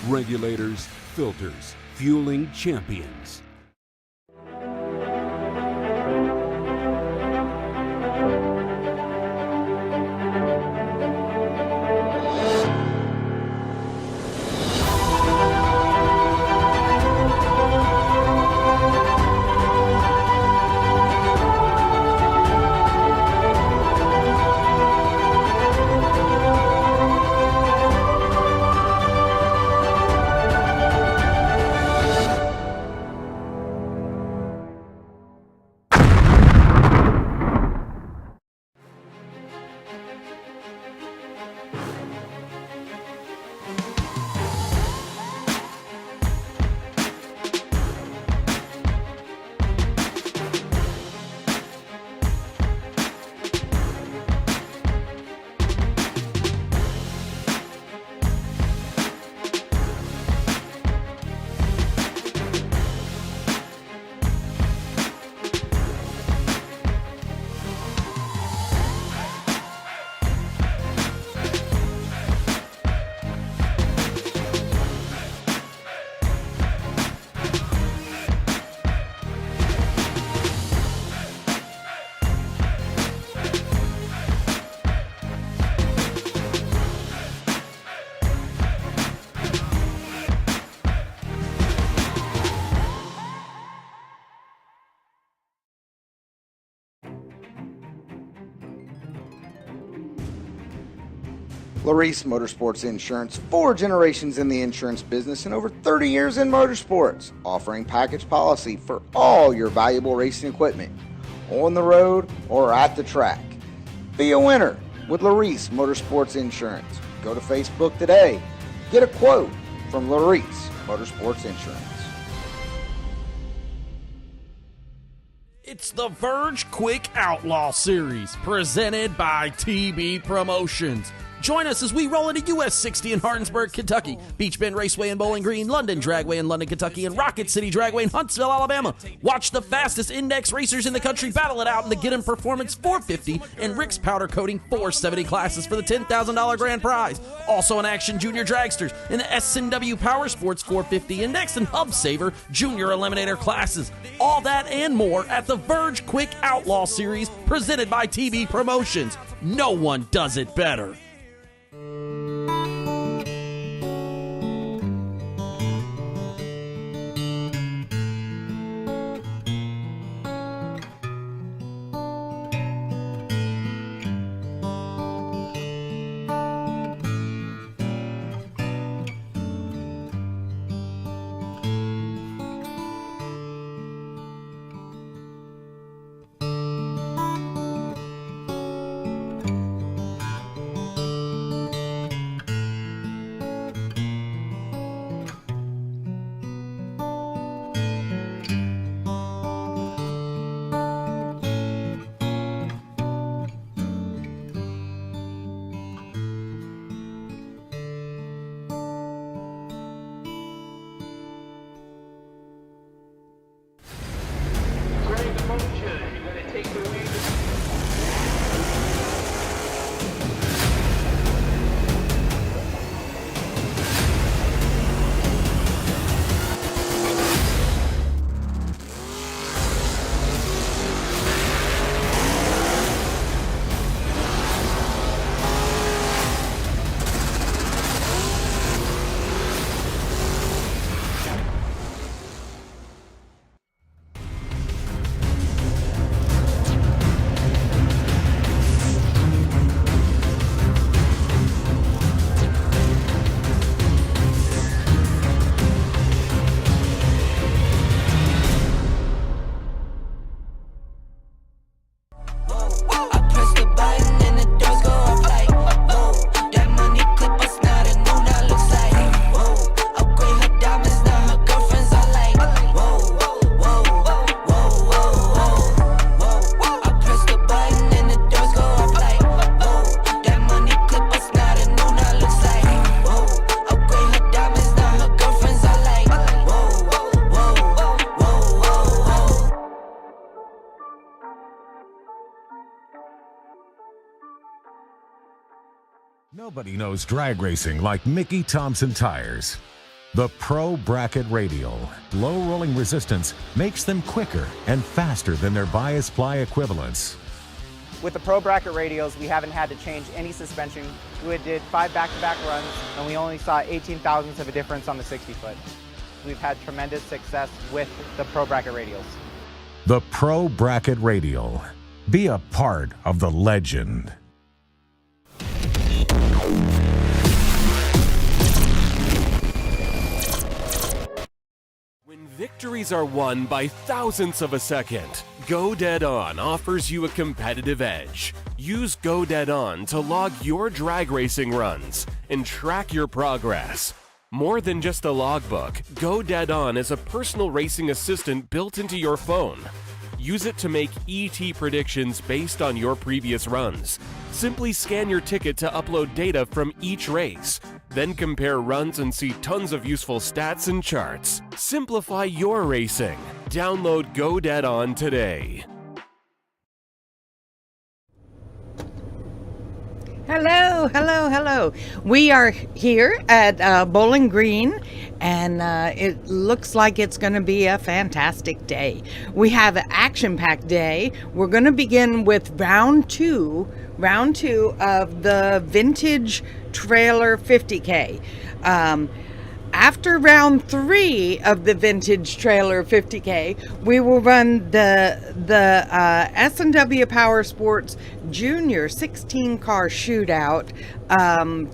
regulators, filters, fueling champions. Mullis Motorsports Insurance, 4 generations in the insurance business and over 30 years in motorsports, offering package policy for all your valuable racing equipment, on the road or at the track. Be a winner with Mullis Motorsports Insurance. Go to Facebook today. Get a quote from Mullis Motorsports Insurance. It's the Verge Quick Outlaw Series, presented by TB Promotions. Join us as we roll into US 60 in Hardinsburg, Kentucky, Beach Bend Raceway in Bowling Green, London Dragway in London, Kentucky, and Rocket City Dragway in Huntsville, Alabama. Watch the fastest index racers in the country battle it out in the Get 'em Performance 450 and Rick's Powder Coating 470 classes for the $10,000 grand prize. Also in action, Junior Dragsters in the S&W Powersports 450 Index and Hub Saver Junior Eliminator classes. All that and more at the Verge Quick Outlaw Series, presented by TB Promotions. No one does it better. Nobody knows drag racing like Mickey Thompson Tires. The Pro Bracket Radial. Low rolling resistance makes them quicker and faster than their bias ply equivalents. With the Pro Bracket Radials, we haven't had to change any suspension. We did 5 back-to-back runs, and we only saw 18 thousandths of a difference on the 60-foot. We've had tremendous success with the Pro Bracket Radials. The Pro Bracket Radial. Be a part of the legend. When victories are won by thousandths of a second, Go Dead On offers you a competitive edge. Use Go Dead On to log your drag racing runs and track your progress. More than just a logbook, Go Dead On is a personal racing assistant built into your phone. Use it to make ET predictions based on your previous runs. Simply scan your ticket to upload data from each race. Then compare runs and see tons of useful stats and charts. Simplify your racing. Download Go Dead On today. Hello, hello, hello. We are here at Bowling Green, and it looks like it's going to be a fantastic day. We have an action-packed day. We're going to begin with round two of the Vintage Trailer 50K. After round 3 of the Vintage Trailer 50K, we will run the S&W Powersports Junior 16-car Shootout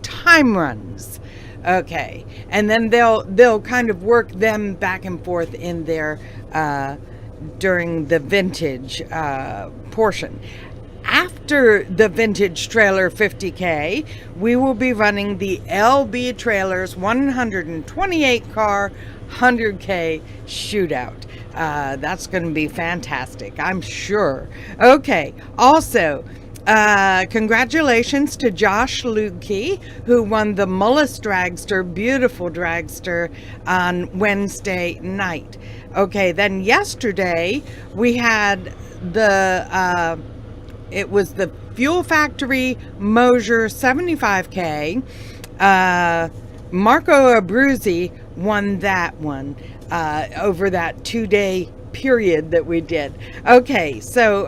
time runs. Okay, and then they'll kind of work them back and forth in there during the vintage portion. After the Vintage Trailer 50K, we will be running the LB Trailers 128 car 100K Shootout. That's going to be fantastic, I'm sure. Okay, also, congratulations to Josh Lukey, who won the Mullis Dragster, beautiful dragster, on Wednesday night. Okay, then yesterday we had it was the Fuel Factory Mosier 75K. Marco Abruzzi won that one over that 2-day period that we did. Okay, so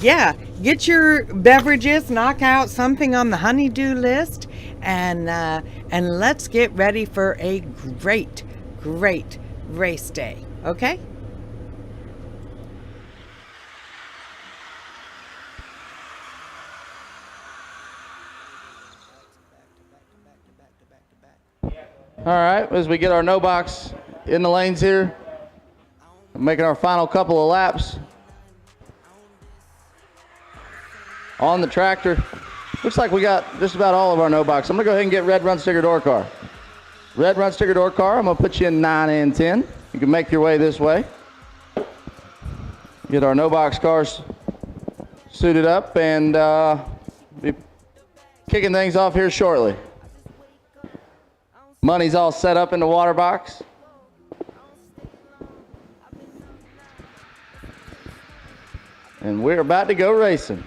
yeah, get your beverages, knock out something on the honeydew list, and let's get ready for a great race day. Okay? All right, as we get our no box in the lanes here, making our final couple of laps on the tractor. Looks like we got just about all of our no box. I'm gonna go ahead and get red run sticker door car. Red run sticker door car, I'm gonna put you in 9 and 10. You can make your way this way. Get our no box cars suited up and be kicking things off here shortly. Money's all set up in the water box. And we're about to go racing.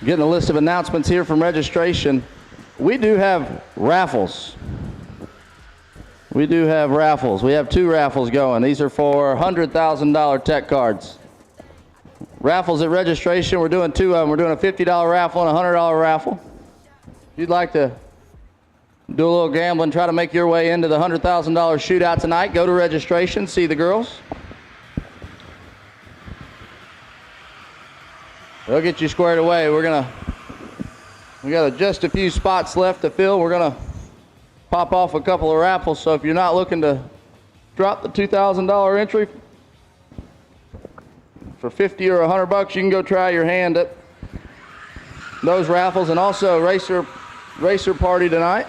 Getting a list of announcements here from registration. we do have raffles. We do have raffles. We have 2 raffles going. These are for $100,000 tech cards. Raffles at registration, we're doing 2 of them. We're doing a $50 raffle and a $100 raffle. If you'd like to do a little gambling, try to make your way into the $100,000 shootout tonight, go to registration, see the girls. They'll get you squared away. We got just a few spots left to fill. We're gonna pop off a couple of raffles, so if you're not looking to drop the $2,000 entry for 50 or 100 bucks, you can go try your hand at those raffles. And also racer party tonight.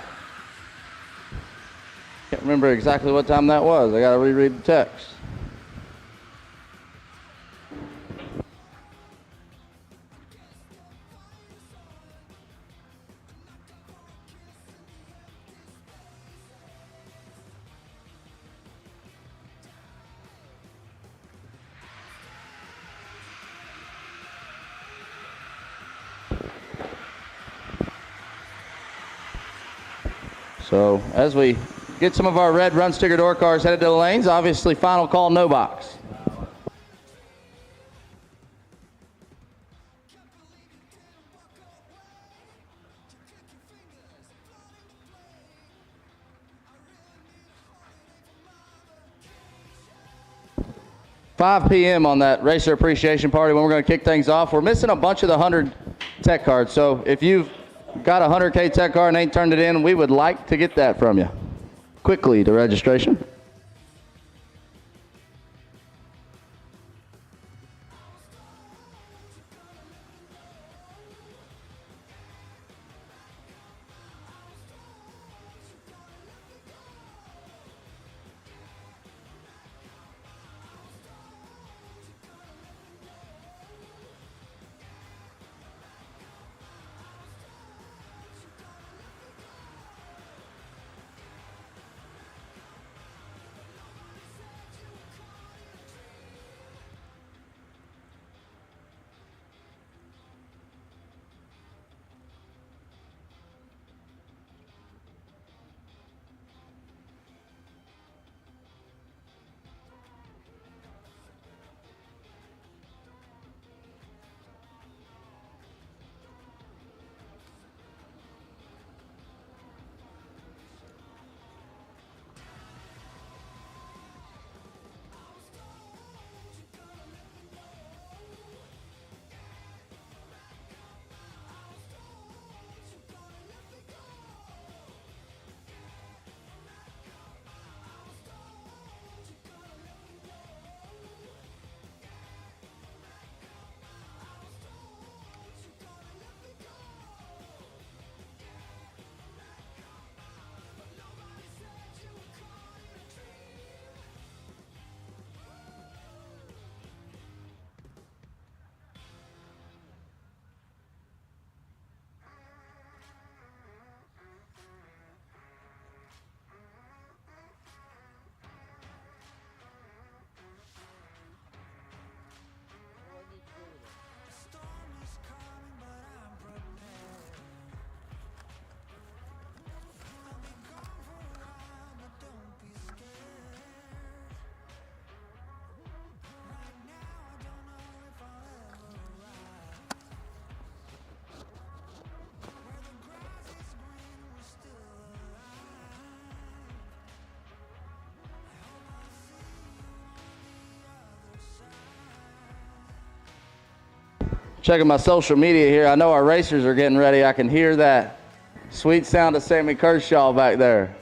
Can't remember exactly what time that was. I gotta reread the text. So as we get some of our red run sticker door cars headed to the lanes, obviously final call, no box. $5 p.m. on that racer appreciation party when we're going to kick things off. We're missing a bunch of the 100 tech cards, so if you've got a 100K tech card and ain't turned it in, we would like to get that from you quickly to registration. Checking my social media here. I know our racers are getting ready. I can hear that sweet sound of Sammy Kershaw back there.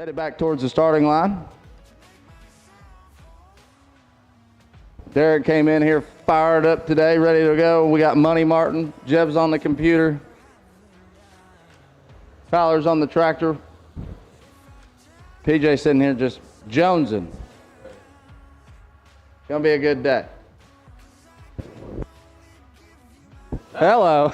headed back towards the starting line. Derek came in here fired up today, ready to go. We got Money Martin, Jeb's on the computer. Fowler's on the tractor. PJ sitting here just jonesing. It's gonna be a good day. Hello.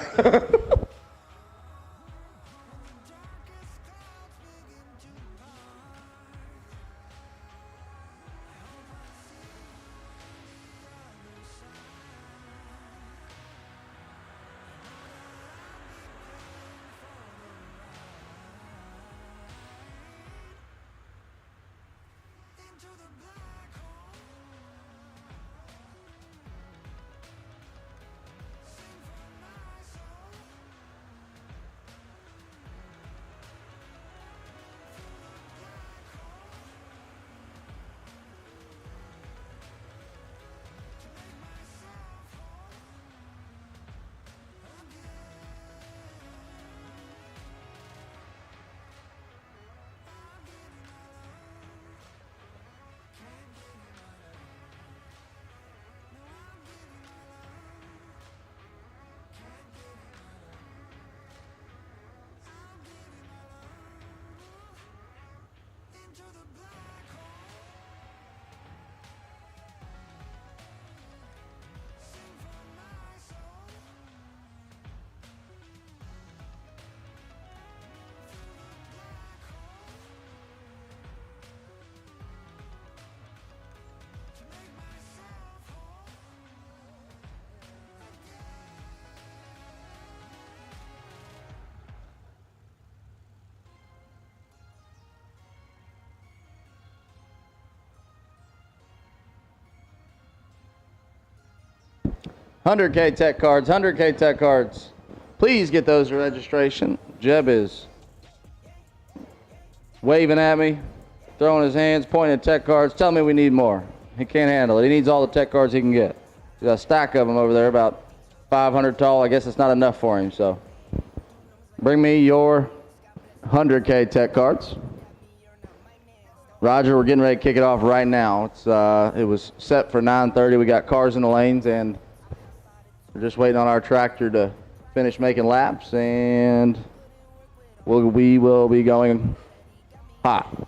$100K tech cards, $100K tech cards. Please get those for registration. Jeb is waving at me, throwing his hands, pointing at tech cards, telling me we need more. He can't handle it. He needs all the tech cards he can get. He's got a stack of them over there, about 500 tall. I guess it's not enough for him, so bring me your 100K tech cards. Roger, we're getting ready to kick it off right now. It was set for 9:30. We got cars in the lanes, and we're just waiting on our tractor to finish making laps, and we will be going hot.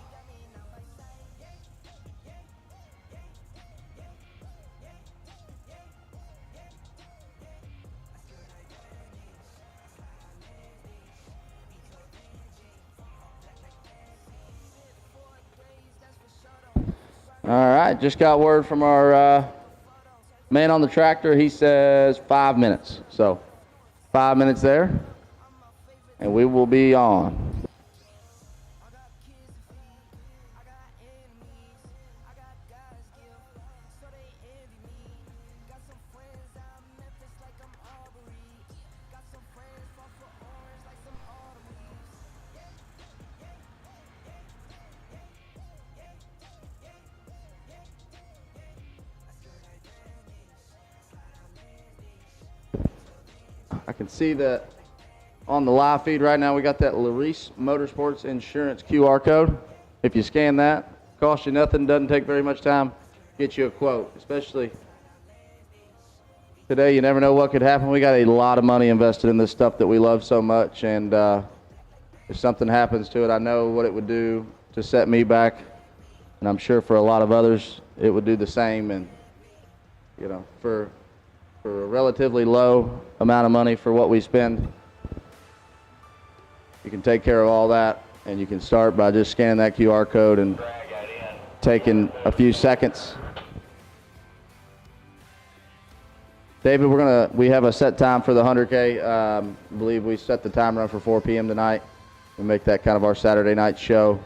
All right, just got word from our man on the tractor. He says 5 minutes. So 5 minutes there, and we will be on. I can see that on the live feed right now. We got that Larice Motorsports Insurance QR code. If you scan that, costs you nothing, doesn't take very much time, get you a quote. Especially today, you never know what could happen. We got a lot of money invested in this stuff that we love so much, and if something happens to it, I know what it would do to set me back, and I'm sure for a lot of others it would do the same. And you know, for a relatively low amount of money for what we spend, you can take care of all that, and you can start by just scanning that QR code and taking a few seconds. David, we have a set time for the 100K. I believe we set the time run for 4 p.m. tonight. We make that kind of our Saturday night show.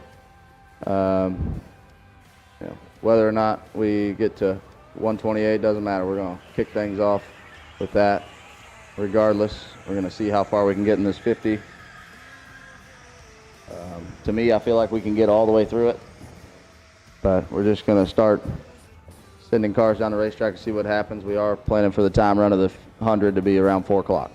You know, whether or not we get to 128 doesn't matter. We're going to kick things off with that regardless. We're going to see how far we can get in this 50. To me, I feel like we can get all the way through it, but we're just going to start sending cars down the racetrack to see what happens. We are planning for the time run of the 100 to be around 4 o'clock.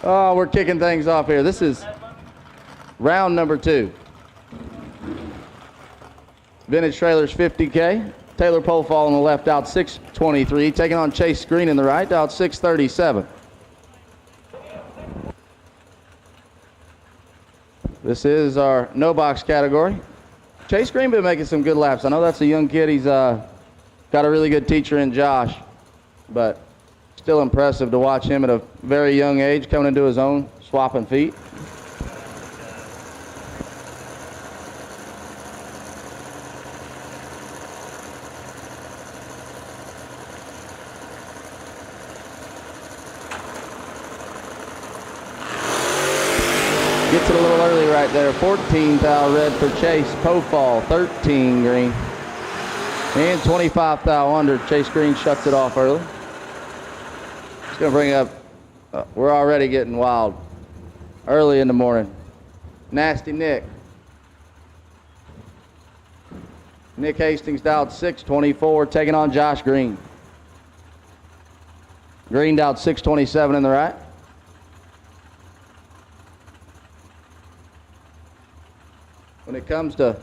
Oh, we're kicking things off here. This is round number 2. Vintage Trailers 50K. Taylor Polefall on the left, out 623. Taking on Chase Green in the right, out 637. This is our no box category. Chase Green been making some good laps. I know that's a young kid. He's got a really good teacher in Josh, but still impressive to watch him at a very young age coming into his own, swapping feet. Gets it a little early right there. 14 thou red for Chase. Pofall, 13 green. And 25 thou under. Chase Green shuts it off early. It's going to bring up, we're already getting wild early in the morning. Nasty Nick. Nick Hastings dialed 624, taking on Josh Green. Green dialed 627 in the right. When it comes to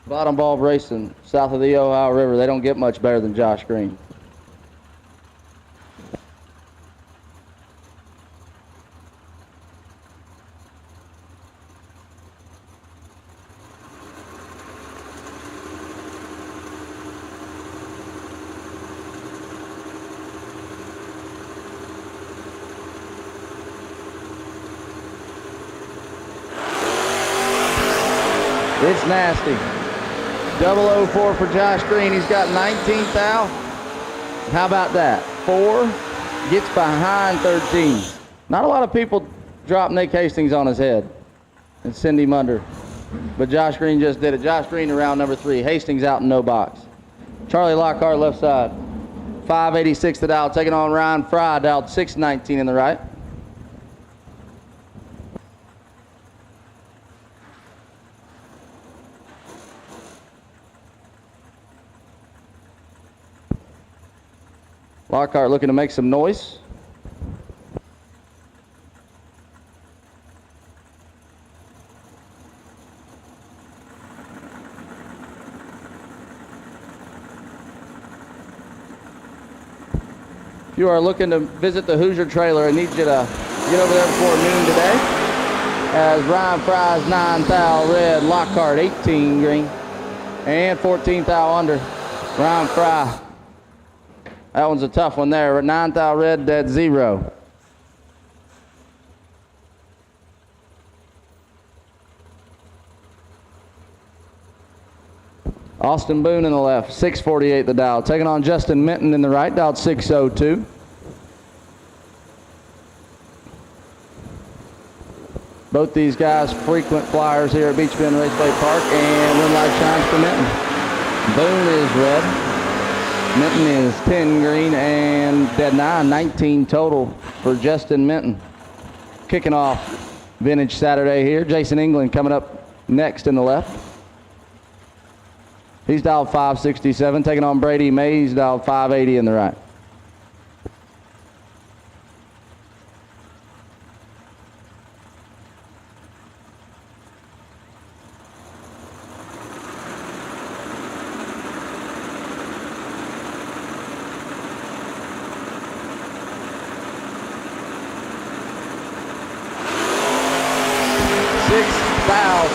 bottom bulb racing south of the Ohio River, they don't get much better than Josh Green. It's nasty. 004 for Josh Green. He's got 19th thou. How about that? 4 gets behind 13. Not a lot of people drop Nick Hastings on his head and send him under. But Josh Green just did it. Josh Green to round number 3. Hastings out in no box. Charlie Lockhart left side. 586 to dial. Taking on Ryan Fry. Dialed 619 in the right. Lockhart looking to make some noise. If you are looking to visit the Hoosier trailer, I need you to get over there before noon today. As Ryan Fry's 9 thou red, Lockhart 18 green, and 14 thou under. Ryan Fry. That one's a tough one there. 9 thou red, dead 0. Austin Boone in the left, 648 the dial. Taking on Justin Minton in the right, dialed 602. Both these guys frequent flyers here at Beach Bend Raceway Park, and one light shines for Minton. Boone is red. Minton is 10 green and dead 9, 19 total for Justin Minton. Kicking off Vintage Saturday here. Jason England coming up next in the left. He's dialed 567, taking on Brady Mays, dialed 580 in the right.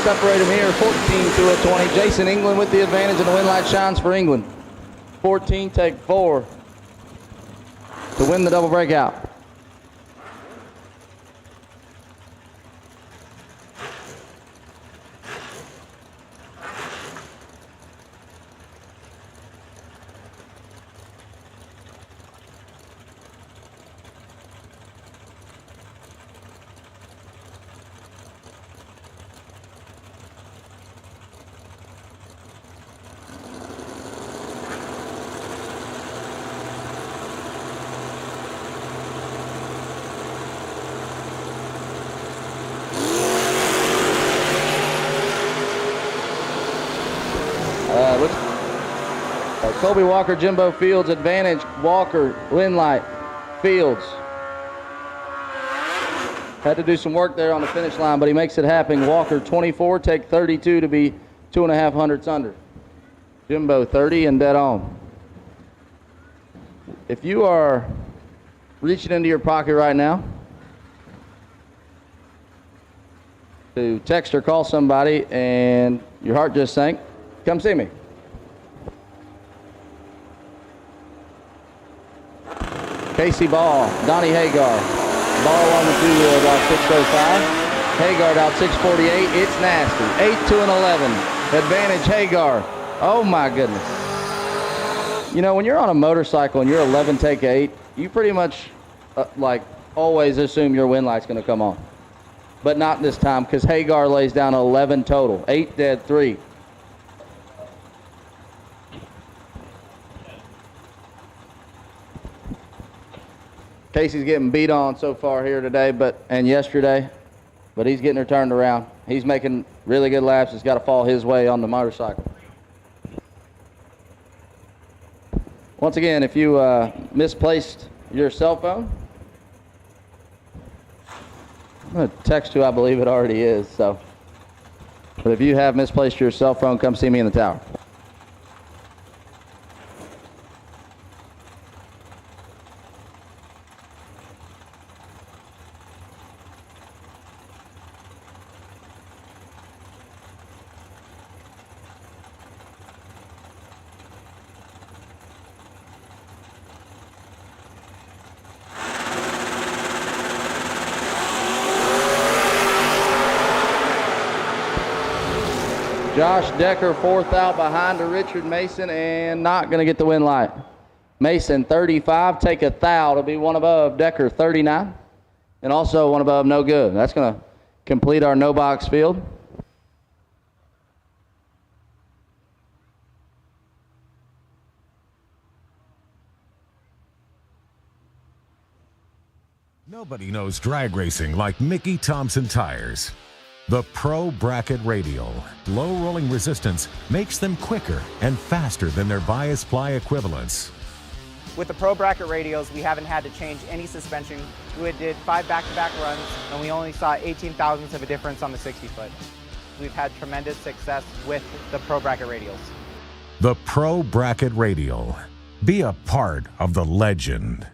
Separate them here, 14 to a 20. Jason England with the advantage, and the win light shines for England. 14, take 4 to win the double breakout. Colby Walker, Jimbo Fields, advantage, Walker, Linlight, Fields. Had to do some work there on the finish line, but he makes it happen. Walker 24, take 32 to be 2.5 hundredths under. Jimbo 30 and dead on. If you are reaching into your pocket right now to text or call somebody and your heart just sank, come see me. Casey Ball, Donnie Hagar. Ball on the two-wheel about 605. Hagar out 648. It's nasty. 8 to an 11. Advantage Hagar. Oh my goodness. You know, when you're on a motorcycle and you're 11 take 8, you pretty much like always assume your win light's going to come on. But not this time, because Hagar lays down 11 total. 8 dead, 3. Casey's getting beat on so far here today and yesterday, but he's getting her turned around. He's making really good laps. It's got to fall his way on the motorcycle. Once again, if you misplaced your cell phone, I'm going to text who I believe it already is. But if you have misplaced your cell phone, come see me in the tower. Josh Decker, 4th out behind to Richard Mason, and not going to get the win light. Mason, 35, take a thou to be one above. Decker, 39, and also one above, no good. That's going to complete our no box field. Nobody knows drag racing like Mickey Thompson tires. The Pro Bracket Radial. Low rolling resistance makes them quicker and faster than their bias ply equivalents. With the Pro Bracket radials, we haven't had to change any suspension. We did 5 back-to-back runs, and we only saw 18 thousandths of a difference on the 60-foot. We've had tremendous success with the Pro Bracket radials. The Pro Bracket Radial. Be a part of the legend.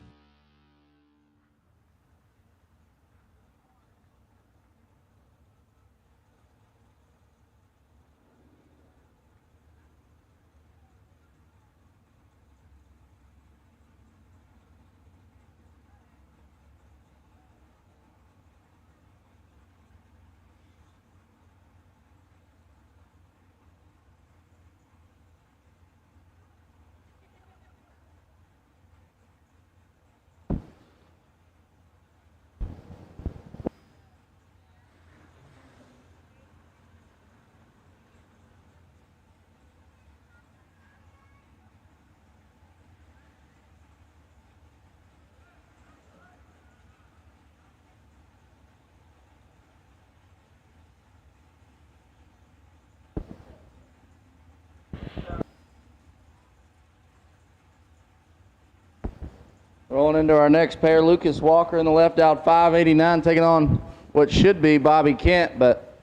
Rolling into our next pair, Lucas Walker in the left out 589, taking on what should be Bobby Kent, but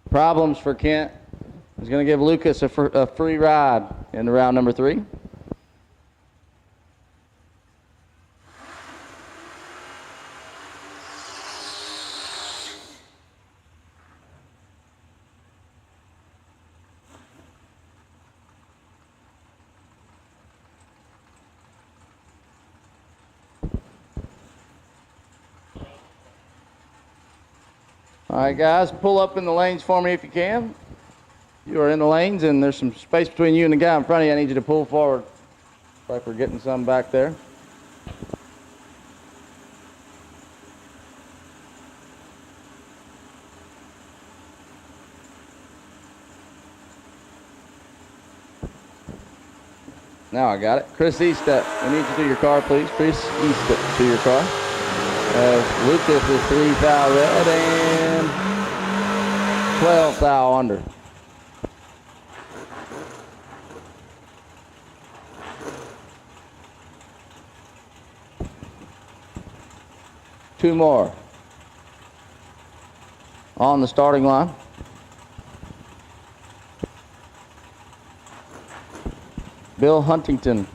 problems for Kent. He's going to give Lucas a free ride in round number 3. All right, guys, pull up in the lanes for me if you can. You are in the lanes, and there's some space between you and the guy in front of you. I need you to pull forward. Looks like we're getting some back there. Now I got it. Chris Eastep, I need you to your car, please. Chris Eastep to your car. Lucas is 3 thou red and 12 thou under. Two more. on the starting line. Bill Huntington,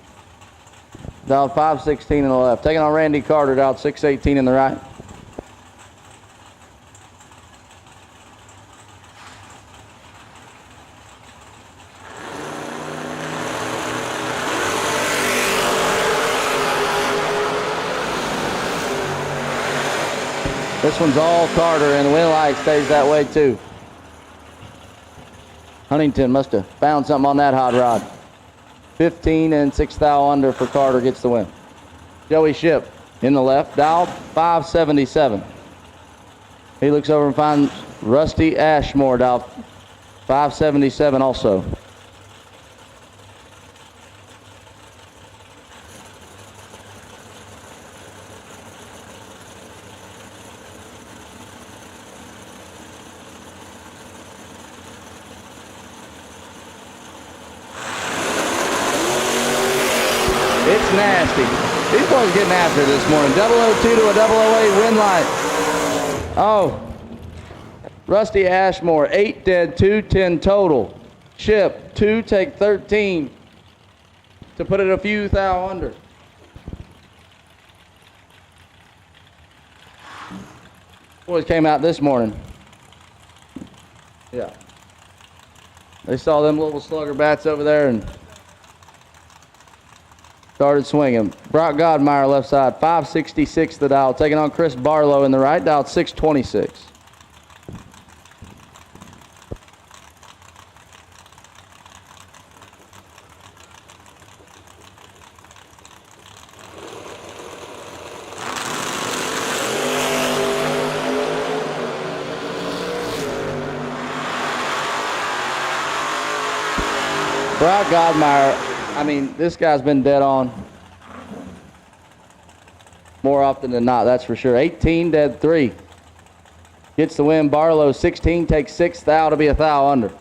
dialed 516 in the left. Taking on Randy Carter, dialed 618 in the right. This one's all Carter, and the wind light stays that way too. Huntington must have found something on that hot rod. 15 and 6 thou under for Carter, gets the win. Joey Ship in the left, dialed 577. He looks over and finds Rusty Ashmore, dialed 577 also. It's nasty. These boys getting after it this morning. 002 to a 008 wind light. Oh. Rusty Ashmore, 8 dead, 210 total. Chip, 2 take 13 to put it a few thou under. Boys came out this morning. Yeah. They saw them little slugger bats over there and started swinging. Brock Godmeyer left side, 566 the dial. Taking on Chris Barlow in the right, dial 626. Brock Godmeyer, I mean, this guy's been dead on more often than not, that's for sure. 18 dead 3. Gets the win. Barlow 16 takes 6 thou to be a thou under.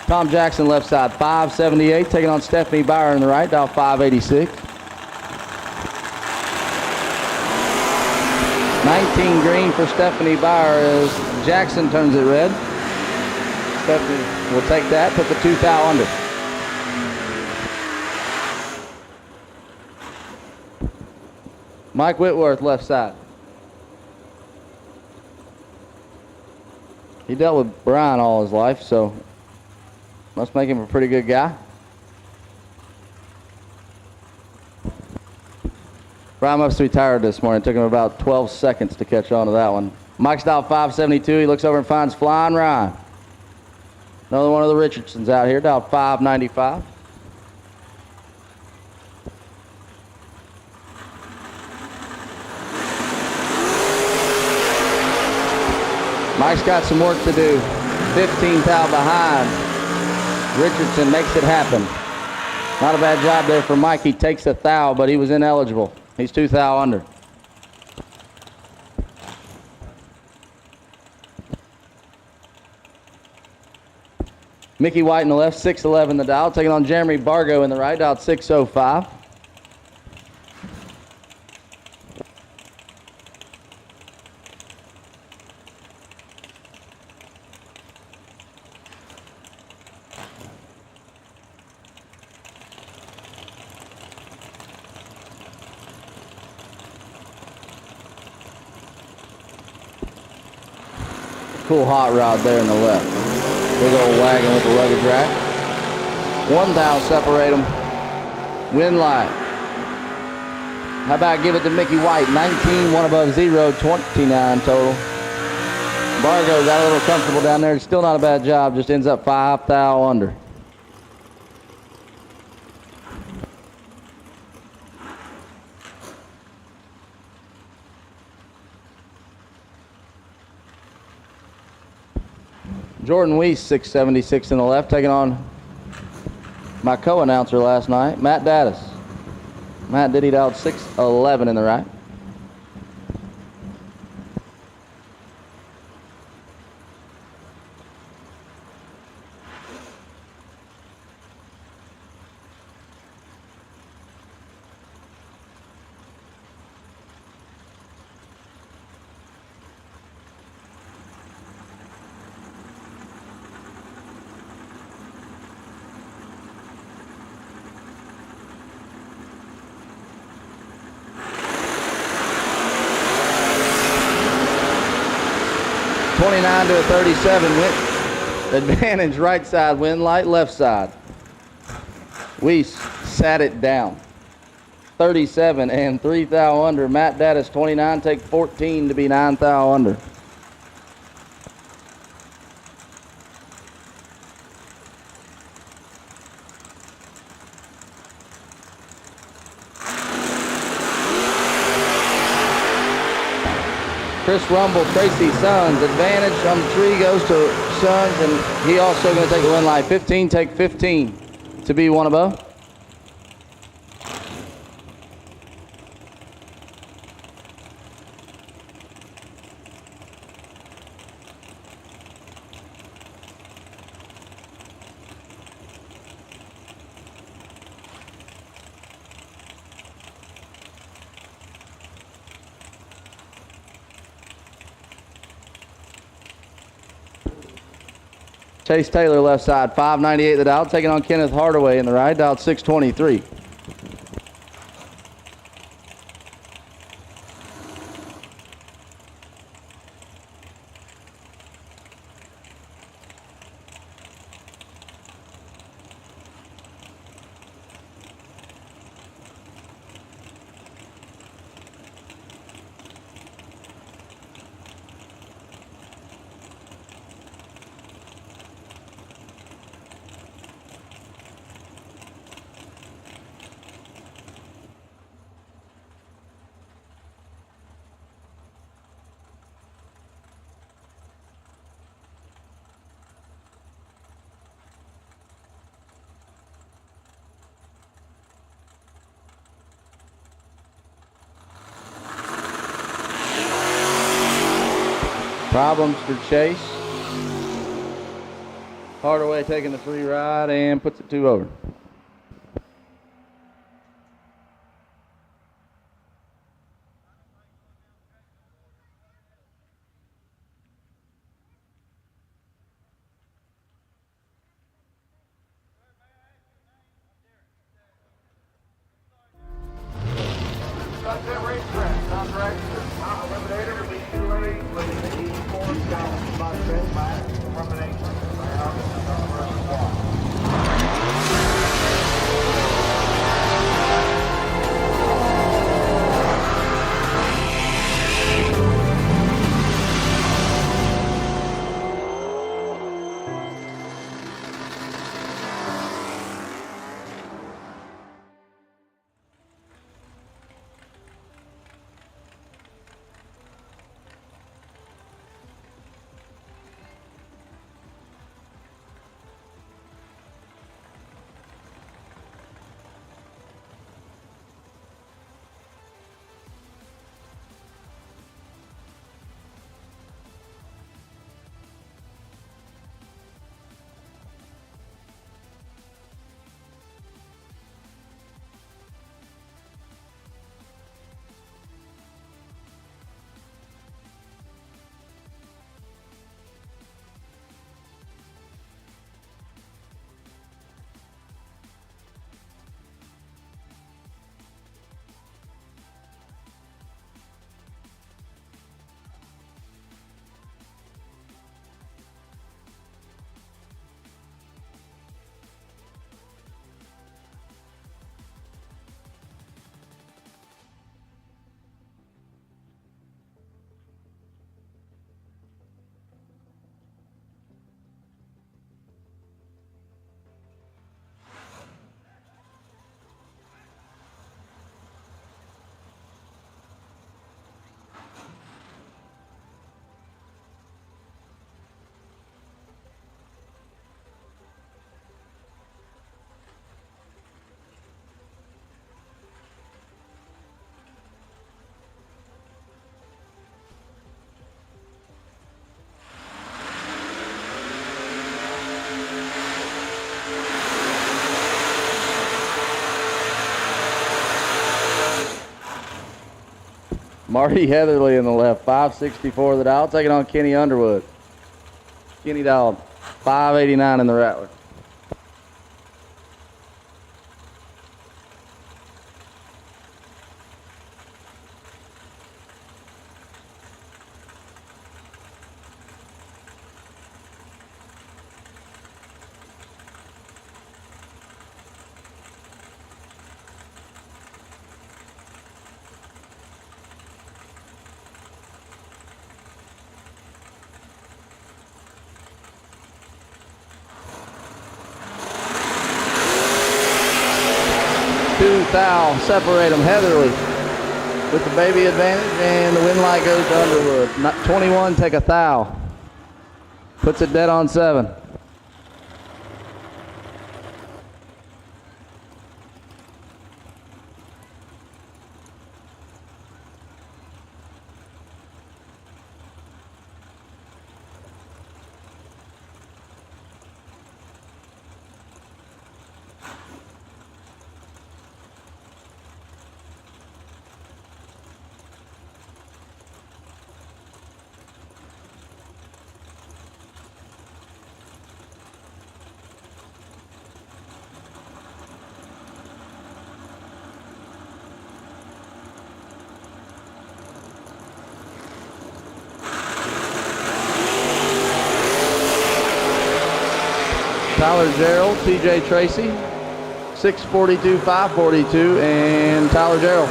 Tom Jackson left side, 578, taking on Stephanie Byer in the right, dial 586. 19 green for Stephanie Byer as Jackson turns it red. Stephanie will take that, put the 2 thou under. Mike Whitworth left side. He dealt with Brian all his life, so must make him a pretty good guy. Brian must be tired this morning. It took him about 12 seconds to catch on to that one. Mike's dial 572. He looks over and finds Flying Ryan. Another one of the Richardsons out here, dial 595. Mike's got some work to do. 15 thou behind. Richardson makes it happen. Not a bad job there for Mike. He takes a thou, but he was ineligible. He's 2 thou under. Mickey White in the left, 611 the dial. Taking on Jeremy Bargo in the right, dial 605. Cool hot rod there in the left. Big old wagon with the luggage rack. 1 thou separate them. Wind light. How about give it to Mickey White? 19, 1 above 0, 29 total. Bargo got a little comfortable down there. Still not a bad job. Just ends up 5 thou under. Jordan Weiss, 676 in the left, taking on my co-announcer last night, Matt Dattis. Matt did it out 611 in the right. 29 to a 37. Advantage right side, wind light left side. Weiss sat it down. 37 and 3 thou under. Matt Dattis 29, take 14 to be 9 thou under. Chris Rumble, Tracy Sons, advantage on the tree goes to Sons, and he also going to take the win light. 15, take 15 to be one above. Chase Taylor left side, 598 the dial, taking on Kenneth Hardaway in the right, dialed 623. Problems for Chase. Hardaway taking the free ride and puts it 2 over. Marty Heatherly in the left, 564 the dial, taking on Kenny Underwood. Kenny dialed 589 in the Rattler. thou, separate them. Heatherly with the baby advantage, and the win light goes to Underwood. 21, take a thou. Puts it dead on 7. Tyler Gerald, TJ Tracy, 642, 542, and Tyler Gerald.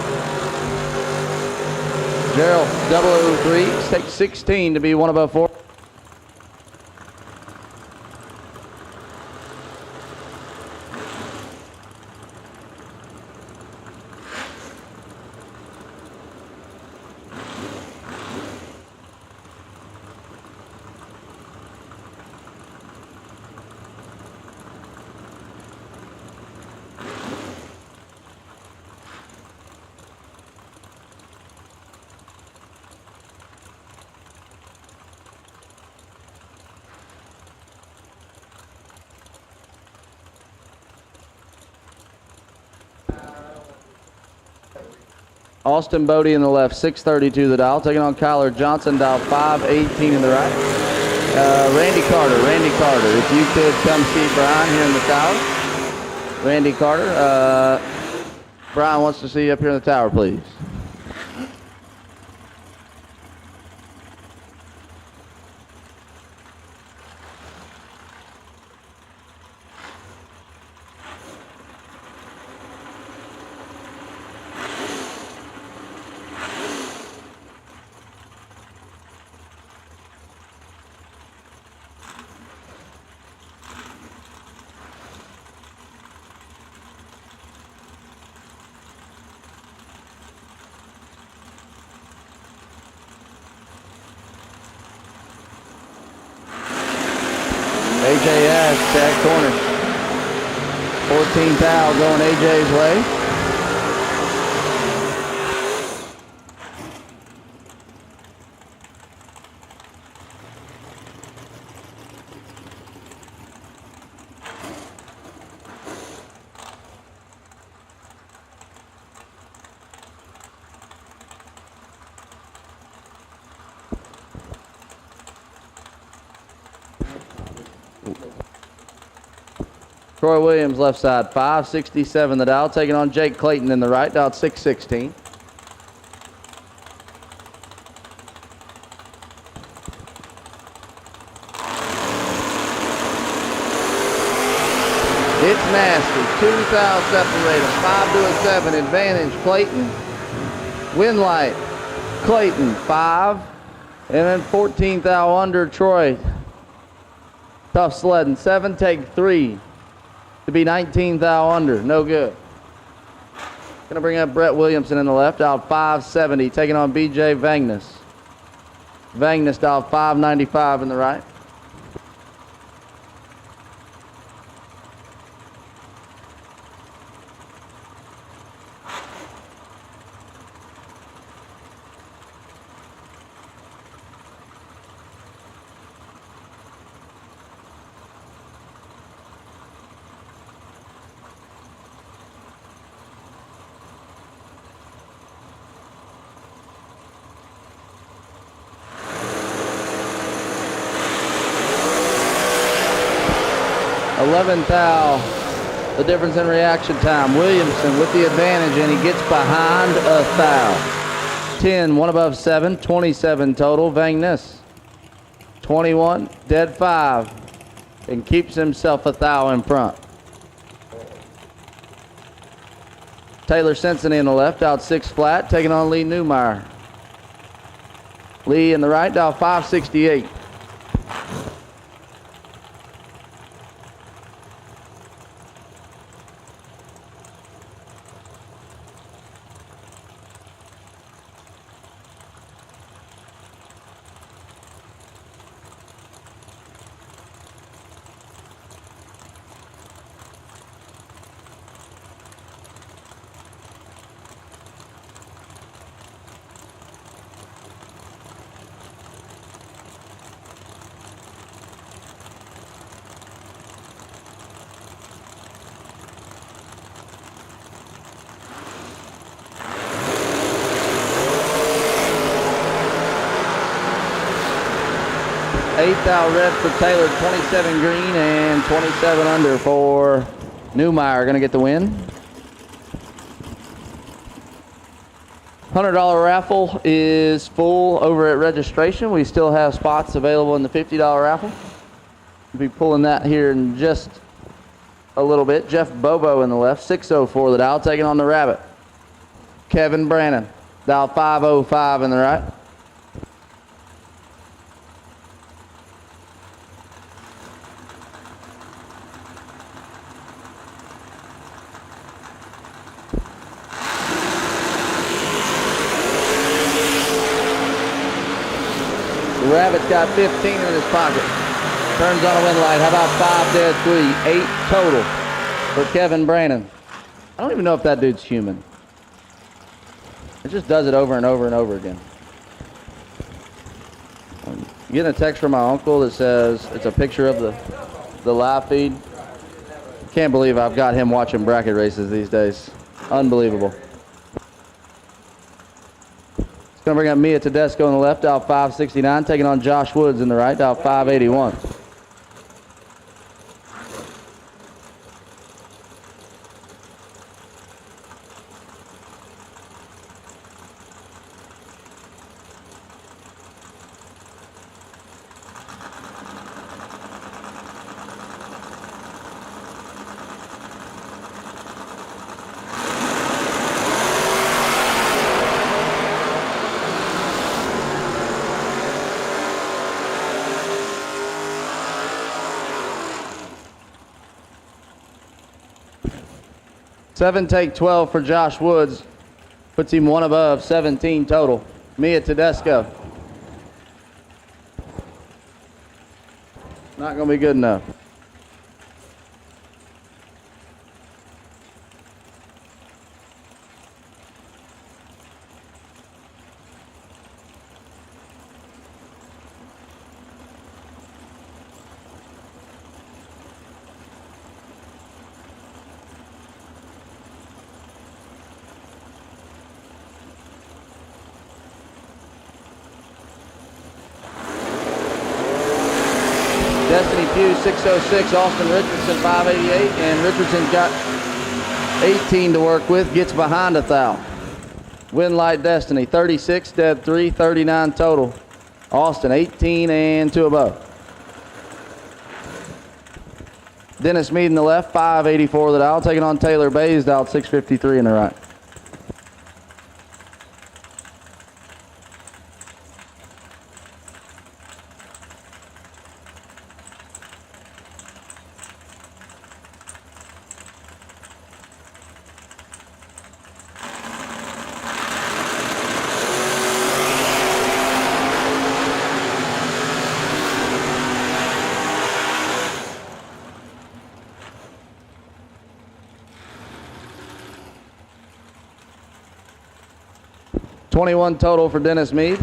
Gerald, 003, takes 16 to be one above 4. Austin Bodie in the left, 632 the dial. Taking on Kyler Johnson, dial 518 in the right. Randy Carter, if you could come see Brian here in the tower. Randy Carter, Brian wants to see you up here in the tower, please. AJ Ash, tag corner. 14 thou going AJ's way. Troy Williams left side, 567 the dial, taking on Jake Clayton in the right, dial 616. It's nasty, 2 thou separator, 5 to a 7, advantage Clayton. Win light, Clayton, 5, and then 14 thou under Troy. Tough sledding, 7, take 3. To be 19 thou under, no good. Gonna bring up Brett Williamson in the left, out 570, taking on BJ Vangnas. Vangnas out 595 in the right. Thou, the difference in reaction time. Williamson with the advantage, and he gets behind a thou. 10, one above 7, 27 total. Vangnas, 21, dead 5, and keeps himself a thou in front. Taylor Simpson in the left, out 6 flat, taking on Lee Newmeyer. Lee in the right, dial 568. 8th out red for Taylor, 27 green, and 27 under for Newmeyer. Going to get the win. $100 raffle is full over at registration. We still have spots available in the $50 raffle. We'll be pulling that here in just a little bit. Jeff Bobo in the left, 604 the dial, taking on the Rabbit. Kevin Brannon, dial 505 in the right. The Rabbit's got 15 in his pocket. Turns on a wind light. How about 5 dead 3? 8 total for Kevin Brannon. I don't even know if that dude's human. It just does it over and over and over again. I'm getting a text from my uncle that says it's a picture of the live feed. Can't believe I've got him watching bracket races these days. Unbelievable. It's going to bring up Mia Tedesco on the left, dial 569, taking on Josh Woods in the right, dial 581. Seven take 12 for Josh Woods. Puts him one above, 17 total. Mia Tedesco. Not going to be good enough. Destiny Pugh, 606. Austin Richardson, 588. And Richardson's got 18 to work with. Gets behind a thou. Win light Destiny, 36, dead 3, 39 total. Austin, 18 and 2 above. Dennis Mead in the left, 584 the dial. Taking on Taylor Bays, dial 653 in the right. $21 total for Dennis Mead.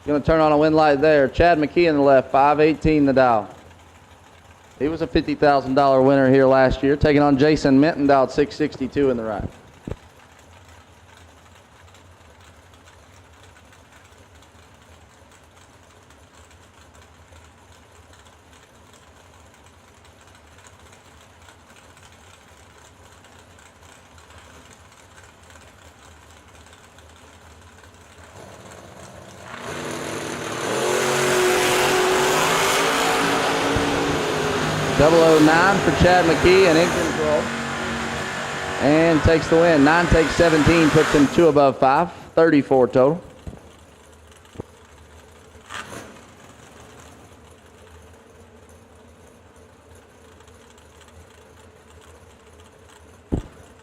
Going to turn on a wind light there. Chad McKee in the left, 518 the dial. He was a $50,000 winner here last year. Taking on Jason Minton, dial 662 in the right. .009 for Chad McKee and in control. And takes the win. 9 takes 17, puts him 2 above 5. 34 total.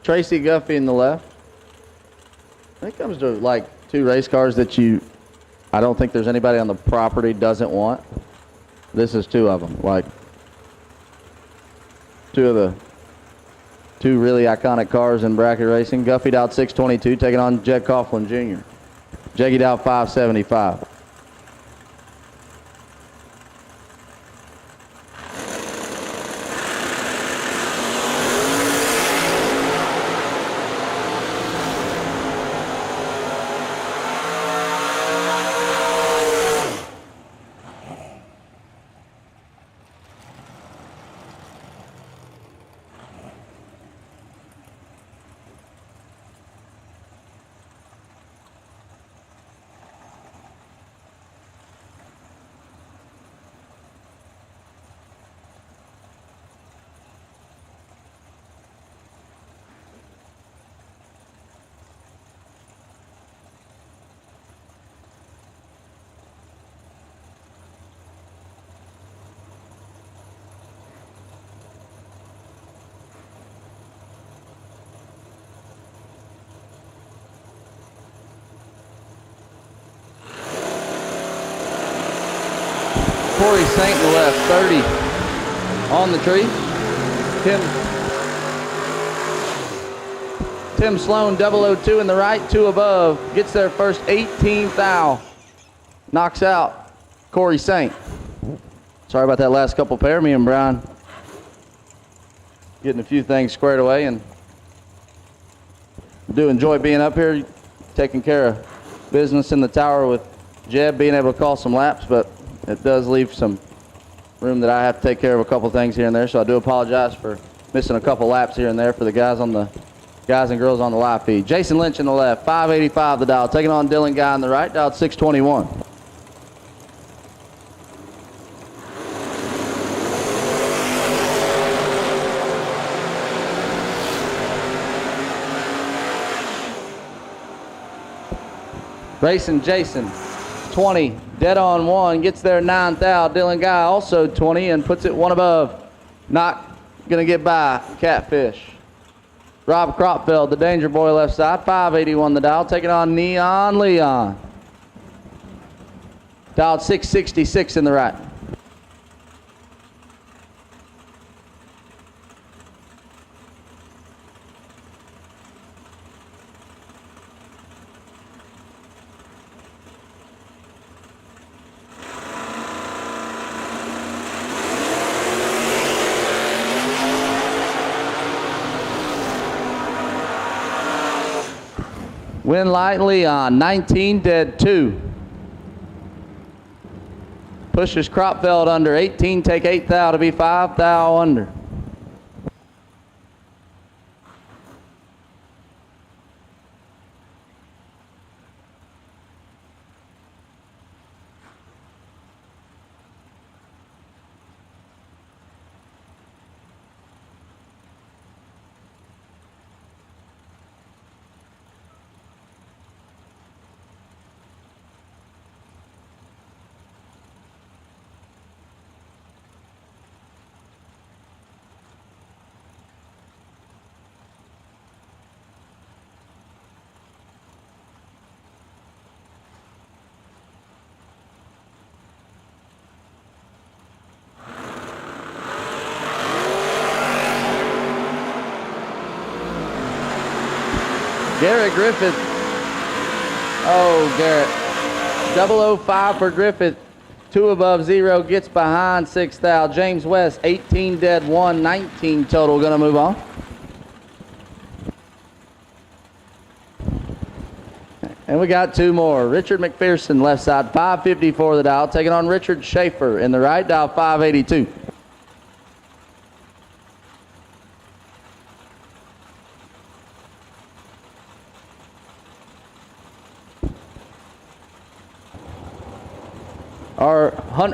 Tracy Guffey in the left. When it comes to like 2 race cars that I don't think there's anybody on the property doesn't want. This is 2 of them. Like 2 of the 2 really iconic cars in bracket racing. Guffey dialed 622, taking on Jed Coughlin Jr. Jeggy dialed 575. Corey Saint in the left, 30 on the tree. Tim Sloan, 002 in the right, 2 above. Gets their first 18th thou. Knocks out Corey Saint. Sorry about that last couple pair. Me and Brian getting a few things squared away, and do enjoy being up here, taking care of business in the tower with Jeb, being able to call some laps, but it does leave some room that I have to take care of a couple things here and there, so I do apologize for missing a couple laps here and there for the guys and girls on the live feed. Jason Lynch in the left, 585 the dial, taking on Dylan Guy in the right, dialed 621. Racing Jason, 20, dead on 1, gets there 9th out. Dylan Guy also 20 and puts it 1 above. Not gonna get by Catfish. Rob Cropfeld, the Danger Boy left side, 581 the dial, taking on Neon Leon. Dialed 666 in the right. Win Light Leon, 19 dead 2. Pushes Cropfeld under, 18 take 8 thou to be 5 thou under. Garrett Griffith. Oh, Garrett. 005 for Griffith. 2 above 0. Gets behind 6 thou. James West, 18 dead 1. 19 total. Going to move on. And we got 2 more. Richard McPherson, left side, 554 the dial. Taking on Richard Schaefer in the right, dial 582.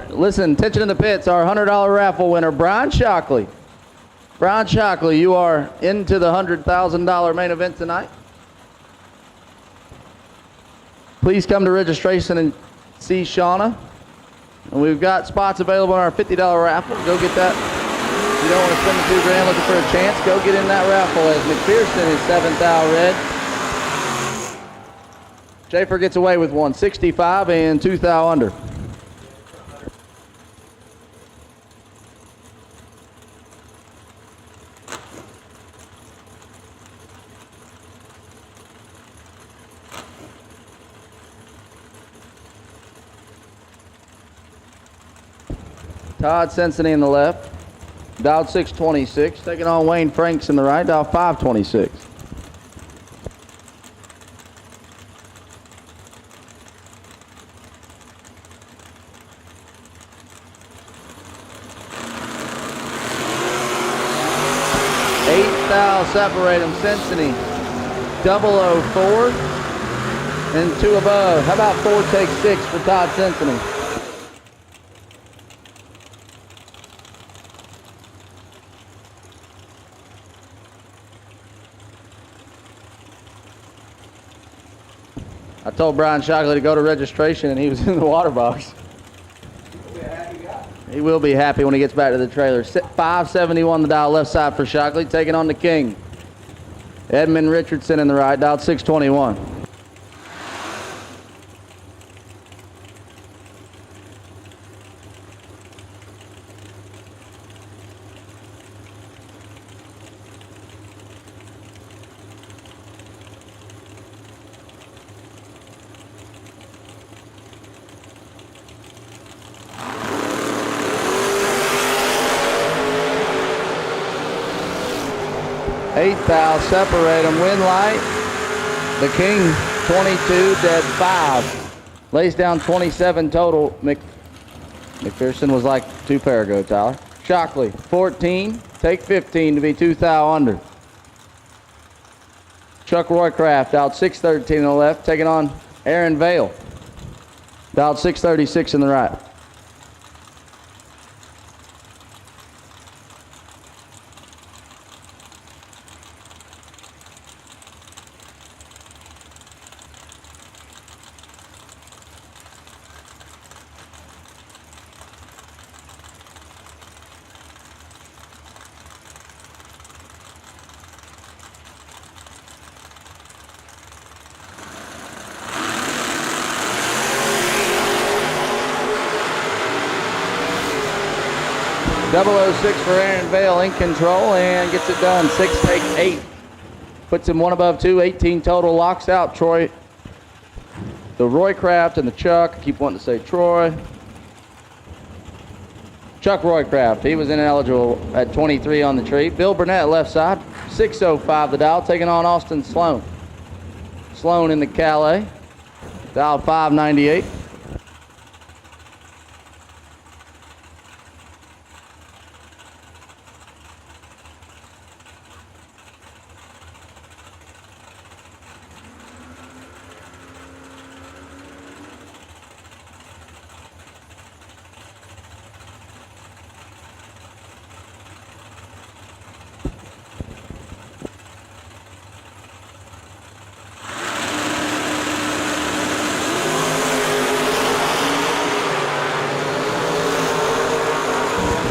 Listen, attention in the pits, our $100 raffle winner, Brian Shockley. Brian Shockley, you are into the $100,000 main event tonight. Please come to registration and see Shauna. And we've got spots available on our $50 raffle. Go get that. If you don't want to spend the $2 grand looking for a chance, go get in that raffle as McPherson is 7th thou red. Schaefer gets away with 165 and 2 thou under. Todd Senseney in the left, dialed 626, taking on Wayne Franks in the right, dialed 526. Thou separate them. Senseney, 004 and 2 above. How about 4 take 6 for Todd Senseney? I told Brian Shockley to go to registration and he was in the water box. He will be happy when he gets back to the trailer. 571 the dial left side for Shockley, taking on the King. Edmund Richardson in the right, dialed 621. 8th thou, separate them. Win light. The King, 22, dead 5. Lays down 27 total. McPherson was like 2 pair ago, Tyler. Shockley, 14. Take 15 to be 2 thou under. Chuck Roycraft out 6:13 on the left, taking on Aaron Vale. Out 6:36 in the right. .006 for Aaron Vale in control and gets it done. 6 take 8. Puts him 1 above 2, 18 total. Locks out Troy. The Roycraft and the Chuck. I keep wanting to say Troy. Chuck Roycraft. He was ineligible at 23 on the tree. Bill Burnett left side. 6:05 the dial, taking on Austin Sloan. Sloan in the Calais. Dial 598.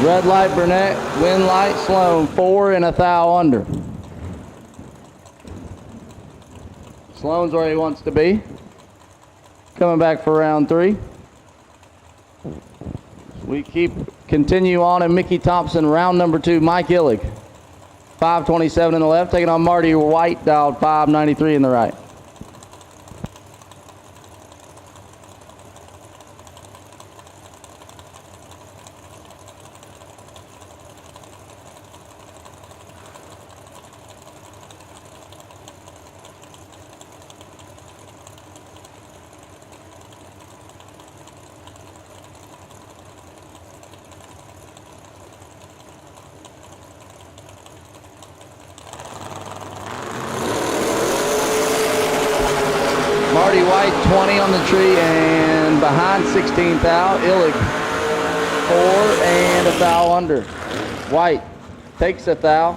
Red light Burnett, win light Sloan, 4 and 1 thou under. Sloan's where he wants to be. Coming back for round 3. We continue on in Mickey Thompson, round number 2, Mike Illig. 5:27 in the left, taking on Marty White, dialed 5:93 in the right. Marty White, 20 on the tree, and behind 16th thou, Illig, 4 and 1 thou under. White takes 1 thou.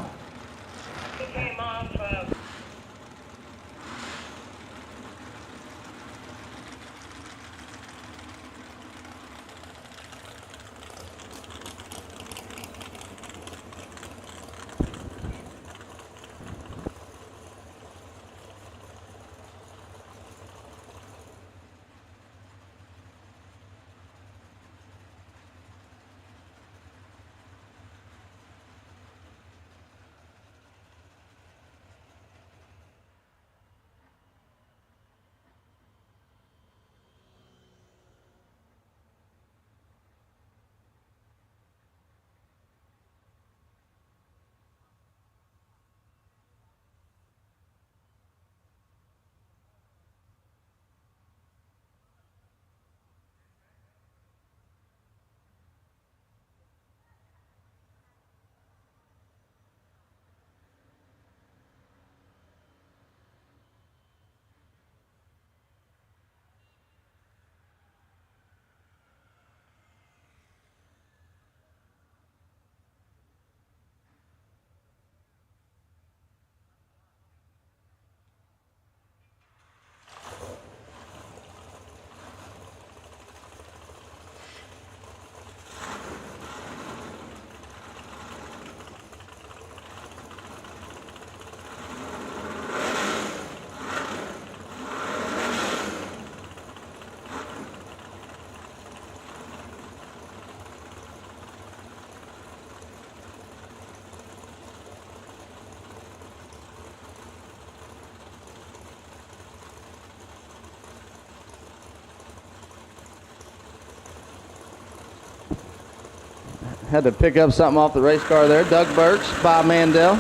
Had to pick up something off the race car there. Doug Birch by Mandel.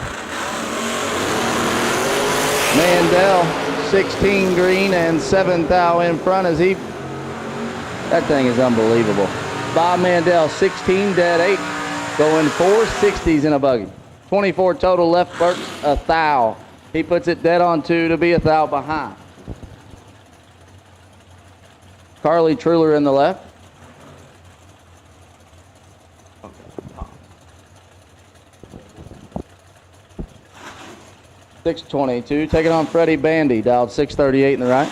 Mandel, 16 green and 7 thou in front as he, that thing is unbelievable. Bob Mandel, 16, dead 8, going 460s in a buggy. 24 total, left Burks a thou. He puts it dead on 2 to be a thou behind. Carly Truler in the left. .622, taking on Freddie Bandy, dialed 638 in the right.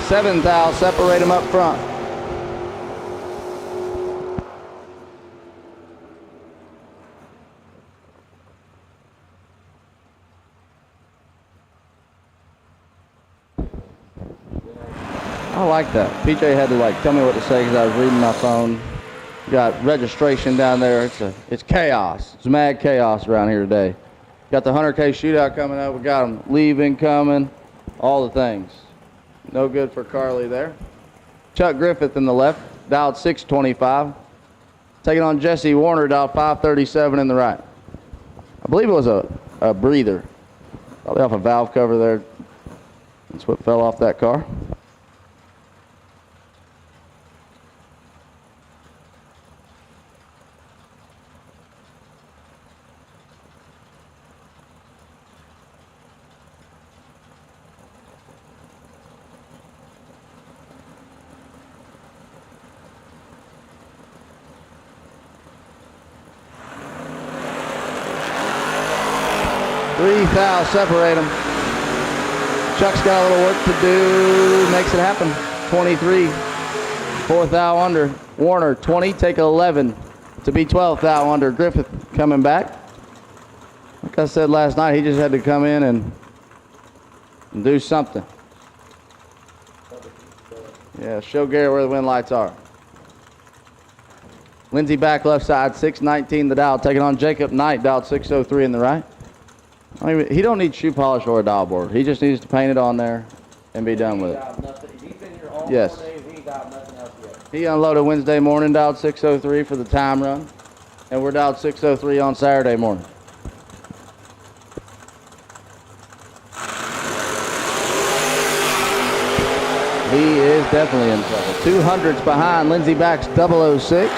Seventh thou, separate them up front. I like that. PJ had to tell me what to say because I was reading my phone. Got registration down there. It's chaos. It's mad chaos around here today. Got the 100K shootout coming up. We got them leaving coming. All the things. No good for Carly there. Chuck Griffith in the left, dialed 625. Taking on Jesse Warner, dialed 537 in the right. I believe it was a breather. Probably off a valve cover there. That's what fell off that car. Three thou, separate them. Chuck's got a little work to do, makes it happen. 23, 4 thou under. Warner, 20, take 11 to be 12 thou under. Griffith coming back. Like I said last night, he just had to come in and do something. Yeah, show Gary where the wind lights are. Lindsey back left side, 619 the dial, taking on Jacob Knight, dialed 603 in the right. He don't need shoe polish or a dial board. He just needs to paint it on there and be done with it. He's been here all Yes. 4 days. He dialed nothing else yet. He unloaded Wednesday morning, dialed 603 for the time run, and we're dialed 603 on Saturday morning. He is definitely in trouble. 200s behind. Lindsey backs 006.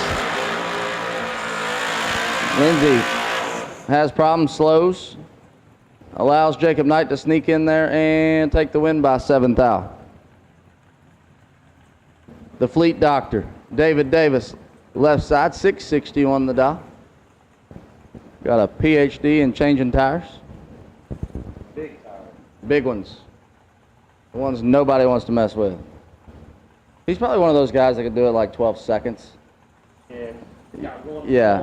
Lindsey has problems, slows. Allows Jacob Knight to sneak in there and take the win by 7 thou. The Fleet Doctor, David Davis, left side, 660 on the dial. Got a PhD in changing tires. Big tire. Big ones. The ones nobody wants to mess with. He's probably one of those guys that can do it like 12 seconds. Yeah.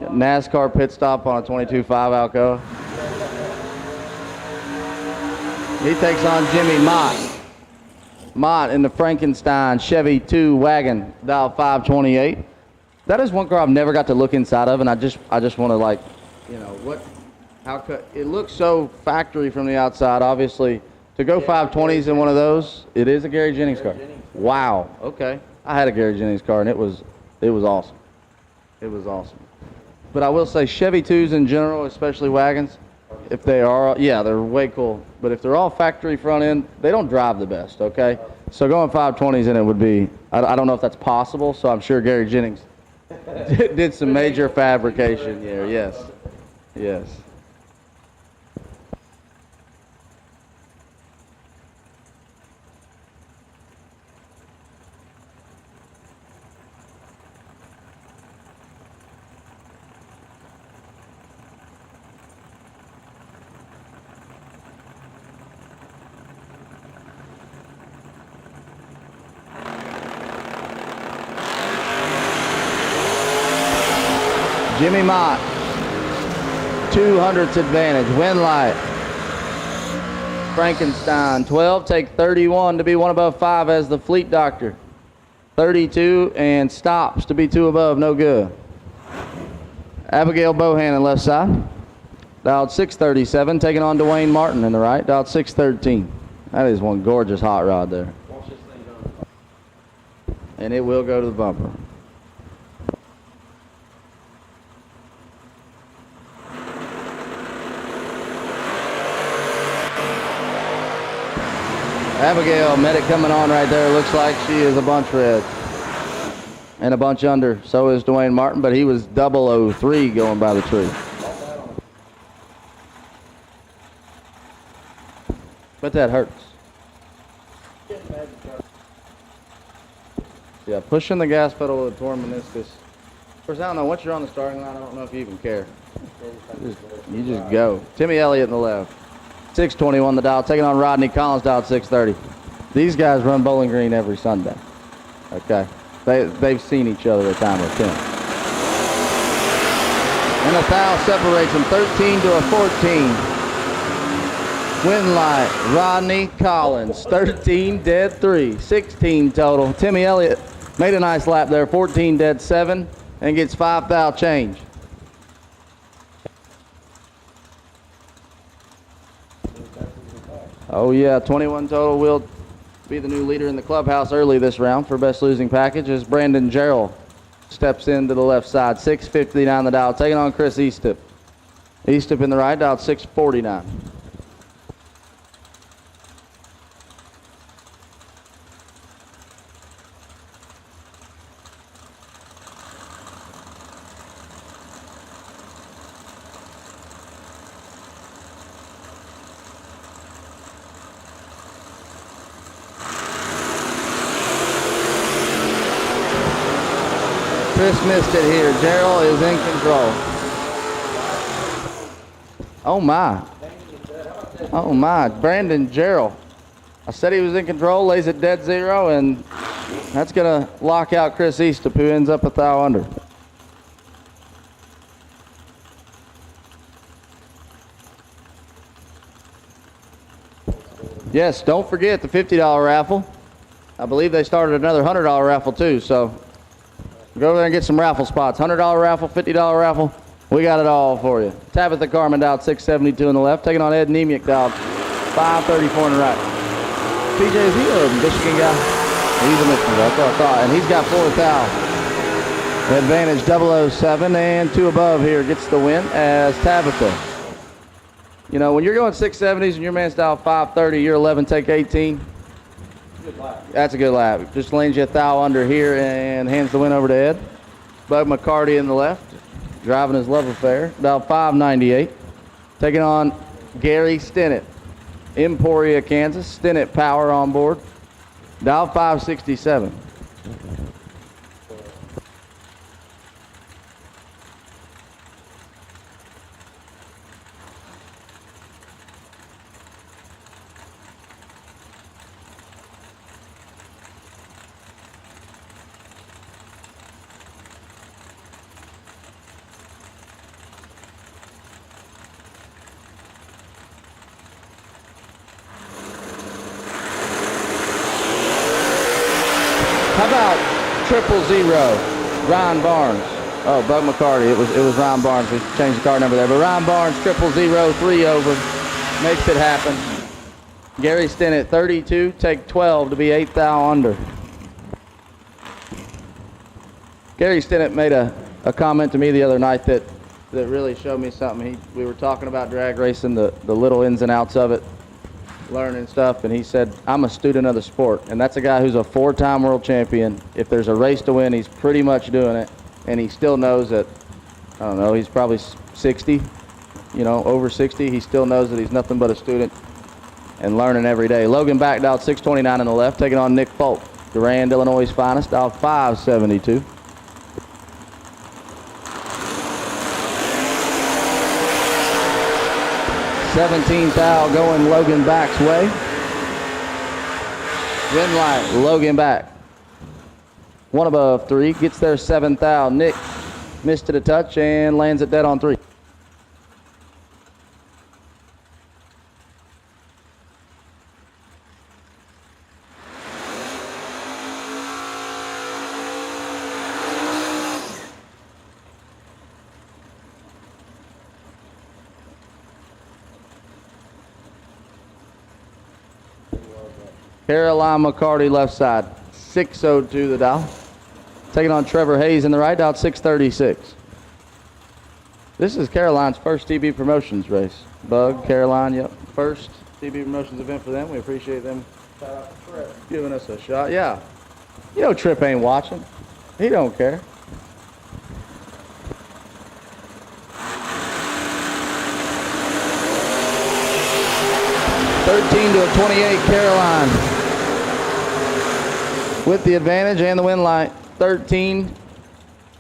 NASCAR pit stop on a 22.5 Alcoa. He takes on Jimmy Mott. Mott in the Frankenstein Chevy 2 wagon, dial 528. That is one car I've never got to look inside of, and I just want to it looks so factory from the outside. Obviously, to go 520s in one of those, it is a Gary Jennings car. Wow. Okay. I had a Gary Jennings car, and it was awesome. It was awesome. But I will say Chevy 2s in general, especially wagons, if they are, yeah, they're way cool. But if they're all factory front end, they don't drive the best, okay? So going 520s in it would be, I don't know if that's possible, so I'm sure Gary Jennings did some major fabrication here. Yes. Yes. Jimmy Mott, 200ths advantage. Winlight, Frankenstein, 12, take 31 to be 1 above 5 as the Fleet Doctor. 32 and stops to be 2 above, no good. Abigail Bohannon, left side. Dialed 637, taking on Dwayne Martin in the right. Dialed 613. That is one gorgeous hot rod there. And it will go to the bumper. Abigail met it coming on right there. Looks like she is a bunch red. And a bunch under. So is Dwayne Martin, but he was 003 going by the tree. But that hurts. Yeah, pushing the gas pedal with a torn meniscus. Of course, I don't know. Once you're on the starting line, I don't know if you even care. You just go. Timmy Elliott in the left. 621 the dial, taking on Rodney Collins, dialed 630. These guys run Bowling Green every Sunday. Okay. They've seen each other a time or 10. And a foul separates them, 13 to a 14. Winlight, Rodney Collins, 13 dead 3, 16 total. Timmy Elliott made a nice lap there, 14 dead 7, and gets 5 foul change. Oh yeah, 21 total will be the new leader in the clubhouse early this round for best losing package as Brandon Jarrell steps into the left side. 659 the dial, taking on Chris Eastip. Eastip in the right, dialed 649. Chris missed it here. Jarrell is in control. Oh my. Oh my. Brandon Jarrell. I said he was in control, lays it dead 0, and that's going to lock out Chris Eastop, who ends up a thou under. Yes, don't forget the $50 raffle. I believe they started another $100 raffle too, so go over there and get some raffle spots. $100 raffle, $50 raffle. We got it all for you. Tabitha Carmen dialed 672 on the left, taking on Ed Nemiec dialed 534 on the right. PJ, is he a Michigan guy? He's a Michigan guy, that's what I thought. And he's got 4 foul. Advantage 007 and 2 above here gets the win as Tabitha. You know, when you're going 670s and your man's dialed 530, you're 11, take 18. That's a good lap. Just lanes you a thou under here and hands the win over to Ed. Bug McCarty in the left, driving his love affair. Dial 598. Taking on Gary Stinnett, Emporia, Kansas. Stinnett Power on board. Dial 567. How about 000, Ryan Barnes? Oh, Bug McCarty. It was Ryan Barnes. We changed the car number there. But Ryan Barnes, 000, 3 over. Makes it happen. Gary Stinnett, 32, take 12 to be 8 thou under. Gary Stinnett made a comment to me the other night that really showed me something. We were talking about drag racing, the little ins and outs of it, learning stuff, and he said, I'm a student of the sport. And that's a guy who's a 4-time world champion. If there's a race to win, he's pretty much doing it. And he still knows that, I don't know, he's probably 60, you know, over 60. He still knows that he's nothing but a student and learning every day. Logan Back dialed 629 on the left, taking on Nick Folk, Durand, Illinois' finest, dialed 572. $17 thou going Logan Back's way. Red light, Logan Back. 1 above 3, gets there 7 thou. Nick Missed it a touch and lands it dead on 3. Caroline McCarty left side, 6:02 the dial. Taking on Trevor Hayes in the right, dial 6:36. This is Caroline's first TB Promotions race. Bug, Caroline, yep. First TB Promotions event for them. We appreciate them giving us a shot. Yeah. You know Trip ain't watching. He don't care. (13 to a 28, Caroline with the advantage and the win light. 13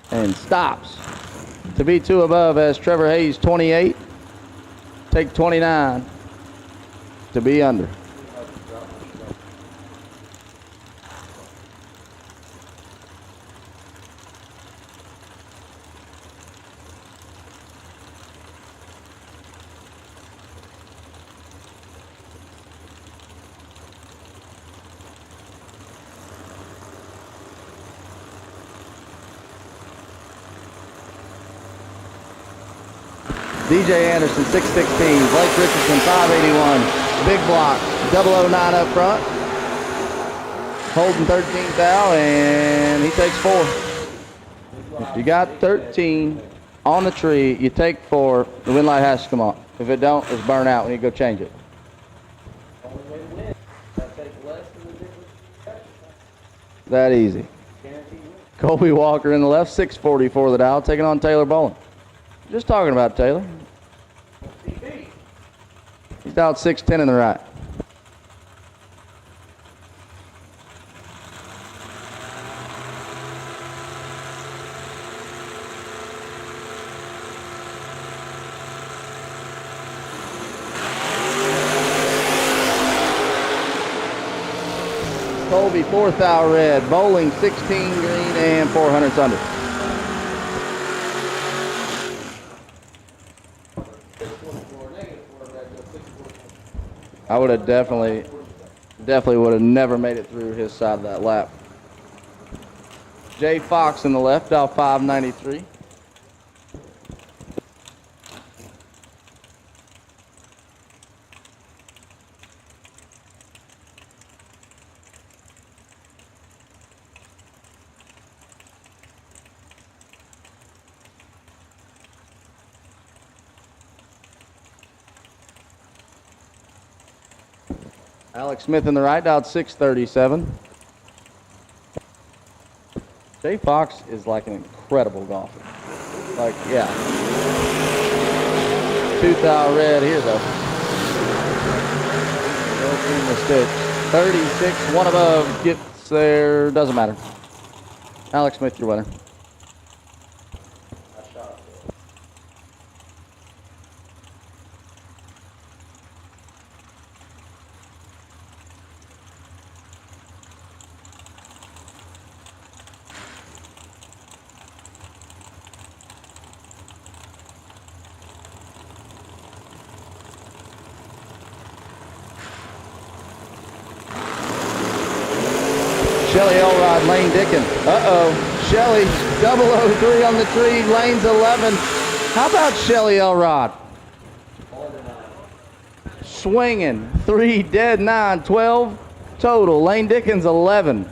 and stops to be 2 above as Trevor Hayes 28, take 29 to be under. DJ Anderson, 616. Blake Richardson, 581. Big block, 009 up front. Holding 13th out, and he takes 4. If you got 13 on the tree, you take 4. The win light has to come on. If it don't, it's burn out. We need to go change it. That easy. Colby Walker in the left, 644 the dial, taking on Taylor Boland. Just talking about Taylor. He's out 6'10" in the right. Colby 4th out red, Bowling 16 green and 400 under. I would have definitely would have never made it through his side of that lap. Jay Fox in the left, dial 593. Alex Smith in the right, dialed 637. Jay Fox is like an incredible golfer. Like, yeah. 2,000 red here, though. No mistake. 36, 1 above, gets there, doesn't matter. Alex Smith, your winner. Shelly Elrod, Lane Dickin. Shelly, 003 on the tree, Lane's 11. How about Shelly Elrod? Swinging, 3 dead, 9, 12 total. Lane Dickens, 11.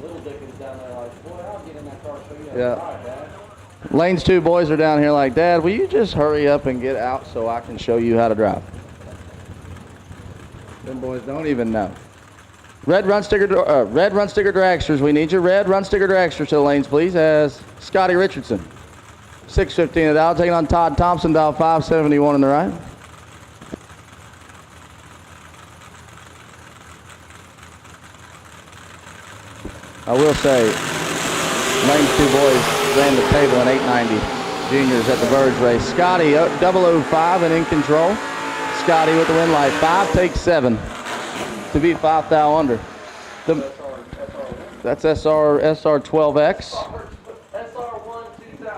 Little Dickens down there like, boy, I'll get in that car so you have to drive, Dad. Lane's 2 boys are down here like, Dad, will you just hurry up and get out so I can show you how to drive? Them boys don't even know. Red run sticker dragsters. We need your red run sticker dragsters to the lanes, please, as Scotty Richardson. 615 dial, taking on Todd Thompson, dial 571 in the right. I will say, Lane's 2 boys ran the table in 890 juniors at the Verge race. Scotty 005 and in control. Scotty with the win light. 5 takes 7. To beat 5,000 under. That's SR12X. SR1 2000.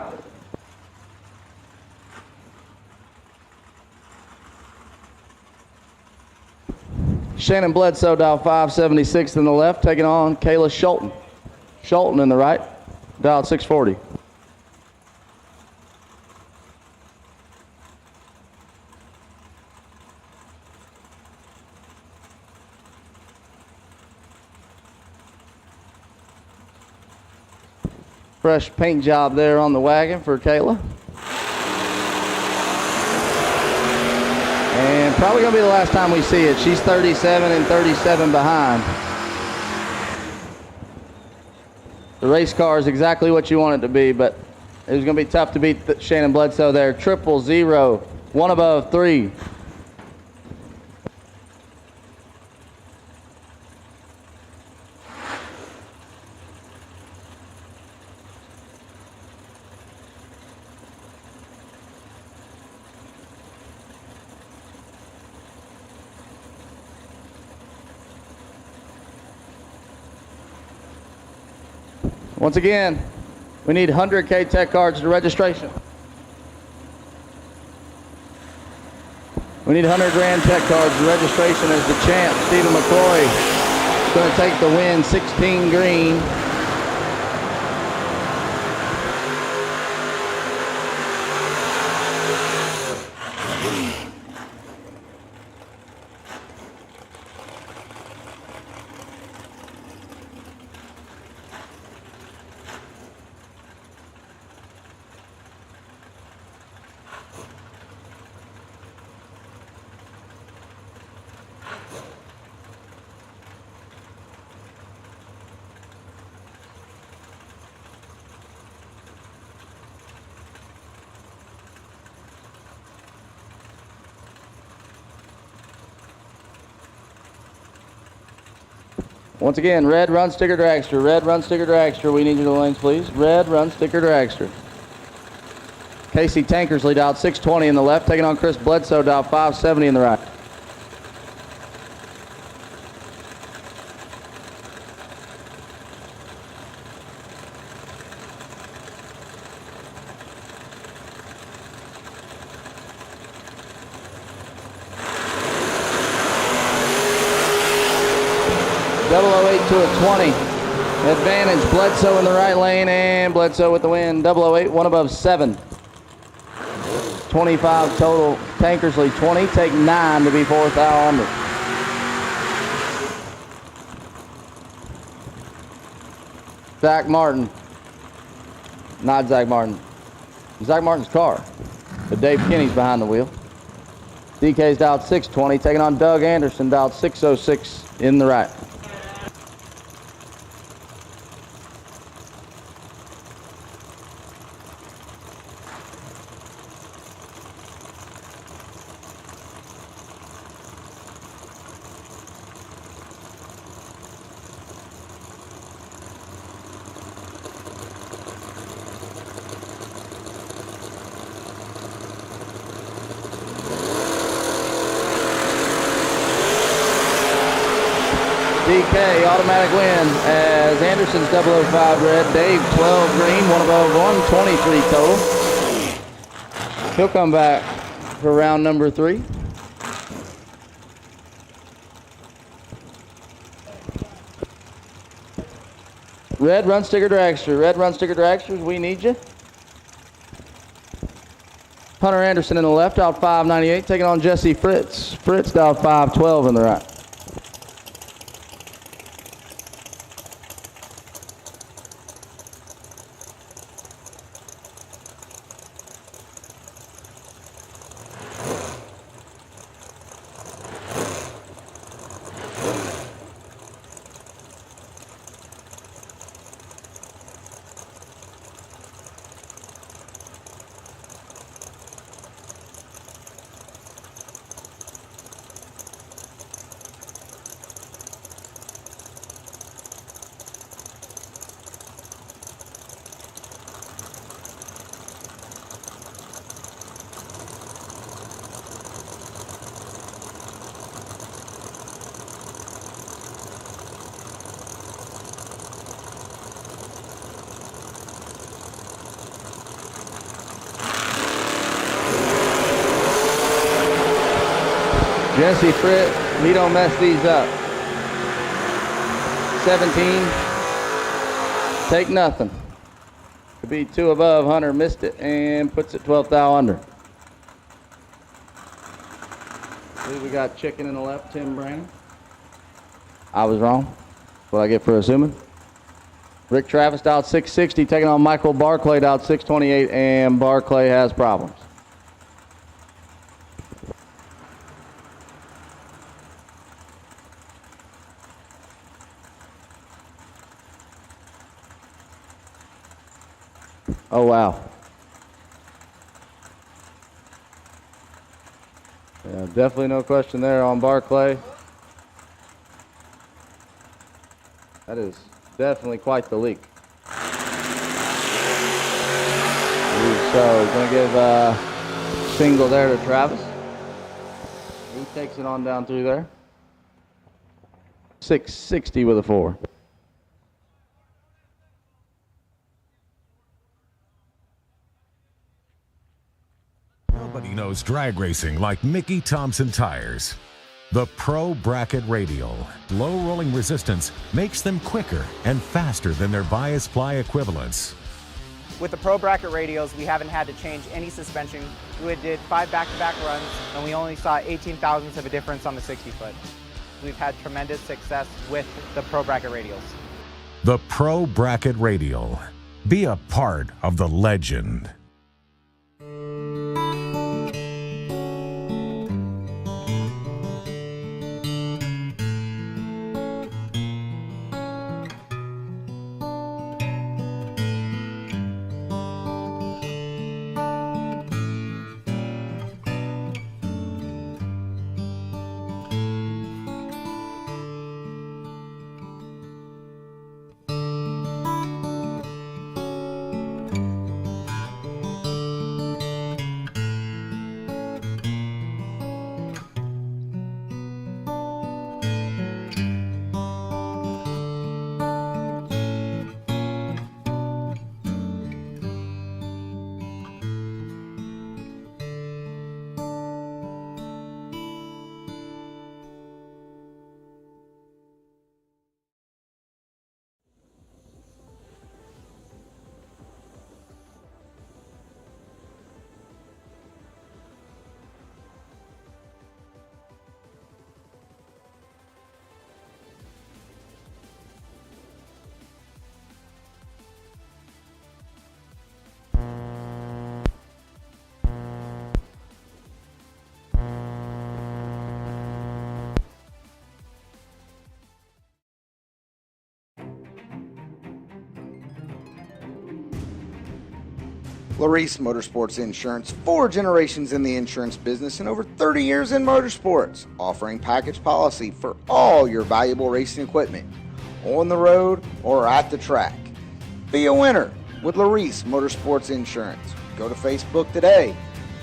Shannon Bledsoe, dial 576 in the left, taking on Kayla Schulten. Schulten in the right, dial 640. Fresh paint job there on the wagon for Kayla. And probably going to be the last time we see it. She's 37 and 37 behind. The race car is exactly what you want it to be, but it was going to be tough to beat Shannon Bledsoe there. 000, one above 3. Once again, we need 100 K-Tech cards to registration. We need 100 Grand Tech cards to registration as the champ, Stephen McCoy, is going to take the win, 16 green. Once again, red run sticker dragster, red run sticker dragster. We need you to the lanes, please. Red run sticker dragster. Casey Tankersley dialed 620 in the left, taking on Chris Bledsoe, dialed 570 in the right. To a 20. Advantage, Bledsoe in the right lane, and Bledsoe with the win. 008, one above 7. 25 total. Tankersley 20, take 9 to be 4th out under. Zach Martin. Not Zach Martin. Zach Martin's car. But Dave Kinney's behind the wheel. DK's dialed 620, taking on Doug Anderson, dialed 606 in the right. DK, automatic win as Anderson's 005 red, Dave 12 green, one above 123 total. He'll come back for round number 3. Red run sticker dragster, red run sticker dragsters, we need you. Hunter Anderson in the left, out 598, taking on Jesse Fritz. Fritz out 512 in the right. Jesse Fritz He don't mess these up. 17. Take nothing. Could be 2 above. Hunter missed it and puts it 12th thou under. I believe we got chicken in the left, Tim Brandon. I was wrong. What I get for assuming. Rick Travis out 660, taking on Michael Barclay out 628, and Barclay has problems. Oh, wow. Yeah, definitely no question there on Barclay. That is definitely quite the leak. So going to give a single there to Travis. He takes it on down through there. 660 with a 4. Nobody knows drag racing like Mickey Thompson tires. The Pro Bracket Radial, low rolling resistance, makes them quicker and faster than their bias ply equivalents. With the Pro Bracket radials, we haven't had to change any suspension. We did 5 back-to-back runs, and we only saw 18 thousandths of a difference on the 60-foot. We've had tremendous success with the Pro Bracket radials. The Pro Bracket Radial. Be a part of the legend. Larice Motorsports Insurance, 4 generations in the insurance business and over 30 years in motorsports, offering package policy for all your valuable racing equipment, on the road or at the track. Be a winner with Larice Motorsports Insurance. Go to Facebook today.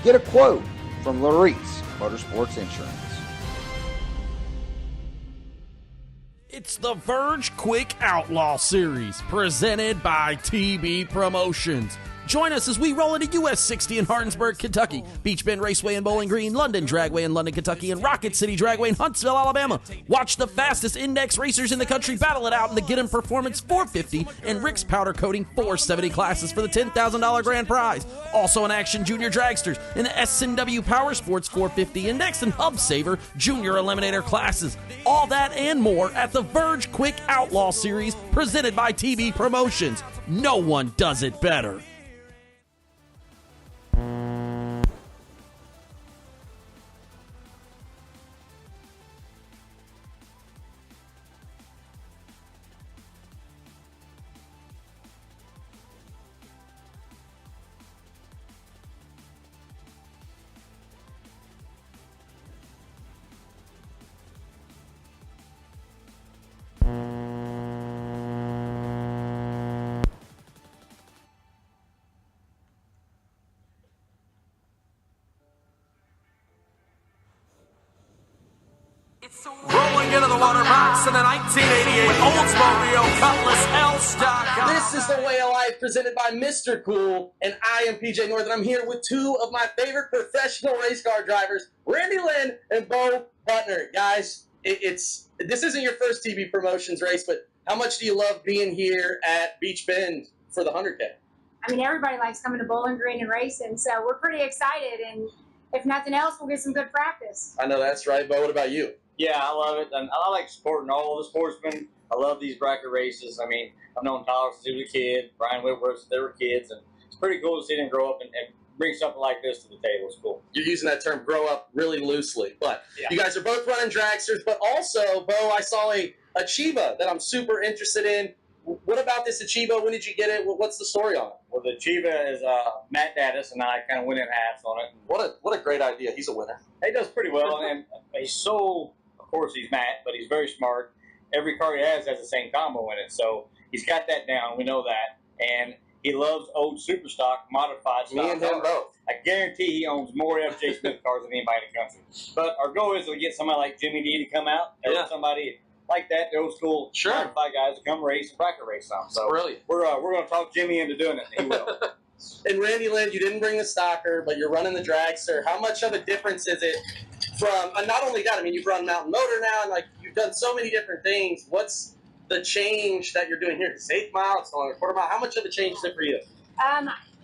Get a quote from Larice Motorsports Insurance. It's the Verge Quick Outlaw Series, presented by TB Promotions. Join us as we roll into US 60 in Hardinsburg, Kentucky, Beach Bend Raceway in Bowling Green, London Dragway in London, Kentucky, and Rocket City Dragway in Huntsville, Alabama. Watch the fastest index racers in the country battle it out in the Get-'em Performance 450 and Rick's Powder Coating 470 classes for the $10,000 grand prize. Also in action, Junior Dragsters in the S&W Powersports 450 Index and Hub Saver Junior Eliminator classes. All that and more at the Verge Quick Outlaw Series, presented by TB Promotions. No one does it better. Rolling into the water box in the 1988 Oldsmobile Cutlass L-Stock. This is The Way of Life, presented by Mr. Cool, and I am PJ North, and I'm here with 2 of my favorite professional race car drivers, Randy Lynn and Bo Putner. Guys, this isn't your first TB Promotions race, but how much do you love being here at Beach Bend for the 100K? I mean, everybody likes coming to Bowling Green and racing, so we're pretty excited. And if nothing else, we'll get some good practice. I know that's right, Bo. What about you? Yeah, I love it. And I like supporting all the sportsmen. I love these bracket races. I mean, I've known Tyler since he was a kid, Brian Whitworth since they were kids, and it's pretty cool to see them grow up and bring something like this to the table. It's cool. You're using that term "grow up" really loosely, but Yeah. you guys are both running dragsters. But also, Bo, I saw a Chiba that I'm super interested in. What about this Chiba? When did you get it? What's the story on it? Well, the Chiba is Matt Daddis and I kind of went in halves on it. What a great idea. He's a winner. He does pretty well, and he's so, of course, he's Matt, but he's very smart. Every car he has the same combo in it, so he's got that down. We know that, and he loves old super stock, modified stock. Me and him both. I guarantee he owns more FJ Smith cars than anybody in the country. But our goal is to get somebody like Jimmy D to come out, or somebody like that, the old school modified guys to come race and bracket race some. So brilliant. We're going to talk Jimmy into doing it. And he will. And Randy Lynn, you didn't bring the stocker, but you're running the dragster. How much of a difference is it from? Not only that, I mean, you've run Mountain Motor now, and like you've done so many different things. What's the change that you're doing here? It's 8 miles, it's only a quarter mile. How much of a change is it for you?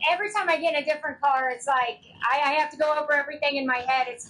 Every time I get in a different car, it's like I have to go over everything in my head. It's,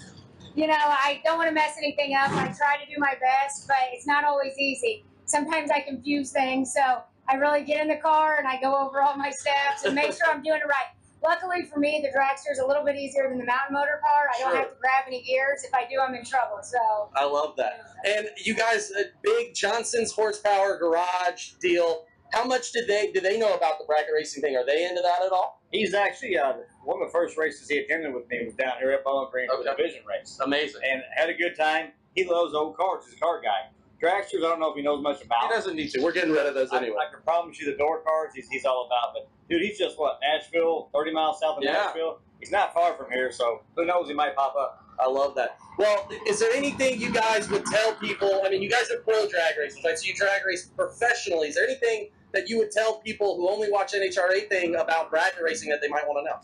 I don't want to mess anything up. I try to do my best, but it's not always easy. Sometimes I confuse things, so I really get in the car and I go over all my steps and make sure I'm doing it right. Luckily for me, the dragster is a little bit easier than the mountain motor car. I don't have to grab any gears. If I do, I'm in trouble. So I love that. And you guys, a big Johnson's horsepower garage deal. How much did they know about the bracket racing thing? Are they into that at all? He's actually one of the first races he attended with me was down here at Bowling Green for the division race. Amazing. And had a good time. He loves old cars. He's a car guy. Dragsters, I don't know if he knows much about. He doesn't need to. We're getting rid of those anyway. I can promise you the door cars he's all about. But, dude, he's just, Nashville, 30 miles south of Nashville? He's not far from here, so who knows, he might pop up. I love that. Well, is there anything you guys would tell people? I mean, you guys are pro drag racers, right? So you drag race professionally. Is there anything that you would tell people who only watch NHRA thing about bracket racing that they might want to know?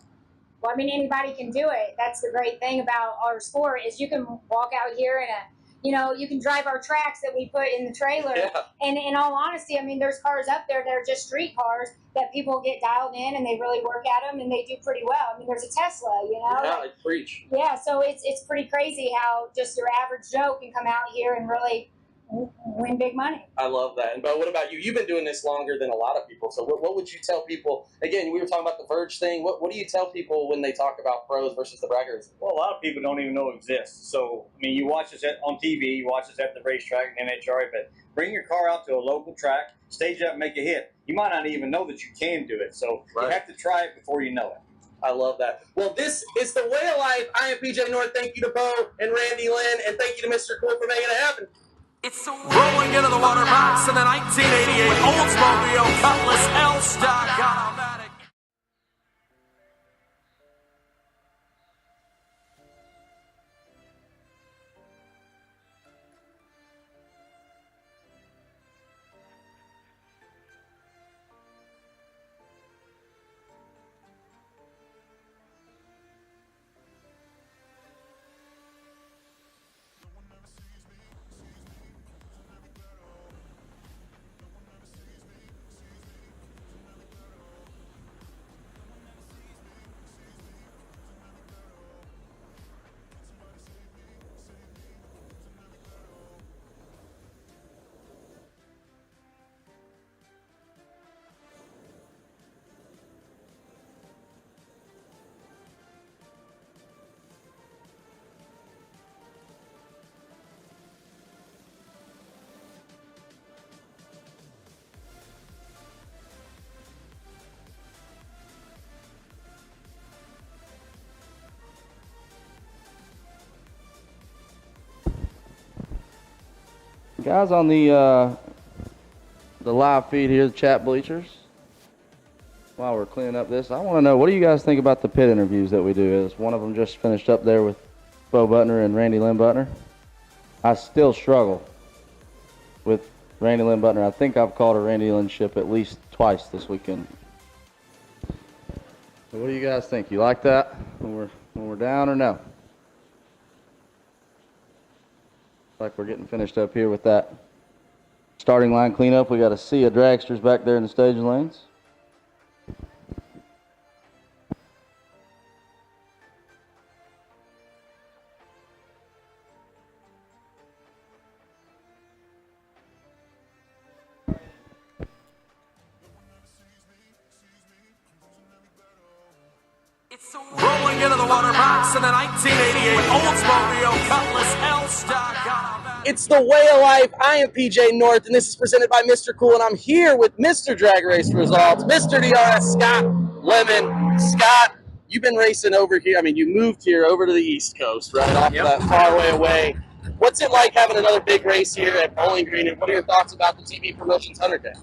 Well, I mean, anybody can do it. That's the great thing about our sport is you can walk out here and you can drive our tracks that we put in the trailer. Yeah. And in all honesty, I mean, there's cars up there that are just street cars that people get dialed in and they really work at them and they do pretty well. I mean, there's a Tesla, Yeah, I preach. Yeah, so it's pretty crazy how just your average Joe can come out here and really win big money. I love that. And Bo, what about you? You've been doing this longer than a lot of people. So what would you tell people? Again, we were talking about the Verge thing. What do you tell people when they talk about pros versus the braggers? Well, a lot of people don't even know it exists. So, I mean, you watch us on TV, you watch us at the racetrack and NHRA, but bring your car out to a local track, stage up and make a hit. You might not even know that you can do it. So you have to try it before you know it. I love that. Well, this is the way of life. I am PJ North. Thank you to Bo and Randy Lynn, and thank you to Mr. Cool for making it happen. It's rolling into the water box in the 1988 Oldsmobile Cutlass L-Stock Automatic. Guys on the live feed here, the chat bleachers, while we're cleaning up this, I want to know, what do you guys think about the pit interviews that we do? Is one of them just finished up there with Bo Butner and Randy Lynn Butner? I still struggle with Randy Lynn Butner. I think I've called a Randy Lynn ship at least twice this weekend. So what do you guys think? You like that when we're down or no? Like we're getting finished up here with that starting line cleanup. We got a sea of dragsters back there in the staging lanes. Rolling into the water box in the 1988 Oldsmobile Cutlass L-Stock. It's the way of life. I am PJ North, and this is presented by Mr. Cool, and I'm here with Mr. Drag Race Results, Mr. DRS Scott Lemon. Scott, you've been racing over here. I mean, you moved here over to the East Coast, right off that far way away. What's it like having another big race here at Bowling Green, and what are your thoughts about the TV Promotions 100K?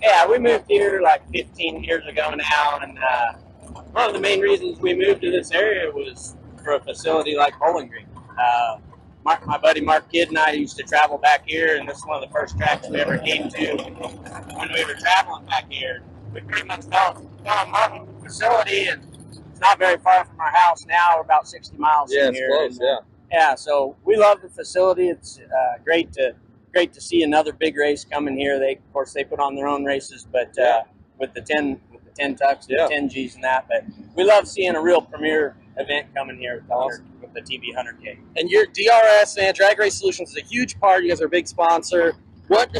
Yeah, we moved here like 15 years ago now, and one of the main reasons we moved to this area was for a facility like Bowling Green. My buddy Mark Kidd and I used to travel back here, and this is one of the first tracks we ever came to when we were traveling back here. We pretty much fell in love with the facility, and it's not very far from our house now. We're about 60 miles from here. Close, and, yeah, so we love the facility. It's great to see another big race coming here. Of course, they put on their own races, but with the 10 tucks, and the 10 Gs and that. But we love seeing a real premier event coming here with the TV 100K. And your DRS and Drag Race Solutions is a huge part. You guys are a big sponsor. What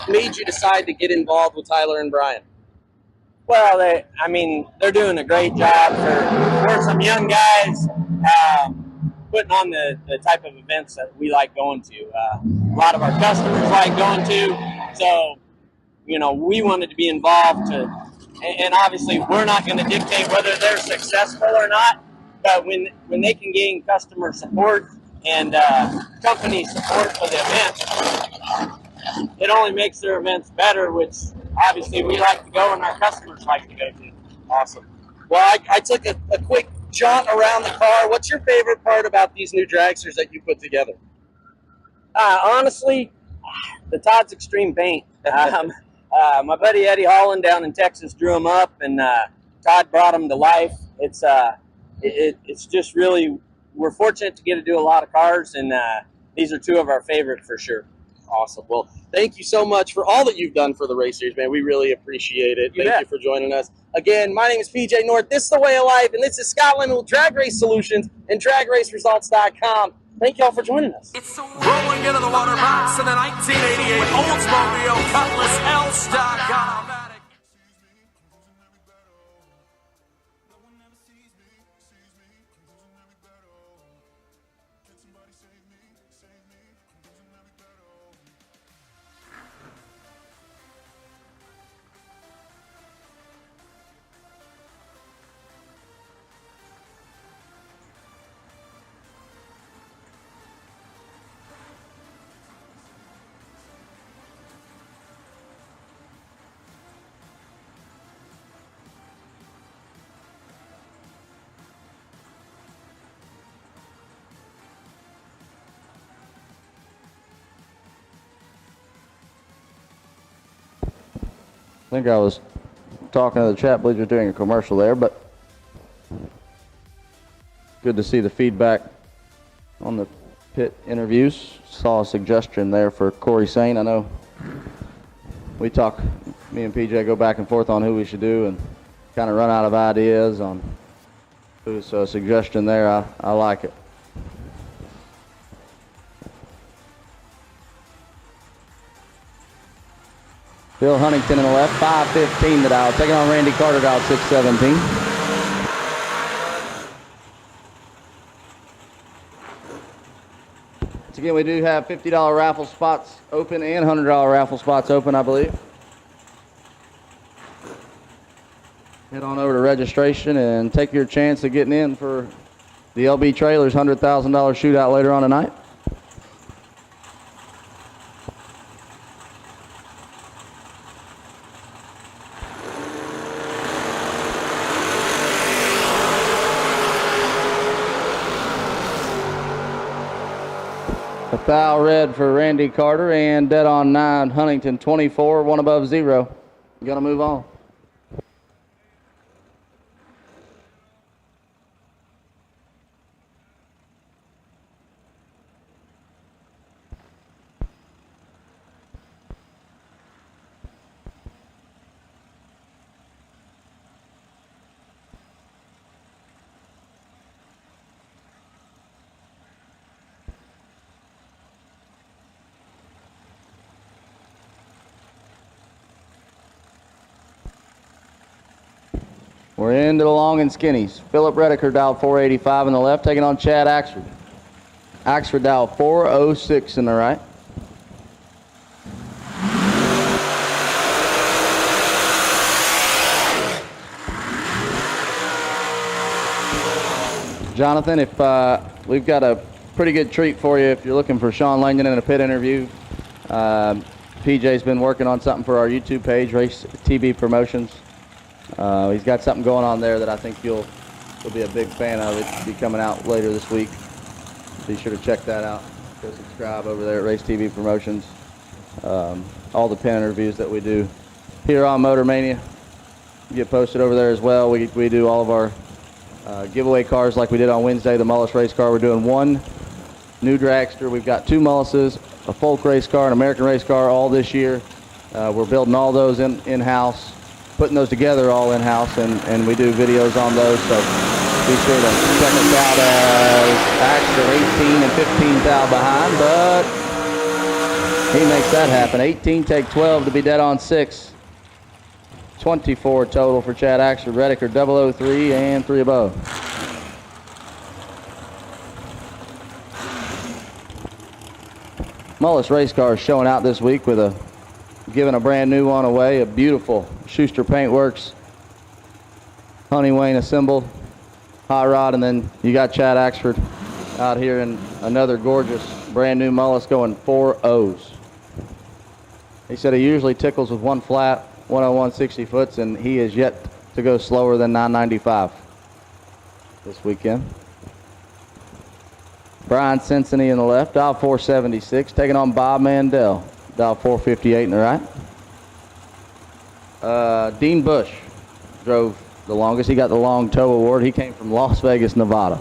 made you decide to get involved with Tyler and Brian? Well, they're doing a great job for some young guys, putting on the type of events that we like going to. A lot of our customers like going to. So, we wanted to be involved and obviously we're not going to dictate whether they're successful or not, but when they can gain customer support and company support for the event, it only makes their events better, which obviously we like to go and our customers like to go to. Awesome. Well, I took a quick jaunt around the car. What's your favorite part about these new dragsters that you put together? Honestly, the Todd's Extreme paint. My buddy Eddie Holland down in Texas drew them up, and Todd brought them to life. It's just really, we're fortunate to get to do a lot of cars, and these are two of our favorite for sure. Awesome. Well, thank you so much for all that you've done for the race series, man. We really appreciate it. Thank you for joining us. Again, my name is PJ North. This is The Way of Life, and this is Scott Lemon with Drag Race Solutions and DragRaceResults.com. Thank y'all for joining us. It's rolling into the water box in the 1988 Oldsmobile Cutlass L-Stock automatic. I think I was talking to the chat bleachers during a commercial there, but good to see the feedback on the pit interviews. Saw a suggestion there for Corey Sain. I know me and PJ go back and forth on who we should do and kind of run out of ideas on who, so a suggestion there, I like it. Bill Huntington in the left, 5:15 to dial. Taking on Randy Carter, dial 6:17. Once again, we do have $50 raffle spots open and $100 raffle spots open, I believe. Head on over to registration and take your chance of getting in for the LB Trailers $100,000 shootout later on tonight. A foul red for Randy Carter and dead on 9, Huntington 24, one above 0. Gonna move on. We're into the long and skinnies. Philip Redeker, dial 485 in the left, taking on Chad Axford. Axford, dial 406 in the right. Jonathan, if we've got a pretty good treat for you if you're looking for Sean Langdon in a pit interview. PJ's been working on something for our YouTube page, Race TV Promotions. He's got something going on there that I think you'll be a big fan of. It'll be coming out later this week. Be sure to check that out. Go subscribe over there at Race TV Promotions. All the pin interviews that we do here on Motor Mania get posted over there as well. We do all of our giveaway cars like we did on Wednesday, the Mullis Race Car. We're doing one new dragster. We've got 2 Mullises, a Folk Race Car, an American Race Car all this year. We're building all those in-house, putting those together all in-house, and we do videos on those. So be sure to check us out as Axford 18 and 15 thou behind, but he makes that happen. 18 take 12 to be dead on 6. 24 total for Chad Axford. Redeker 003 and 3 above. Mullis Race Cars showing out this week with giving a brand new one away. A beautiful Schuster Paintworks Honey Wayne assembled hot rod, and then you got Chad Axford out here in another gorgeous brand new Mullis going 4 O's. He said he usually tickles with 1 flat, 101 60 foots, and he is yet to go slower than 995 this weekend. Brian Cincinnati in the left, dial 476, taking on Bob Mandel, dial 458 in the right. Dean Bush drove the longest. He got the long tow award. He came from Las Vegas, Nevada.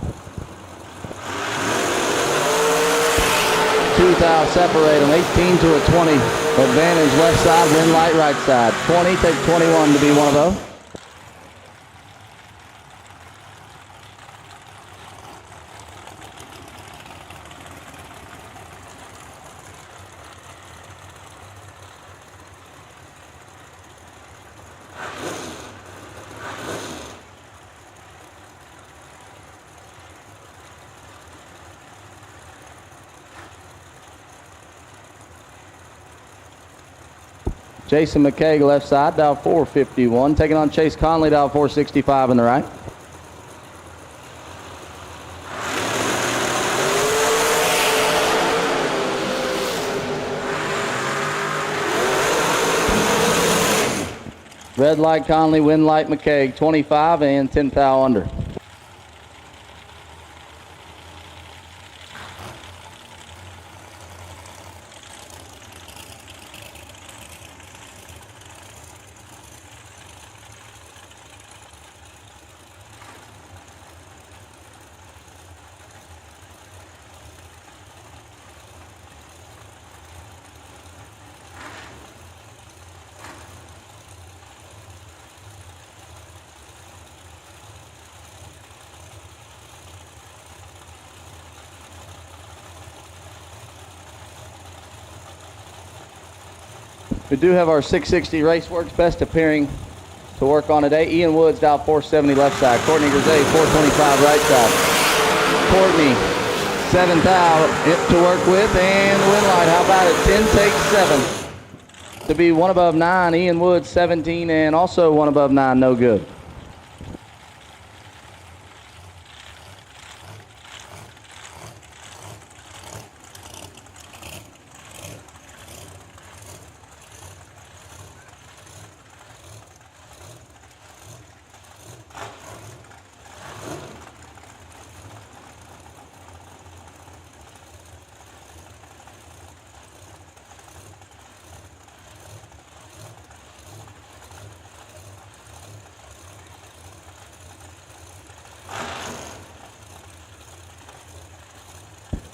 2 thou separate them, 18 to a 20. Advantage left side, win light right side. 20, take 21 to be one of those. Jason McKay left side, dial 451. Taking on Chase Conley, dial 465 in the right. Red light Conley, win light McKay, 25 and 10 thou under. We do have our 660 Raceworks best appearing to work on today. Ian Woods, dial 470 left side. Courtney Grisey, 425 right side. Courtney, 7 thou to work with, and win light. How about it? 10 takes 7 to be 1 above 9. Ian Woods, 17, and also 1 above 9, no good.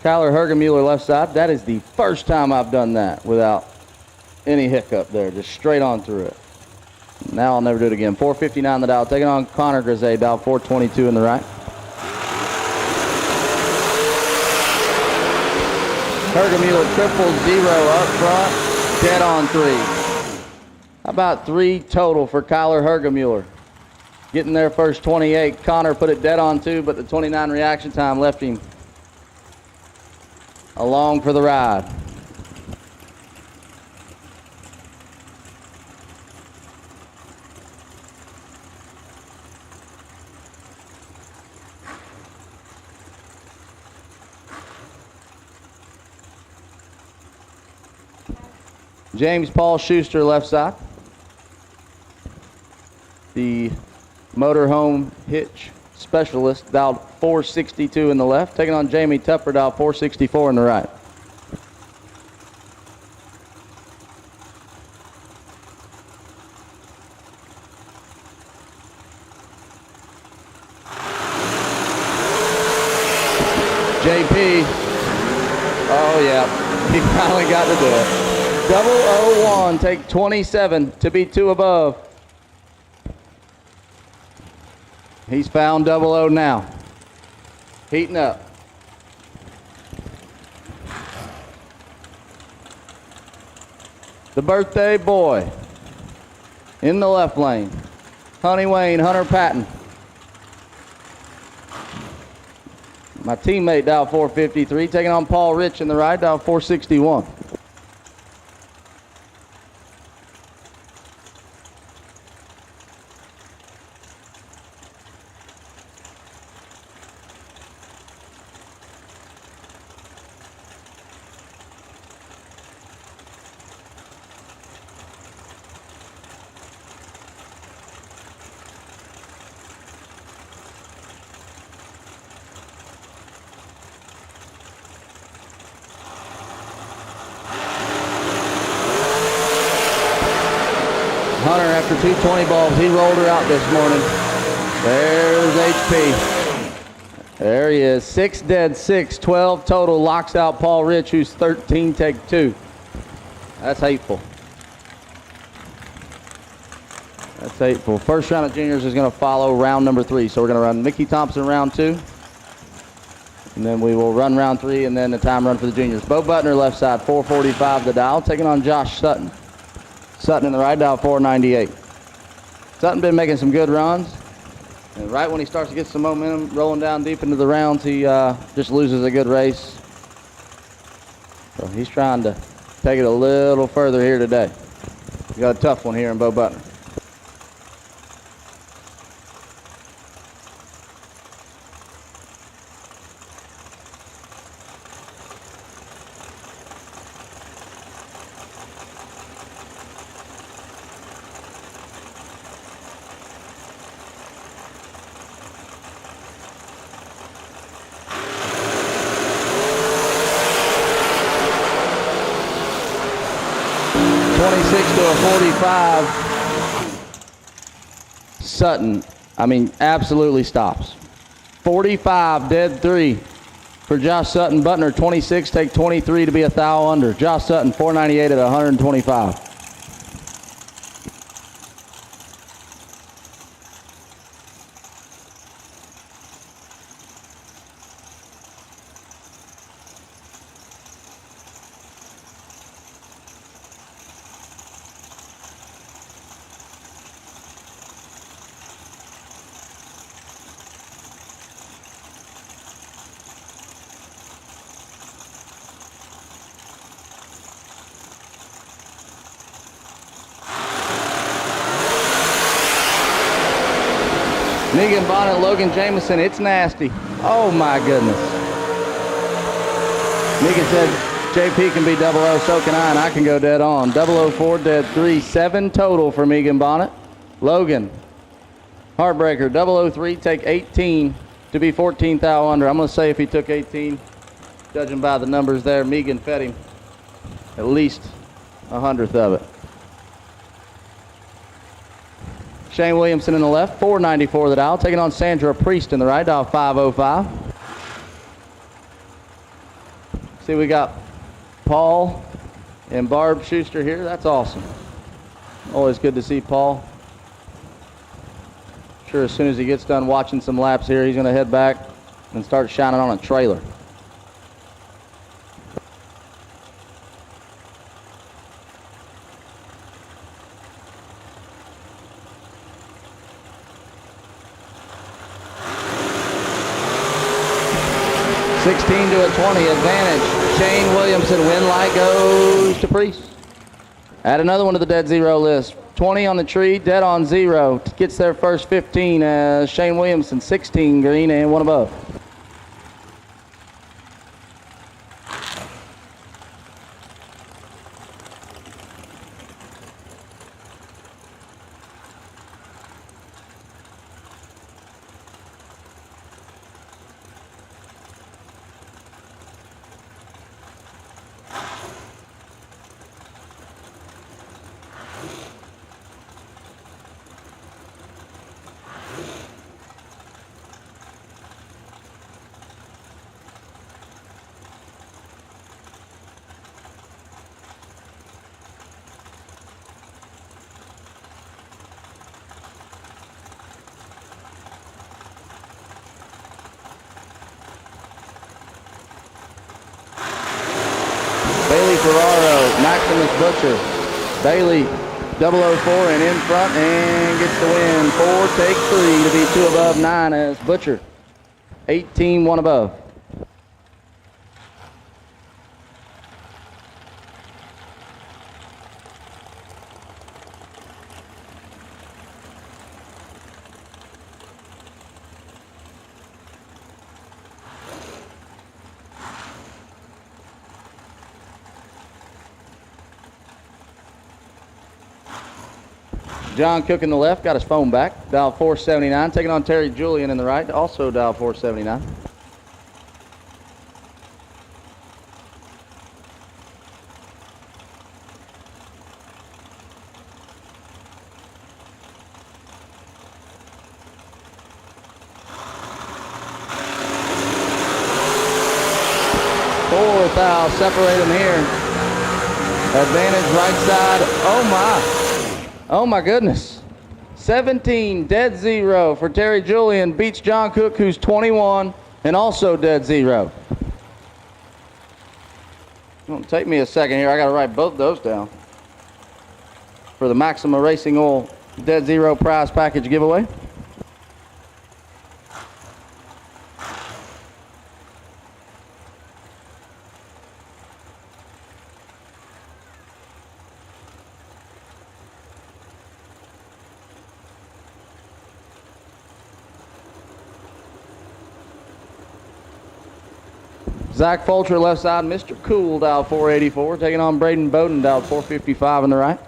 Kyler Hergemuller left side. That is the first time I've done that without any hiccup there. Just straight on through it. Now I'll never do it again. 459 the dial. Taking on Connor Grisey, dial 422 in the right. Hergemuller 000 up front. Dead on 3. How about 3 total for Kyler Hergemuller? getting their first 28. Connor put it dead on too, but the 29 reaction time left him along for the ride. James Paul Schuster, left side. The motorhome hitch specialist, dialed 462 in the left. Taking on Jamie Tupper, dialed 464 in the right. JP, oh yeah, he finally got to do it. 001, take 27 to be 2 above. He's found 00 now. Heating up. The birthday boy in the left lane. Honey Wayne, Hunter Patton. My teammate dialed 453, taking on Paul Rich in the right, dialed 461. Hunter, after 220 balls, he rolled her out this morning. There's HP. There he is. 6 dead, 6, 12 total. Locks out Paul Rich, who's 13, take 2. That's hateful. That's hateful. First round of juniors is going to follow round number 3. So we're going to run Mickey Thompson round 2. And then we will run round 3 and then the time run for the juniors. Bo Butner left side, 445 the dial, taking on Josh Sutton. Sutton in the right, dial 498. Sutton been making some good runs. And right when he starts to get some momentum, rolling down deep into the rounds, he just loses a good race. So he's trying to take it a little further here today. He's got a tough one here in Bo Butner. To a 45. Sutton, absolutely stops. 45, dead 3 for Josh Sutton. Butner, 26, take 23 to be a thou under. Josh Sutton, 498 at 125. Megan Bonnet, Logan Jameson, it's nasty. Oh my goodness. Megan said JP can be 00, so can I, and I can go dead on. 004, dead 3, 7 total for Megan Bonnet. Logan, heartbreaker, 003, take 18 to be 14 thou under. I'm going to say if he took 18, judging by the numbers there, Megan fed him at least 100th of it. Shane Williamson in the left, 494 the dial, taking on Sandra Priest in the right, dial 505. See, we got Paul and Barb Schuster here. That's awesome. Always good to see Paul. Sure, as soon as he gets done watching some laps here, he's going to head back and start shining on a trailer. 16 to a 20 advantage. Shane Williamson, win light goes to Priest. Add another one to the dead zero list. 20 on the tree, dead on zero. Gets their first 15 as Shane Williamson, 16 green and one above. Ferraro, Maximus Butcher, Bailey 004 and in front and gets the win. 4, take 3 to be 2 above 9 as Butcher, 18, 1 above. John Cook in the left, got his phone back. Dial 479, taking on Terry Julian in the right, also dial 479. Fourth foul, separate them here. Advantage right side, oh my. Oh my goodness. 17, dead zero for Terry Julian. Beats John Cook, who's 21, and also dead zero. It'll take me a second here. I got to write both those down for the Maxima Racing Oil dead zero prize package giveaway. Zach Fulcher left side, Mr. Cool, dial 484, taking on Braden Bowden, dial 455 on the right.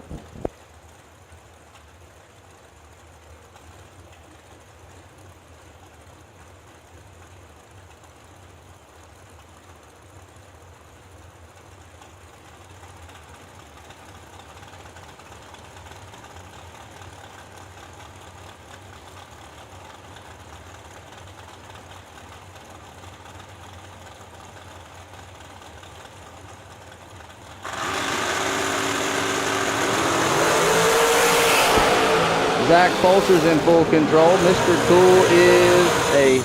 Zach Fulcher's in full control. Mr. Cool is a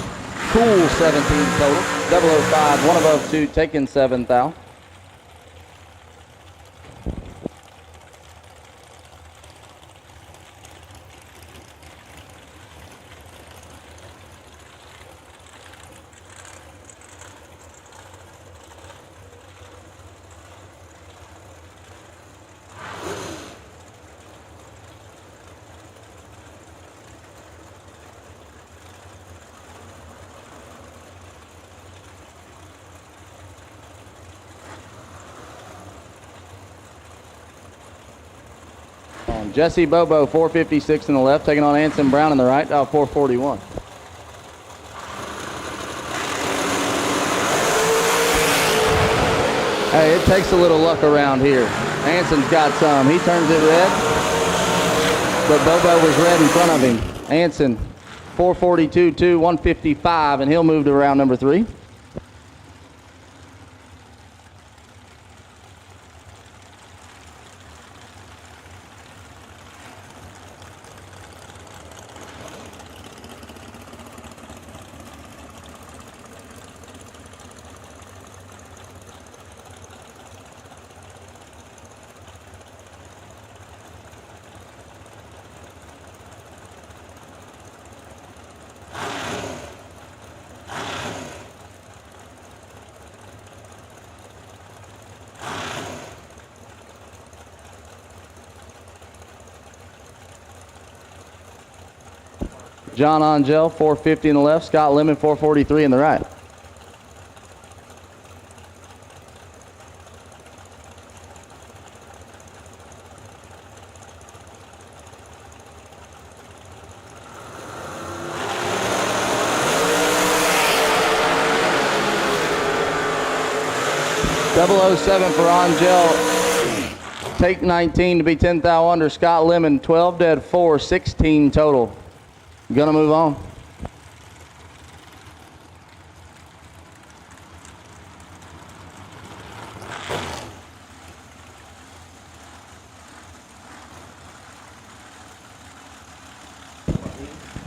cool 17 total. 005, 1 above 2, taking 7th thou. Jesse Bobo, 456 in the left, taking on Anson Brown in the right, dial 441. Hey, it takes a little luck around here. Anson's got some. He turns it red, but Bobo was red in front of him. Anson, 442-2, 155, and he'll move to round number 3. John Angel, 450 in the left. Scott Lemon, 443 in the right. .007 for Angel. Take 19 to be 10 thou under. Scott Lemon, 12 dead 4, 16 total. Gonna move on.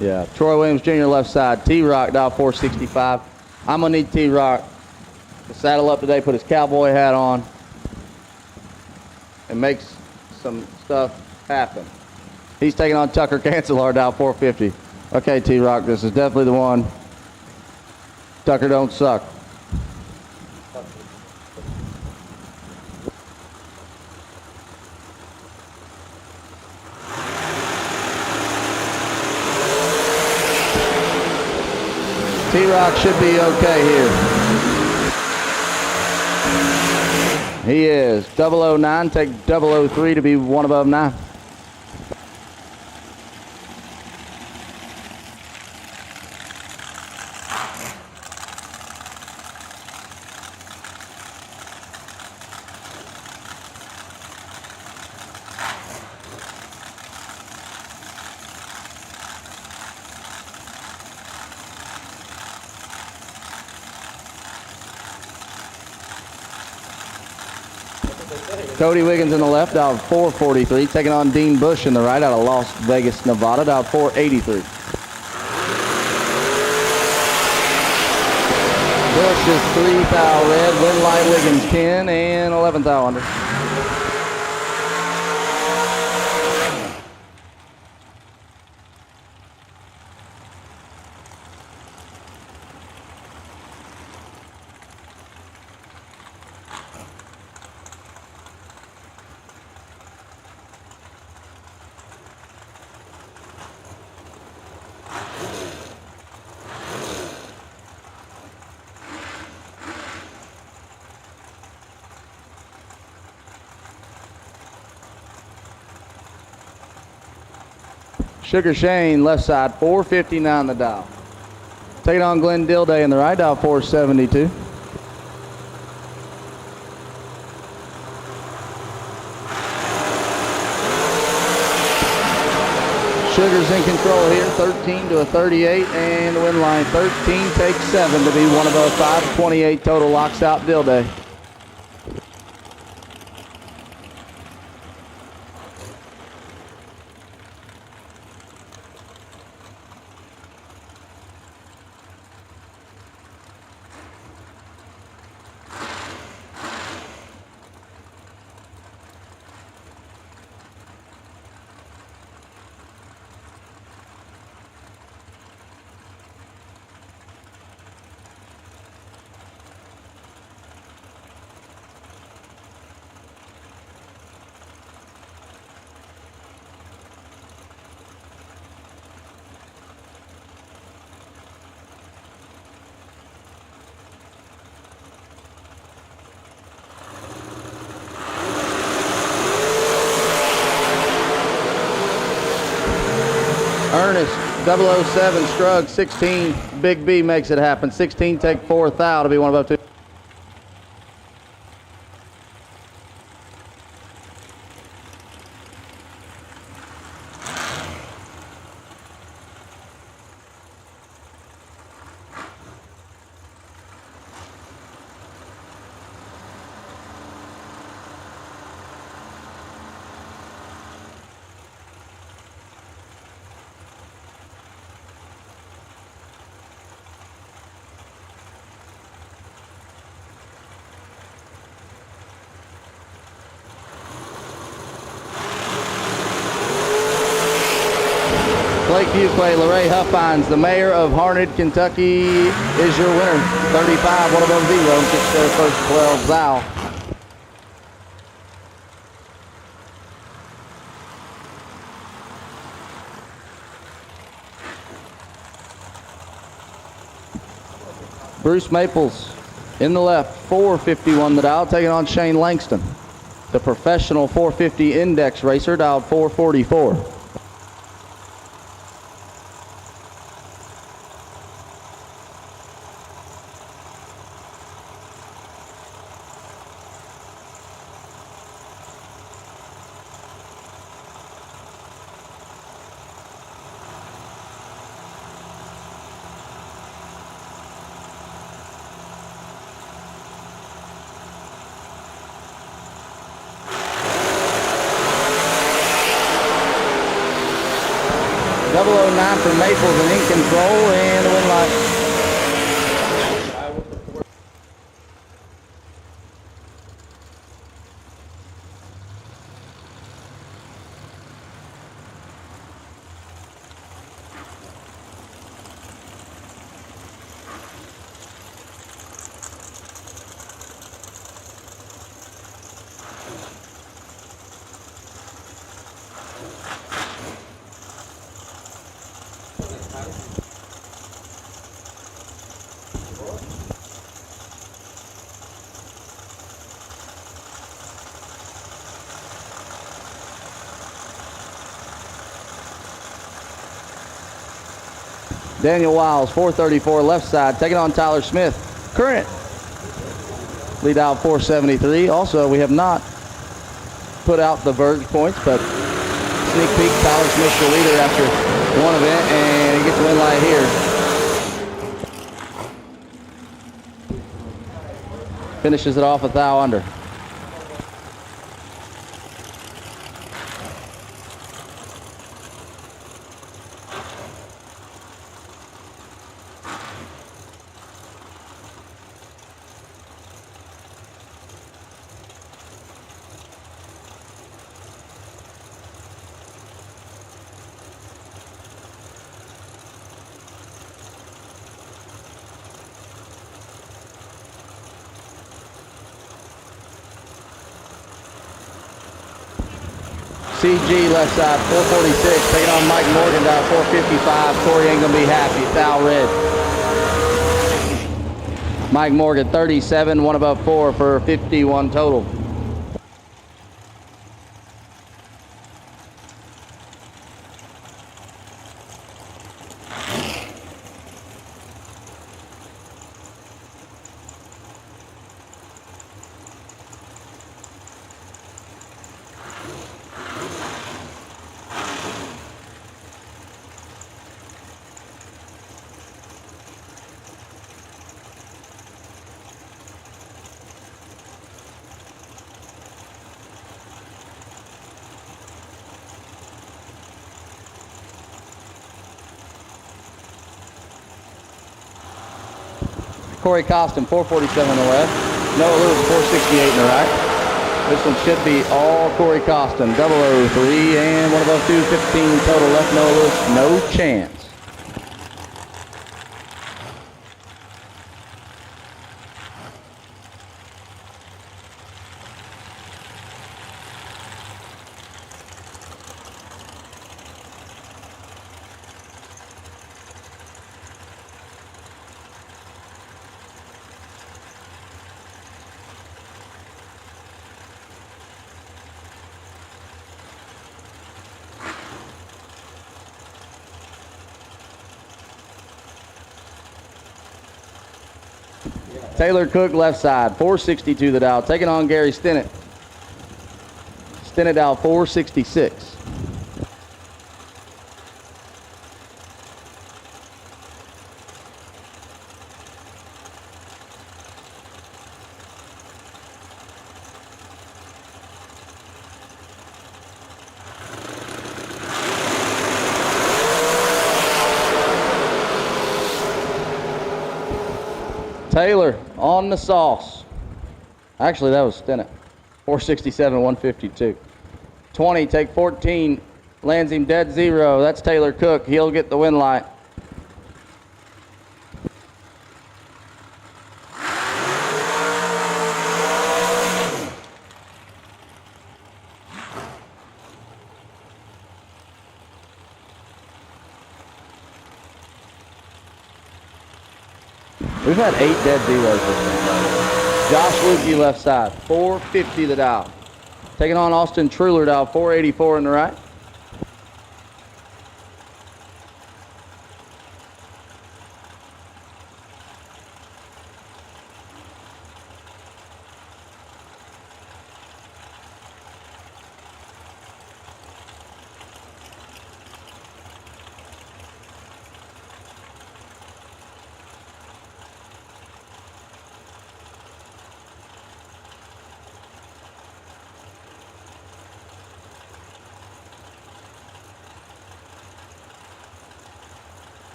Yeah, Troy Williams Jr. left side. T-Rock, dial 465. I'm gonna need T-Rock to saddle up today, put his cowboy hat on, and make some stuff happen. He's taking on Tucker Cancelar, dial 450. Okay, T-Rock, this is definitely the one. Tucker don't suck. T-Rock should be okay here. He is. 009, take 003 to be one above 9. Cody Wiggins in the left, dial 443. Taking on Dean Bush in the right out of Las Vegas, Nevada, dial 483. Bush is 3 thou red, Winlight Wiggins 10, and 11 thou under. Sugar Shane, left side, 459 the dial. Taking on Glenn Dilday in the right, dial 472. Sugar's in control here, 13 to a 38, and the win line 13 takes 7 to be one above 5, 28 total, locks out Dilday. Ernest, 007, Strug, 16, Big B makes it happen. 16, take 4 thou to be one above 2. Lakeview Clay, Larray Huffines, the mayor of Harned, Kentucky, is your winner. 35, one above 0, gets their first 12 thou. Bruce Maples in the left, 451 the dial, taking on Shane Langston, the professional 450 index racer, dialed 444. Double 09 for Maples and in control, and the win light. Daniel Wiles, 434 left side, taking on Tyler Smith. Current lead out 473. Also, we have not put out the Verge points, but sneak peek, Tyler Smith's the leader after one event, and he gets the win light here. Finishes it off a thou under. CG left side, 446, taking on Mike Morgan down 455. Corey ain't gonna be happy, foul red. Mike Morgan, 37, one above 4 for 51 total. Corey Costin, 447 on the left. Noah Lewis, 468 in the right. This one should be all Corey Costin. 003 and one above 215 total left. Noah Lewis, no chance. Taylor Cook left side, 462 the dial, taking on Gary Stinnett. Stinnett dial 466. Taylor on the sauce. Actually, that was Stinnett. 467, 152. 20, take 14, lands him dead zero. That's Taylor Cook. He'll get the win light. We've had 8 dead zeros this week. Josh Lukey left side, 450 the dial. Taking on Austin Truler dial, 484 in the right.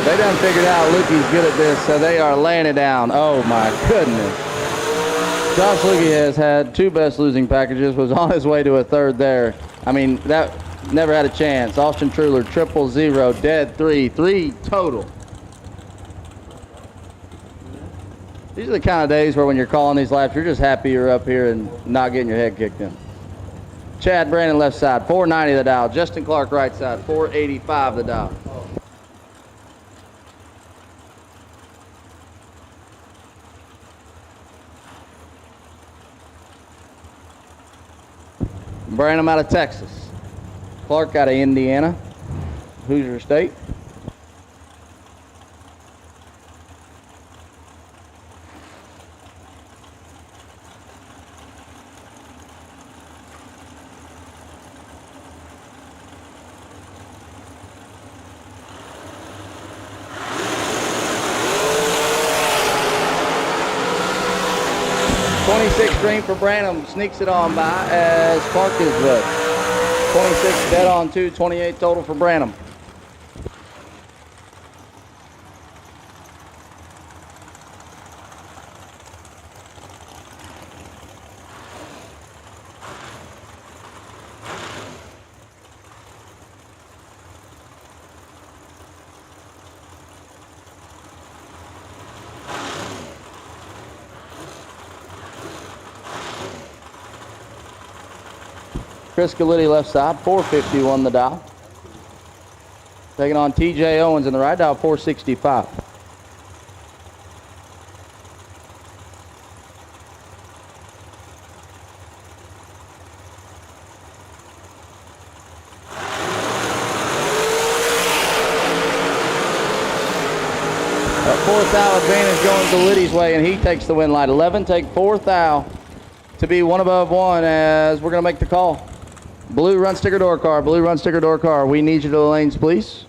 They done figured out Lukey's good at this, so they are laying it down. Oh my goodness. Josh Lukey has had 2 best losing packages, was on his way to a 3rd there. I mean, that never had a chance. Austin Truler, 000, dead 3 total. These are the kind of days where when you're calling these laps, you're just happy you're up here and not getting your head kicked in. Chad Brandon left side, 490 the dial. Justin Clark right side, 485 the dial. Branham out of Texas. Clark out of Indiana. Hoosier State. Green for Branham, sneaks it on by as Clark is good. 26 dead on 2, 28 total for Branham. Chris Galitti left side, 451 the dial. Taking on TJ Owens in the right dial, 465. That 4th thou advantage going Galitti's way, and he takes the win light. 11 take 4th thou to be 1 above 1 as we're going to make the call. Blue run sticker door car, blue run sticker door car. We need you to the lanes, please.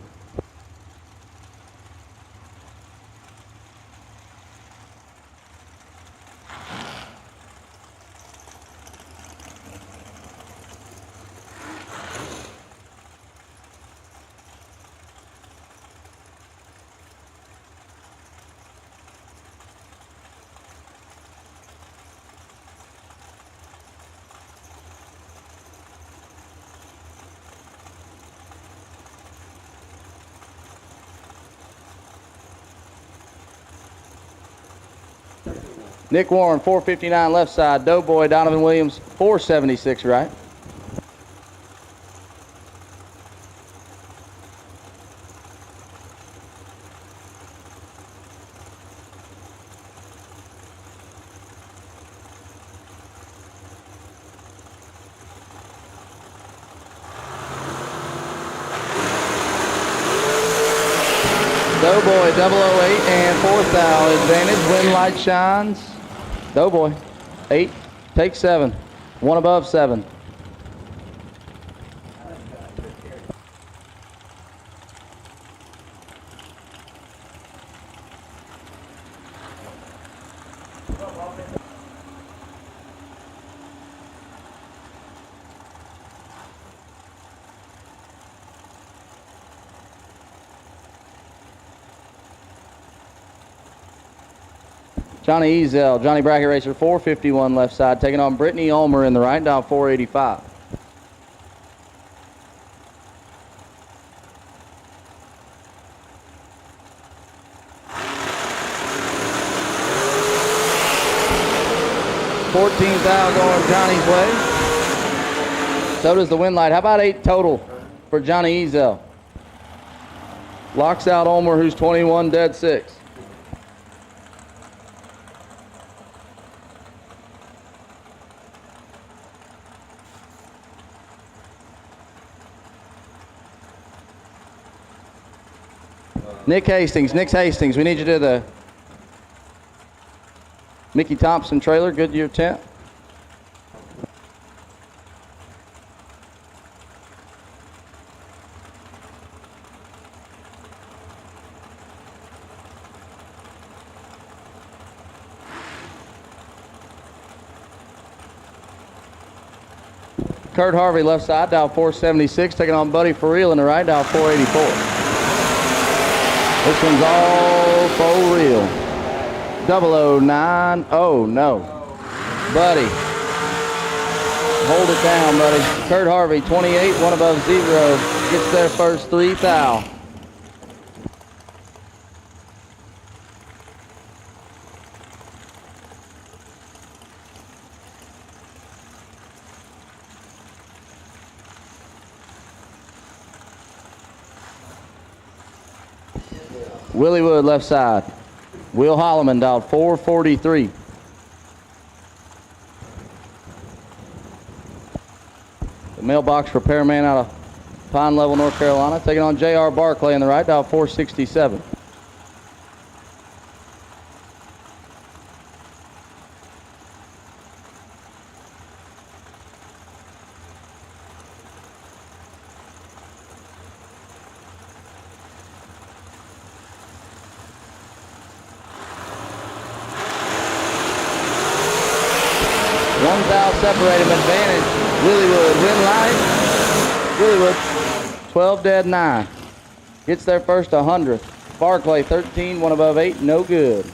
Nick Warren, 459 left side. Doughboy, Donovan Williams, 476 right. Doughboy, 008 and 4th thou advantage. Win light shines. Doughboy, 8, take 7, 1 above 7. Johnny Ezel, Johnny Bracket Racer, 451 left side, taking on Brittany Ulmer in the right, down 485. $14,000 going Johnny's way. So does the win light. How about 8 total for Johnny Ezel? Locks out Ulmer, who's 21, dead 6. Nick Hastings, we need you to the Mickey Thompson trailer, Goodyear tent. Kurt Harvey left side, dial 476, taking on Buddy for real in the right, dial 484. This one's all for real. 009. Oh no. Buddy. Hold it down, buddy. Kurt Harvey, 28, one above 0. Gets their first 3 thou. Willie Wood left side. Will Holloman dialed 443. The mailbox repairman out of Pine Level, North Carolina, taking on J.R. Barclay in the right, dialed 467. Separated advantage. Willie Wood win line. Willie Wood 12 dead 9. Gets their first 100th. Barclay 13, one above 8, no good.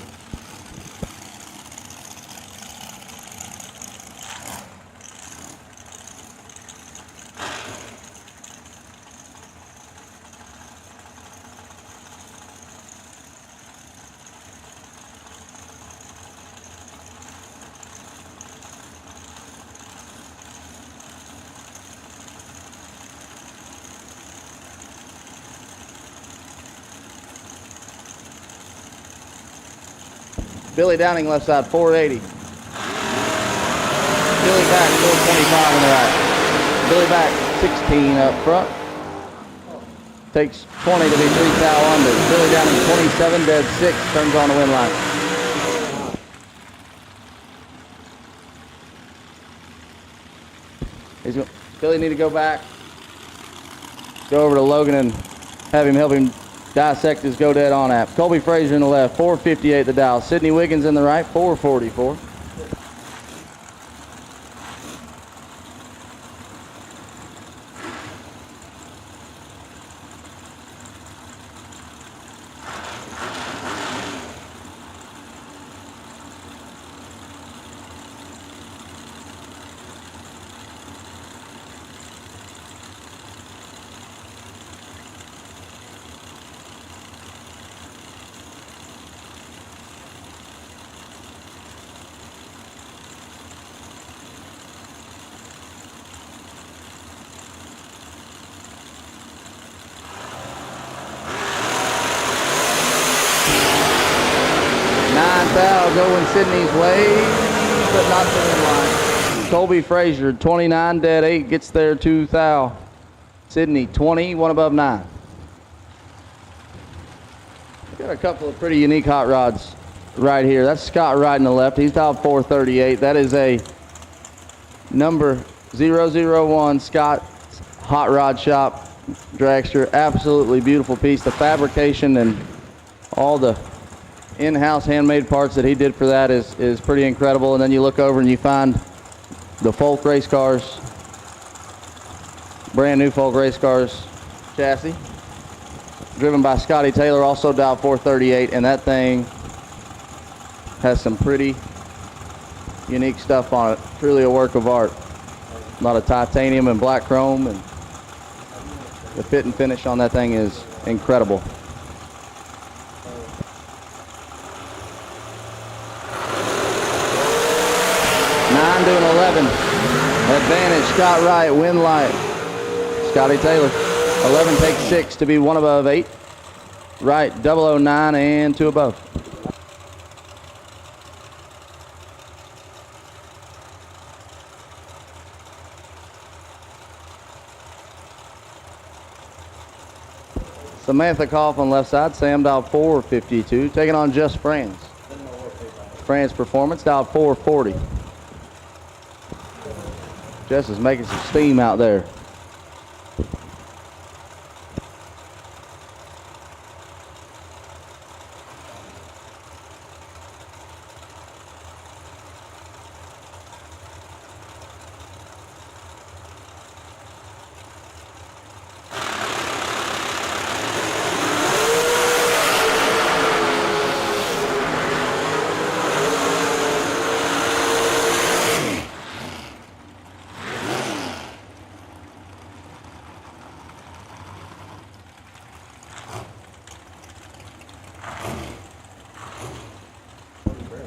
Billy Downing left side, 480. Billy back, 425 in the right. Billy back, 16 up front. Takes 20 to be 3 thou under. Billy Downing, 27, dead 6, turns on the win line. Billy need to go back. Go over to Logan and have him help him dissect his Go Dead On app. Colby Frazier in the left, 458 the dial. Sidney Wiggins in the right, 444. Going Sydney's way, but not the win line. Colby Frazier, 29, dead 8, gets there 2 thou. Sydney, 20, one above 9. We've got a couple of pretty unique hot rods right here. That's Scott Wright in the left. He's dialed 438. That is a number 001 Scott Hot Rod Shop dragster. Absolutely beautiful piece. The fabrication and all the in-house handmade parts that he did for that is pretty incredible. And then you look over and you find the Folk Race Cars, brand new Folk Race Cars chassis, driven by Scotty Taylor, also dialed 438, and that thing Has some pretty unique stuff on it. Truly a work of art. A lot of titanium and black chrome, and the fit and finish on that thing is incredible. Nine to an 11. Advantage, Scott Wright, win light. Scotty Taylor. 11 takes 6 to be 1 above 8. Wright, 009 and 2 above. Samantha Koff on left side, Sam dialed 452, taking on Just Franz. Franz Performance dialed 440. Jess is making some steam out there.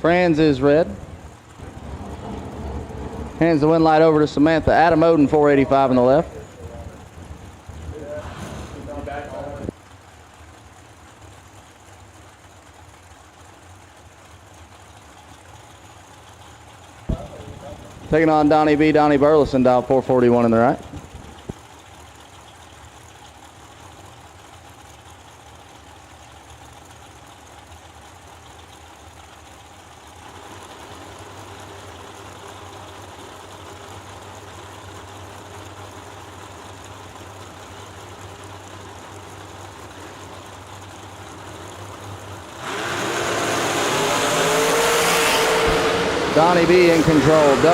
Franz is red. Hands the win light over to Samantha. Adam Oden, 485 on the left. Taking on Donnie B. Donnie Burleson, dial 441 in the right. Donnie B in control, 002.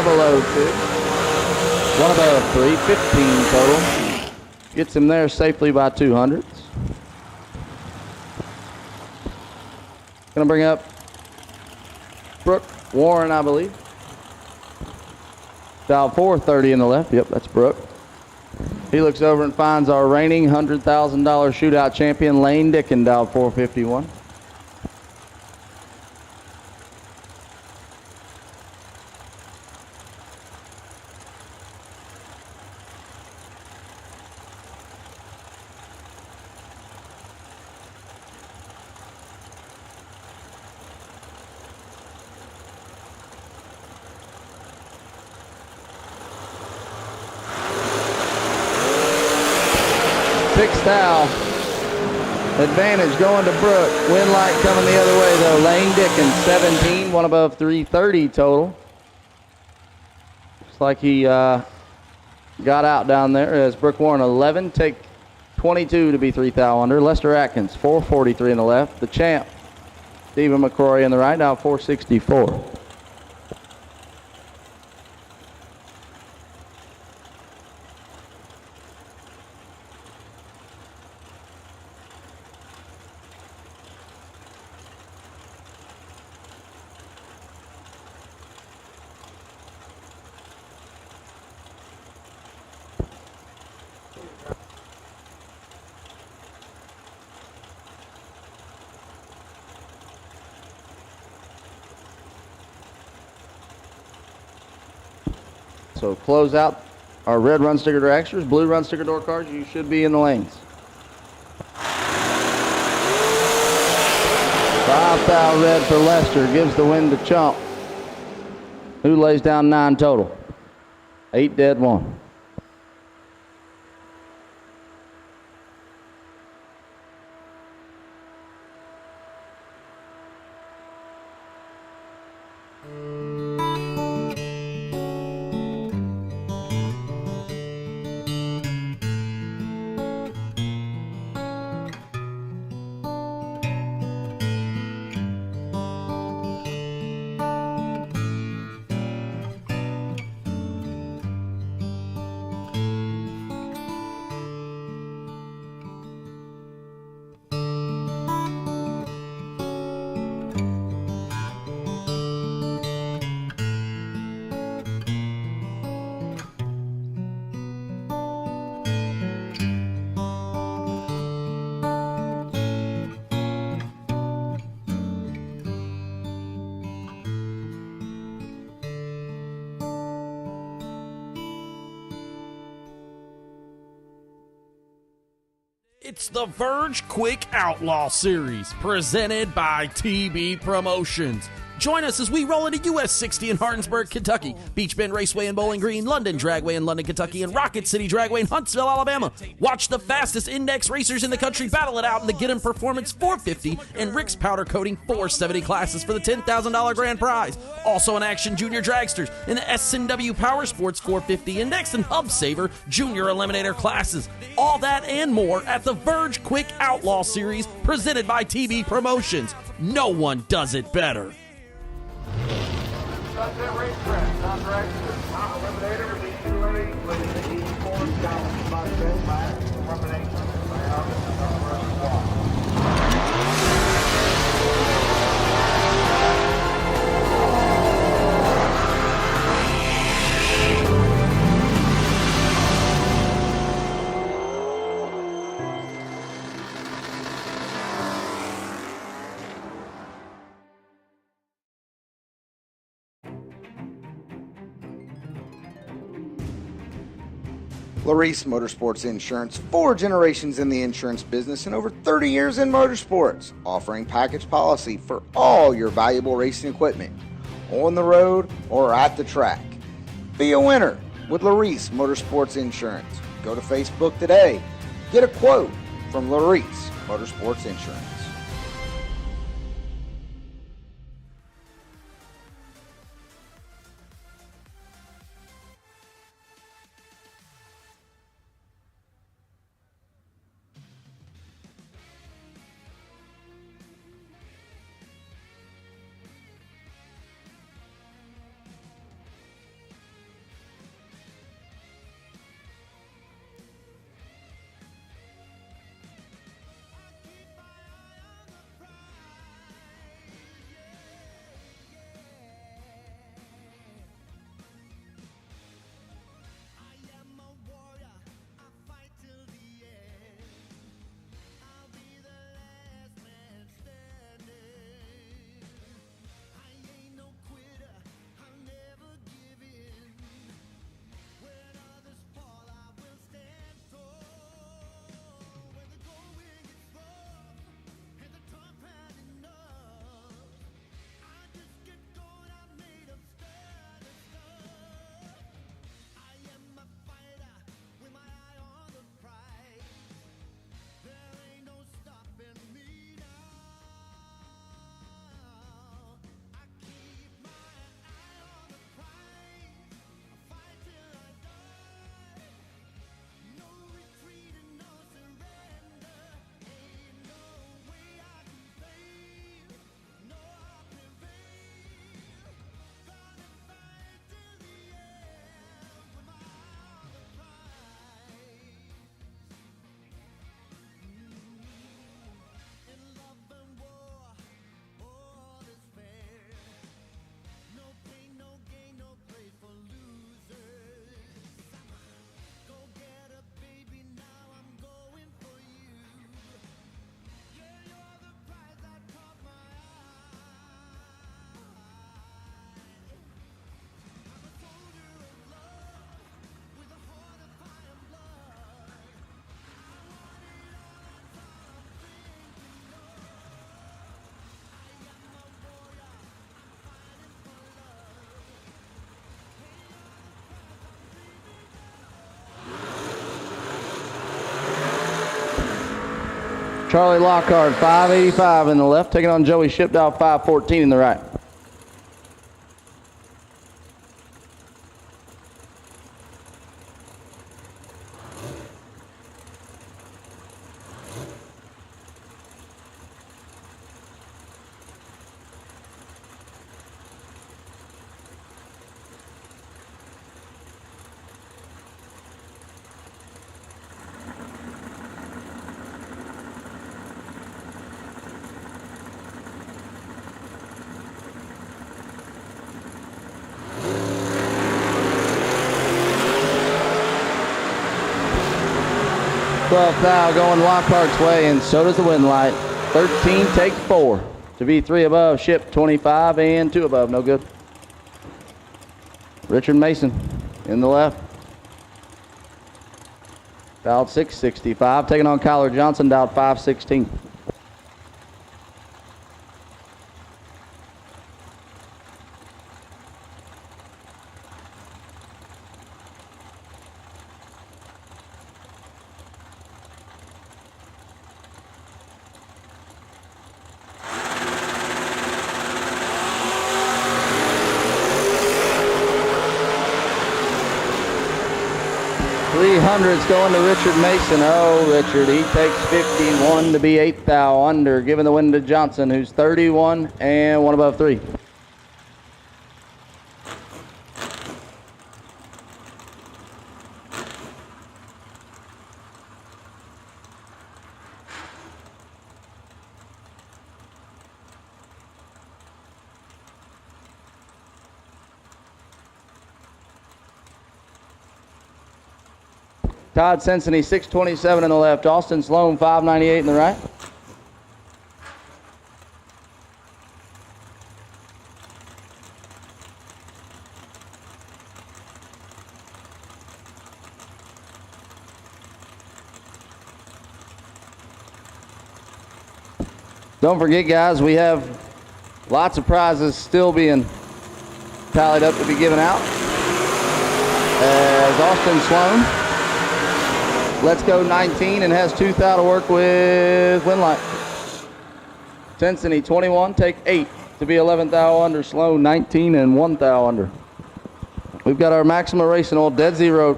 1 above 3, 15 total. Gets him there safely by 200s. Gonna bring up Brooke Warren, I believe. Dial 430 in the left. Yep, that's Brooke. He looks over and finds our reigning $100,000 shootout champion, Lane Dickin, dial 451. Sixth foul. Advantage going to Brooke. Wind light coming the other way though. Lane Dickens, 17, 1 above 330 total. Looks like he got out down there as Brooke Warren, 11, take 22 to be 3 thou under. Lester Atkins, 443 in the left. The champ, Stephen McCrory in the right, now 464. So close out our red run sticker dragsters, blue run sticker door cars. You should be in the lanes. 5 thou red for Lester, gives the win to Chump, who lays down 9 total. 8 dead, 1. It's the Verge Quick Outlaw Series, presented by TB Promotions. Join us as we roll into US 60 in Hardinsburg, Kentucky, Beach Bend Raceway in Bowling Green, London Dragway in London, Kentucky, and Rocket City Dragway in Huntsville, Alabama. Watch the fastest index racers in the country battle it out in the Get 'em Performance 450 and Rick's Powder Coating 470 classes for the $10,000 grand prize. Also in action, Junior Dragsters in the S&W Powersports 450 Index and Hub Saver Junior Eliminator classes. All that and more at the Verge Quick Outlaw Series, presented by TB Promotions. No one does it better. Sunset Racetrack, Tom Dragster, Tom Eliminator, leading the race, leading the 84, down by 10 miles, elimination by August, Larice Motorsports Insurance, 4 generations in the insurance business and over 30 years in motorsports, offering package policy for all your valuable racing equipment, on the road or at the track. Be a winner with Larice Motorsports Insurance. Go to Facebook today. Get a quote from Larice Motorsports Insurance. Charlie Lockhart, 585 in the left, taking on Joey Shipdow, 514 in the right. Foul going Lockhart's way, and so does the wind light. 13 takes 4 to be 3 above. Ship 25 and 2 above. No good. Richard Mason in the left. dialed 665. Taking on Kyler Johnson, dialed 516. Hundreds going to Richard Mason. Oh, Richard, he takes 51 to be 8th thou under, giving the win to Johnson, who's 31 and 1 above 3. Todd Cincinnati, 627 in the left. Austin Sloan, 598 in the right. Don't forget, guys, we have lots of prizes still being tallied up to be given out. As Austin Sloan, let's go 19 and has 2 thou to work with Winlight. Cincinnati 21, take 8 to be 11th thou under. Sloan 19 and 1 thou under. We've got our Maxima Racing Oil Dead Zero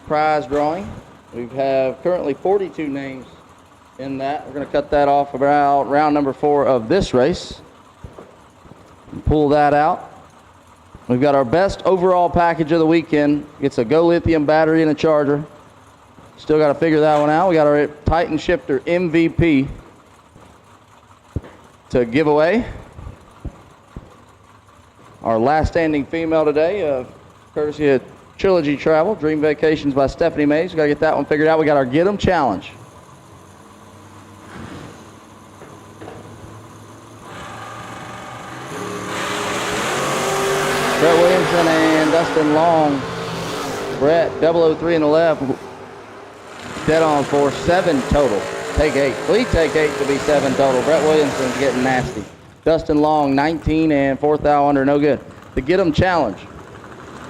prize drawing. We have currently 42 names in that. We're going to cut that off about round number 4 of this race. Pull that out. We've got our best overall package of the weekend. It's a Go Lithium battery and a charger. Still got to figure that one out. We got our Titan Shifter MVP to give away. Our last standing female today, courtesy of Trilogy Travel, Dream Vacations by Stephanie Mays. We got to get that one figured out. We got our Get 'em Challenge. Brett Williamson and Dustin Long. Brett, 003 in the left. Dead on for 7 total. Take 8. Please take 8 to be 7 total. Brett Williamson's getting nasty. Dustin Long, 19 and 4th thou under. No good. The Get 'em Challenge.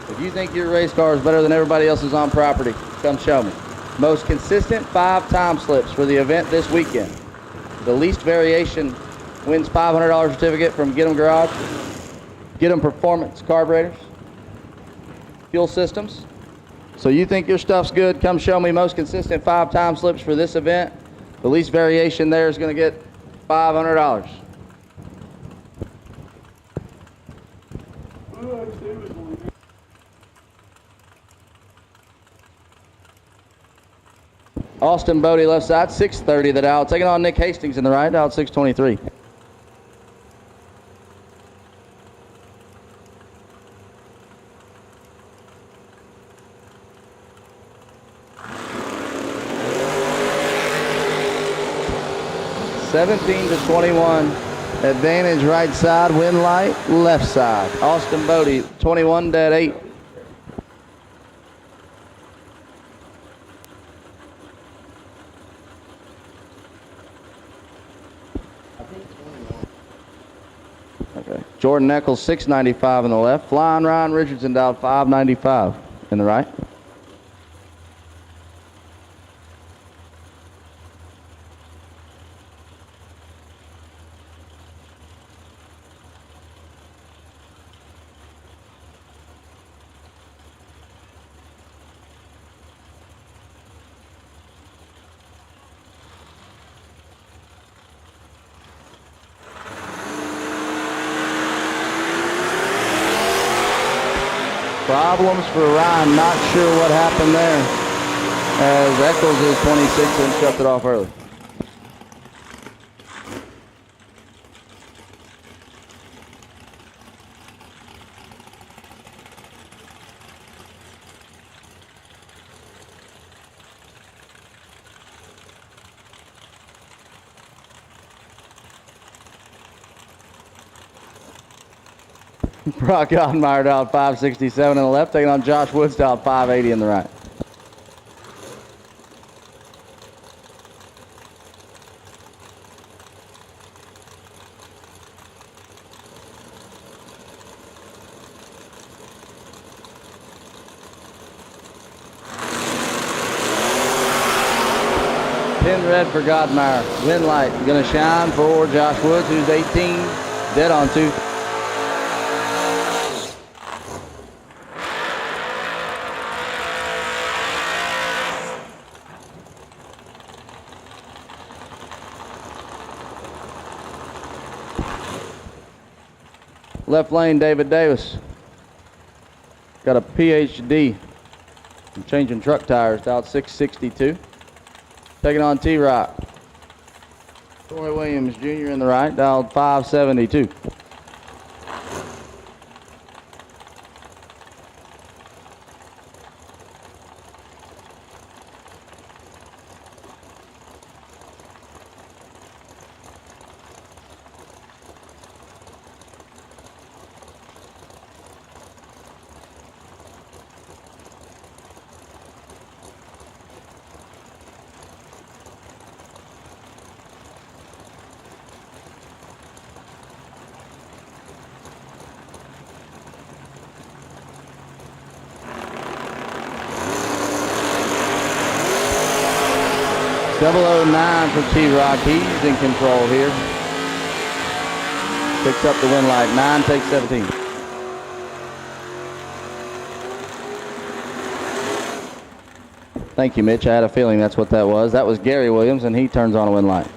If you think your race car is better than everybody else's on property, come show me. Most consistent 5 time slips for the event this weekend. The least variation wins $500 certificate from Get 'em Garage. Get 'em Performance Carburetors. Fuel Systems. So you think your stuff's good, come show me most consistent 5 time slips for this event. The least variation there is going to get $500. Austin Bodie left side, 630 the dial. Taking on Nick Hastings in the right, dial 623. (17 to 21). Advantage right side, Winlight left side. Austin Bodie, 21 dead 8. Okay. Jordan Eccles, 695 in the left. Flying Ryan Richardson dialed 595 in the right. Problems for Ryan, not sure what happened there, as Eccles is 26 and shut it off early. Brock Ottenmeyer dialed 567 in the left, taking on Josh Woods dialed 580 in the right. 10 red for Godmeyer. Wind light going to shine for Josh Woods, who's 18, dead on 2. Left lane, David Davis. Got a PhD. I'm changing truck tires, dialed 662. Taking on T-Rock. Troy Williams Jr. in the right, dialed 572. .009 for T-Rock. He's in control here. Picks up the win light. 9 takes 17. Thank you, Mitch. I had a feeling that's what that was. That was Gary Williams, and he turns on a win light.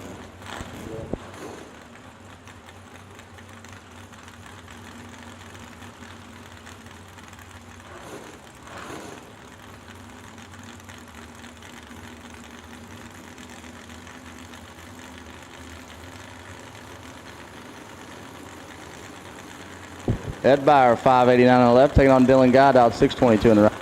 Ed Byer, 589 on the left, taking on Dylan Guy, out 622 in the right.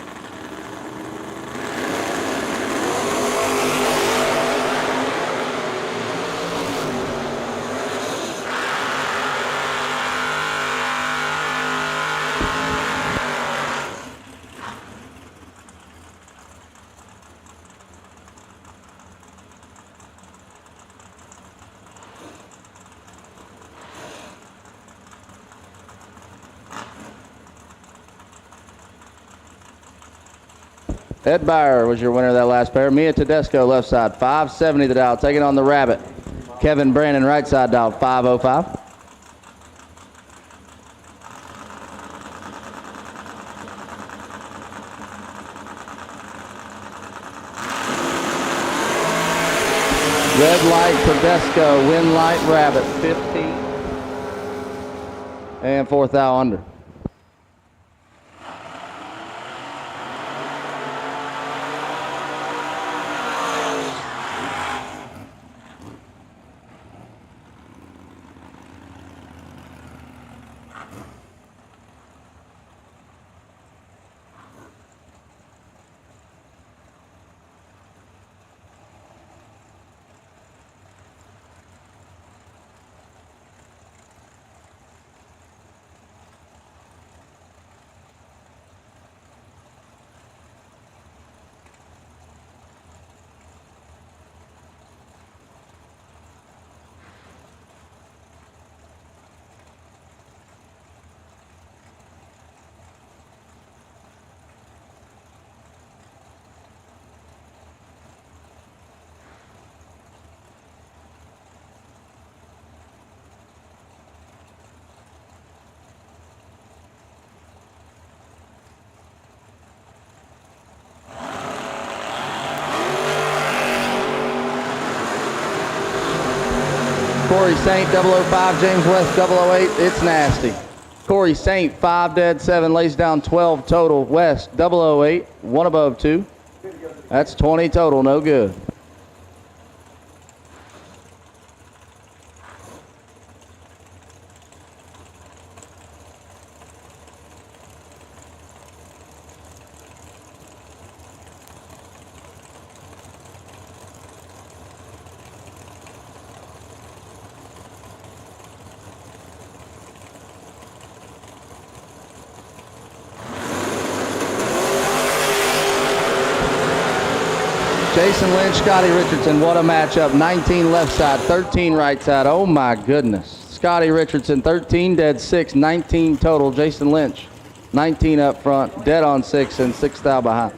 Ed Byer was your winner of that last pair. Mia Tedesco, left side, 570 the dial. Taking on the Rabbit. Kevin Brandon, right side dial, 505. Red light, Tedesco. Win light, Rabbit, 15. And 4th thou under. Corey Saint, 005, James West, 008, it's nasty. Corey Saint, 5 dead, 7, lays down 12 total. West, 008, 1 above 2. That's 20 total, no good. Jason Lynch, Scotty Richardson, what a matchup. 19 left side, 13 right side. Oh my goodness. Scotty Richardson, 13 dead 6, 19 total. Jason Lynch, 19 up front, dead on 6, and 6 thou behind.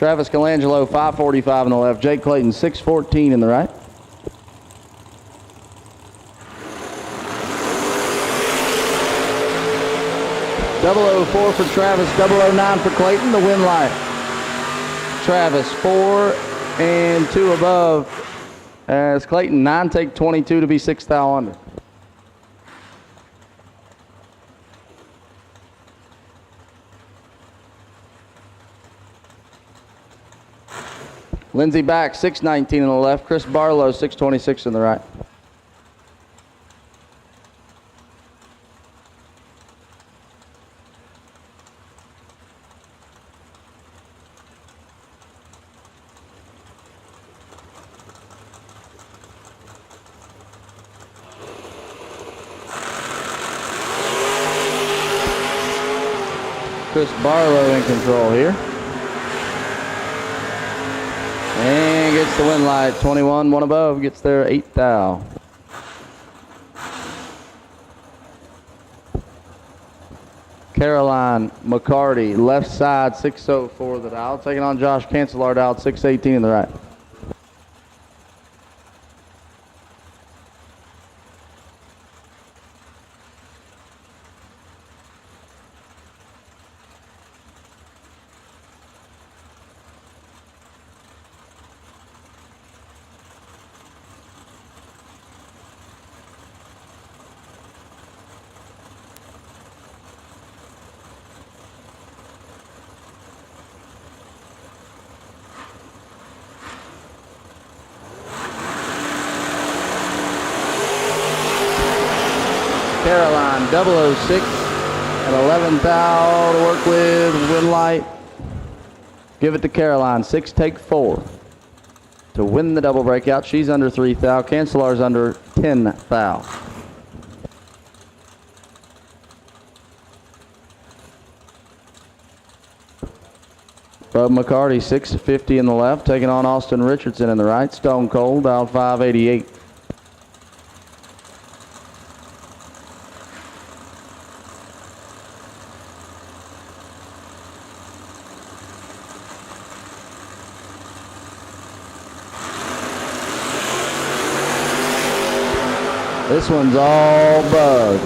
Travis Colangelo, 545 in the left. Jake Clayton, 614 in the right. .004 for Travis, 009 for Clayton, the win light. Travis, 4 and 2 above. As Clayton, 9 take 22 to be 6 thou under. Lindsey back, 619 in the left. Chris Barlow, 626 in the right. Chris Barlow in control here. And gets the win light. 21, 1 above, gets their 8th thou. Caroline McCarty, left side, 604 the dial. Taking on Josh Cancelar, dial 618 in the right. Caroline, 006 and 11th thou to work with, win light. Give it to Caroline, 6 take 4 to win the double breakout. She's under 3 thou. Cancelar's under 10 thou. Bub McCarty, 650 in the left, taking on Austin Richardson in the right. Stone Cold, dialed 588. This one's all bug.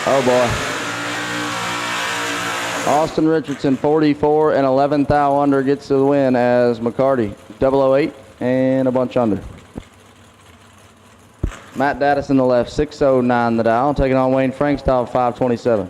Oh boy. Austin Richardson, 44 and 11th thou under, gets the win as McCarty, 008 and a bunch under. Matt Dattis in the left, 609 the dial, taking on Wayne Franks, dial 527.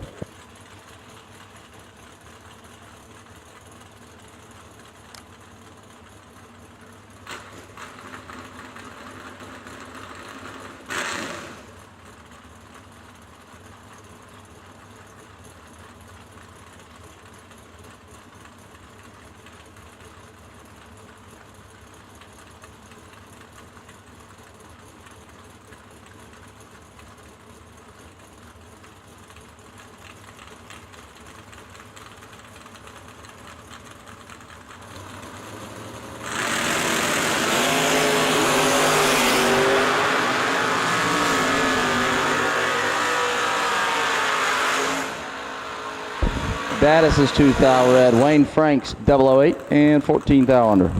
Dattis is 2 thou red. Wayne Franks, 008 and 14 thou under.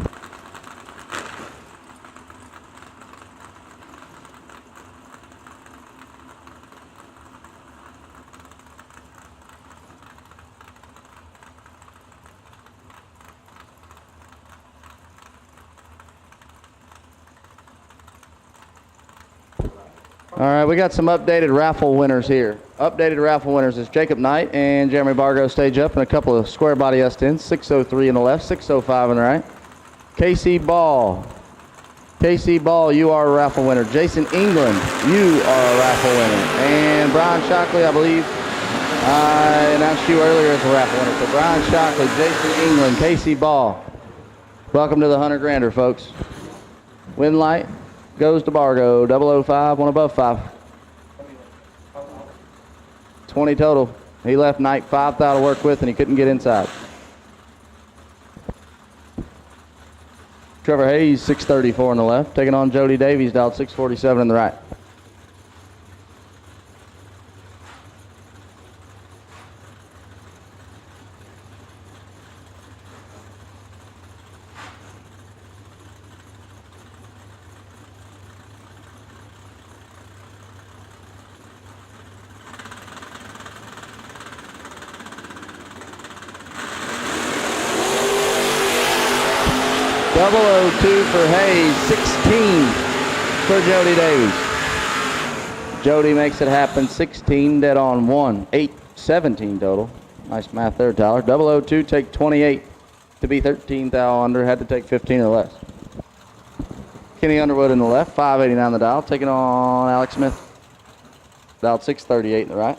All right, we got some updated raffle winners here. Updated raffle winners is Jacob Knight and Jeremy Bargo stage up, and a couple of square body S10s, 603 in the left, 605 in the right. KC Ball, you are a raffle winner. Jason England, you are a raffle winner. And Brian Shockley, I believe I announced you earlier as a raffle winner. So Brian Shockley, Jason England, KC Ball, welcome to the 100 grander, folks. Win light goes to Bargo, 005, 1 above 5. 20 total. He left Knight 5 thou to work with, and he couldn't get inside. Trevor Hayes, 634 in the left, taking on Jody Davies, dialed 647 in the right. 002 for Hayes, 16 for Jody Davies. Jody makes it happen, 16 dead on 1, 8, 17 total. Nice math there, Tyler. 002 take 28 to be 13 thou under, had to take 15 or less. Kenny Underwood in the left, 589 the dial, taking on Alex Smith. Dialed 638 in the right.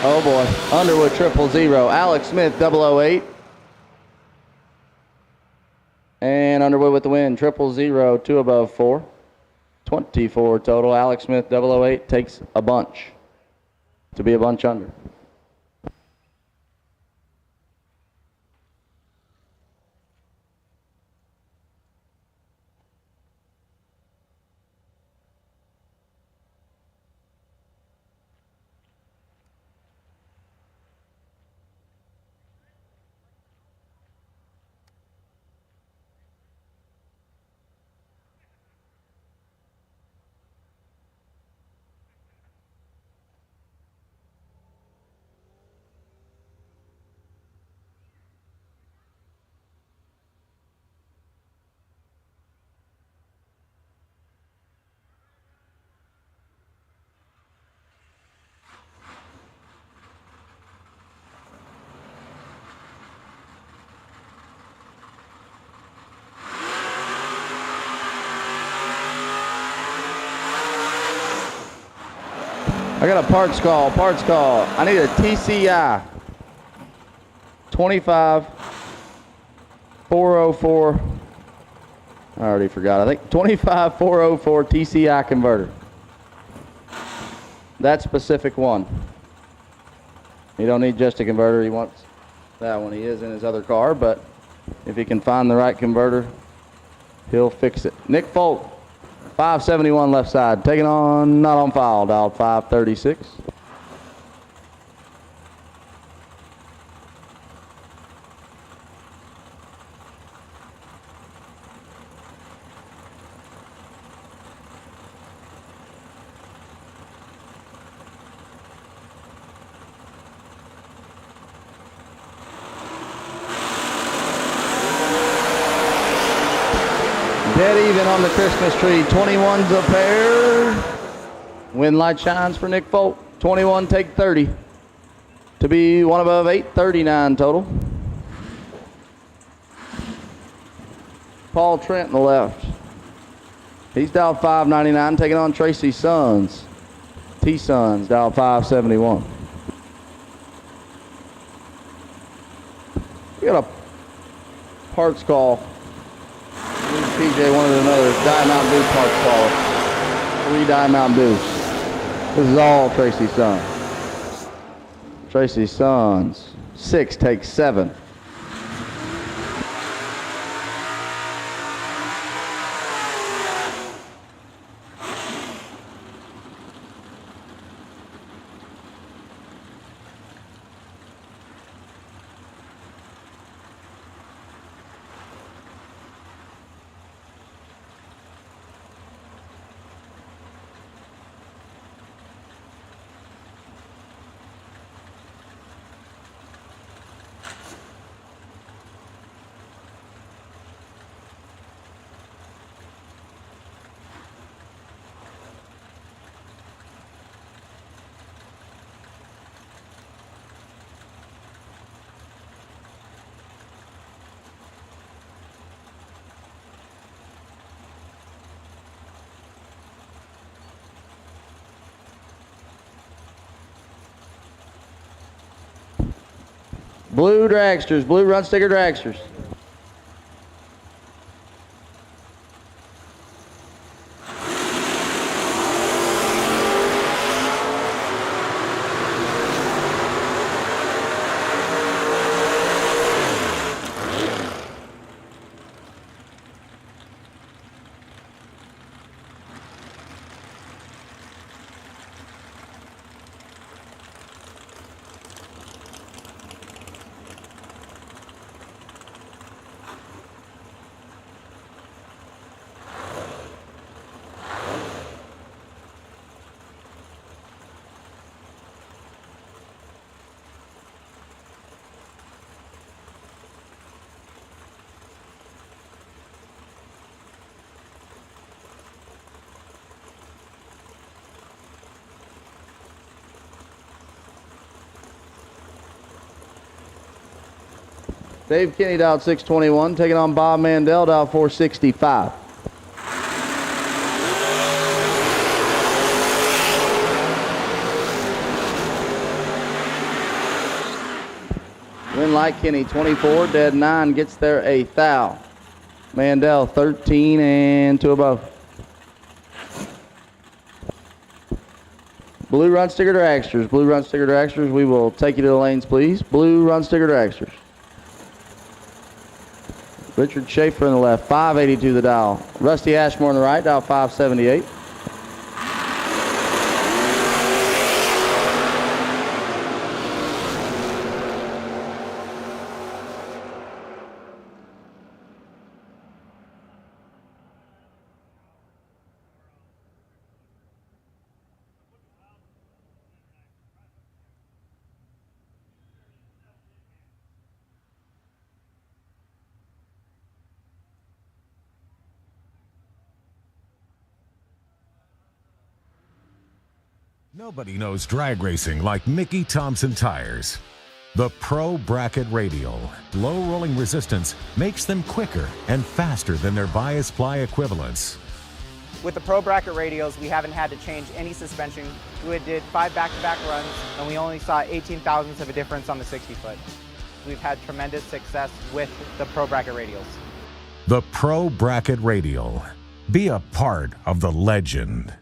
Oh boy, Underwood 000, Alex Smith 008. And Underwood with the win, 000, 2 above 4. 24 total, Alex Smith 008 takes a bunch to be a bunch under. I got a parts call. I need a TCI 25404. I already forgot. I think 25404 TCI converter. That specific one. You don't need just a converter. He wants that one. He is in his other car, but if he can find the right converter, he'll fix it. Nick Folk. 571 left side, taking on, not on file, dialed 536. Dead even on the Christmas tree. 21's a pair. Win light shines for Nick Folk. 21 take 30 to be one above 839 total. Paul Trent in the left. He's dialed 599, taking on Tracy Sons. T Sons dialed 571. We got a parts call. PJ wanted another Diet Mountain Dew parts call. 3 Diet Mountain Dews. This is all Tracy Sons. Tracy Sons. 6 takes 7. Blue Dragsters, blue run sticker Dragsters. Dave Kinney dialed 621, taking on Bob Mandel, dialed 465. Win light Kinney 24, dead 9, gets there a thou. Mandel 13 and 2 above. Blue run sticker dragsters. Blue run sticker dragsters. We will take you to the lanes, please. Blue run sticker dragsters. Richard Schaefer in the left, 582 the dial. Rusty Ashmore on the right, dial 578. Nobody knows drag racing like Mickey Thompson tires. The Pro Bracket Radial. Low rolling resistance makes them quicker and faster than their bias ply equivalents. With the Pro Bracket radials, we haven't had to change any suspension. We did 5 back-to-back runs, and we only saw 18 thousandths of a difference on the 60-foot. We've had tremendous success with the Pro Bracket radials. The Pro Bracket Radial. Be a part of the legend.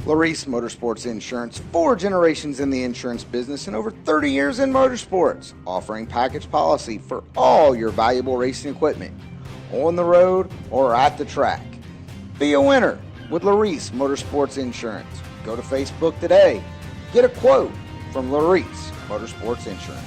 Larice Motorsports Insurance, 4 generations in the insurance business and over 30 years in motorsports, offering package policy for all your valuable racing equipment, on the road or at the track. Be a winner with Larice Motorsports Insurance. Go to Facebook today. Get a quote from Larice Motorsports Insurance.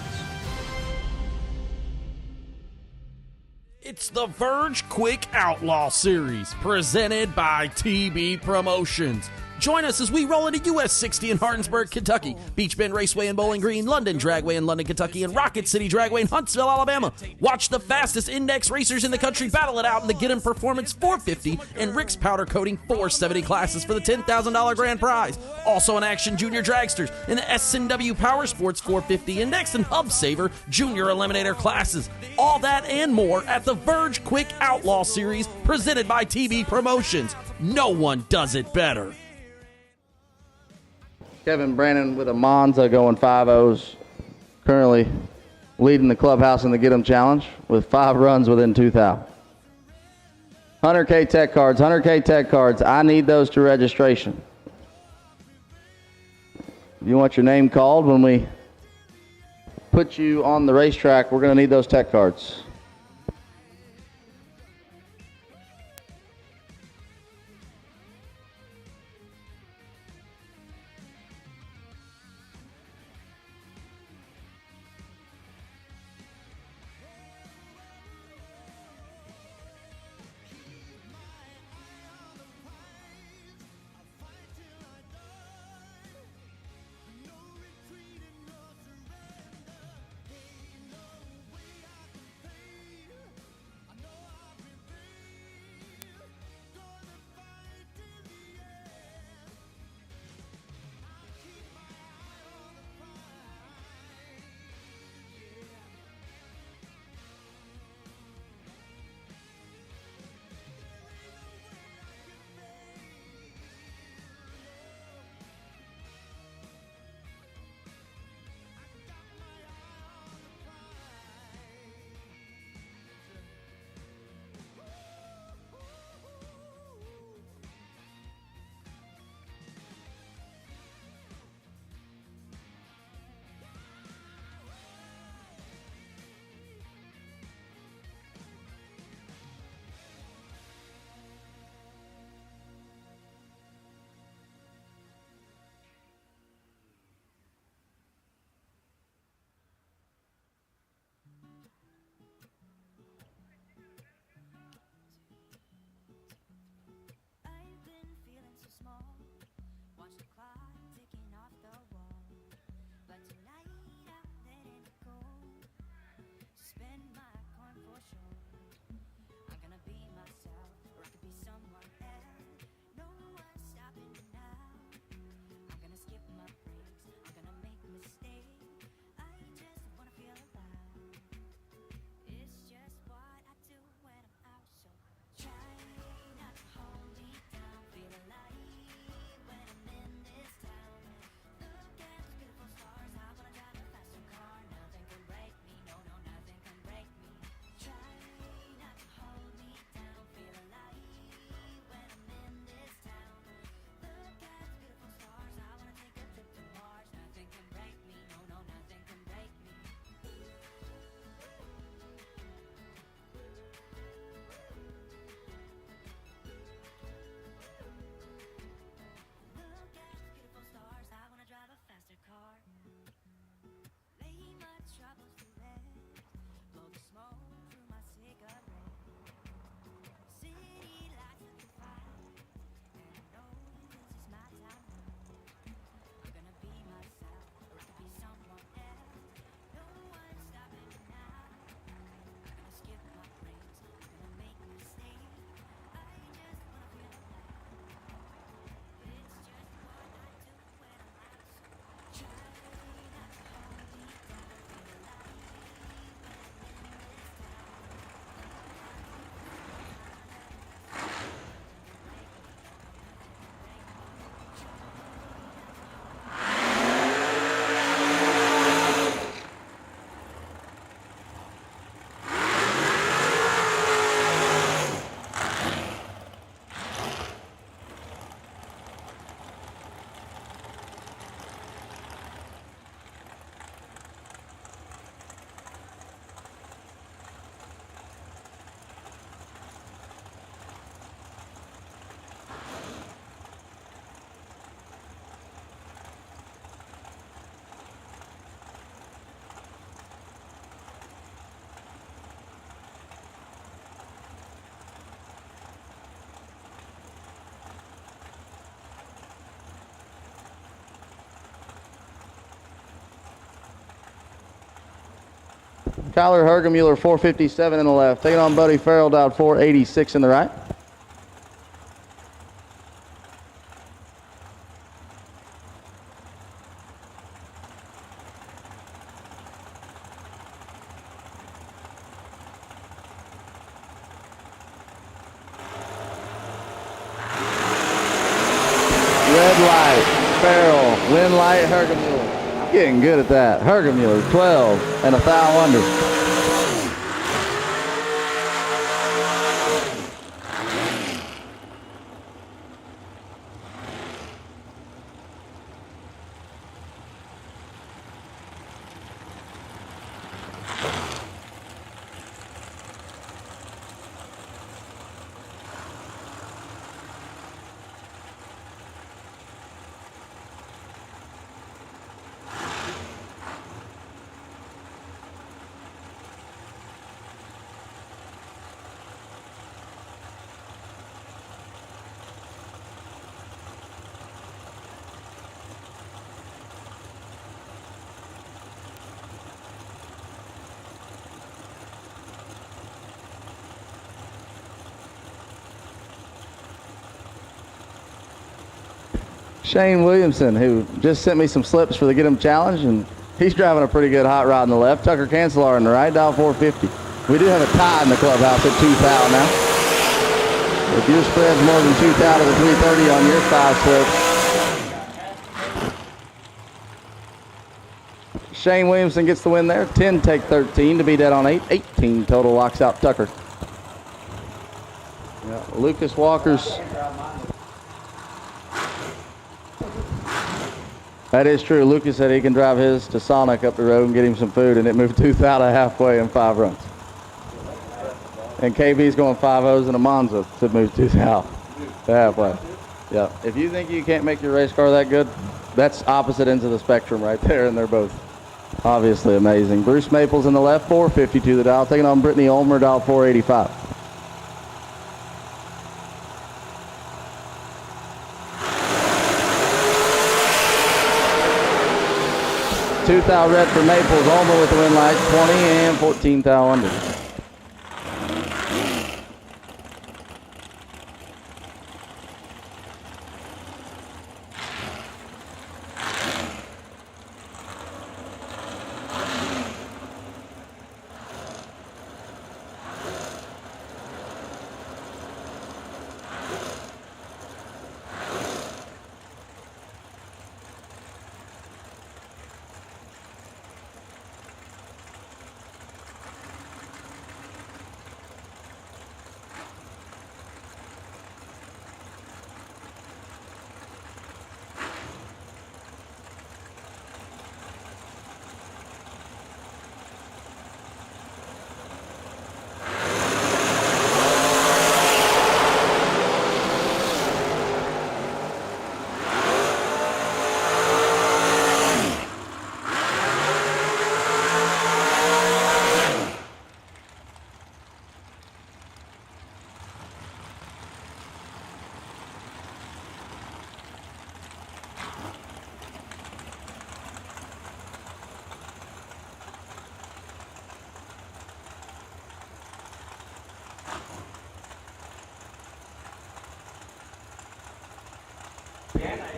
It's the Verge Quick Outlaw Series, presented by TB Promotions. Join us as we roll into US 60 in Hardinsburg, Kentucky, Beach Bend Raceway in Bowling Green, London Dragway in London, Kentucky, and Rocket City Dragway in Huntsville, Alabama. Watch the fastest index racers in the country battle it out in the Get 'em Performance 450 and Rick's Powder Coating 470 classes for the $10,000 grand prize. Also in action, Junior Dragsters in the S&W Powersports 450 Index and Hub Saver Junior Eliminator classes. All that and more at the Verge Quick Outlaw Series, presented by TB Promotions. No one does it better. Kevin Brannon with a Monza going 5-0s, currently leading the clubhouse in the Get 'em Challenge with 5 runs within 2,000. 100K Tech cards, 100K Tech cards. I need those to registration. If you want your name called when we put you on the racetrack, we're going to need those Tech cards. Kyler Hergemuller, 457 in the left. Taking on Buddy Farrell, dialed 486 in the right. Red light, Farrell, wind light, Hergemuller. Getting good at that. Hergemuller, 12 and a thou under. Shane Williamson, who just sent me some slips for the Get 'em Challenge, and he's driving a pretty good hot rod in the left. Tucker Cancelar in the right, dial 450. We do have a tie in the clubhouse at 2 thou now. If your spread's more than 2 thou to the 330 on your 5 slips. Shane Williamson gets the win there. 10 take 13 to be dead on 8. 18 total locks out Tucker. Yeah, Lucas Walker's. That is true. Lucas said he can drive his to Sonic up the road and get him some food, and it moved 2 thou to halfway in 5 runs. And KB's going 5-0s and a Monza to move 2 thou to halfway. Yeah. If you think you can't make your race car that good, that's opposite ends of the spectrum right there, and they're both obviously amazing. Bruce Maples in the left, 452 the dial, taking on Brittany Ulmer, dial 485. Two thou red for Maples, Ulmer with the win light, 20 and 14 thou under.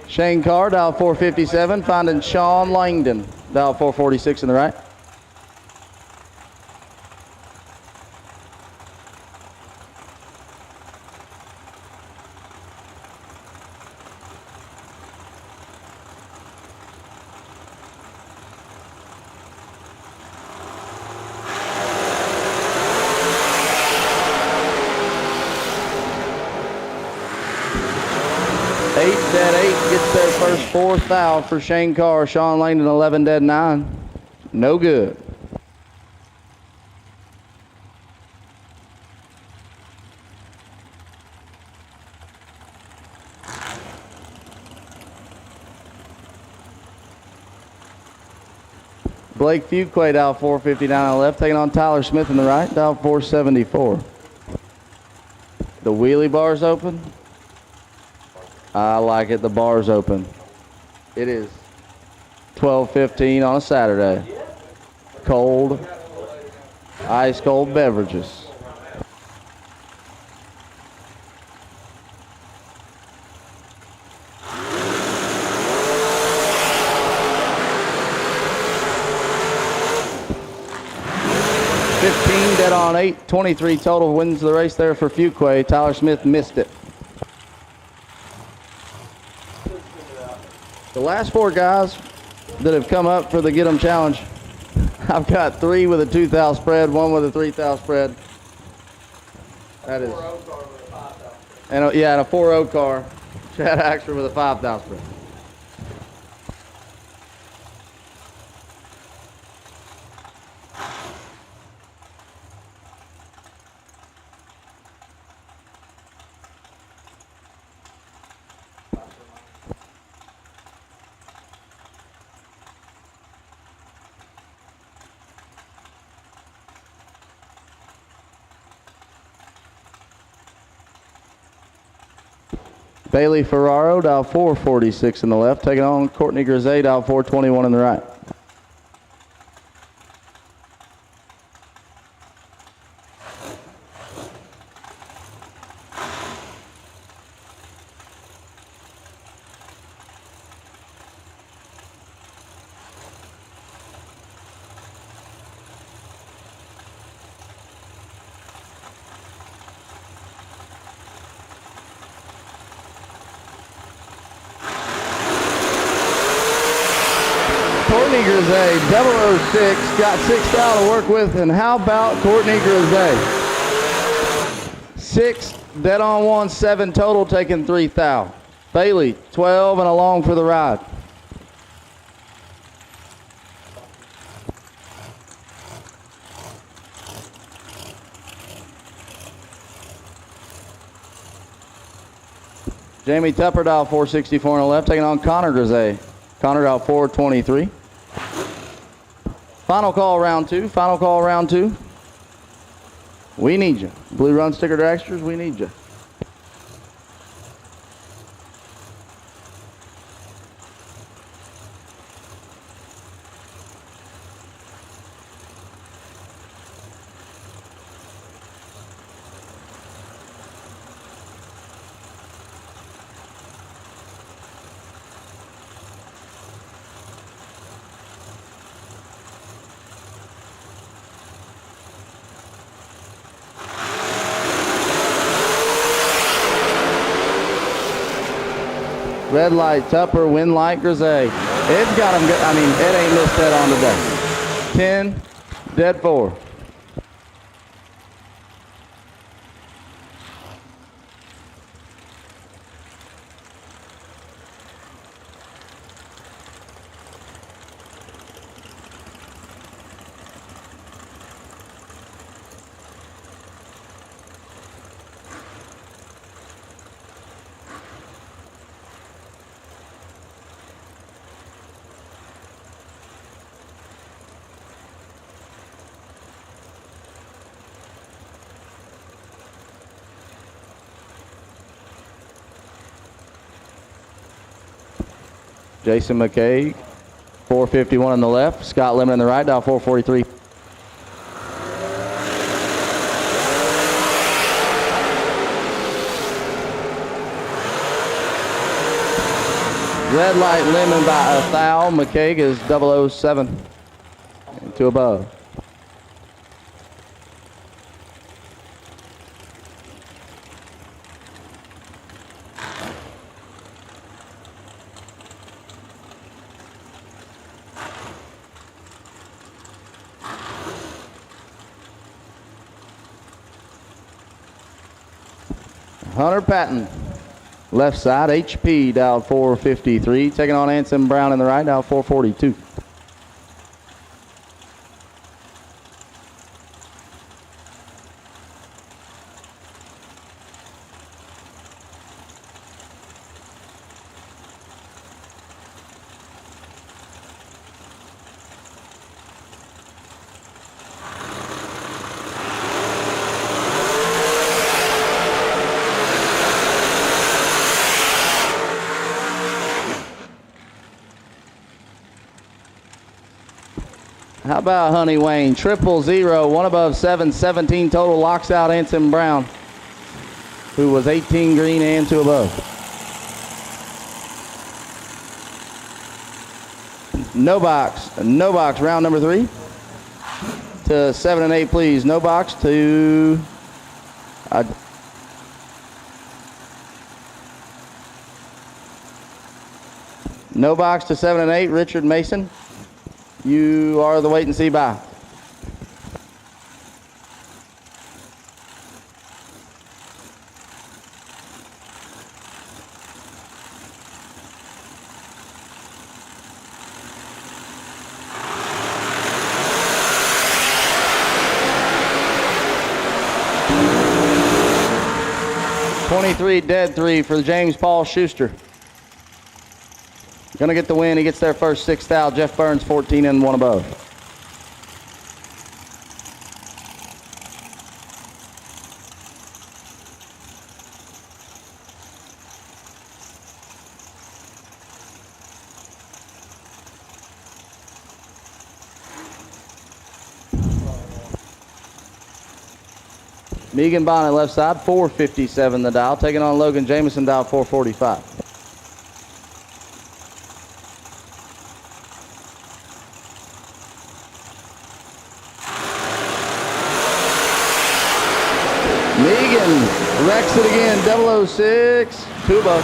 Shane Carr, dial 457, finding Sean Langdon, dial 446 in the right. Gets their first 4 thou for Shane Carr. Sean Langdon, 11 dead 9. No good. Blake Fuquay, dial 459 on the left, taking on Tyler Smith in the right, dial 474. The wheelie bar's open. I like it. The bar's open. It is 12:15 on a Saturday. Cold, ice cold beverages. Dead on 8, 23 total, wins the race there for Fuquay. Tyler Smith missed it. The last 4 guys that have come up for the Get 'em Challenge, I've got 3 with a 2 thou spread, 1 with a 3 thou spread. That is, and a 4.0 car. Chad Axter with a 5 thou spread. Bailey Ferraro, dial 446 in the left, taking on Courtney Grisey, dial 421 in the right. Courtney Grisey, 006, got 6 thou to work with, and how about Courtney Grisey? 6, dead on 1, 7 total, taking 3 thou. Bailey, 12 and along for the ride. Jamie Tupper, dial 464 on the left, taking on Connor Grisey. Connor, dial 423. Final call, round 2. Final call, round 2. We need you. Blue Run Sticker Dragsters, we need you. Red light Tupper, win light Grisey. Ed's got him, Ed ain't missed that on today. 10, dead 4. Jason McKay, 451 on the left. Scott Lemon on the right, dial 443. Red light Lemon by a thou. McKay is 007 and 2 above. Hunter Patton, left side, HP, dialed 453. Taking on Anson Brown in the right, dialed 442. How about Honey Wayne? 000, one above 717 total, locks out Anson Brown, who was 18 green and 2 above. No box, round number 3 to 7 and 8, please. No box to no box to 7 and 8. Richard Mason, you are the wait and see bye. Dead 3 for James Paul Schuster. Gonna get the win. He gets there first. 6th out. Jeff Burns 14 and 1 above. Megan Bonnet left side, 457 the dial. Taking on Logan Jameson, dial 445. Megan wrecks it again, 006, 2 above.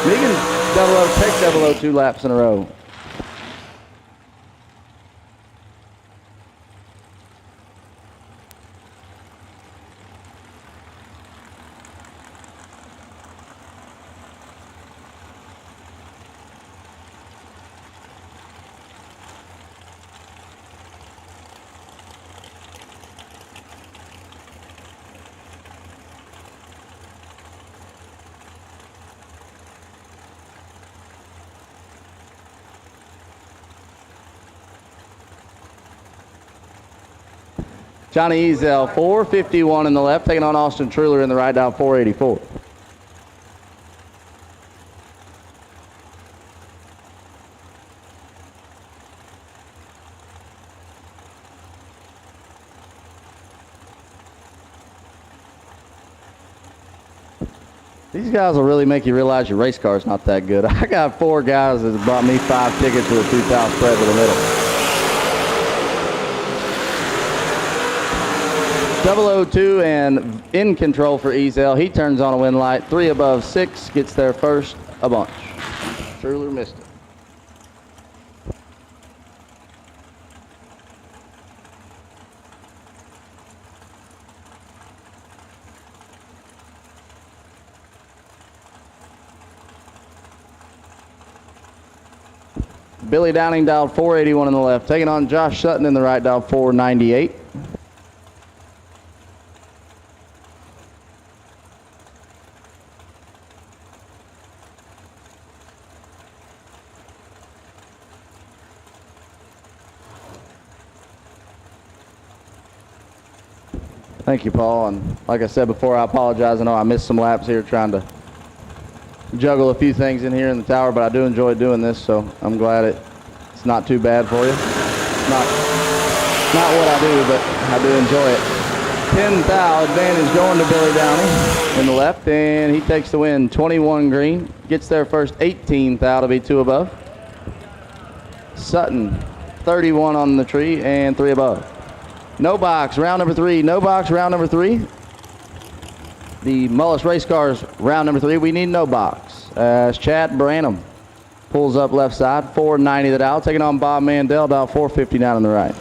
Megan 00 takes 002 laps in a row. Johnny Ezel, 451 in the left, taking on Austin Truler in the right, down 484. These guys will really make you realize your race car is not that good. I got 4 guys that bought me 5 tickets with a 2,000 spread with the middle. 002 and in control for Ezel. He turns on a win light. 3 above 6, gets there first, a bunch. Truler missed it. Billy Downing dialed 481 in the left. Taking on Josh Sutton in the right, dialed 498. Thank you, Paul. And like I said before, I apologize. I know I missed some laps here trying to juggle a few things in here in the tower, but I do enjoy doing this, so I'm glad it's not too bad for you. It's not what I do, but I do enjoy it. 10th advantage going to Billy Downey in the left, and he takes the win. 21 green, gets there first. 18th out to be 2 above. Sutton, 31 on the tree and 3 above. No box, round number 3. No box, round number 3. The Mullis Race Cars, round number 3. We need no box. As Chad Branham pulls up left side, 490 the dial. Taking on Bob Mandel, dial 459 on the right.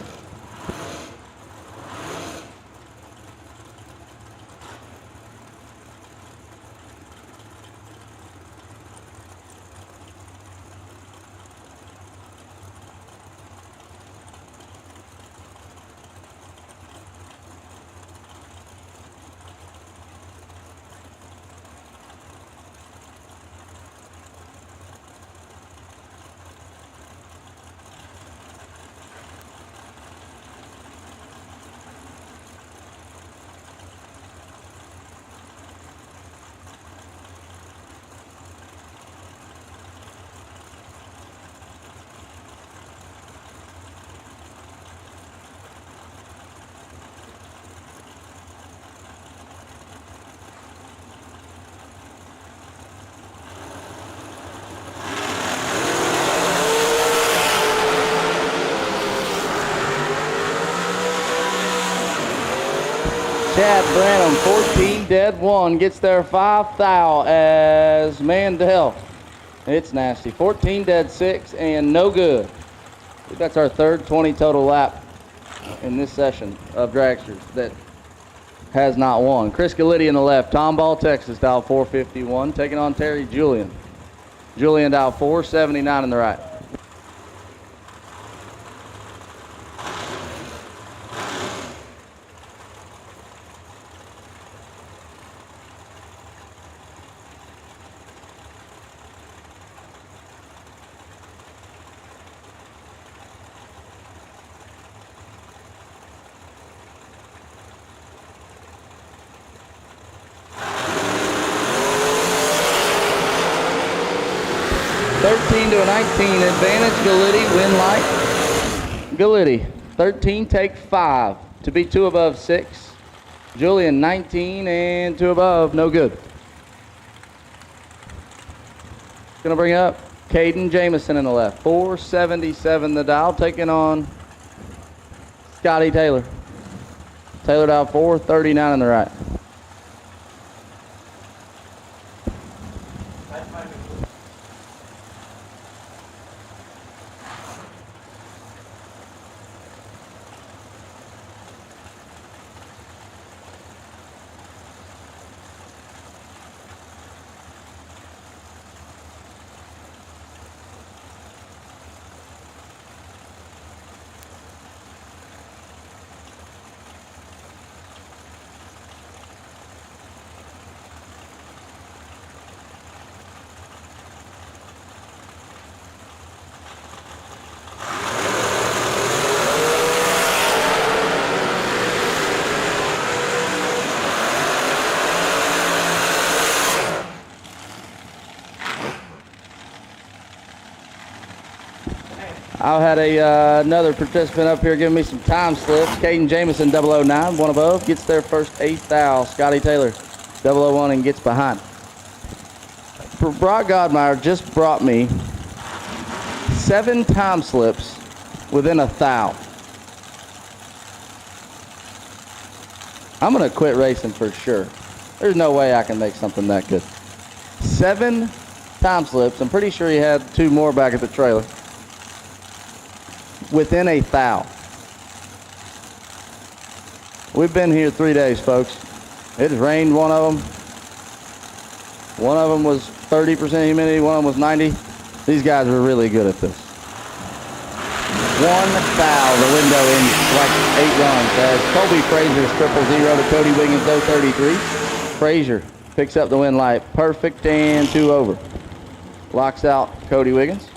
Chad Branham, 14 dead 1, gets there 5 thou as Mandel. It's nasty. 14 dead 6 and no good. That's our third 20 total lap in this session of Dragsters that has not won. Chris Galitti in the left, Tomball, Texas, dial 451, taking on Terry Julian. Julian dial 479 in the right. To a 19, advantage Galitti, win light. Galitti, 13, take 5 to be 2 above 6. Julian, 19 and 2 above, no good. Gonna bring up Caden Jamison in the left, 477 the dial, taking on Scotty Taylor. Taylor dial 439 in the right. I had another participant up here giving me some time slips. Caden Jamison, 009, 1 above, gets their first 8th thou. Scotty Taylor, 001, and gets behind. Brock Godmeyer just brought me 7 time slips within 1 thou. I'm going to quit racing for sure. There's no way I can make something that good. 7 time slips. I'm pretty sure he had 2 more back at the trailer. Within 1 thou. We've been here 3 days, folks. It has rained one of them. One of them was 30% humidity, one of them was 90. These guys were really good at this. 1 thou, the window in like 8 runs. As Colby Frazier's 000 to Cody Wiggins 033. Frazier picks up the win light. Perfect and 2 over. Locks out Cody Wiggins.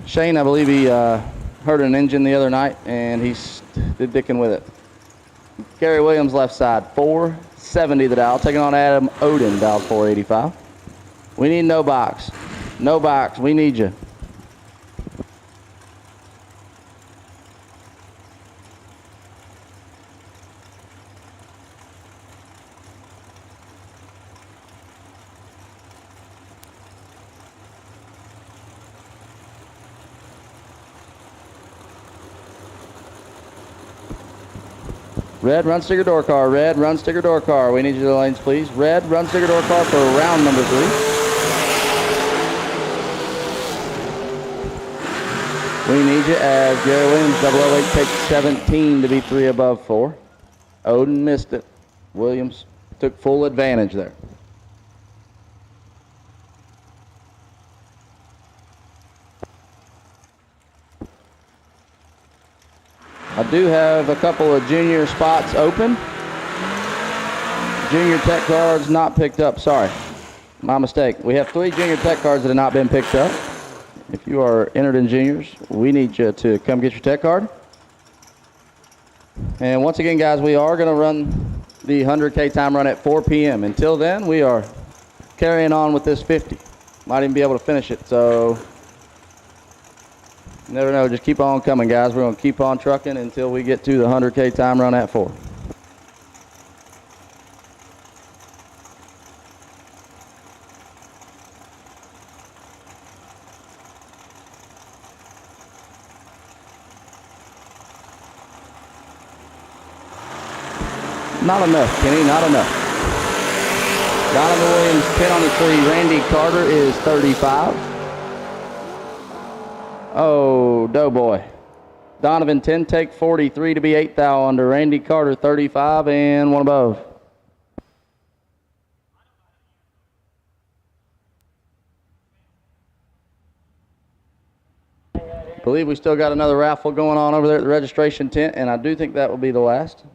Shane, I believe he hurt an engine the other night, and he's dicking with it. Gary Williams left side, 470 the dial, taking on Adam Odin, dial 485. We need no box. No box, we need you. Red, run sticker door car. Red, run sticker door car. We need you to the lanes, please. Red, run sticker door car for round number 3. We need you as Gary Williams, 008, takes 17 to be 3 above 4. Odin missed it. Williams took full advantage there. I do have a couple of junior spots open. Junior tech cards not picked up. Sorry, my mistake. We have 3 junior tech cards that have not been picked up. If you are entered in juniors, we need you to come get your tech card. And once again, guys, we are going to run the 100K time run at 4 p.m. Until then, we are carrying on with this 50. Might even be able to finish it, so you never know. Just keep on coming, guys. We're going to keep on trucking until we get to the 100K time run at 4. Not enough, Kenny, not enough. Donovan Williams, 10 on the tree. Randy Carter is 35. Oh, Doughboy. Donovan 10, take 43 to be 8th thou under. Randy Carter 35 and one above. I believe we still got another raffle going on over there at the registration tent, and I do think that will be the last.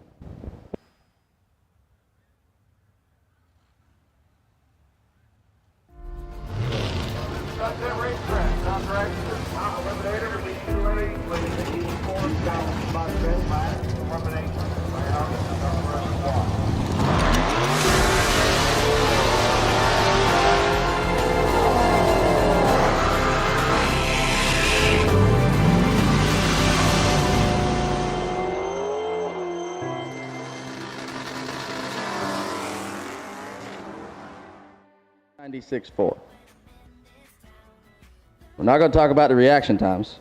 Racetrack, Dragsters, Eliminator, Shootout, with the 84 gallons by Ben Matt, elimination. $96.4. We're not going to talk about the reaction times,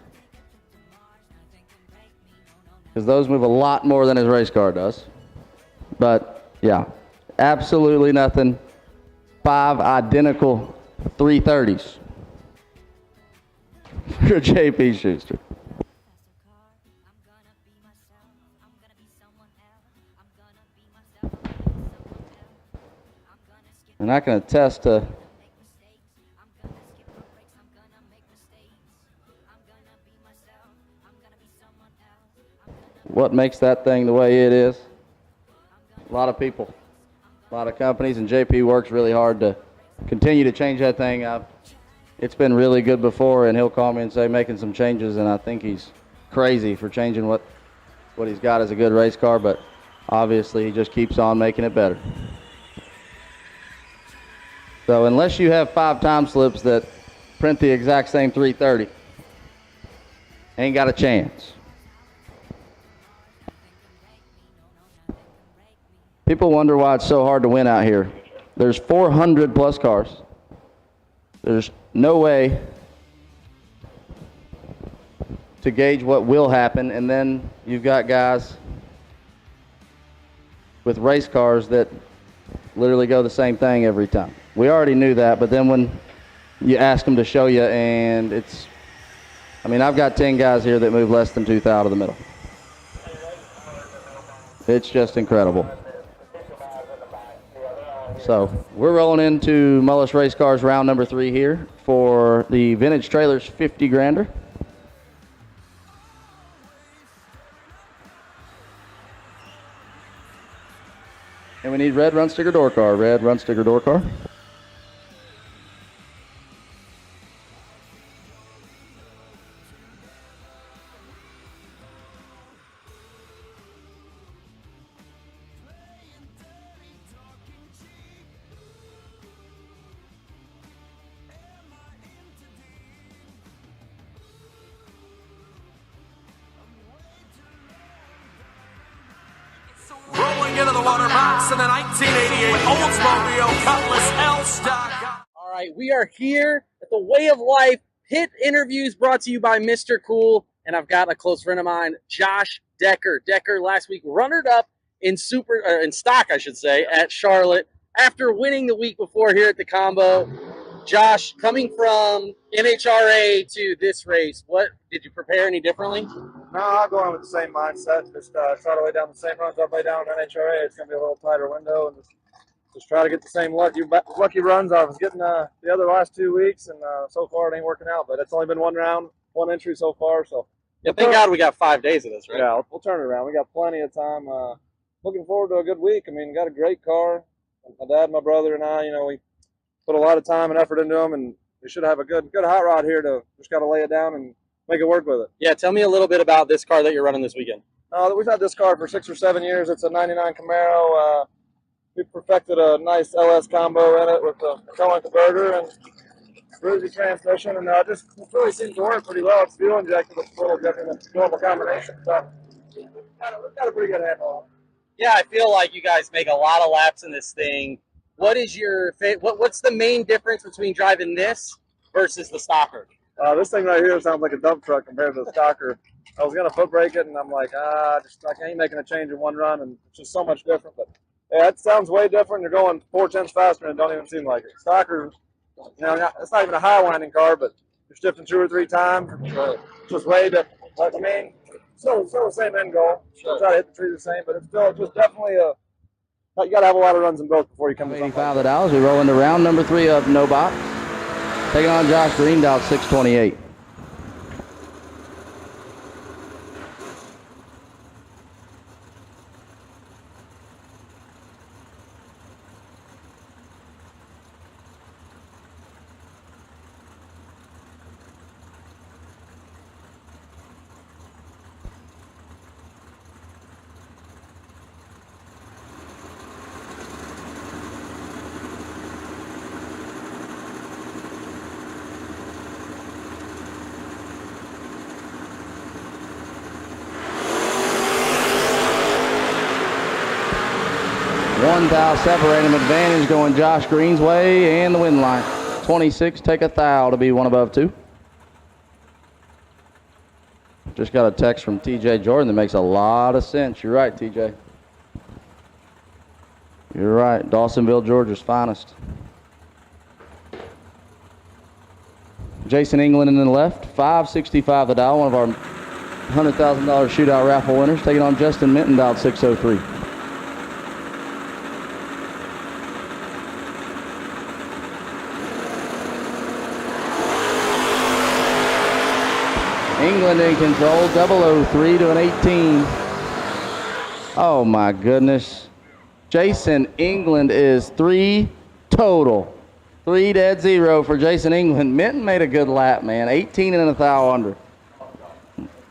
because those move a lot more than his race car does. But yeah, absolutely nothing. 5 identical 330s for JP Schuster. And I can attest to what makes that thing the way it is. A lot of people, a lot of companies, and JP works really hard to continue to change that thing. It's been really good before, and he'll call me and say making some changes, and I think he's crazy for changing what he's got as a good race car, but obviously he just keeps on making it better. So unless you have 5 time slips that print the exact same 330, ain't got a chance. People wonder why it's so hard to win out here. There's 400 plus cars. There's no way to gauge what will happen, and then you've got guys with race cars that literally go the same thing every time. We already knew that, but then when you ask them to show you, and I've got 10 guys here that move less than 2 thou out of the middle. It's just incredible. So we're rolling into Mullis Race Cars round number 3 here for the Vintage Trailers 50 grander. And we need red run sticker door car, red run sticker door car. Rolling into the water box in the 1988 Oldsmobile Cutlass L-Stock. All right, we are here at the Way of Life Pit Interviews brought to you by Mr. Cool, and I've got a close friend of mine, Josh Decker. Decker last week runner-up in stock, I should say, at Charlotte after winning the week before here at the Combo. Josh, coming from NHRA to this race, what did you prepare any differently? No, I'll go on with the same mindset. Just try to lay down the same runs I lay down in NHRA. It's going to be a little tighter window, and just try to get the same lucky runs I was getting the other last 2 weeks, and so far it ain't working out. But it's only been one round, one entry so far. So yeah, thank God we got 5 days of this, right? Yeah, we'll turn it around. We got plenty of time. Looking forward to a good week. Got a great car. My dad, my brother, and I, we put a lot of time and effort into them, and we should have a good hot rod here. Just got to lay it down and make it work with it. Yeah, tell me a little bit about this car that you're running this weekend. We've had this car for 6 or 7 years. It's a 99 Camaro. We perfected a nice LS combo in it with a towing converter and Bruzy transmission, and it really seems to work pretty well. It's fuel injected with a little different than normal combination. So we've got a pretty good handle on it. Yeah, I feel like you guys make a lot of laps in this thing. What is your what's the main difference between driving this versus the stocker? This thing right here sounds like a dump truck compared to the stocker. I was gonna foot brake it, and I'm like, I ain't making a change in one run, and it's just so much different. But yeah, it sounds way different. You're going 4/10 faster, and it don't even seem like it. Stocker, it's not even a high winding car, but you're shifting 2 or 3 times. It's just way different. Like, I mean, still the same end goal. Try to hit the tree the same, but it's still just definitely you got to have a lot of runs in both before you come to something. 85 the Dallas. We roll into round number 3 of No Box. Taking on Josh Green, dialed 628. One thou separating advantage going Josh Green's way and the win line. 26, take a thou to be one above 2. Just got a text from TJ Jordan that makes a lot of sense. You're right, TJ. You're right. Dawsonville, Georgia's finest. Jason England in the left, 565 the dial, one of our $100,000 shootout raffle winners, taking on Justin Minton, dialed 603. England in control, 003 to an 18. Oh my goodness. Jason England is 3 total. 3 dead 0 for Jason England. Minton made a good lap, man. 18 and a thou under.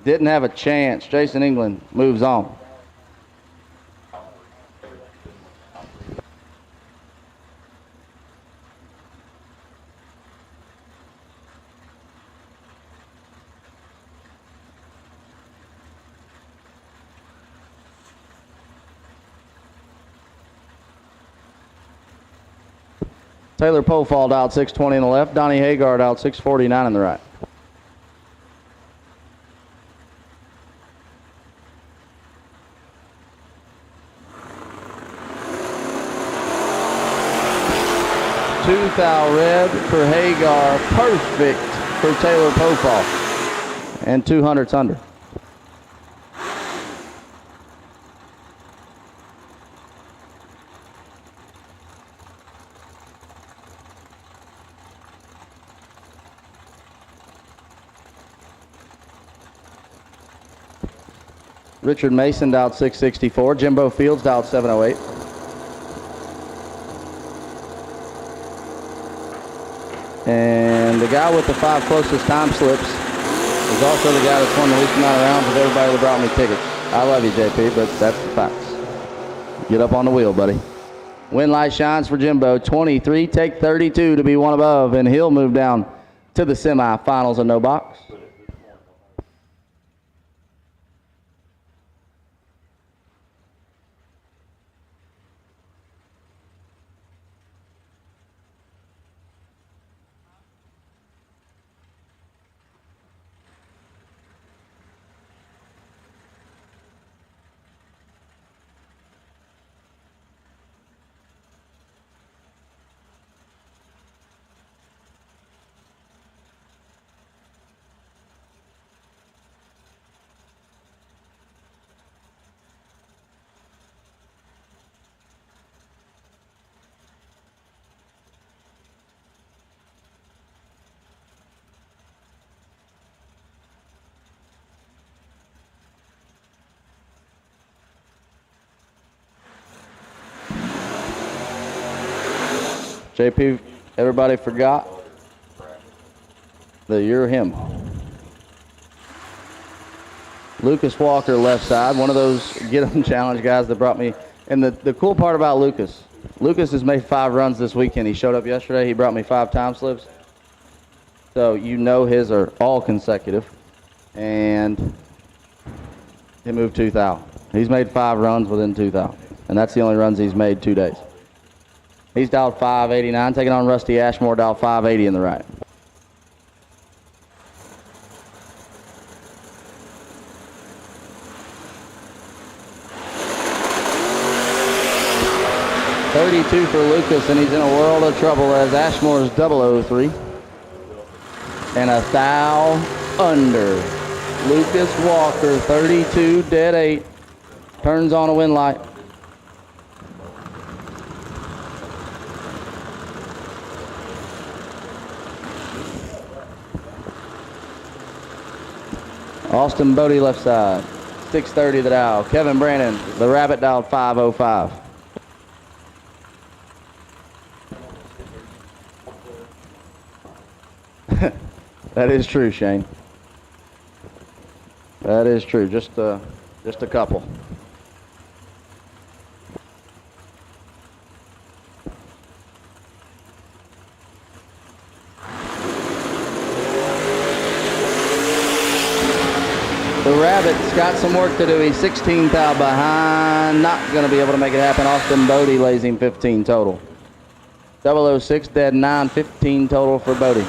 Didn't have a chance. Jason England moves on. Taylor Pofald out 620 in the left. Donnie Hagard out 649 in the right. Two thou red for Hagar. Perfect for Taylor Pofald. And 200's under. Richard Mason dialed 664. Jimbo Fields dialed 708. And the guy with the 5 closest time slips is also the guy that's won the least amount of rounds of everybody that brought me tickets. I love you, JP, but that's the facts. Get up on the wheel, buddy. Win light shines for Jimbo. 23, take 32 to be one above, and he'll move down to the semifinals of No Box. JP, everybody forgot that you're him. Lucas Walker, left side, one of those Get 'em Challenge guys that brought me. And the cool part about Lucas has made 5 runs this weekend. He showed up yesterday. He brought me 5 time slips. So you know his are all consecutive. And he moved 2 thou. He's made 5 runs within 2 thou. And that's the only runs he's made 2 days. He's dialed 589, taking on Rusty Ashmore, dialed 580 in the right. 32 for Lucas, and he's in a world of trouble as Ashmore's 003. And a thou under. Lucas Walker, 32, dead 8. Turns on a win light. Austin Bodie left side. 630 the dial. Kevin Brandon, the Rabbit dialed 505. That is true, Shane. That is true. Just a couple. The Rabbit's got some work to do. He's 16 thou behind. Not going to be able to make it happen. Austin Bodie lays him 15 total. 006 dead 9, 15 total for Bodie.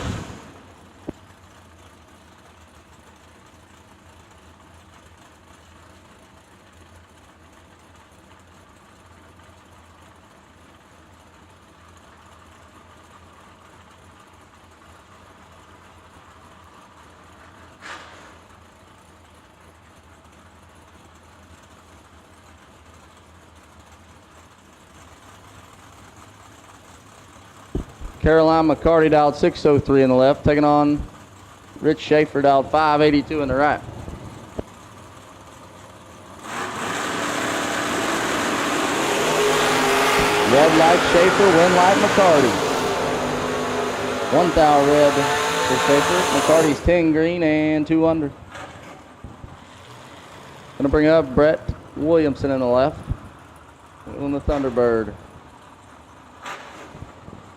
Caroline McCarty dialed 603 in the left, taking on Rich Schaefer dialed 582 in the right. Red light Schaefer, win light McCarty. 1 thou red for Schaefer. McCarty's 10 green and 2 under. Gonna bring up Brett Williamson in the left on the Thunderbird.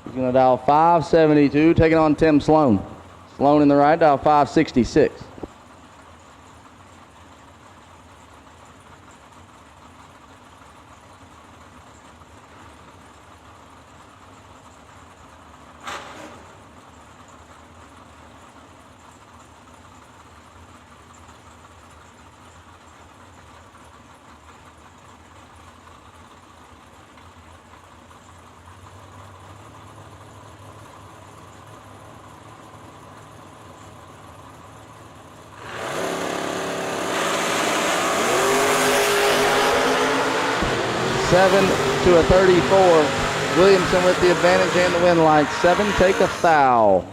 He's going to dial 572, taking on Tim Sloan. Sloan in the right, dial 566. Seven to a 34. Williamson with the advantage and the win light. 7 take a thou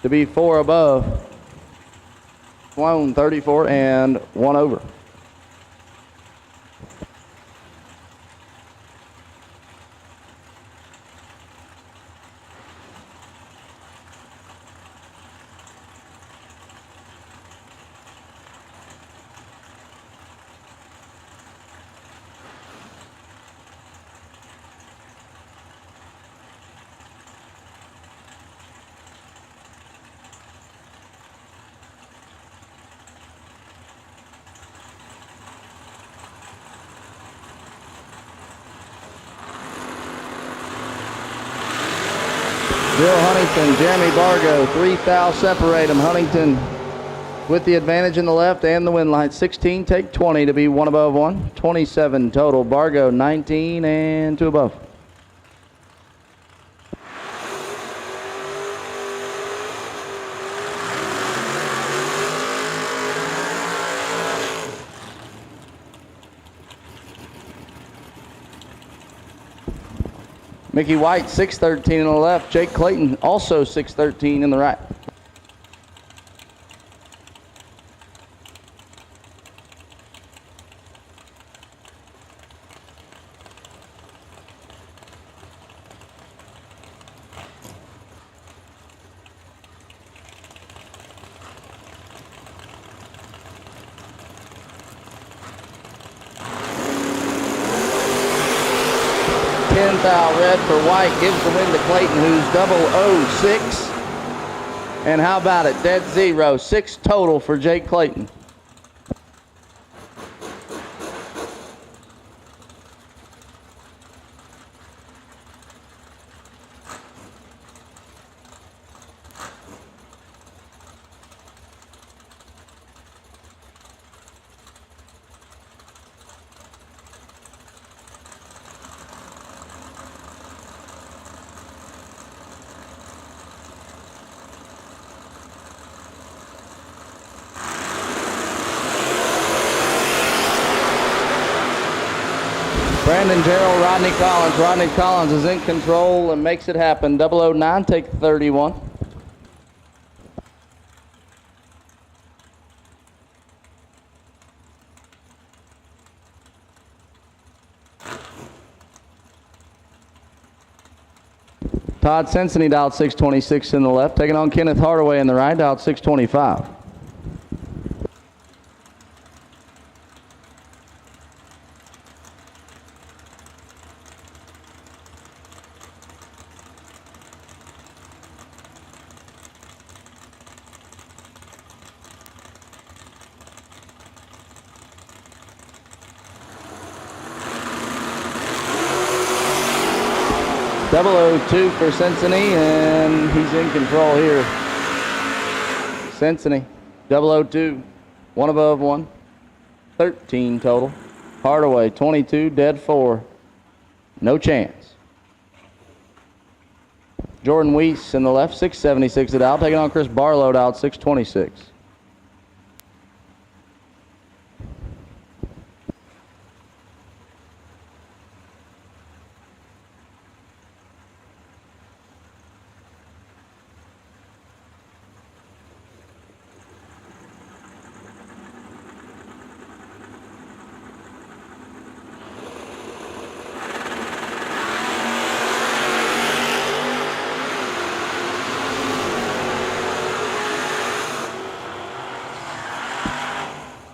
to be 4 above. Sloan 34 and 1 over. Bill Huntington, Jeremy Bargo, 3 thou separate them. Huntington with the advantage in the left and the win light. 16 take 20 to be 1 above 1. 27 total. Bargo 19 and 2 above. Mickey White, 613 in the left. Jake Clayton, also 613 in the right. Red for White gives the win to Clayton, who's 006. And how about it? Dead 0. 6 total for Jake Clayton. Brandon Gerald, Rodney Collins. Rodney Collins is in control and makes it happen. 009, take 31. Todd Senseney dialed 626 in the left, taking on Kenneth Hardaway in the right, dialed 625. .002 for Senseney, and he's in control here. Senseney, 002, one above one, 13 total. Hardaway, 22, dead 4, no chance. Jordan Weiss in the left, 676 it out, taking on Chris Barlow out 626.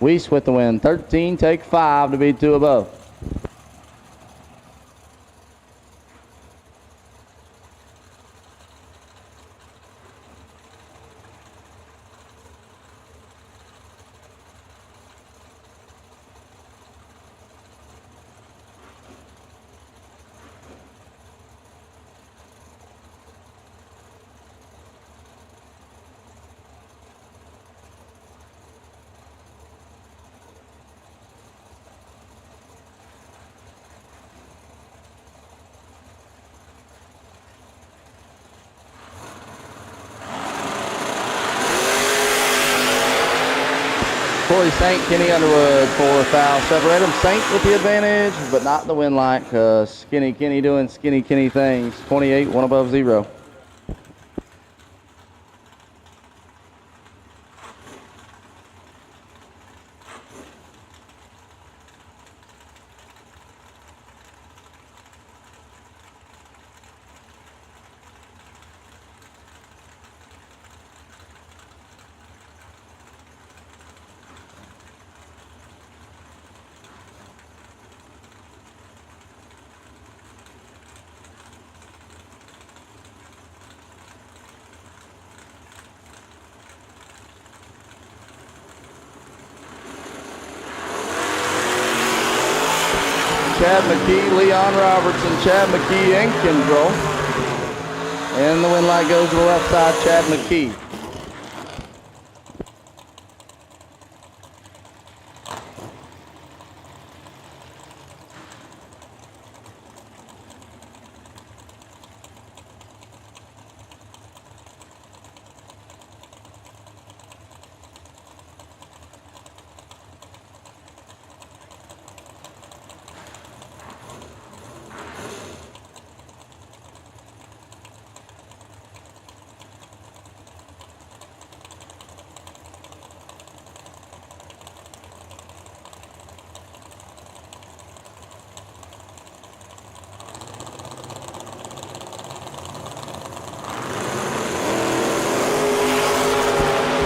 Weiss with the win. 13, take 5 to be 2 above. Corey Saint, Kenny Underwood for a foul. Separate them. Saint with the advantage, but not the win light because Skinny Kenny doing Skinny Kenny things. 28, 1 above 0. Chad McKee, Leon Robertson, Chad McKee in control. And the win light goes to the left side, Chad McKee.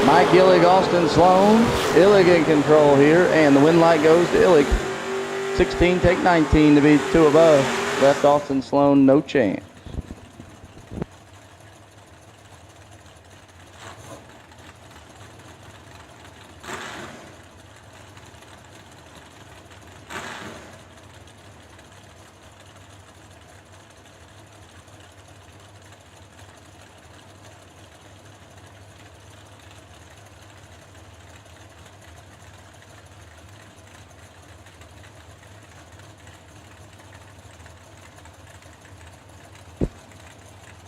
Mike Illig, Austin Sloan. Illig in control here, and the win light goes to Illig. 16, take 19 to be 2 above. Left Austin Sloan, no chance.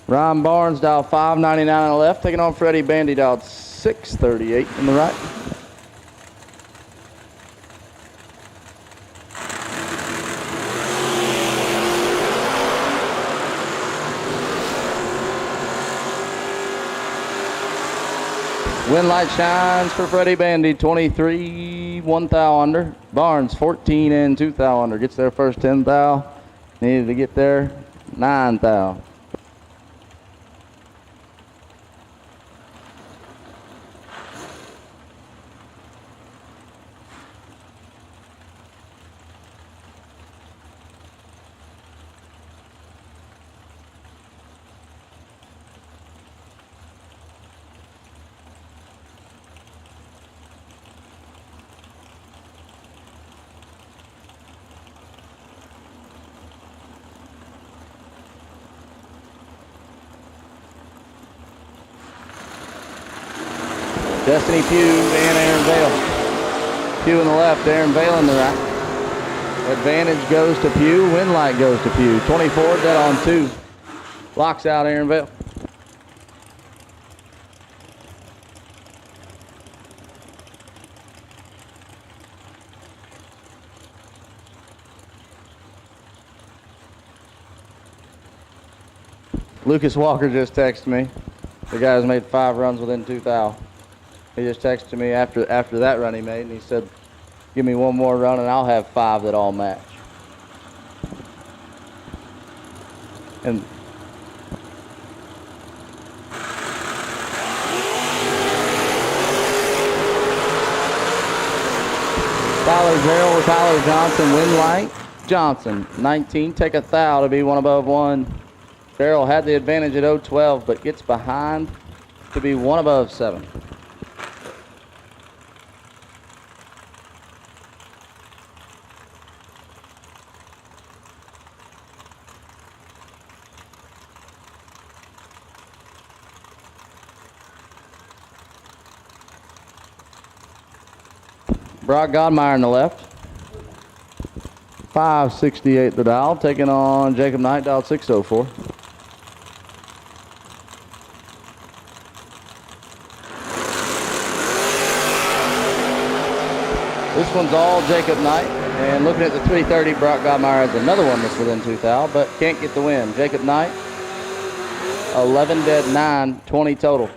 Ryan Barnes dial 599 on the left, taking on Freddie Bandy dial 638 in the right. Win light shines for Freddie Bandy, 23, 1 thou under. Barnes, 14 and 2 thou under. Gets their first 10 thou. Needed to get there 9 thou. Destiny Pugh and Aaron Vale. Pugh in the left, Aaron Vale in the right. Advantage goes to Pugh, win light goes to Pugh. 24, dead on 2. Locks out Aaron Vale. Lucas Walker just texted me. The guy's made 5 runs within 2 thou. He just texted me after that run he made, and he said, give me one more run and I'll have 5 that all match. And Tyler Gerald with Tyler Johnson, win light. Johnson, 19, take a thou to be 1 above 1. Farrell had the advantage at 0-12, but gets behind to be 1 above 7. Brock Godmeyer in the left. 568 the dial, taking on Jacob Knight, dial 604. This one's all Jacob Knight, and looking at the 330, Brock Godmeyer has another one that's within 2 thou, but can't get the win. Jacob Knight, 11 dead, 9, 20 total.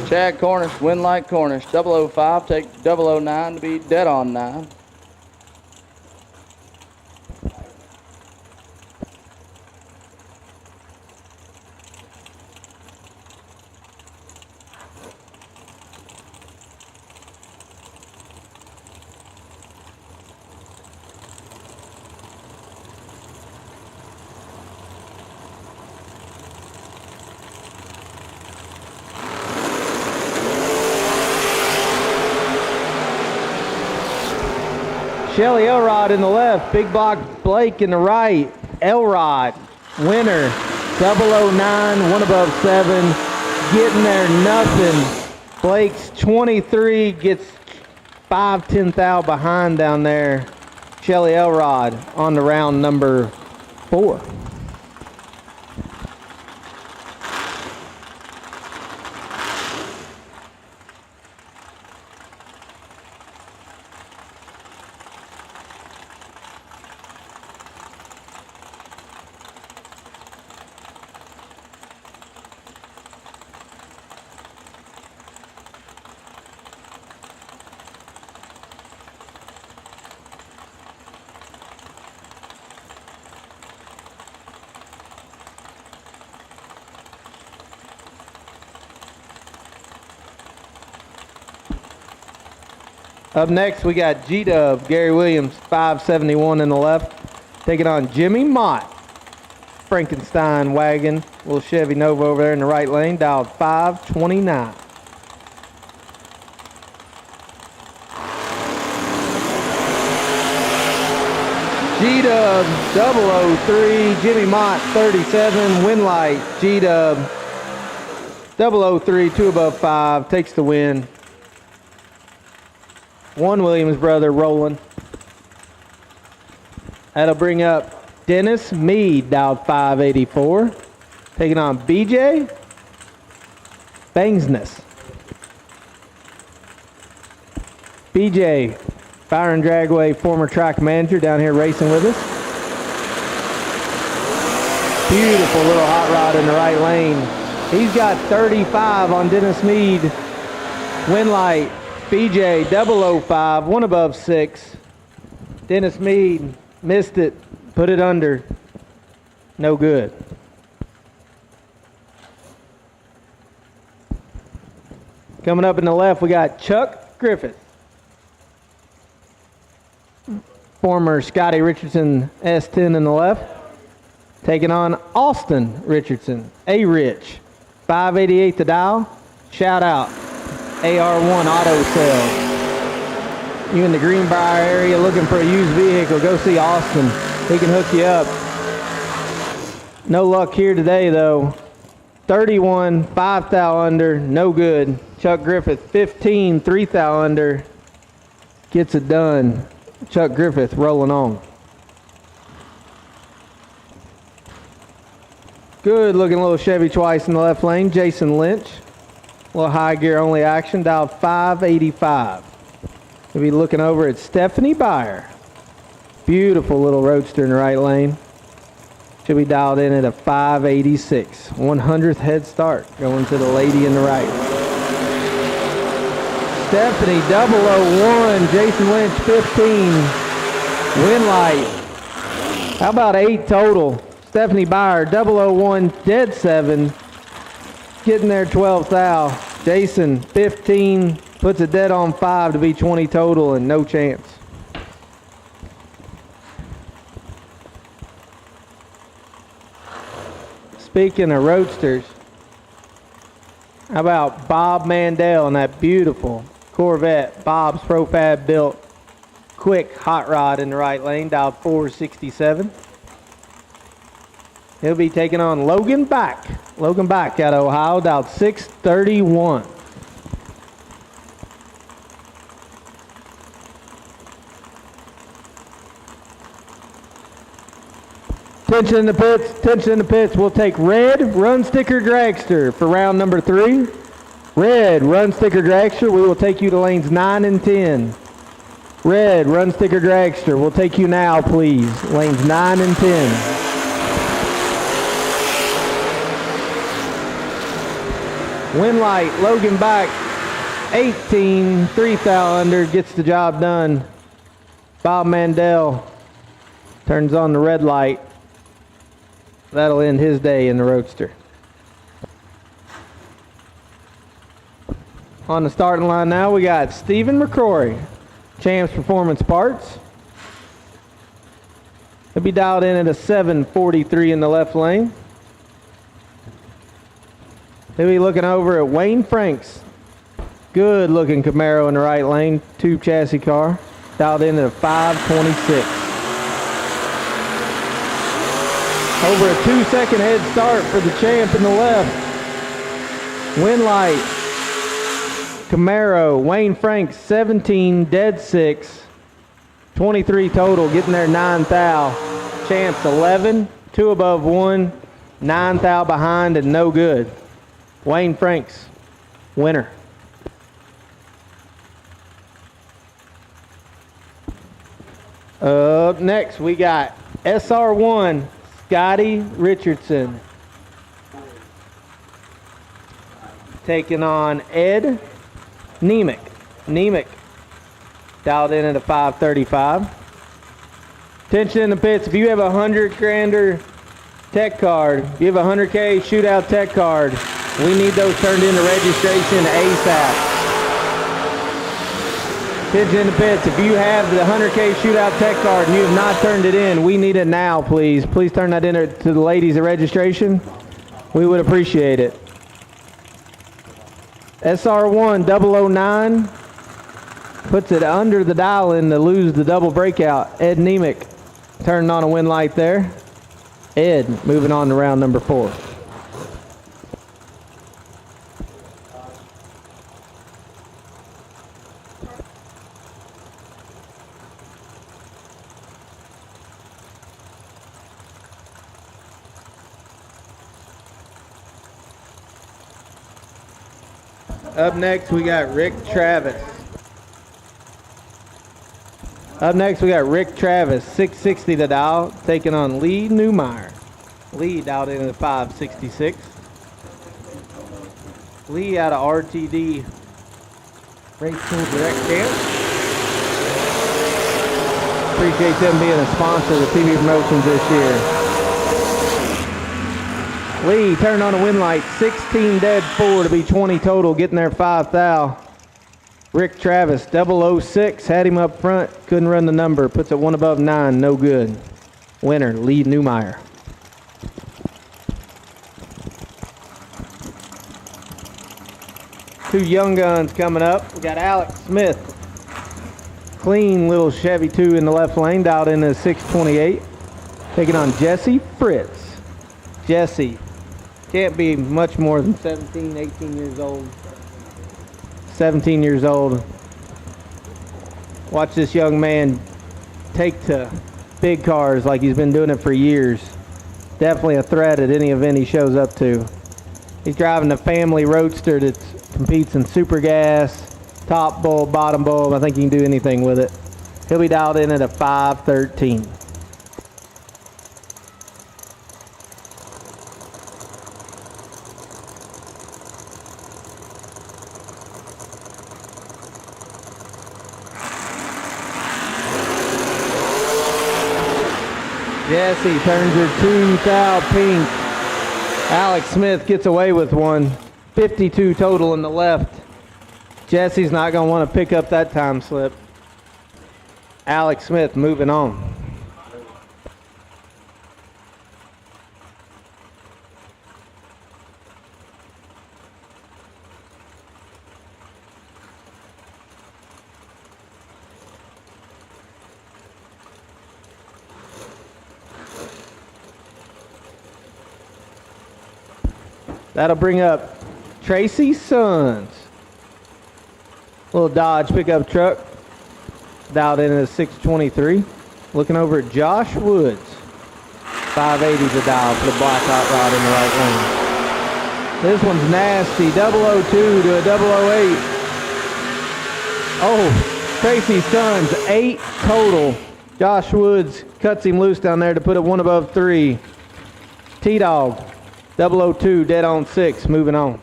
Chad Cornish, win like Cornish, 005, take 009 to be dead on 9. Shelly Elrod in the left, Big Box Blake in the right. Elrod, winner, 009, 1 above 7, getting there nothing. Blake's 23, gets 5/10 thou behind down there. Shelly Elrod on to round number 4. Up next, we got G-Dub, Gary Williams, 571 in the left, taking on Jimmy Mott, Frankenstein wagon, little Chevy Nova over there in the right lane, dialed 529. G-Dub 003, Jimmy Mott 37, Winlight, G-Dub 003, 2 above 5, takes the win. One Williams brother rolling. That'll bring up Dennis Mead, dialed 584, taking on BJ Bangsness. BJ, Fire and Dragway former track manager, down here racing with us. Beautiful little hot rod in the right lane. He's got 35 on Dennis Mead. Winlight, BJ 005, 1 above 6. Dennis Mead missed it, put it under. No good. Coming up in the left, we got Chuck Griffith. Former Scotty Richardson S10 in the left. Taking on Austin Richardson, A-Rich. 588 to dial. Shout out. AR1 Auto Sales. You in the Greenbrier area looking for a used vehicle, go see Austin. He can hook you up. No luck here today though. 31, 5 thou under, no good. Chuck Griffith, 15, 3 thou under. Gets it done. Chuck Griffith rolling on. Good looking little Chevy twice in the left lane. Jason Lynch. A little high gear only action. Dialed 585. We'll be looking over at Stephanie Byer. Beautiful little roadster in the right lane. Should be dialed in at a 586. 100th head start going to the lady in the right. Stephanie 001, Jason Lynch 15, Winlight. How about 8 total? Stephanie Byer 001, dead 7, getting there 12th thou. Jason 15, puts it dead on 5 to be 20 total and no chance. Speaking of roadsters, how about Bob Mandel and that beautiful Corvette Bob's Profab built quick hot rod in the right lane, dialed 467. He'll be taking on Logan Back. Logan Back out of Ohio, dialed 631. Tension in the pits, tension in the pits. We'll take Red Run Sticker Dragster for round number 3. Red Run Sticker Dragster, we will take you to lanes 9 and 10. Red Run Sticker Dragster, we'll take you now, please. Lanes 9 and 10. Winlight, Logan Back, 18, 3 thou under, gets the job done. Bob Mandel turns on the red light. That'll end his day in the roadster. On the starting line now, we got Stephen McCrory, Champs Performance Parts. He'll be dialed in at a 743 in the left lane. He'll be looking over at Wayne Franks. Good looking Camaro in the right lane, tube chassis car. Dialed in at a 526. Over a 2-second head start for the champ in the left. Winlight, Camaro, Wayne Franks, 17, dead 6, 23 total, getting there 9 thou. Champs 11, 2 above 1, 9 thou behind and no good. Wayne Franks, winner. Up next, we got SR1, Scotty Richardson. Taking on Ed Nemec. Nemec dialed in at a 535. Attention in the pits, if you have a 100-grander tech card, if you have a 100K shootout tech card, we need those turned into registration ASAP. Attention in the pits, if you have the 100K shootout tech card and you have not turned it in, we need it now, please. Please turn that in to the ladies at registration. We would appreciate it. SR1 009 puts it under the dial in to lose the double breakout. Ed Nemec turning on a win light there. Ed moving on to round number 4. Up next, we got Rick Travis. Up next, we got Rick Travis, 660 the dial, taking on Lee Newmeyer. Lee dialed in at 566. Lee out of RTD Race School Direct Camp. Appreciate them being a sponsor of the TV promotions this year. Lee turned on a win light, 16 dead, 4 to be 20 total, getting there 5 thou. Rick Travis, 006, had him up front, couldn't run the number, puts it 1 above 9, no good. Winner, Lee Newmeyer. Two young guns coming up. We got Alex Smith, clean little Chevy 2 in the left lane, dialed in at 628. Taking on Jesse Fritz. Jesse can't be much more than 17, 18 years old. 17 years old. Watch this young man take to big cars like he's been doing it for years. Definitely a threat at any event he shows up to. He's driving a family roadster that competes in super gas, top bulb, bottom bulb. I think he can do anything with it. He'll be dialed in at a 513. Jesse turns her 2 thou pink. Alex Smith gets away with one. 52 total in the left. Jesse's not going to want to pick up that time slip. Alex Smith moving on. That'll bring up Tracy Sons. Little Dodge pickup truck. Dialed in at a 623. Looking over at Josh Woods. 580's a dial for the black hot rod in the right lane. This one's nasty. 002 to a 008. Oh, Tracy Sons, 8 total. Josh Woods cuts him loose down there to put it 1 above 3. T-Dog. 002, dead on 6, moving on.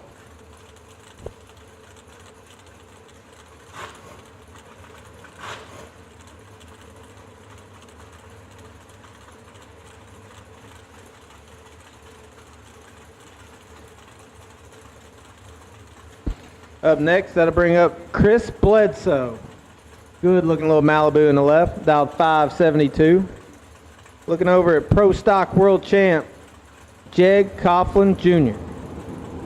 Up next, that'll bring up Chris Bledsoe. Good looking little Malibu in the left, dialed 572. Looking over at Pro Stock World Champ, Jeg Coughlin Jr.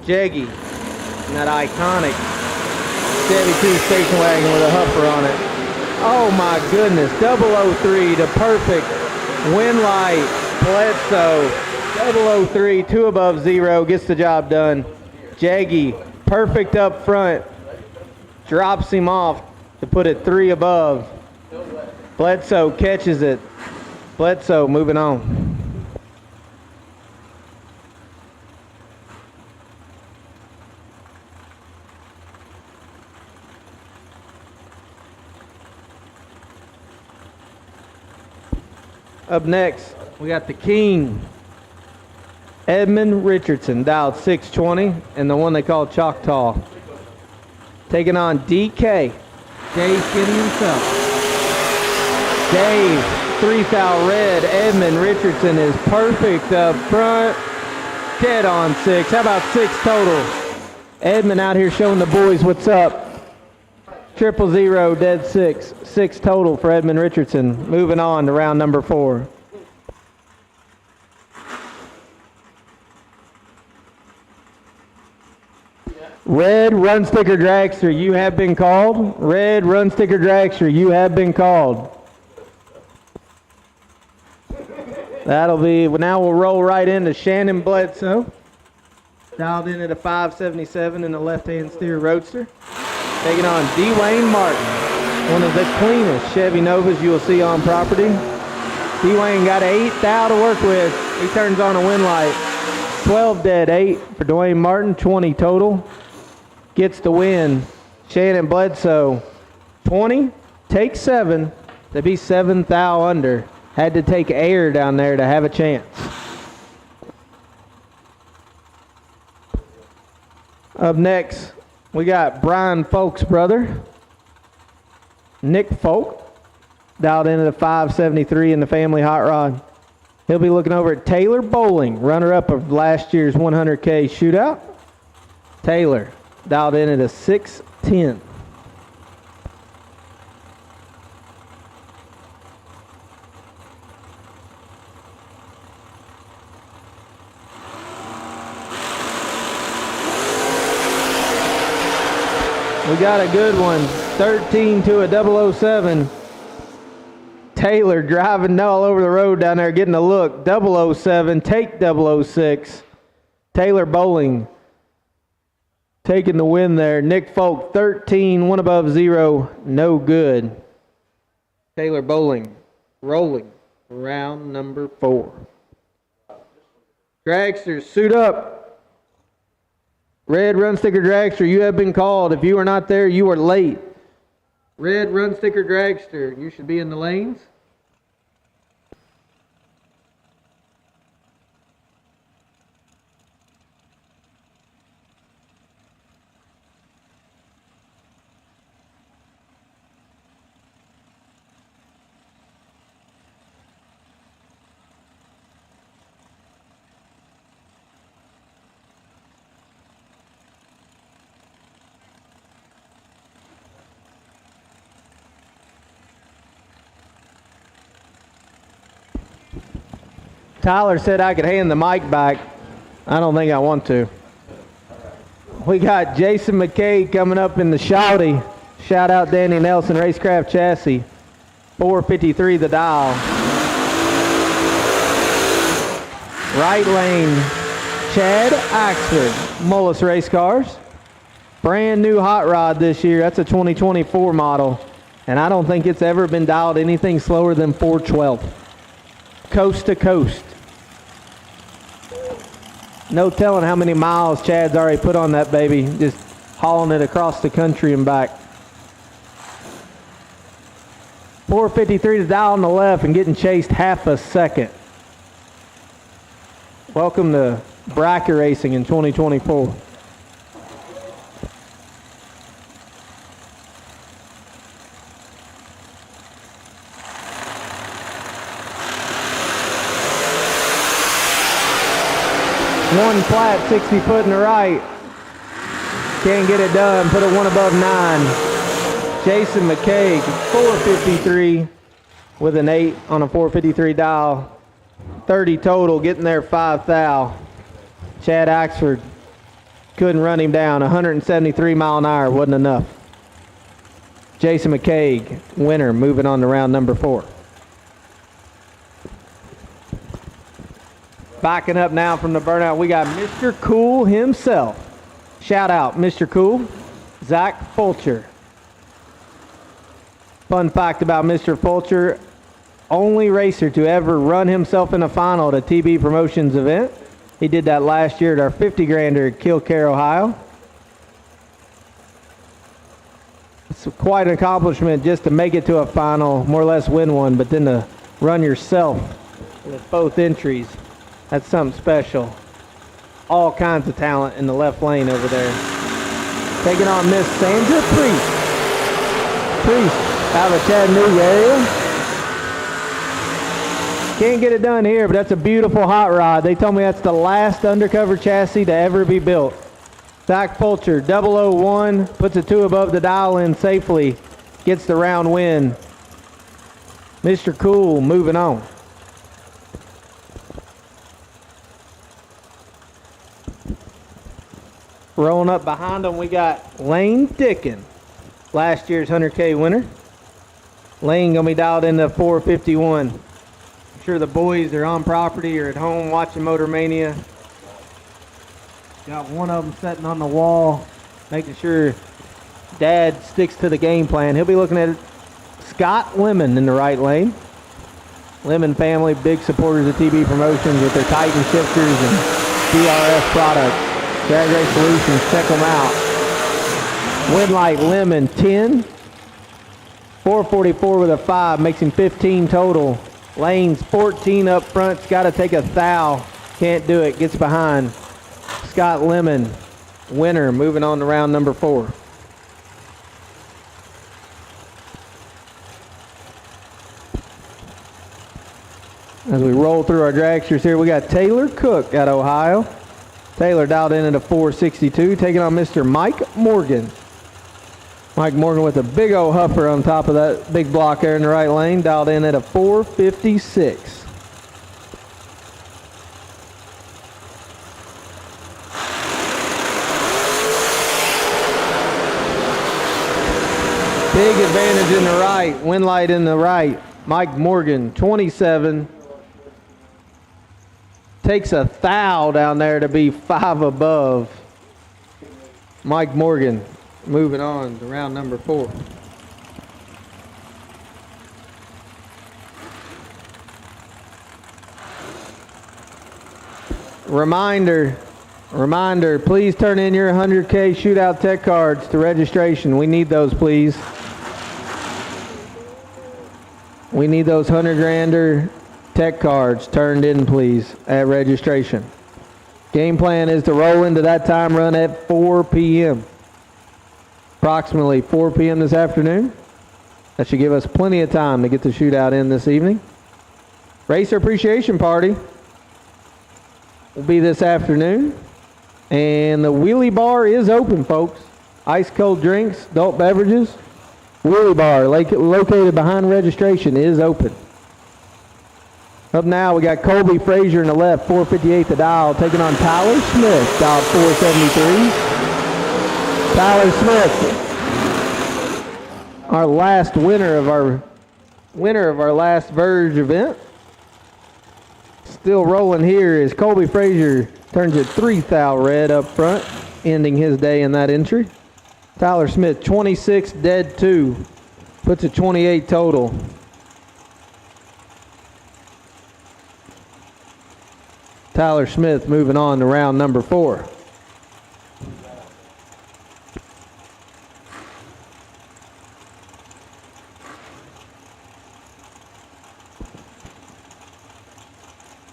Jeggy, and that iconic Chevy 2 station wagon with a huffer on it. Oh my goodness, 003 to perfect win light. Bledsoe, 003, 2 above 0, gets the job done. Jeggy, perfect up front, drops him off to put it 3 above. Bledsoe catches it. Bledsoe moving on. Up next, we got the King, Edmund Richardson, dialed 620, and the one they call Choctaw. Taking on DK, Dave Skinny himself. Dave, 3 thou red. Edmund Richardson is perfect up front, dead on 6. How about 6 total? Edmund out here showing the boys what's up. 000, dead 6. 6 total for Edmund Richardson. Moving on to round number 4. Red Run Sticker Dragster, you have been called. Red Run Sticker Dragster, you have been called. That'll be, now we'll roll right into Shannon Bledsoe. Dialed in at a 577 in the left-hand steer roadster. Taking on Dwayne Martin, one of the cleanest Chevy Novas you will see on property. Dwayne got 8 thou to work with. He turns on a win light. 12 dead, 8 for Dwayne Martin, 20 total. Gets the win. Shannon Bledsoe, 20, take 7. To be 7 thou under. Had to take air down there to have a chance. Up next, we got Brian Folk's brother, Nick Folk, dialed into the 573 in the family hot rod. He'll be looking over at Taylor Bowling, runner-up of last year's 100K shootout. Taylor, dialed in at a 610. We got a good one, 13 to a 007. Taylor driving all over the road down there, getting a look. 007, take 006. Taylor Bowling taking the win there. Nick Folk, 13, 1 above 0, no good. Taylor Bowling rolling round number 4. Dragsters, suit up. Red Run Sticker Dragster, you have been called. If you are not there, you are late. Red Run Sticker Dragster, you should be in the lanes. Tyler said I could hand the mic back. I don't think I want to. We got Jason McKay coming up in the Shouty. Shout out Danny Nelson, Racecraft Chassis. 453 the dial. Right lane, Chad Oxford, Mullis Race Cars. Brand new hot rod this year. That's a 2024 model. And I don't think it's ever been dialed anything slower than 412. Coast to coast. No telling how many miles Chad's already put on that baby, just hauling it across the country and back. 453 to dial on the left and getting chased half a second. Welcome to bracket racing in 2024. One flat, 60 foot in the right. Can't get it done. Put it 1 above 9. Jason McKay, 453 with an 8 on a 453 dial. 30 total, getting there 5 thou. Chad Oxford couldn't run him down. 173 mile an hour wasn't enough. Jason McKay, winner, moving on to round number 4. Backing up now from the burnout, we got Mr. Cool himself. Shout out, Mr. Cool, Zach Fulcher. Fun fact about Mr. Fulcher, only racer to ever run himself in a final at a TB Promotions event. He did that last year at our 50 grander at Kilcare, Ohio. It's quite an accomplishment just to make it to a final, more or less win one, but then to run yourself with both entries. That's something special. All kinds of talent in the left lane over there. Taking on Miss Sandra Priest. Priest out of the Chattanooga area. Can't get it done here, but that's a beautiful hot rod. They told me that's the last undercover chassis to ever be built. Zach Fulcher, 001, puts a 2 above the dial in safely. Gets the round win. Mr. Cool moving on. Rolling up behind them, we got Lane Dickin, last year's 100K winner. Lane gonna be dialed into 451. I'm sure the boys are on property or at home watching Motor Mania. Got one of them sitting on the wall, making sure Dad sticks to the game plan. He'll be looking at Scott Lemon in the right lane. Lemon family, big supporters of TB Promotions with their Titan shifters and DRS products. Drag Race Solutions, check them out. Winlight Lemon 10. 444 with a 5, makes him 15 total. Lanes 14 up front's got to take a thou. Can't do it, gets behind. Scott Lemon, winner, moving on to round number 4. As we roll through our dragsters here, we got Taylor Cook out of Ohio. Taylor dialed in at a 462, taking on Mr. Mike Morgan. Mike Morgan with a big old huffer on top of that big block there in the right lane, dialed in at a 456. Big advantage in the right, Winlight in the right. Mike Morgan, 27. Takes a thou down there to be 5 above. Mike Morgan moving on to round number 4. Reminder, please turn in your 100K Shootout Tech cards to registration. We need those, please. We need those 100-grander Tech cards turned in, please, at registration. Game plan is to roll into that time run at 4 p.m. Approximately 4 p.m. this afternoon. That should give us plenty of time to get the shootout in this evening. Racer Appreciation Party will be this afternoon. And the wheelie bar is open, folks. Ice cold drinks, adult beverages. Wheelie bar located behind registration is open. Up now, we got Colby Frazier in the left, 458 the dial, taking on Tyler Smith, dialed 473. Tyler Smith, our last winner of our last Verge event. Still rolling here is Colby Frazier, turns it 3 thou red up front, ending his day in that entry. Tyler Smith, 26 dead 2, puts a 28 total. Tyler Smith moving on to round number 4.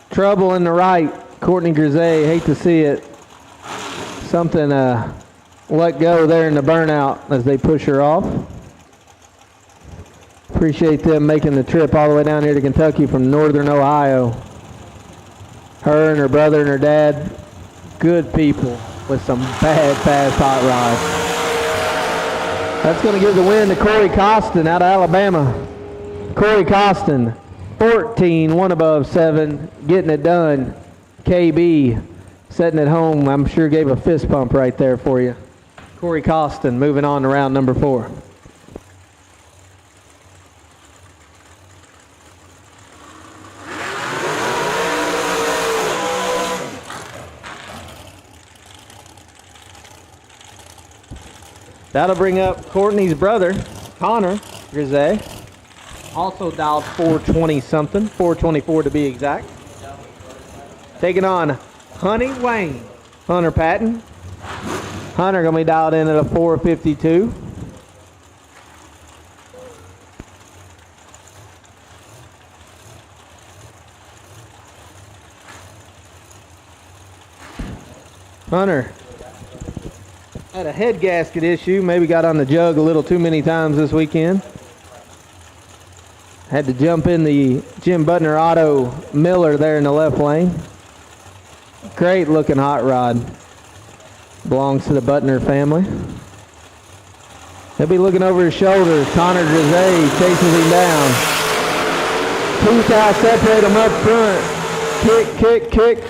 Trouble in the right, Courtney Grisey, hate to see it. Something let go there in the burnout as they push her off. Appreciate them making the trip all the way down here to Kentucky from northern Ohio. Her and her brother and her dad, good people with some bad, fast hot rods. That's going to give the win to Corey Costin out of Alabama. Corey Costin, 14, 1 above 7, getting it done. KB, setting it home, I'm sure gave a fist pump right there for you. Corey Costin moving on to round number 4. That'll bring up Courtney's brother, Connor Grisey. Also dialed 420 something, 424 to be exact. Taking on Honey Wayne, Hunter Patton. Hunter gonna be dialed in at a 452. Hunter had a head gasket issue, maybe got on the jug a little too many times this weekend. Had to jump in the Jim Butner Auto Miller there in the left lane. Great looking hot rod. Belongs to the Butner family. He'll be looking over his shoulder. Connor Grisey chases him down. 2 thou separate him up front. Kick.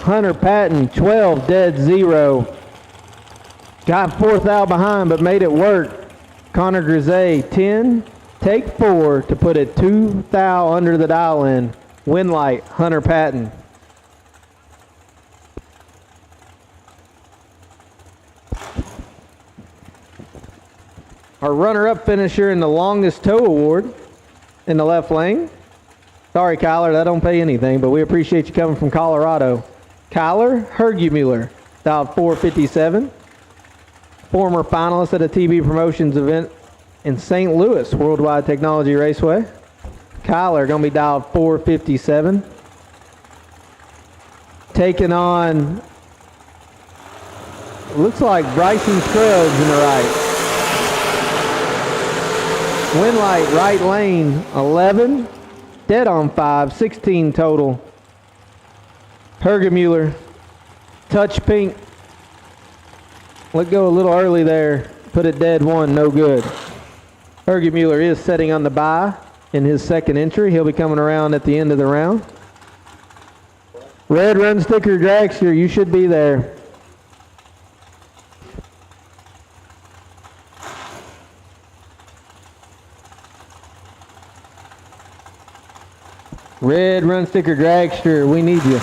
Hunter Patton, 12 dead 0. Got 4 thou behind, but made it work. Connor Grisey, 10, take 4 to put it 2 thou under the dial in. Winlight, Hunter Patton. Our runner-up finisher in the longest tow award in the left lane. Sorry, Kyler, that don't pay anything, but we appreciate you coming from Colorado. Kyler Hergumuller, dialed 457. Former finalist at a TB Promotions event in St. Louis Worldwide Technology Raceway. Kyler going to be dialed 457. Taking on, looks like Bryson Scruggs in the right. Winlight, right lane, 11. Dead on 5, 16 total. Hergemuller, touch pink. Let go a little early there. Put it dead 1, no good. Hergemuller is setting on the bye in his second entry. He'll be coming around at the end of the round. Red Run Sticker Dragster, you should be there. Red Run Sticker Dragster, we need you.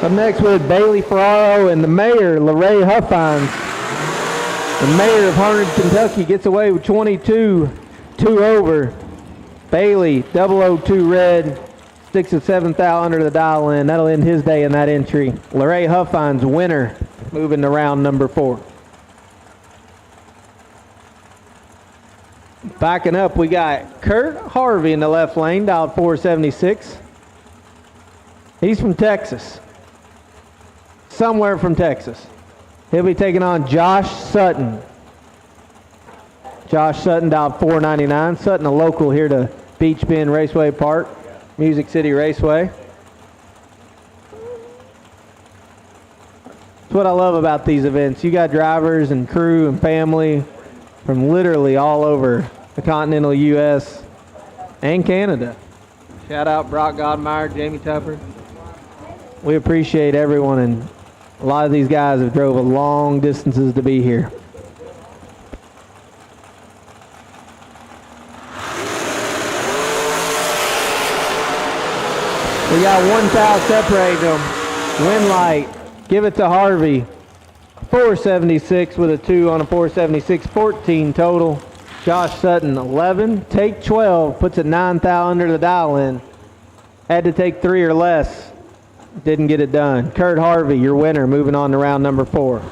Up next with Bailey Ferraro and the mayor, LaRae Huffines. The mayor of Harnard, Kentucky gets away with 22, 2 over. Bailey, 002 red, sticks a 7th out under the dial in. That'll end his day in that entry. LaRae Huffines, winner, moving to round number 4. Backing up, we got Kurt Harvey in the left lane, dialed 476. He's from Texas. Somewhere from Texas. He'll be taking on Josh Sutton. Josh Sutton, dialed 499. Sutton, a local here to Beach Bend Raceway Park, Music City Raceway. That's what I love about these events. You got drivers and crew and family from literally all over the continental U.S. and Canada. Shout out Brock Godmeyer, Jamie Tupper. We appreciate everyone, and a lot of these guys have drove long distances to be here. We got 1 foul separating them. Winlight, give it to Harvey. 476 with a 2 on a 476, 14 total. Josh Sutton, 11. Take 12, puts a 9 thou under the dial in. Had to take 3 or less. Didn't get it done. Kurt Harvey, your winner, moving on to round number 4.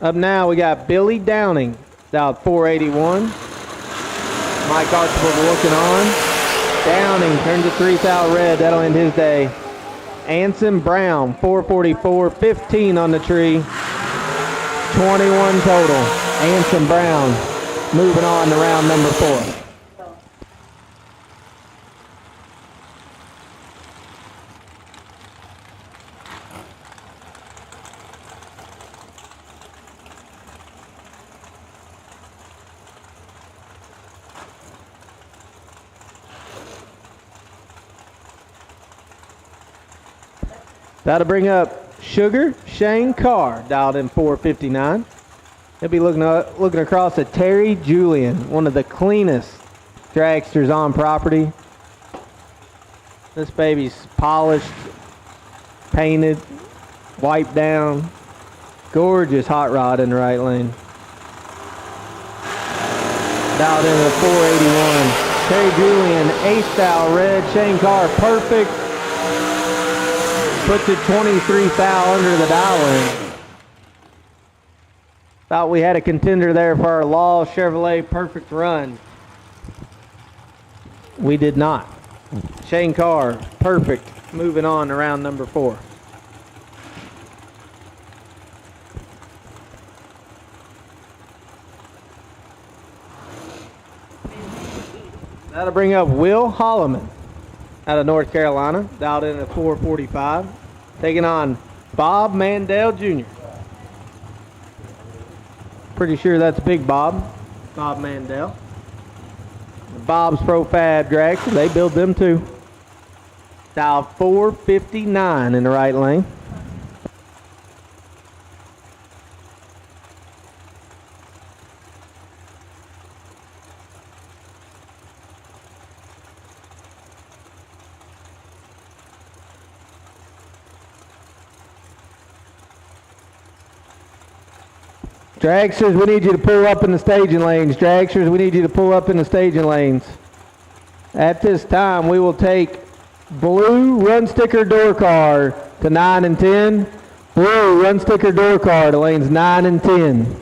Up now, we got Billy Downing, dialed 481. Mike Archibald looking on. Downing turns a 3 thou red. That'll end his day. Anson Brown, 444, 15 on the tree. 21 total. Anson Brown moving on to round number 4. That'll bring up Sugar Shane Carr, dialed in 459. He'll be looking across at Terry Julian, one of the cleanest dragsters on property. This baby's polished, painted, wiped down. Gorgeous hot rod in the right lane. Dialed in at 481. Terry Julian, 8th thou red. Shane Carr, perfect. Puts it 23 thou under the dial in. Thought we had a contender there for our Law Chevrolet perfect run. We did not. Shane Carr, perfect. Moving on to round number 4. That'll bring up Will Holloman out of North Carolina, dialed in at 445. Taking on Bob Mandel Jr. Pretty sure that's Big Bob, Bob Mandel. Bob's Pro Fab Dragster. They build them too. Dial 459 in the right lane. Dragsters, we need you to pull up in the staging lanes. Dragsters, we need you to pull up in the staging lanes. At this time, we will take blue run sticker door car to 9 and 10. Blue run sticker door car to lanes 9 and 10.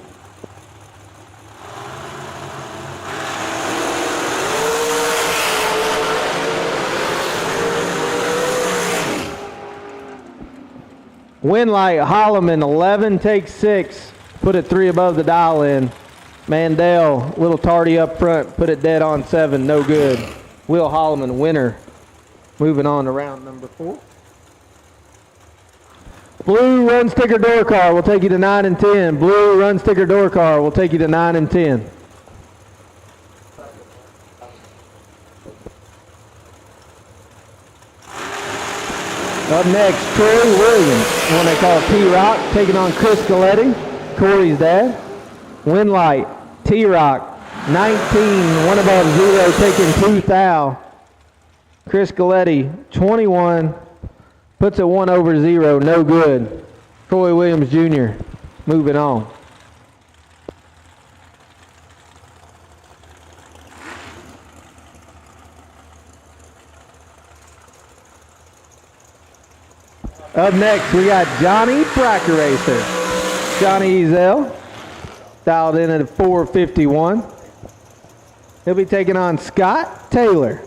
Winlight, Holloman, 11, take 6. Put it 3 above the dial in. Mandel, little tardy up front, put it dead on 7, no good. Will Holloman, winner. Moving on to round number 4. Blue run sticker door car will take you to 9 and 10. Blue run sticker door car will take you to 9 and 10. Up next, Troy Williams, one they call T-Rock, taking on Chris Galletti, Corey's dad. Winlight, T-Rock, 19, 1 above 0, taking 2 thou. Chris Galletti, 21, puts it 1 over 0, no good. Troy Williams Jr., moving on. Up next, we got Johnny Bracker Racer. Johnny Ezel, dialed in at 451. He'll be taking on Scott Taylor.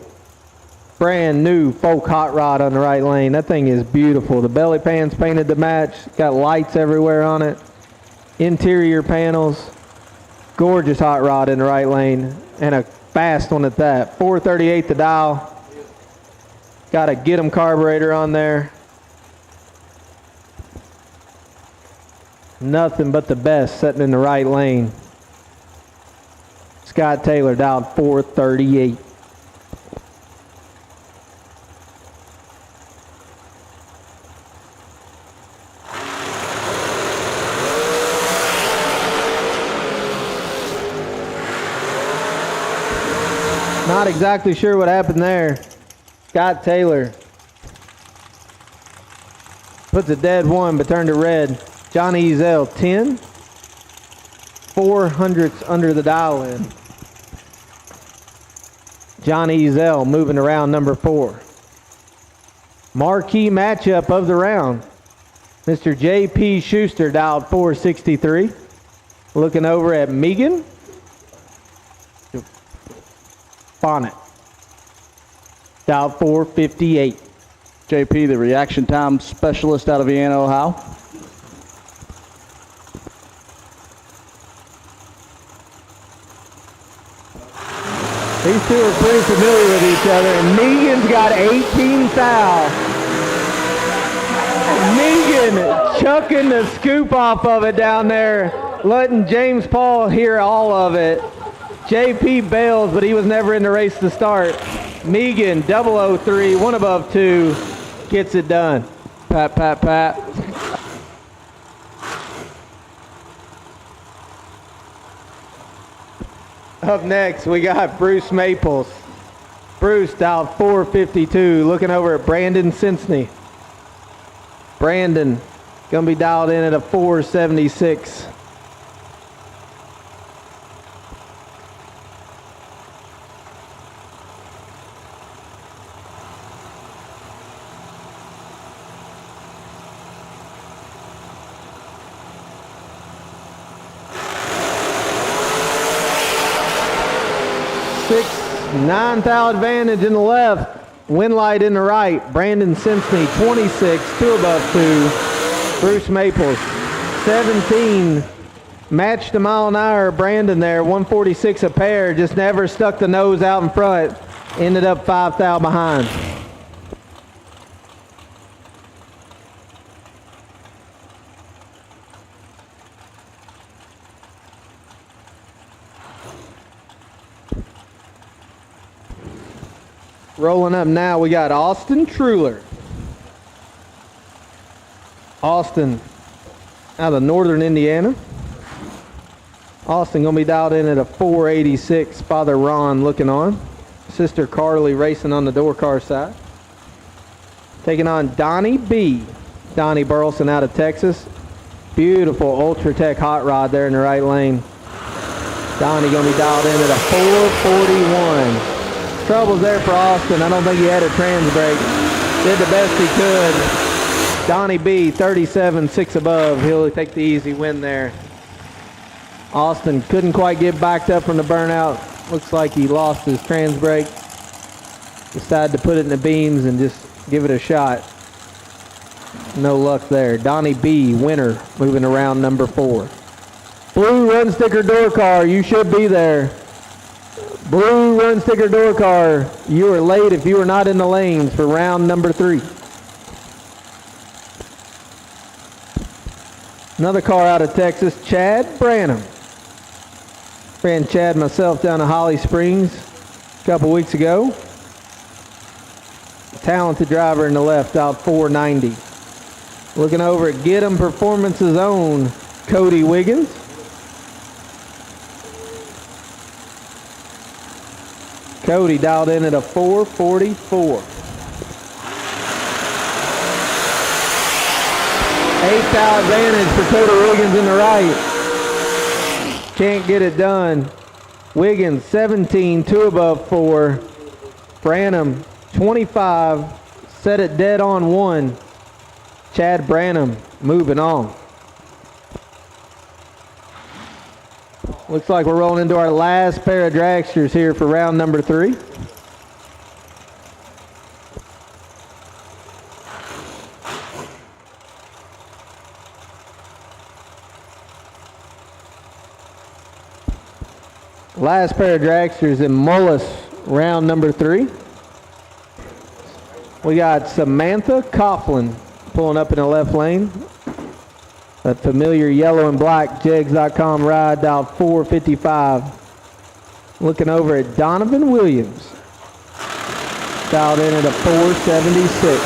Brand new folk hot rod on the right lane. That thing is beautiful. The belly pan's painted to match. Got lights everywhere on it. Interior panels. Gorgeous hot rod in the right lane. And a fast one at that. 438 the dial. Got a Get 'em carburetor on there. Nothing but the best sitting in the right lane. Scott Taylor dialed 438. Not exactly sure what happened there. Scott Taylor puts a dead 1 but turned it red. Johnny Ezel, 10. 400ths under the dial in. Johnny Ezel moving around number 4. Marquee matchup of the round. Mr. J.P. Schuster dialed 463. Looking over at Megan Bonnet. Dialed 458. JP, the reaction time specialist out of Vienna, Ohio. These two are pretty familiar with each other, and Megan's got 18 thou. Megan chucking the scoop off of it down there, letting James Paul hear all of it. JP bails, but he was never in the race to start. Megan, 003, 1 above 2, gets it done. Pat, pat, pat. Up next, we got Bruce Maples. Bruce dialed 452, looking over at Brandon Simpson. Brandon gonna be dialed in at a 476. Nine thou advantage in the left. Winlight in the right. Brandon Simpson, 26, 2 above 2. Bruce Maples, 17. Matched a mile an hour. Brandon there, 146 a pair. Just never stuck the nose out in front. Ended up 5 thou behind. Rolling up now, we got Austin Truler. Austin out of Northern Indiana. Austin gonna be dialed in at a 486. Father Ron looking on. Sister Carly racing on the door car side. Taking on Donnie B. Donnie Burleson out of Texas. Beautiful Ultratech hot rod there in the right lane. Donnie gonna be dialed in at a 441. Troubles there for Austin. I don't think he had a trans brake. Did the best he could. Donnie B, 37, 6 above. He'll take the easy win there. Austin couldn't quite get backed up from the burnout. Looks like he lost his trans brake. Decided to put it in the beams and just give it a shot. No luck there. Donnie B, winner, moving around number 4. Blue run sticker door car, you should be there. Blue run sticker door car, you were late if you were not in the lanes for round number 3. Another car out of Texas, Chad Branham. Ran Chad myself down to Holly Springs a couple weeks ago. Talented driver in the left, out 490. Looking over at Get 'em Performance's own Cody Wiggins. Cody dialed in at a 444. 8th advantage for Cody Wiggins in the right. Can't get it done. Wiggins 17, 2 above 4. Branham 25, set it dead on 1. Chad Branham moving on. Looks like we're rolling into our last pair of dragsters here for round number 3. Last pair of dragsters in Mullis, round number 3. We got Samantha Coughlin pulling up in the left lane. That familiar yellow and black Jegs.com ride, dialed 455. Looking over at Donovan Williams. Dialed in at a 476.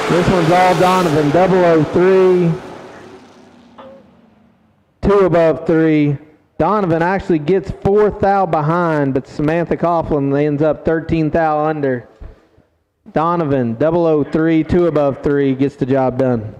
This one's all Donovan, 003. 2 above 3. Donovan actually gets 4th thou behind, but Samantha Coughlin ends up 13th thou under. Donovan, 003, 2 above 3, gets the job done.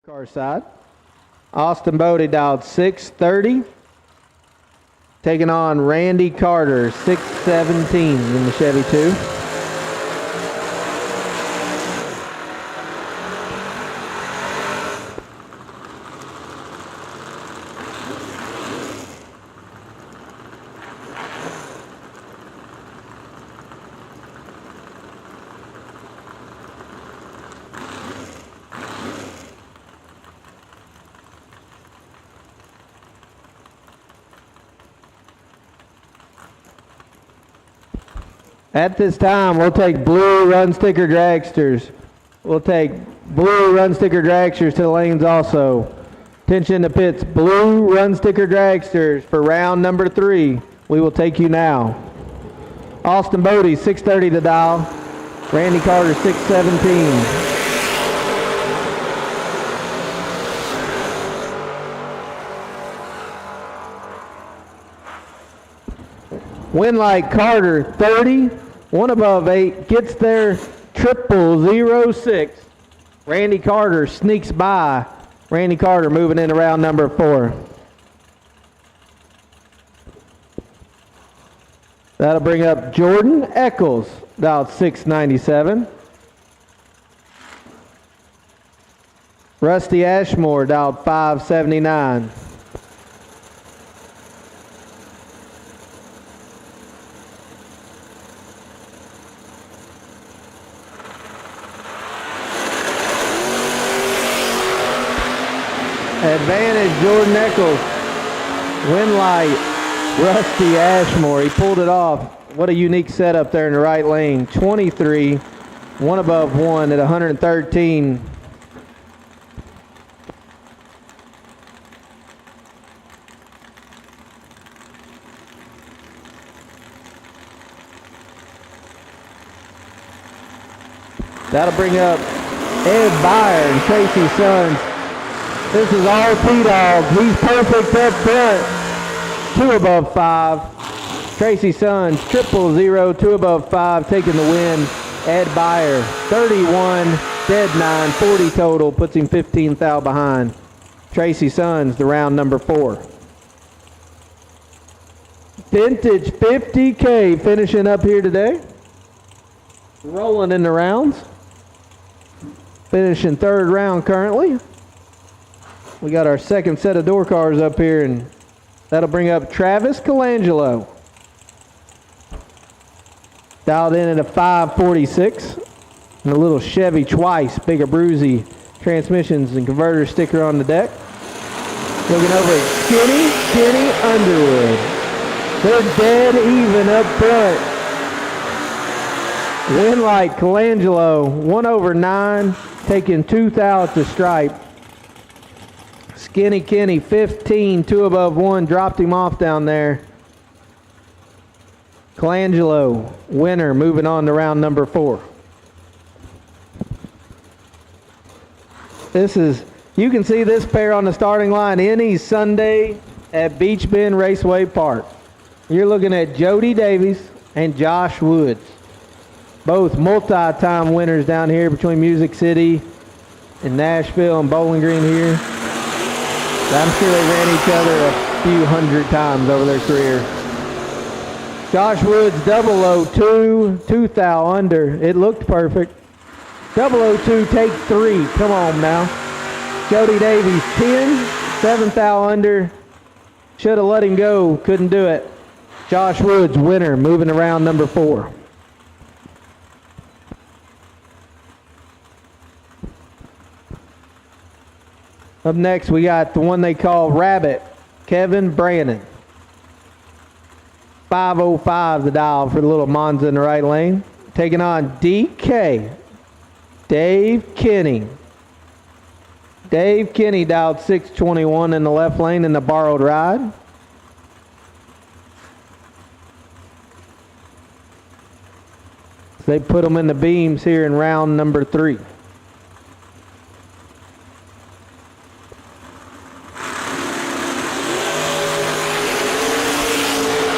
Car side. Austin Bodie dialed 630. Taking on Randy Carter, 617 in the Chevy 2. At this time, we'll take blue run sticker dragsters. We'll take blue run sticker dragsters to the lanes also. Attention to pits, blue run sticker dragsters for round number 3. We will take you now. Austin Bodie, 630 to dial. Randy Carter, 617. Winlight Carter, 30. One above 8. Gets there, 0006. Randy Carter sneaks by. Randy Carter moving into round number 4. That'll bring up Jordan Eccles, about 697. Rusty Ashmore, dialed 579. Advantage, Jordan Eccles. Winlight, Rusty Ashmore. He pulled it off. What a unique setup there in the right lane. 23, one above 1 at 113. That'll bring up Ed Byer and Tracy Sons. This is all T-Dog. He's perfect up front. 2 above 5. Tracy Sons, 000, 2 above 5, taking the win. Ed Byer, 31, dead 9, 40 total, puts him 15 thou behind. Tracy Sons, the round number 4. Vintage 50K finishing up here today. Rolling in the rounds. Finishing 3rd round currently. We got our 2nd set of door cars up here, and that'll bring up Travis Colangelo. Dialed in at a 546. And a little Chevy Twice, bigger bruisey transmissions and converter sticker on the deck. Looking over at Skinny Underwood. They're dead even up front. Winlight Colangelo, 1 over 9, taking 2 thou at the stripe. Skinny Kenny, 15, 2 above 1, dropped him off down there. Colangelo, winner, moving on to round number 4. You can see this pair on the starting line any Sunday at Beach Bend Raceway Park. You're looking at Jody Davies and Josh Woods. Both multi-time winners down here between Music City and Nashville and Bowling Green here. I'm sure they ran each other a few hundred times over their career. Josh Woods, 002, 2 thou under. It looked perfect. 002, take 3. Come on now. Jody Davies, 10, 7 thou under. Should have let him go. Couldn't do it. Josh Woods, winner, moving to round number 4. Up next, we got the one they call Rabbit, Kevin Brannon. 505 the dial for the little Monza in the right lane. Taking on DK, Dave Kinney. Dave Kinney dialed 621 in the left lane in the borrowed ride. They put them in the beams here in round number 3.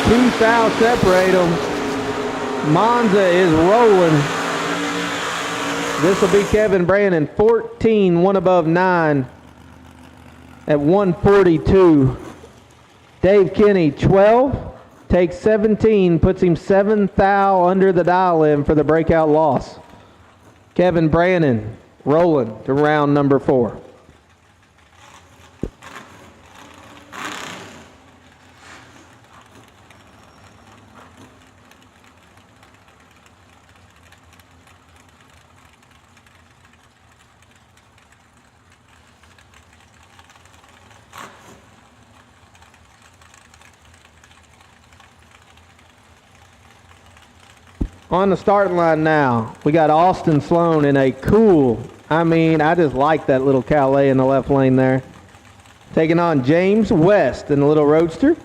Two thou separate them. Monza is rolling. This will be Kevin Brandon, 14, 1 above 9 at 142. Dave Kinney, 12, takes 17, puts him 7 thou under the dial in for the breakout loss. Kevin Brandon rolling to round number 4. On the starting line now, we got Austin Sloan in a cool, I just like that little Calais in the left lane there. Taking on James West in the little Roadster.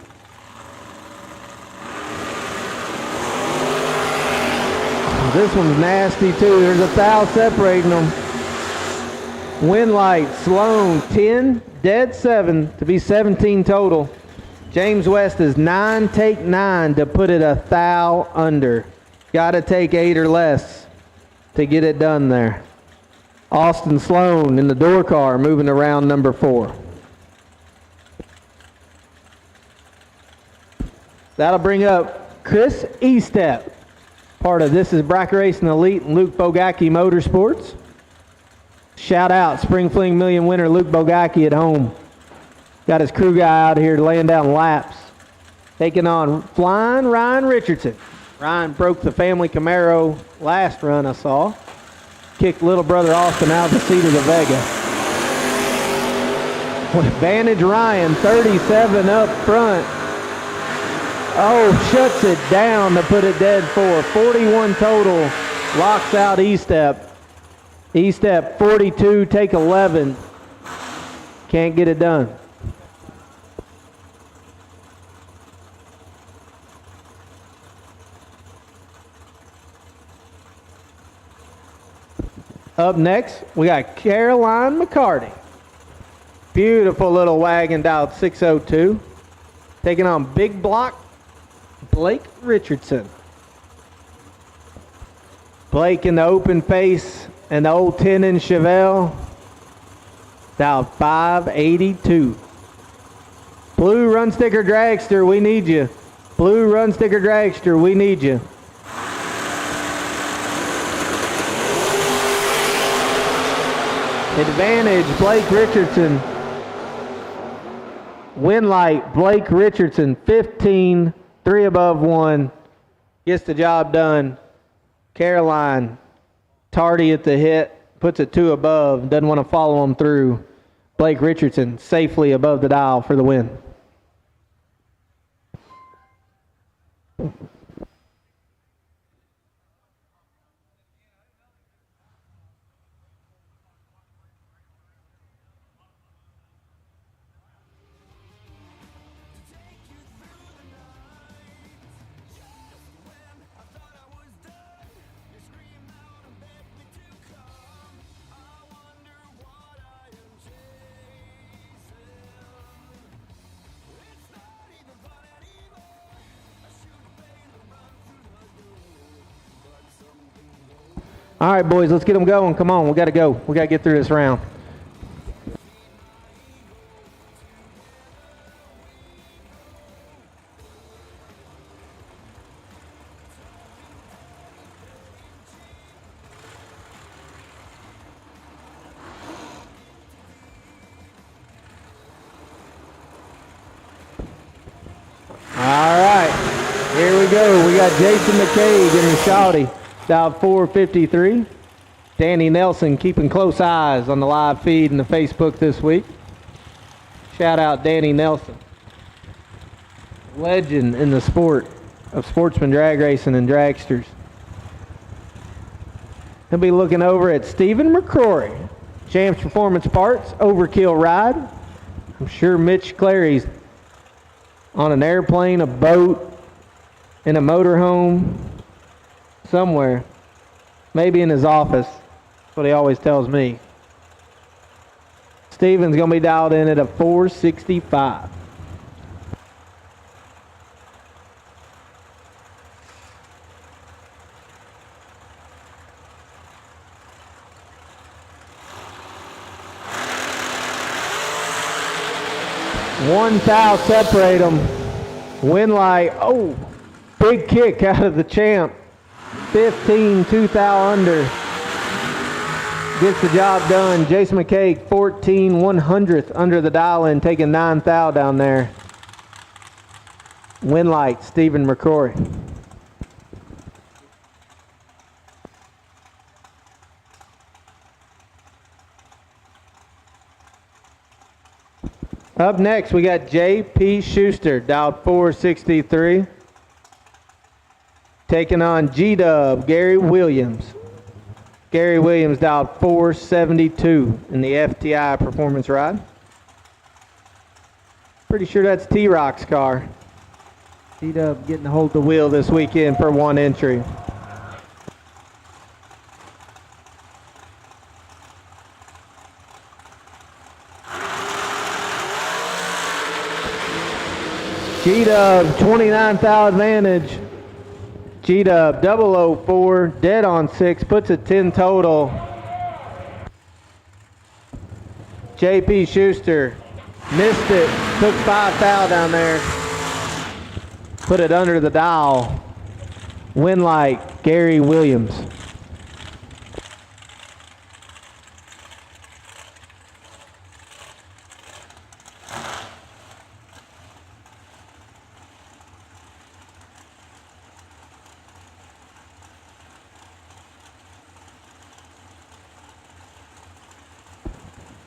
This one's nasty too. There's 1 thou separating them. Winlight, Sloan, 10, dead 7 to be 17 total. James West is 9, take 9 to put it a thou under. Got to take 8 or less to get it done there. Austin Sloan in the door car moving around number 4. That'll bring up Chris Estep, part of This Is Bracket Racing Elite and Luke Bogacki Motorsports. Shout out Spring Fling Million winner Luke Bogacki at home. Got his crew guy out here laying down laps. Taking on flying Ryan Richardson. Ryan broke the family Camaro last run I saw. Kicked little brother Austin out of the seat of the Vega. Vantage Ryan, 37 up front. Oh, shuts it down to put it dead 4. 41 total. Locks out Estep. Estep 42, take 11. Can't get it done. Up next, we got Caroline McCarty. Beautiful little wagon dialed 602. Taking on Big Block Blake Richardson. Blake in the open face and the old 10-inch Chevelle. Dialed 582. Blue Run Sticker Dragster, we need you. Blue Run Sticker Dragster, we need you. Advantage, Blake Richardson. Winlight, Blake Richardson, 15, 3 above 1. Gets the job done. Caroline, tardy at the hit, puts it 2 above. Doesn't want to follow him through. Blake Richardson safely above the dial for the win. All right, boys, let's get them going. Come on, we got to go. We got to get through this round. All right, here we go. We got Jason McKay getting shouty. Dial 453. Danny Nelson keeping close eyes on the live feed and the Facebook this week. Shout out Danny Nelson. Legend in the sport of sportsman drag racing and dragsters. He'll be looking over at Stephen McCrory. Champs Performance Parts, Overkill Ride. I'm sure Mitch Clary's on an airplane, a boat, in a motorhome, somewhere. Maybe in his office. That's what he always tells me. Steven's going to be dialed in at a 465. One thou separate them. Winlight, oh, big kick out of the champ. 15, 2 thou under. Gets the job done. Jason McKay, 14, 100th under the dial in, taking 9 thou down there. Winlight, Stephen McCrory. Up next, we got J.P. Schuster, dialed 463. Taking on G-Dub, Gary Williams. Gary Williams dialed 472 in the FTI performance ride. Pretty sure that's T-Rock's car. G-Dub getting a hold of the wheel this weekend for 1 entry. G-Dub, 29th thou advantage. G-Dub, 004, dead on 6, puts it 10 total. JP Schuster, missed it, took 5 thou down there. Put it under the dial. Win like Gary Williams.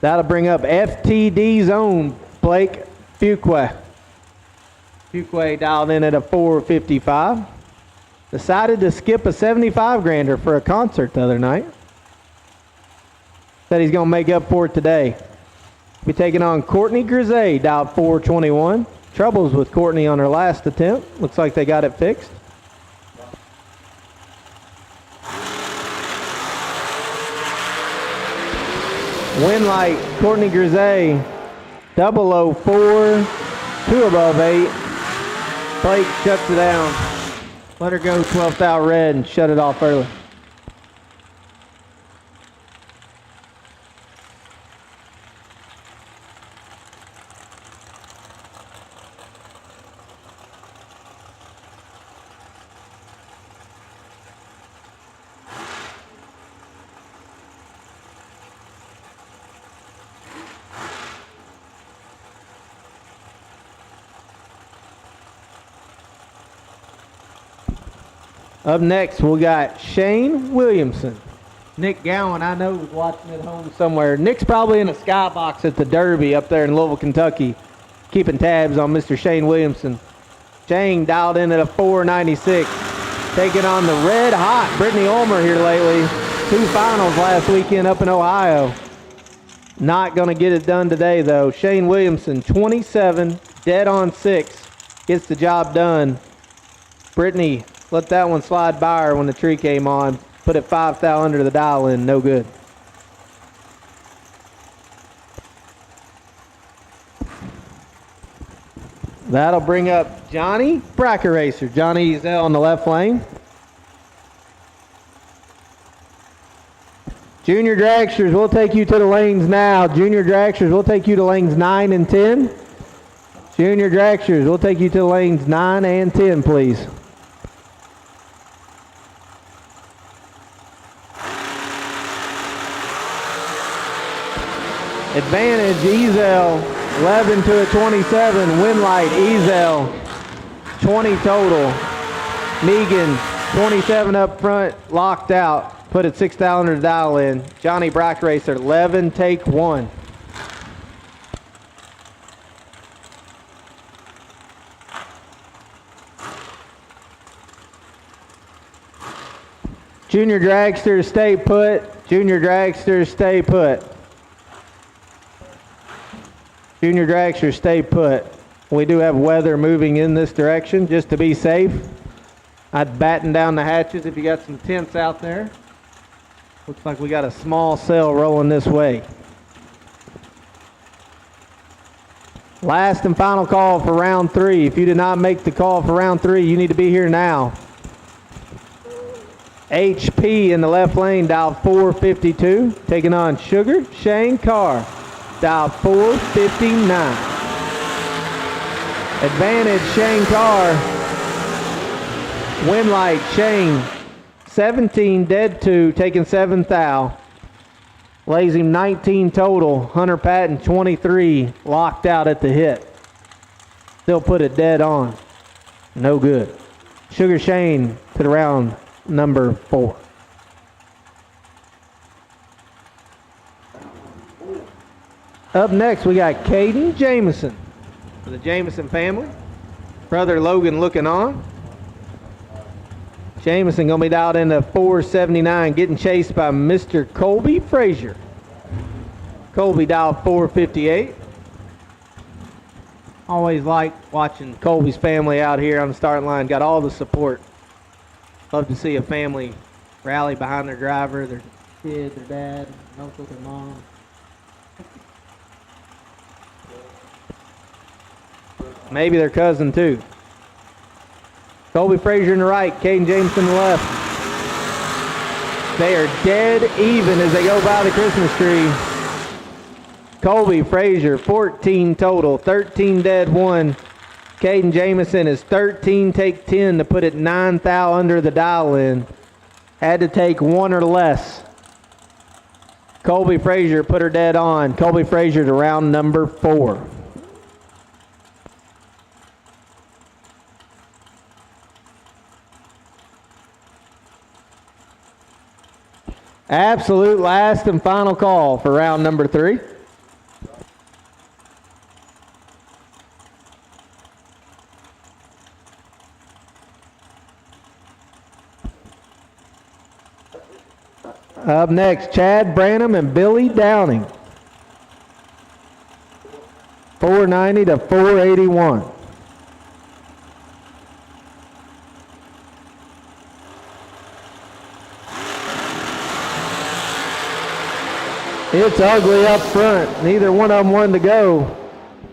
That'll bring up FTD zone, Blake Fuqua. Fuqua dialed in at a 455. Decided to skip a 75 grander for a concert the other night. Said he's going to make up for it today. Be taking on Courtney Grisey, dialed 421. Troubles with Courtney on her last attempt. Looks like they got it fixed. Win light, Courtney Grisey, 004, 2 above 8. Blake shuts it down. Let her go 12th out red and shut it off early. Up next, we got Shane Williamson. Nick Gowan, I know, was watching at home somewhere. Nick's probably in a skybox at the Derby up there in Louisville, Kentucky, keeping tabs on Mr. Shane Williamson. Shane dialed in at a 496, taking on the red hot Brittany Ulmer here lately. 2 finals last weekend up in Ohio. Not going to get it done today, though. Shane Williamson, 27, dead on 6, gets the job done. Brittany let that one slide by her when the tree came on. Put it 5 thou under the dial in. No good. That'll bring up Johnny Bracket Racer. Johnny Ezel on the left lane. Junior Dragsters, we'll take you to the lanes now. Junior Dragsters, we'll take you to lanes 9 and 10. Junior Dragsters, we'll take you to lanes 9 and 10, please. Advantage, Ezel, 11 to a 27. Winlight, Ezel, 20 total. Megan, 27 up front, locked out. Put it 6 thou under the dial in. Johnny Bracket Racer, 11, take 1. Junior Dragsters, stay put. Junior Dragsters, stay put. Junior Dragsters, stay put. We do have weather moving in this direction just to be safe. I'd batten down the hatches if you got some tents out there. Looks like we got a small cell rolling this way. Last and final call for round 3. If you did not make the call for round 3, you need to be here now. HP in the left lane, dial 452, taking on Sugar Shane Carr. Dial 459. Advantage, Shane Carr. Win light, Shane. 17, dead 2, taking 7 thou. Lays him 19 total. Hunter Patton, 23, locked out at the hit. Still put it dead on. No good. Sugar Shane to the round number 4. Up next, we got Caden Jameson for the Jameson family. Brother Logan looking on. Jameson going to be dialed into 479, getting chased by Mr. Colby Frazier. Colby dialed 458. Always like watching Colby's family out here on the starting line. Got all the support. Love to see a family rally behind their driver, their kid, their dad, uncle, their mom. Maybe their cousin too. Colby Frazier in the right, Caden Jameson in the left. They are dead even as they go by the Christmas tree. Colby Frazier, 14 total, 13 dead, 1. Caden Jameson is 13, take 10 to put it 9 thou under the dial in. Had to take 1 or less. Colby Frazier put her dead on. Colby Frazier to round number 4. Absolute last and final call for round number 3. Up next, Chad Branham and Billy Downing. 490 to 481. It's ugly up front. Neither one of them wanted to go.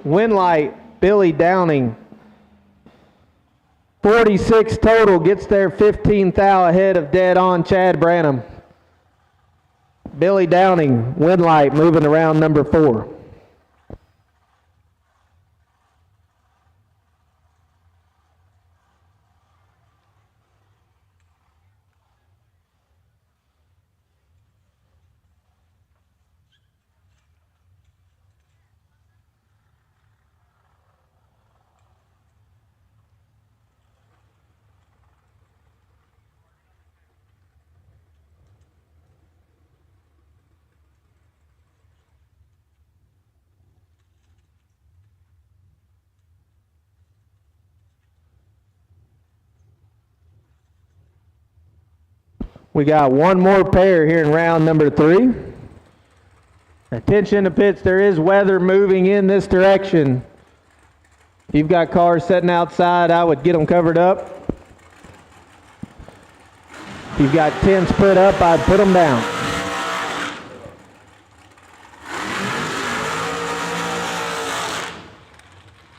Winlight, Billy Downing. 46 total, gets there 15 thou ahead of dead on Chad Branham. Billy Downing, Winlight, moving to round number 4. We got one more pair here in round number 3. Attention to pits, there is weather moving in this direction. If you've got cars sitting outside, I would get them covered up. If you've got tents put up, I'd put them down.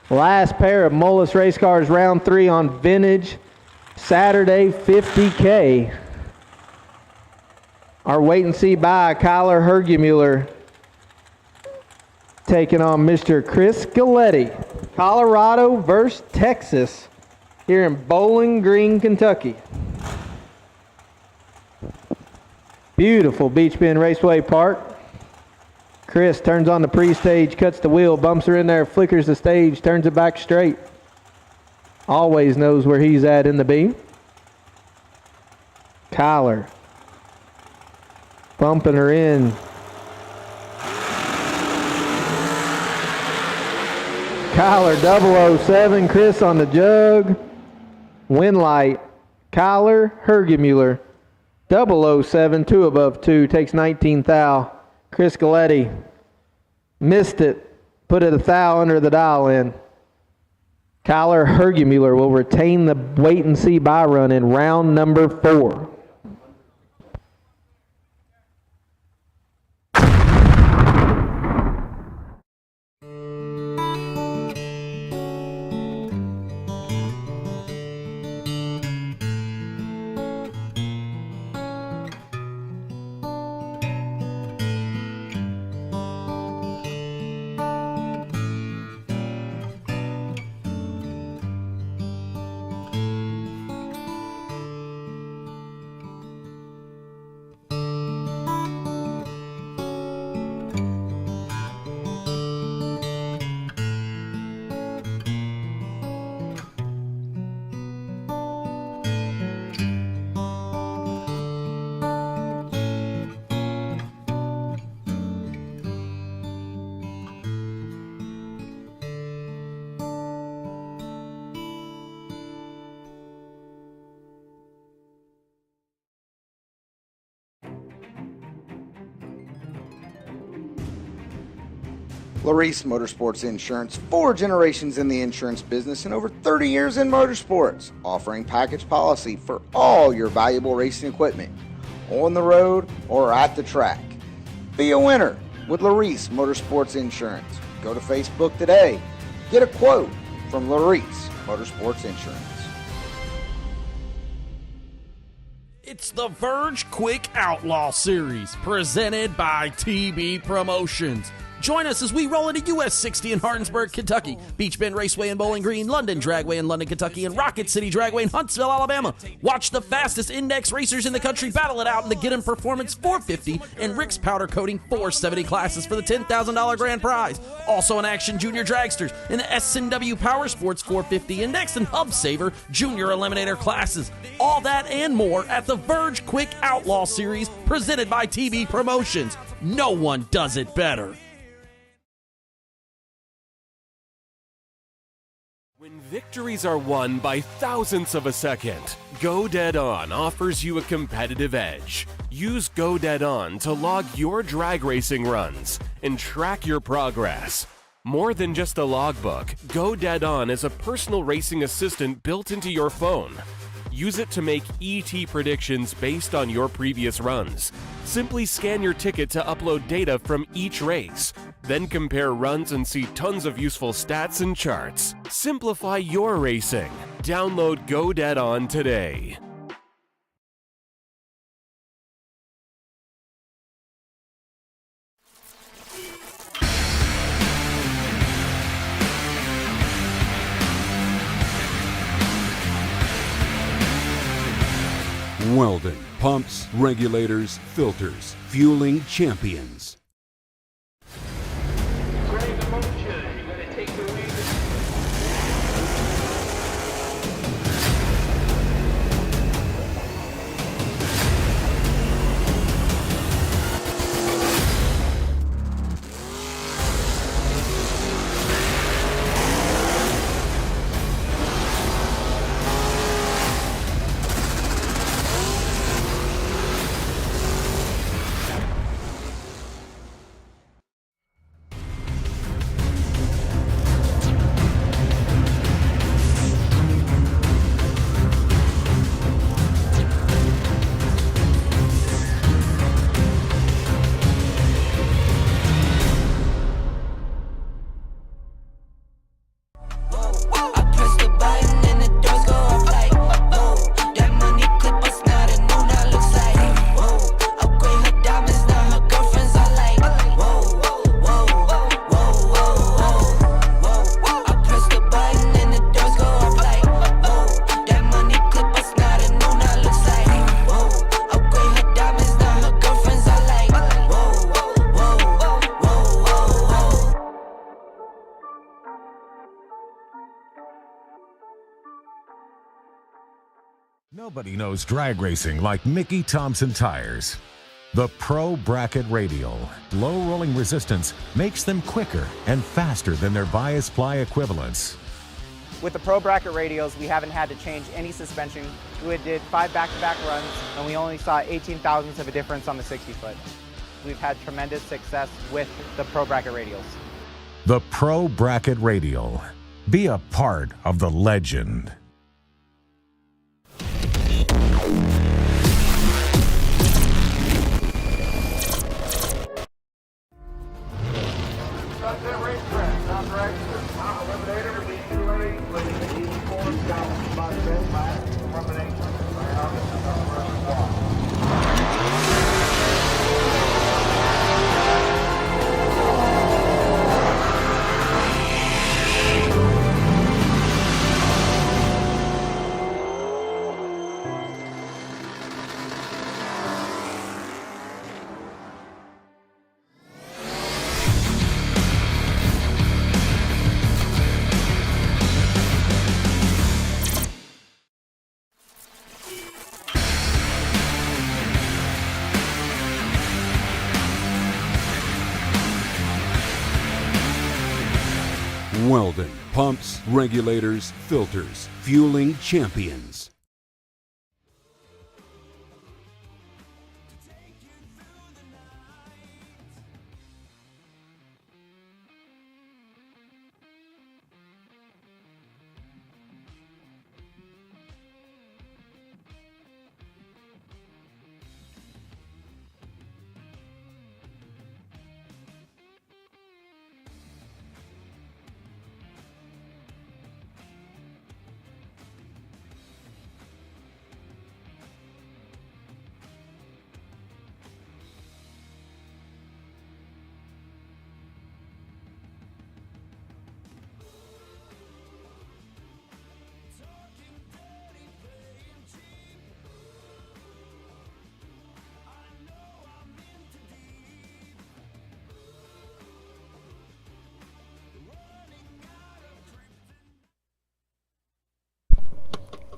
Last pair of Mullis Race Cars round 3 on vintage Saturday 50K. Our wait and see by Kyler Hergemuller taking on Mr. Chris Galetti. Colorado versus Texas here in Bowling Green, Kentucky. Beautiful Beach Bend Raceway Park. Chris turns on the pre-stage, cuts the wheel, bumps her in there, flickers the stage, turns it back straight. Always knows where he's at in the beam. Kyler bumping her in. Kyler 007, Chris on the jug. Winlight, Kyler Hergemuller. 007, 2 above 2, takes 19 thou. Chris Galetti missed it, put it a thou under the dial in. Kyler Hergemuller will retain the wait and see by run in round number 4. Larice Motorsports Insurance, 4 generations in the insurance business and over 30 years in motorsports, offering package policy for all your valuable racing equipment, on the road or at the track. Be a winner with Larice Motorsports Insurance. Go to Facebook today, get a quote, from Larice Motorsports Insurance. It's the Verge Quick Outlaw Series, presented by TB Promotions. Join us as we roll into US 60 in Hardinsburg, Kentucky, Beach Bend Raceway in Bowling Green, London Dragway in London, Kentucky, and Rocket City Dragway in Huntsville, Alabama. Watch the fastest index racers in the country battle it out in the Get 'em Performance 450 and Rick's Powder Coating 470 classes for the $10,000 grand prize. Also in action, Junior Dragsters in the S&W Powersports 450 Index and Hub Saver Junior Eliminator classes. All that and more at the Verge Quick Outlaw Series, presented by TB Promotions. No one does it better. When victories are won by thousandths of a second, Go Dead On offers you a competitive edge. Use Go Dead On to log your drag racing runs and track your progress. More than just a logbook, Go Dead On is a personal racing assistant built into your phone. Use it to make ET predictions based on your previous runs. Simply scan your ticket to upload data from each race. Then compare runs and see tons of useful stats and charts. Simplify your racing. Download Go Dead On today. Weldon, pumps, regulators, filters, fueling champions. Nobody knows drag racing like Mickey Thompson tires. The Pro Bracket Radial low rolling resistance makes them quicker and faster than their bias ply equivalents. With the Pro Bracket radials, we haven't had to change any suspension. We did 5 back-to-back runs, and we only saw 18 thousandths of a difference on the 60-foot. We've had tremendous success with the Pro Bracket radials. The Pro Bracket Radial. Be a part of the legend. Weldon, pumps, regulators, filters, fueling champions.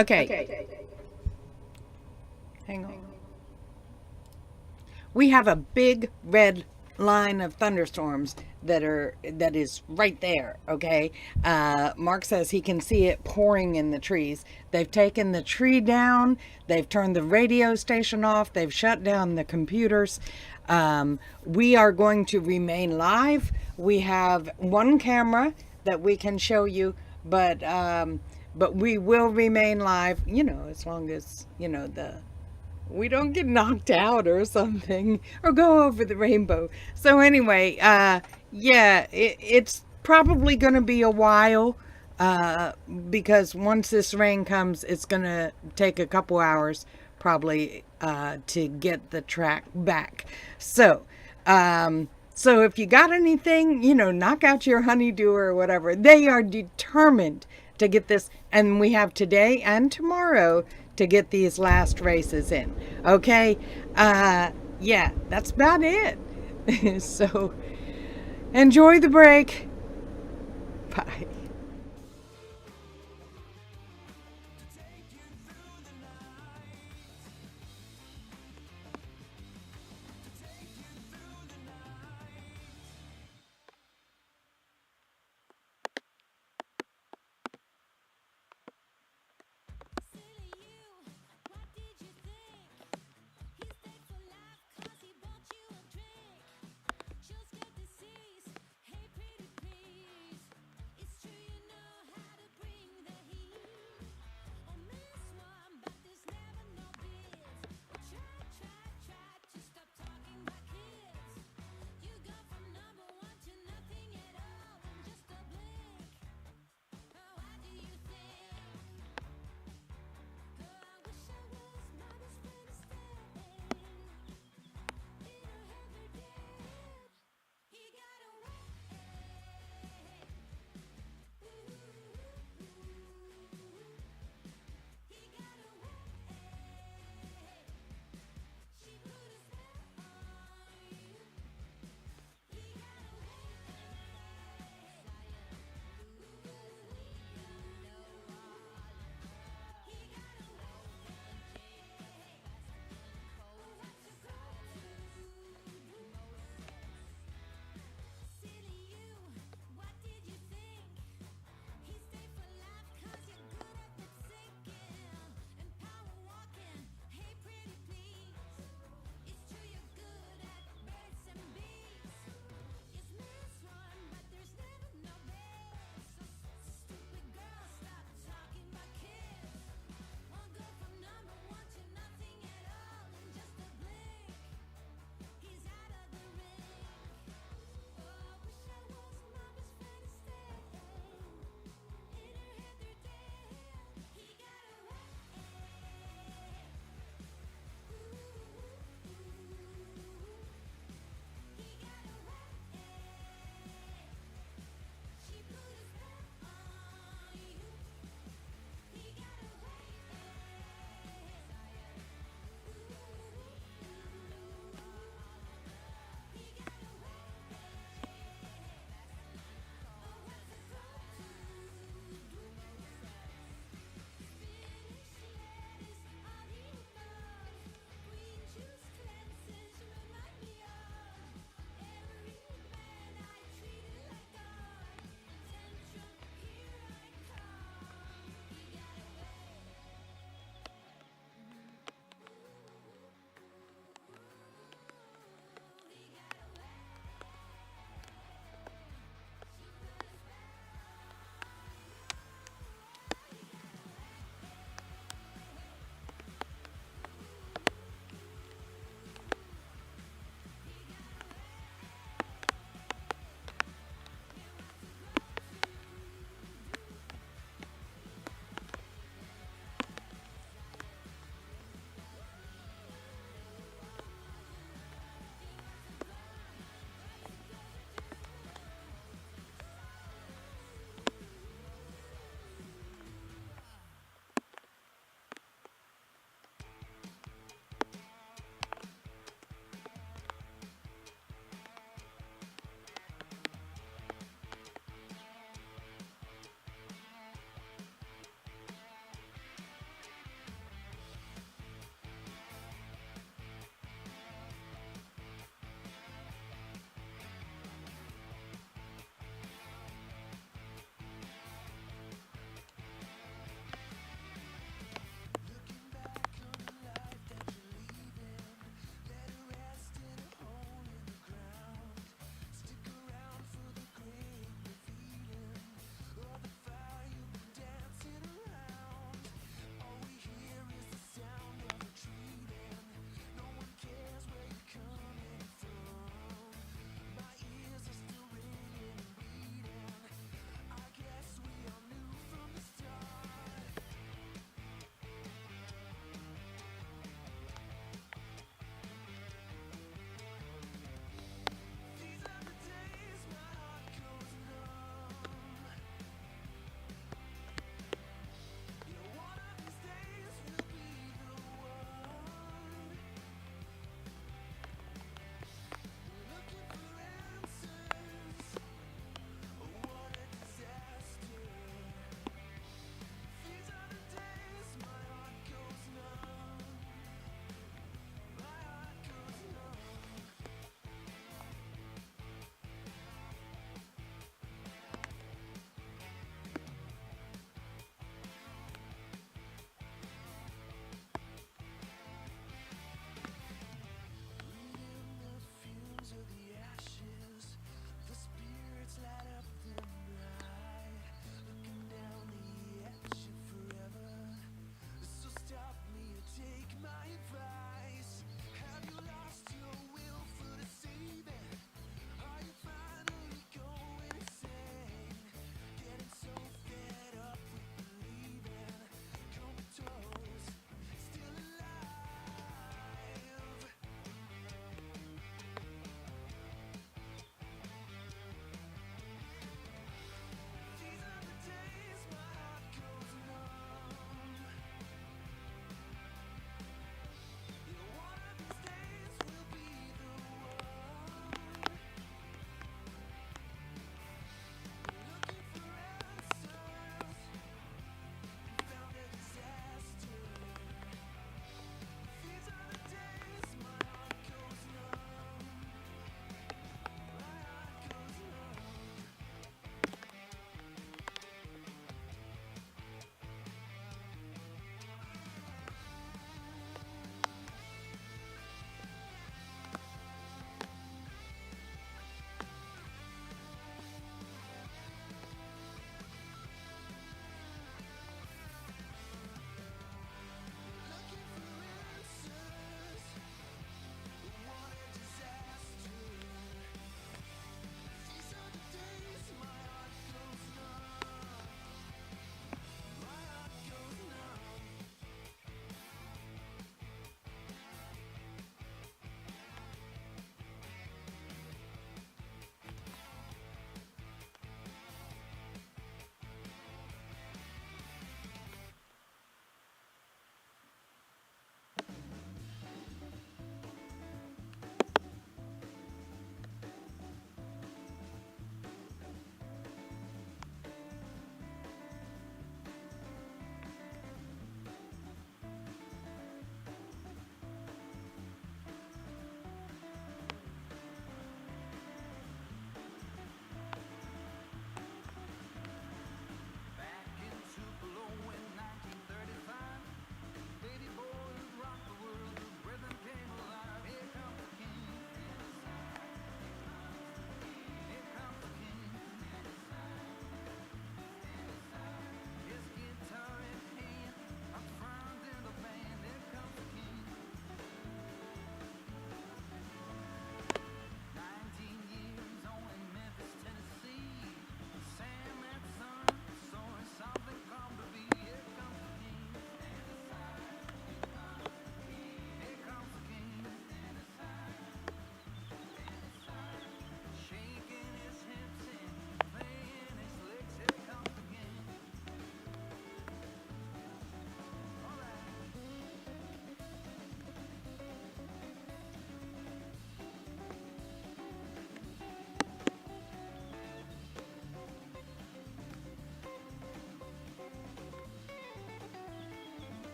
Okay. Hang on. We have a big red line of thunderstorms that is right there. Okay. Mark says he can see it pouring in the trees. They've taken the tree down. They've turned the radio station off. They've shut down the computers. We are going to remain live. We have one camera that we can show you, but we will remain live, as long as, we don't get knocked out or something or go over the rainbow. So anyway, it's probably going to be a while because once this rain comes, it's going to take a couple hours probably to get the track back. So if you got anything, knock out your honeydew or whatever. They are determined to get this, and we have today and tomorrow to get these last races in. Okay. That's about it. So enjoy the break. Bye. It's true.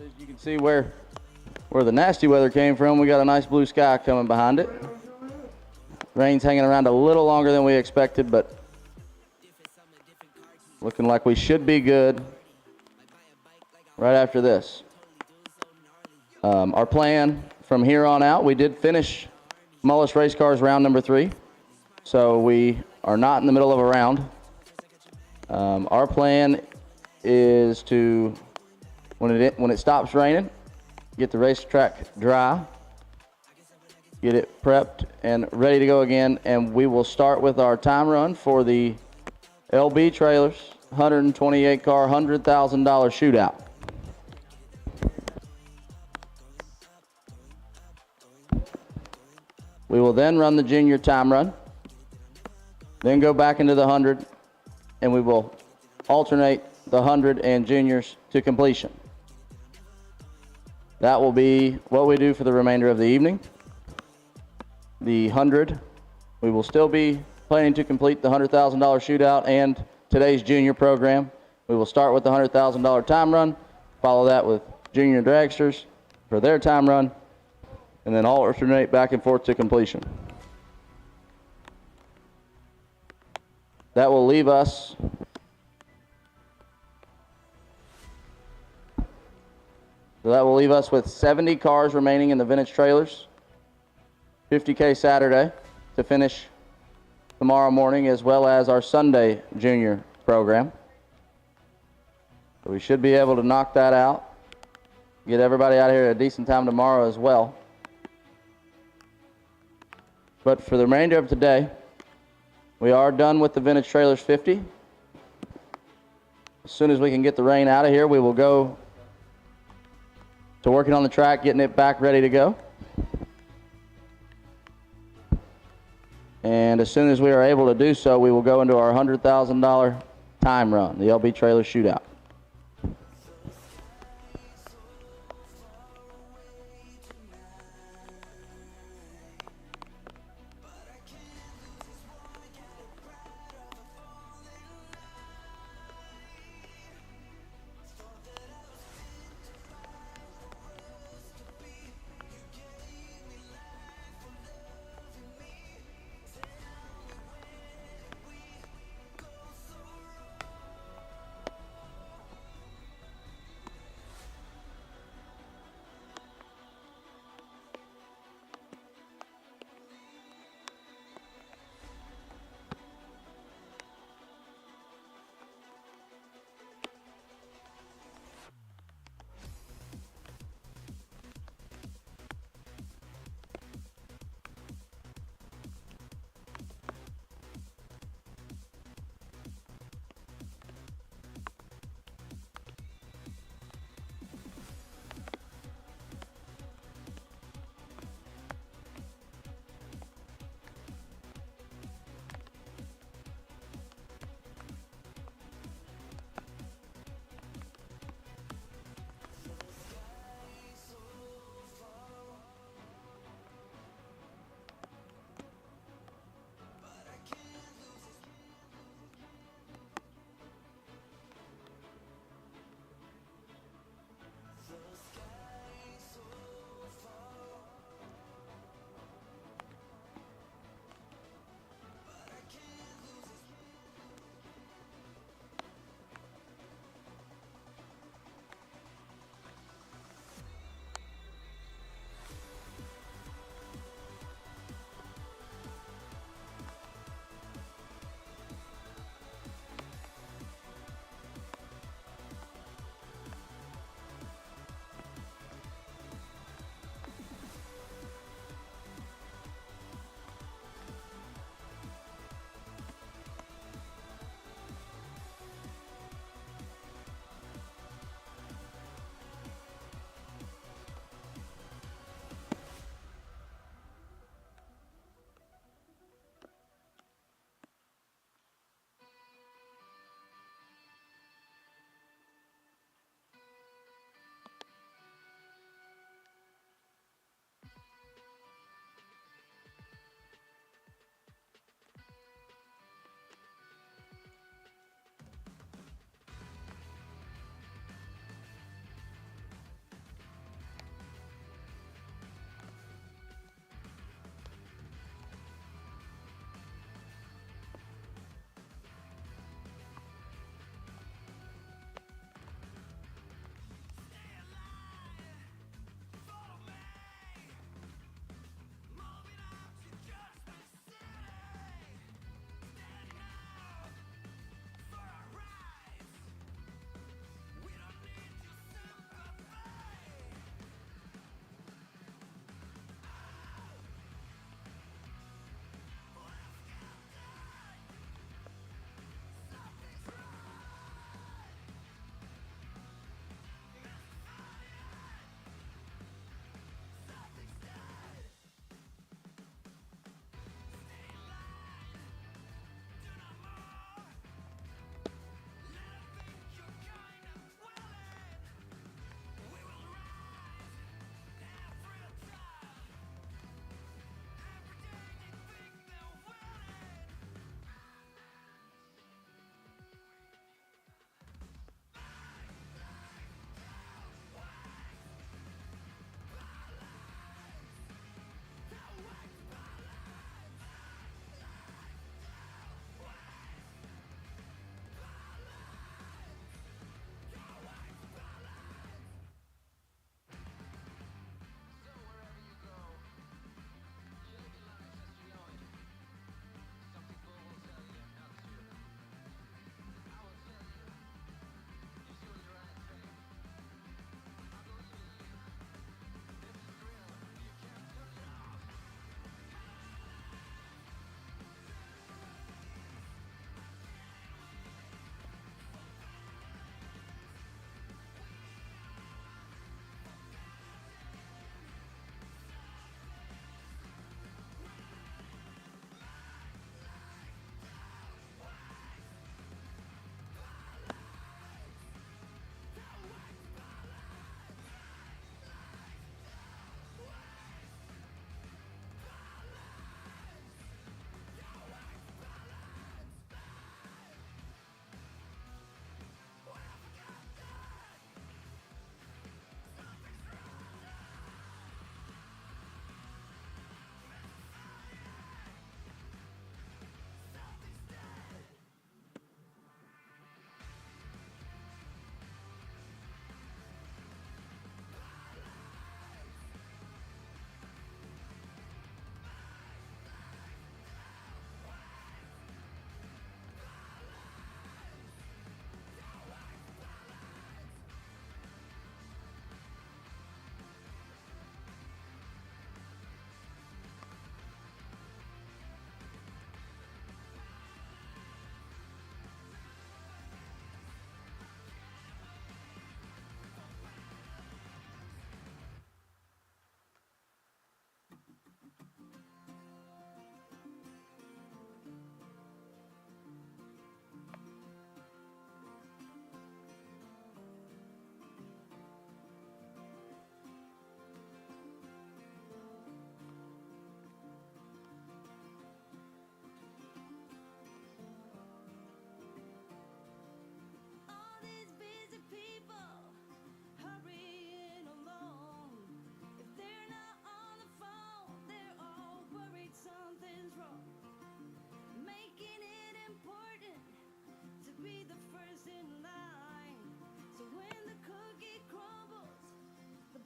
As you can see where the nasty weather came from, we got a nice blue sky coming behind it. Rain's hanging around a little longer than we expected, but looking like we should be good right after this. Our plan from here on out, we did finish Mullis Race Cars round number 3, so we are not in the middle of a round. Our plan is to, when it stops raining, get the racetrack dry, get it prepped and ready to go again, and we will start with our time run for the LB trailers, 128 car, $100,000 shootout. We will then run the junior time run, then go back into the 100, and we will alternate the 100 and juniors to completion. That will be what we do for the remainder of the evening. The 100, we will still be planning to complete the $100,000 shootout and today's junior program. We will start with the $100,000 time run, follow that with junior dragsters for their time run, and then alternate back and forth to completion. That will leave us with 70 cars remaining in the vintage trailers, 50K Saturday to finish tomorrow morning, as well as our Sunday junior program. So we should be able to knock that out, get everybody out of here at a decent time tomorrow as well. But for the remainder of today, we are done with the vintage trailers 50. As soon as we can get the rain out of here, we will go to working on the track, getting it back ready to go. And as soon as we are able to do so, we will go into our $100,000 time run, the LB trailer shootout.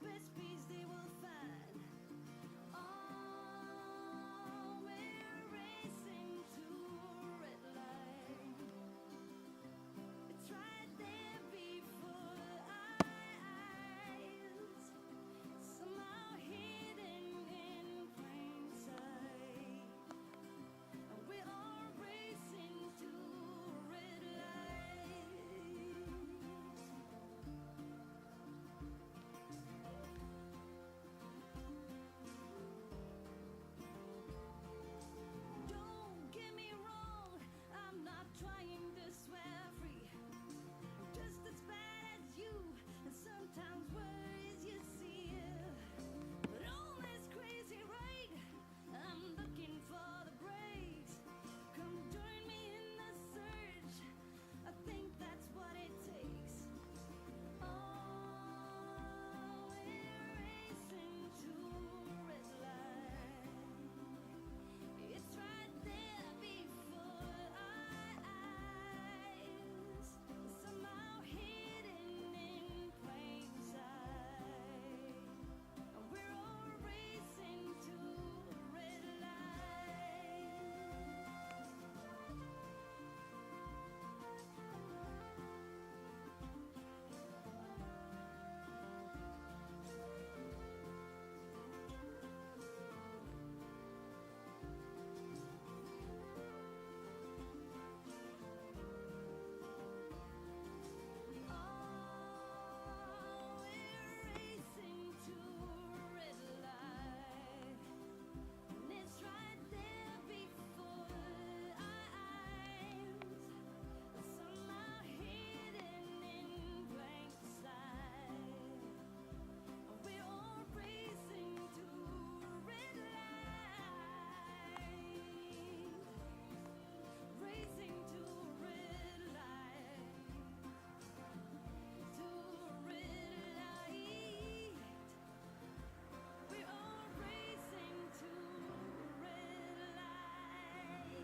best bees they will find. Oh, we're racing to a red line. It's right there before our eyes, somehow hidden in plain sight. And we're all racing to red lights. Don't get me wrong, I'm not trying to swear free. I'm just as bad as you, and sometimes worse you see. But all this crazy right, I'm looking for the breaks. Come join me in the search, I think that's what it takes. Oh, we're racing to a red line. It's right there before our eyes, somehow hidden in plain sight. And we're all racing to a red light. Oh, we're racing to a red light, and it's right there before our eyes, somehow hidden in plain sight. We're all racing to a red light, racing to a red light, to a red light. We're all racing to a red light.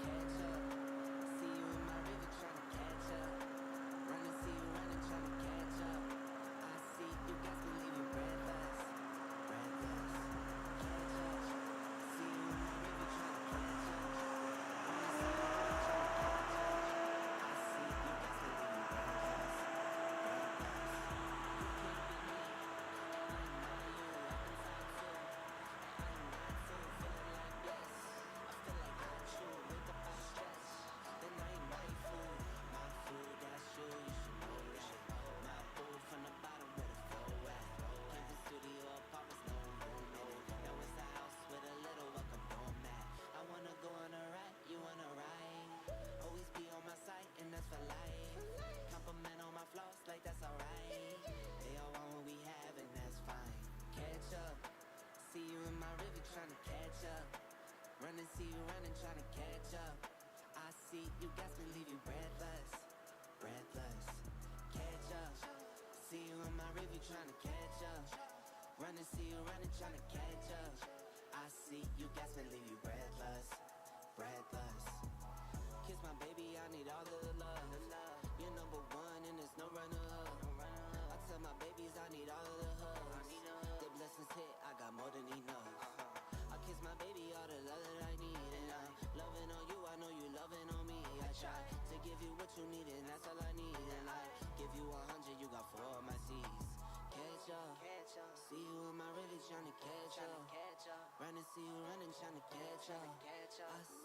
Catch up, see you in my river tryna catch up. Run and see you running tryna catch up. I see you guys can leave you breathless, breathless. Catch up, see you in my river tryna catch up. Run and see you running tryna catch up. I see you guys can leave you breathless, breathless. You can't be me, I'm not you. I'm inside too, I'm not too. Feeling like this, I feel like I'm true. Wake up on stress, then I ain't my food. My food, that's you, you should know that. My food from the bottom where the flow at. Came from studio apartments, no room in it. Now it's the house with a little welcome doormat. I wanna go on a ride, you wanna ride. Always be on my side, and that's for life. Compliment on my flaws, like that's alright. They all want what we have, and that's fine. Catch up, see you in my river tryna catch up. Run and see you running, tryna catch up. I see you guys can leave you breathless, breathless. Catch up, see you in my river tryna catch up. Run and see you running, tryna catch up. I see you guys can leave you breathless, breathless. Kiss my baby, I need all the love. You're number one and there's no runner-up. I tell my babies I need all of the hugs. The blessings hit, I got more than enough. I kiss my baby all the love that I need, and I'm loving on you, I know you loving on me. I try to give you what you need, and that's all I need. And I give you 100, you got 4 of my C's. Catch up, see you in my river tryna catch up. Run and see you running tryna catch up. I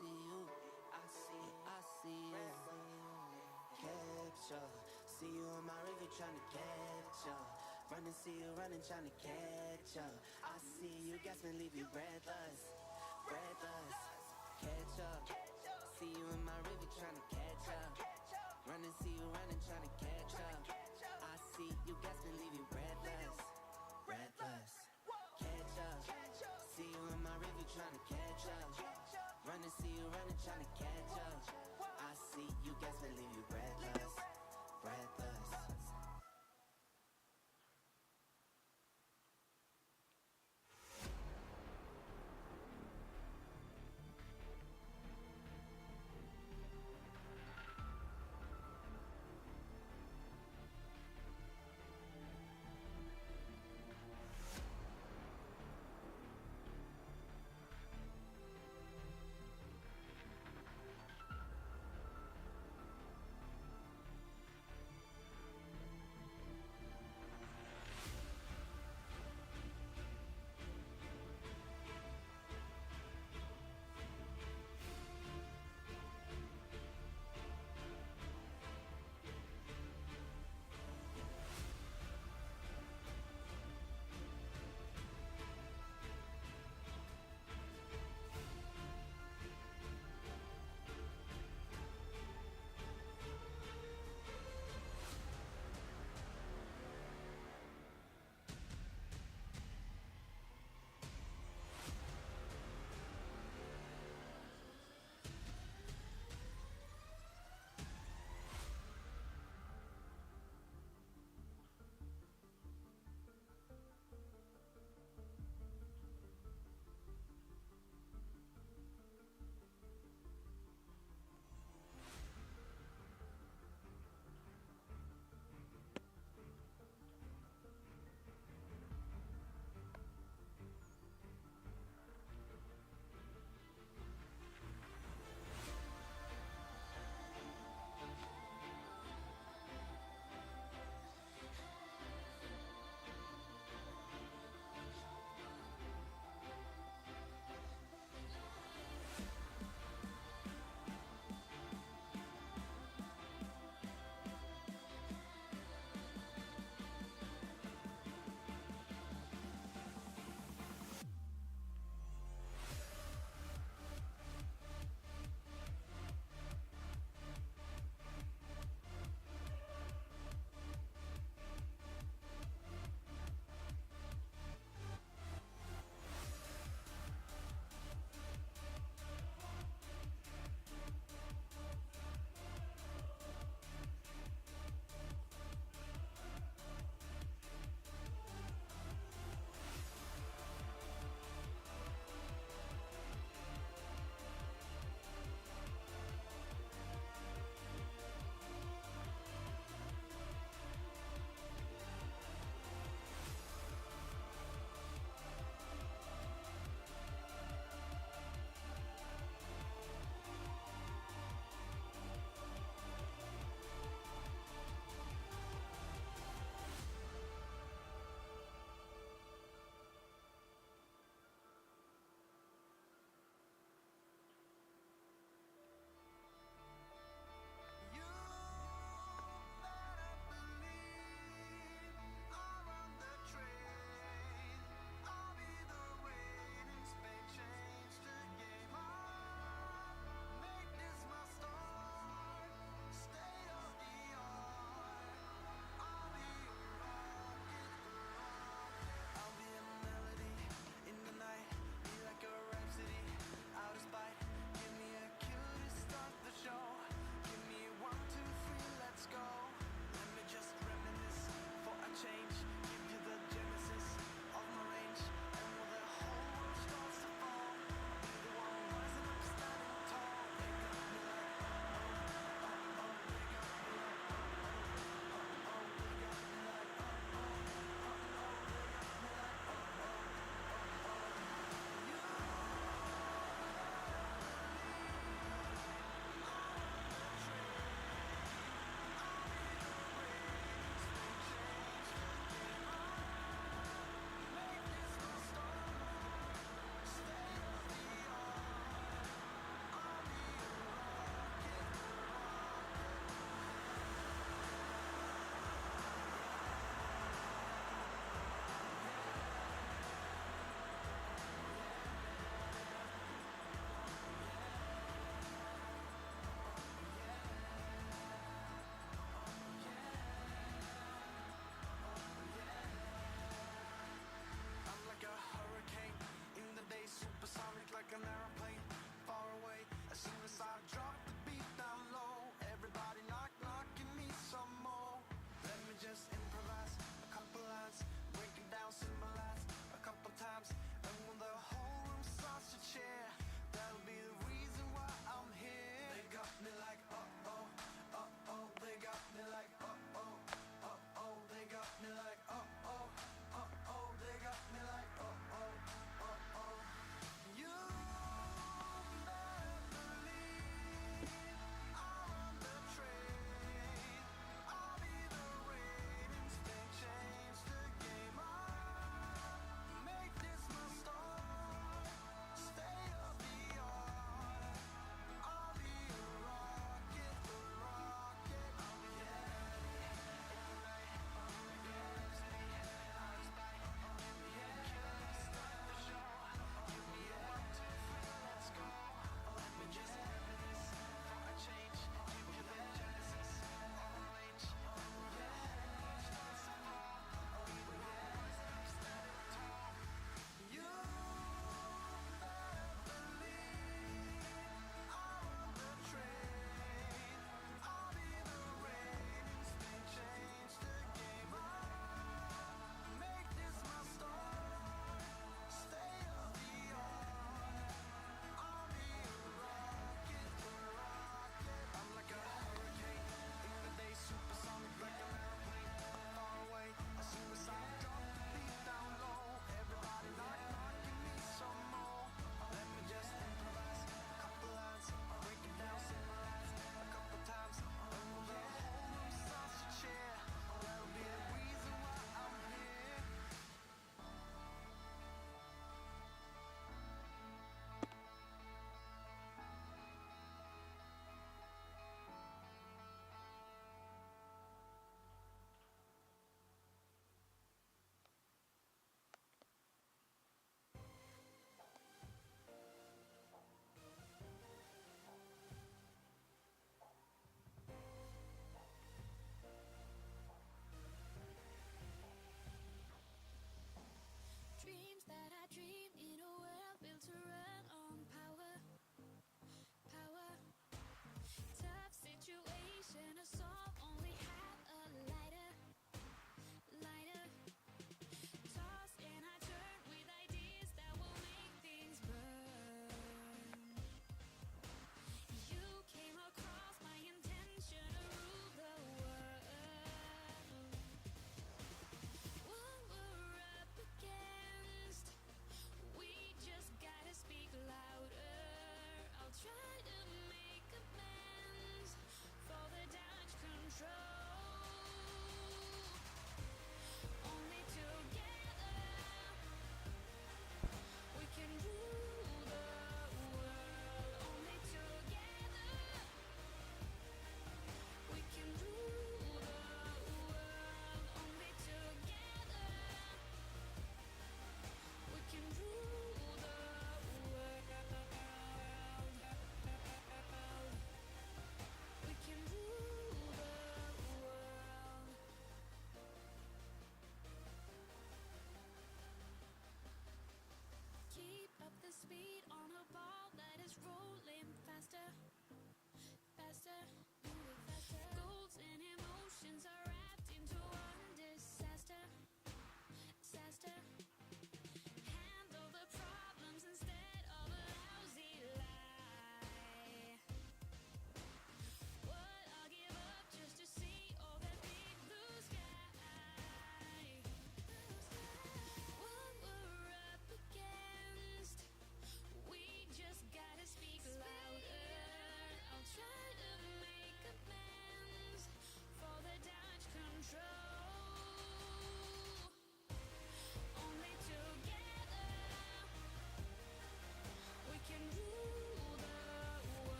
see you, I see you. Catch up, see you in my river tryna catch up. Run and see you running tryna catch up. I see you, guys can leave you breathless, breathless. Catch up, see you in my river tryna catch up. Run and see you running tryna catch up. I see you, guys can leave you breathless, breathless. Catch up, see you in my river tryna catch up. Run and see you running tryna catch up. I see you, guys can leave you breathless, breathless. emotions are wrapped into one disaster. Handle the problems instead of a lousy lie. What I'll give up just to see all that big blue sky. What we're up against, we just gotta speak louder. I'll try to make amends for the doubt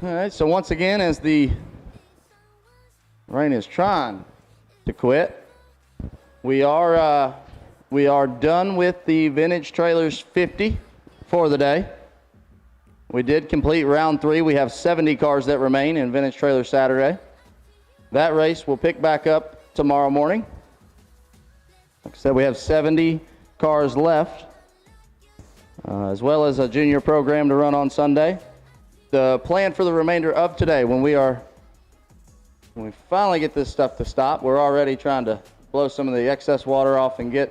All right, so once again, as the rain is trying to quit, we are done with the Vintage Trailers 50 for the day. We did complete round 3. We have 70 cars that remain in Vintage Trailer Saturday. That race will pick back up tomorrow morning. Like I said, we have 70 cars left, as well as a junior program to run on Sunday. The plan for the remainder of today, when we finally get this stuff to stop, we're already trying to blow some of the excess water off and get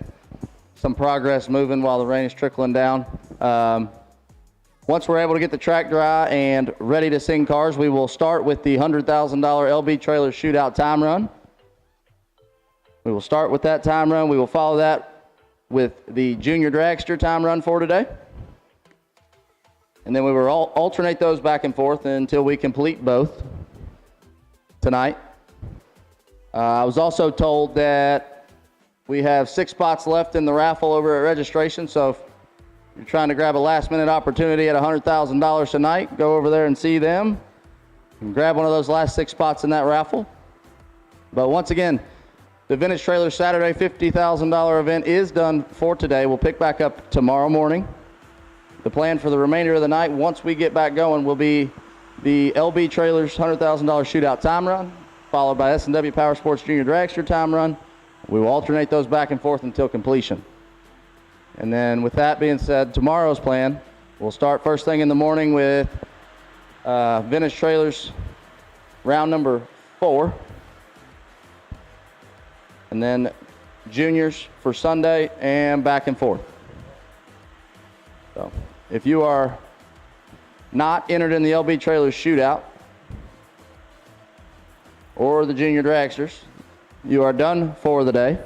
some progress moving while the rain is trickling down. Once we're able to get the track dry and ready to sing cars, we will start with the $100,000 LB Trailer Shootout time run. We will start with that time run. We will follow that with the Junior Dragster time run for today. And then we will alternate those back and forth until we complete both tonight. I was also told that we have 6 spots left in the raffle over at registration, so if you're trying to grab a last-minute opportunity at $100,000 tonight, go over there and see them and grab one of those last 6 spots in that raffle. But once again, the Vintage Trailer Saturday $50,000 event is done for today. We'll pick back up tomorrow morning. The plan for the remainder of the night, once we get back going, will be the LB Trailers $100,000 Shootout time run, followed by S&W Powersports Junior Dragster time run. We will alternate those back and forth until completion. And then with that being said, tomorrow's plan, we'll start first thing in the morning with Vintage Trailers round number 4. And then juniors for Sunday and back and forth. So if you are not entered in the LB Trailers Shootout or the Junior Dragsters, you are done for the day.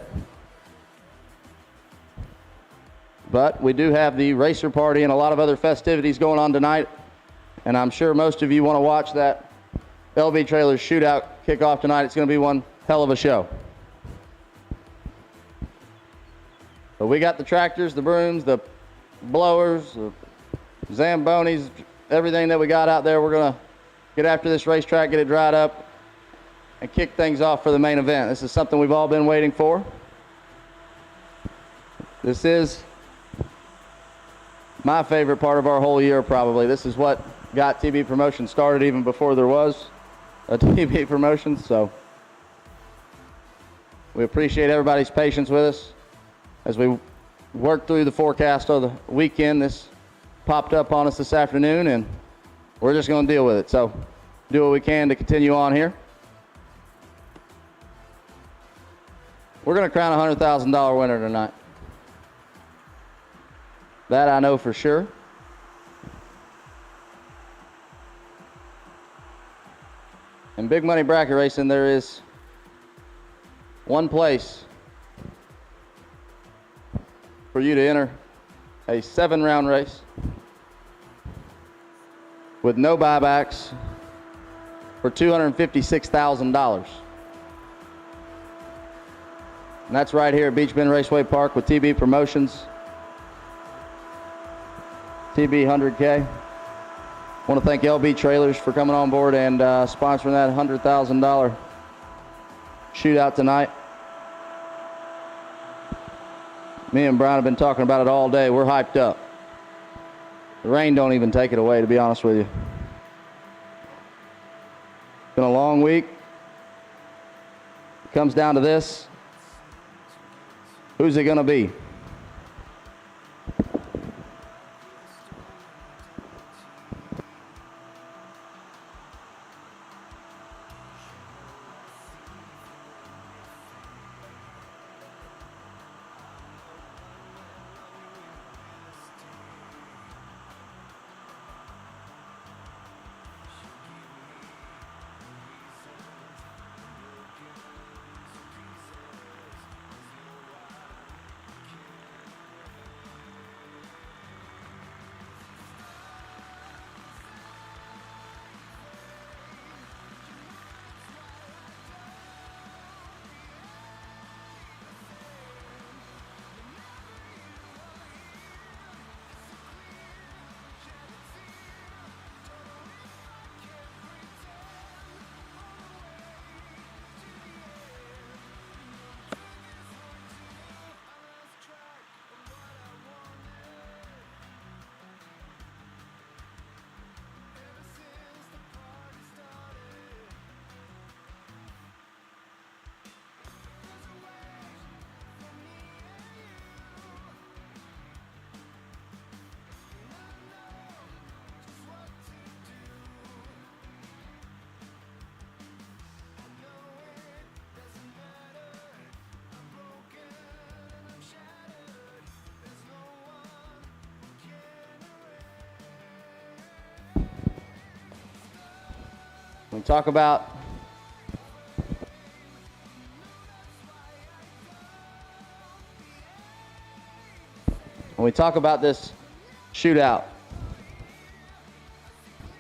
But we do have the racer party and a lot of other festivities going on tonight, and I'm sure most of you want to watch that LB Trailers Shootout kick off tonight. It's going to be one hell of a show. But we got the tractors, the brooms, the blowers, the Zambonis, everything that we got out there. We're going to get after this racetrack, get it dried up, and kick things off for the main event. This is something we've all been waiting for. This is my favorite part of our whole year, probably. This is what got TB Promotions started even before there was a TB Promotions. So we appreciate everybody's patience with us as we work through the forecast of the weekend. This popped up on us this afternoon, and we're just going to deal with it. So do what we can to continue on here. We're going to crown a $100,000 winner tonight. That I know for sure. In big money bracket racing, there is one place for you to enter a 7-round race with no buybacks for $256,000. And that's right here at Beach Bend Raceway Park with TB Promotions. TB 100K. I want to thank LB Trailers for coming on board and sponsoring that $100,000 shootout tonight. Me and Brian have been talking about it all day. We're hyped up. The rain don't even take it away, to be honest with you. It's been a long week. It comes down to this. Who's it going to be? When we talk about this shootout,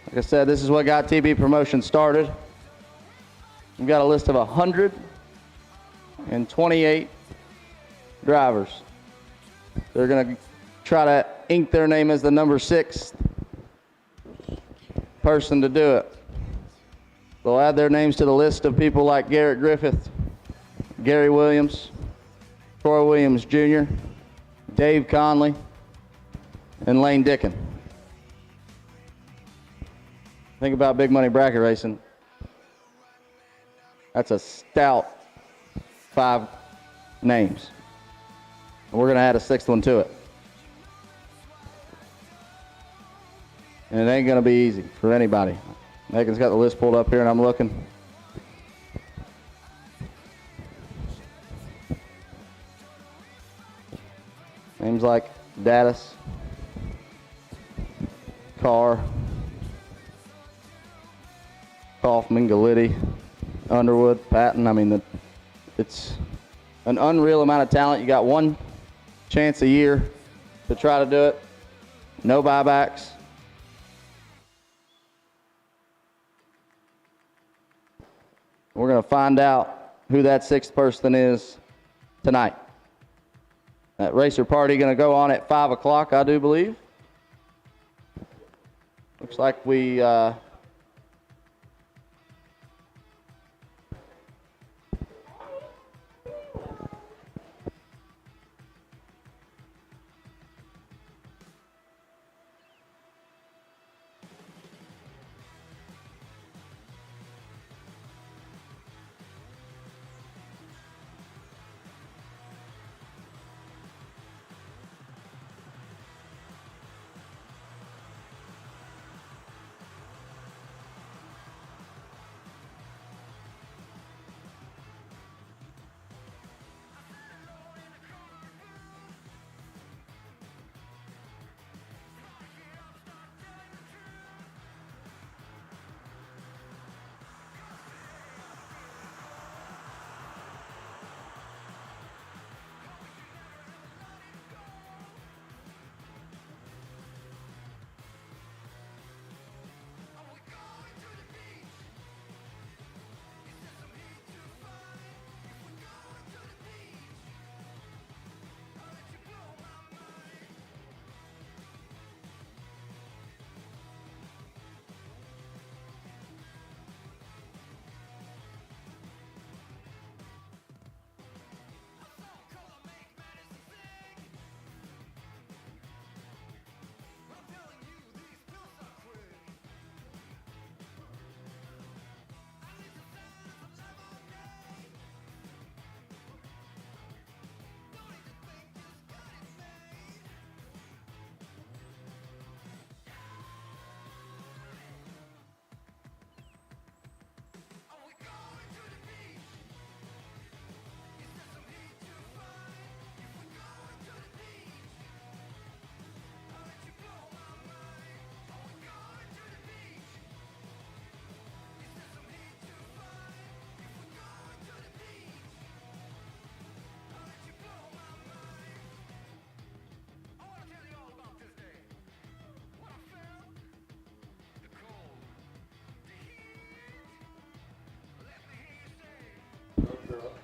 like I said, this is what got TB Promotion started. We've got a list of 128 drivers. They're going to try to ink their name as the number 6 person to do it. They'll add their names to the list of people like Garrett Griffith, Gary Williams, Troy Williams Jr., Dave Conley, and Lane Dickin. Think about big money bracket racing. That's a stout 5 names. And we're going to add a 6th one to it. And it ain't going to be easy for anybody. Megan's got the list pulled up here, and I'm looking. Names like Daddis, Carr, Kaufman, Galitti, Underwood, Patton. I mean, it's an unreal amount of talent. You got one chance a year to try to do it. No buybacks. We're going to find out who that 6th person is tonight. That racer party going to go on at 5 o'clock, I do believe. Looks like we...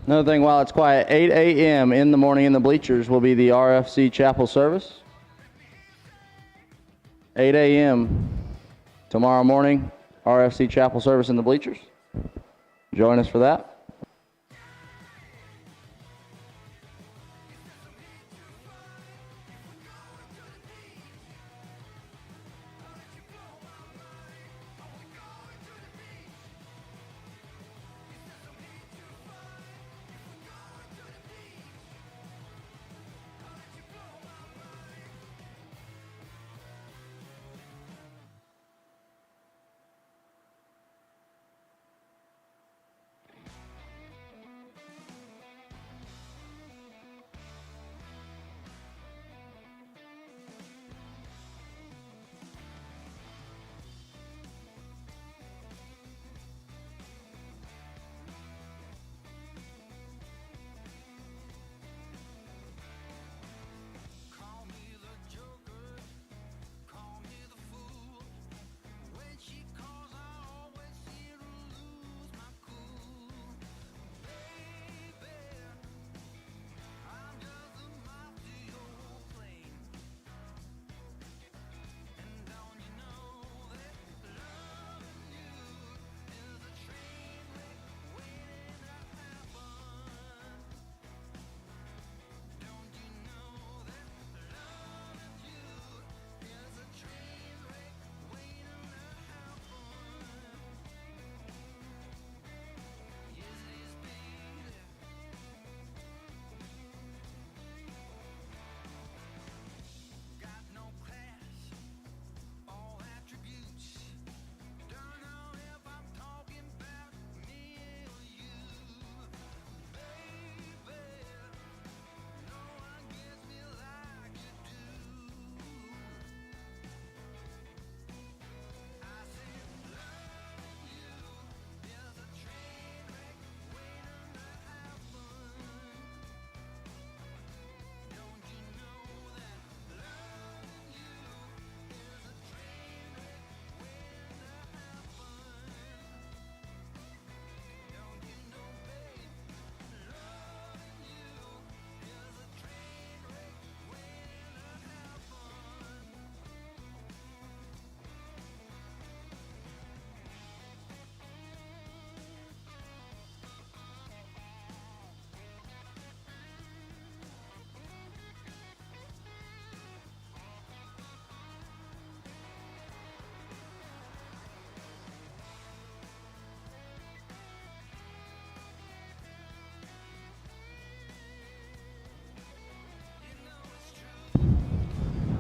Another thing, while it's quiet, 8 a.m. in the morning in the bleachers will be the RFC chapel service. 8 a.m. tomorrow morning, RFC chapel service in the bleachers. Join us for that.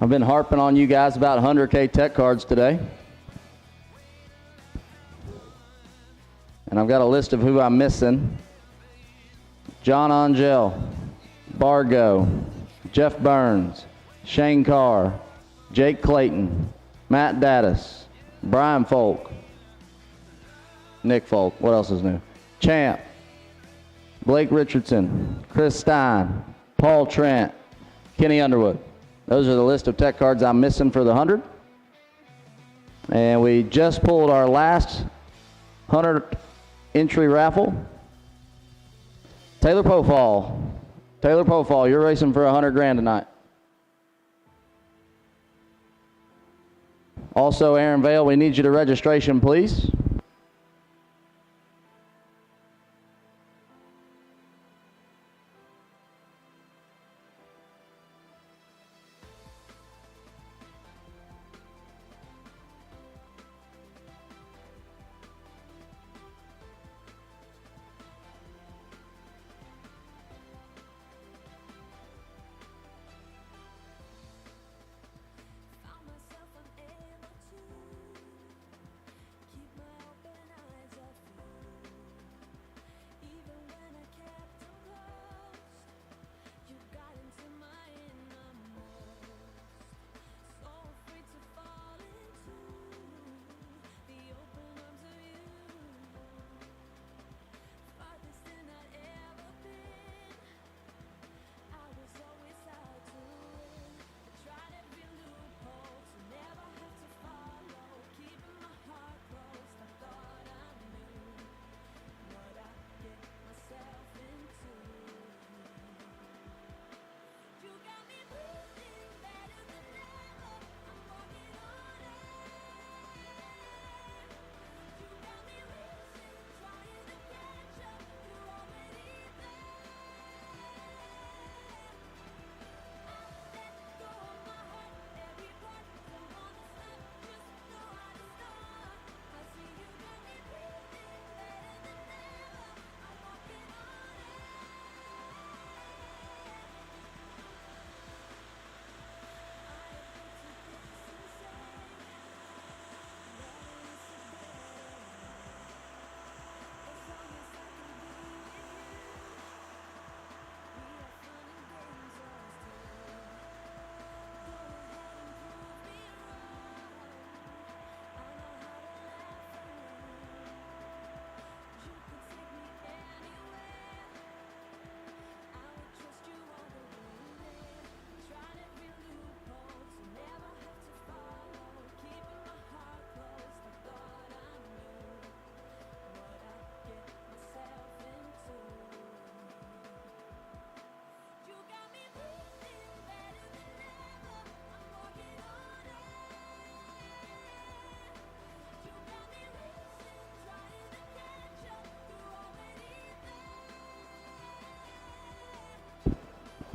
I've been harping on you guys about 100K tech cards today. And I've got a list of who I'm missing. John Angel, Bargo, Jeff Burns, Shane Carr, Jake Clayton, Matt Dattis, Brian Folk, Nick Folk, what else is new? Champ, Blake Richardson, Chris Stein, Paul Trent, Kenny Underwood. Those are the list of tech cards I'm missing for the 100. And we just pulled our last 100 entry raffle. Taylor Pofall, you're racing for 100 grand tonight. Also, Aaron Vale, we need you to registration, please.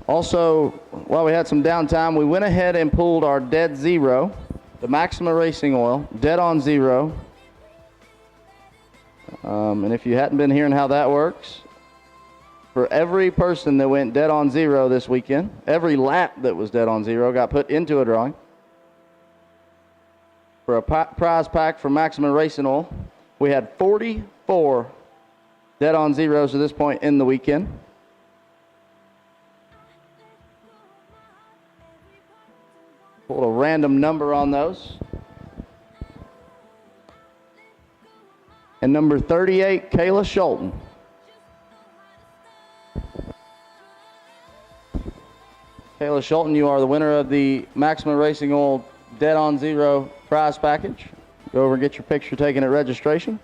Also, while we had some downtime, we went ahead and pulled our dead zero, the Maxima Racing Oil, dead on zero. And if you hadn't been hearing how that works, for every person that went dead on zero this weekend, every lap that was dead on zero got put into a drawing for a prize pack from Maxima Racing Oil. We had 44 dead on zeros at this point in the weekend. Pulled a random number on those. And number 38, Kayla Schulten. Kayla Schulten, you are the winner of the Maxima Racing Oil Dead on Zero prize package. Go over and get your picture taken at registration.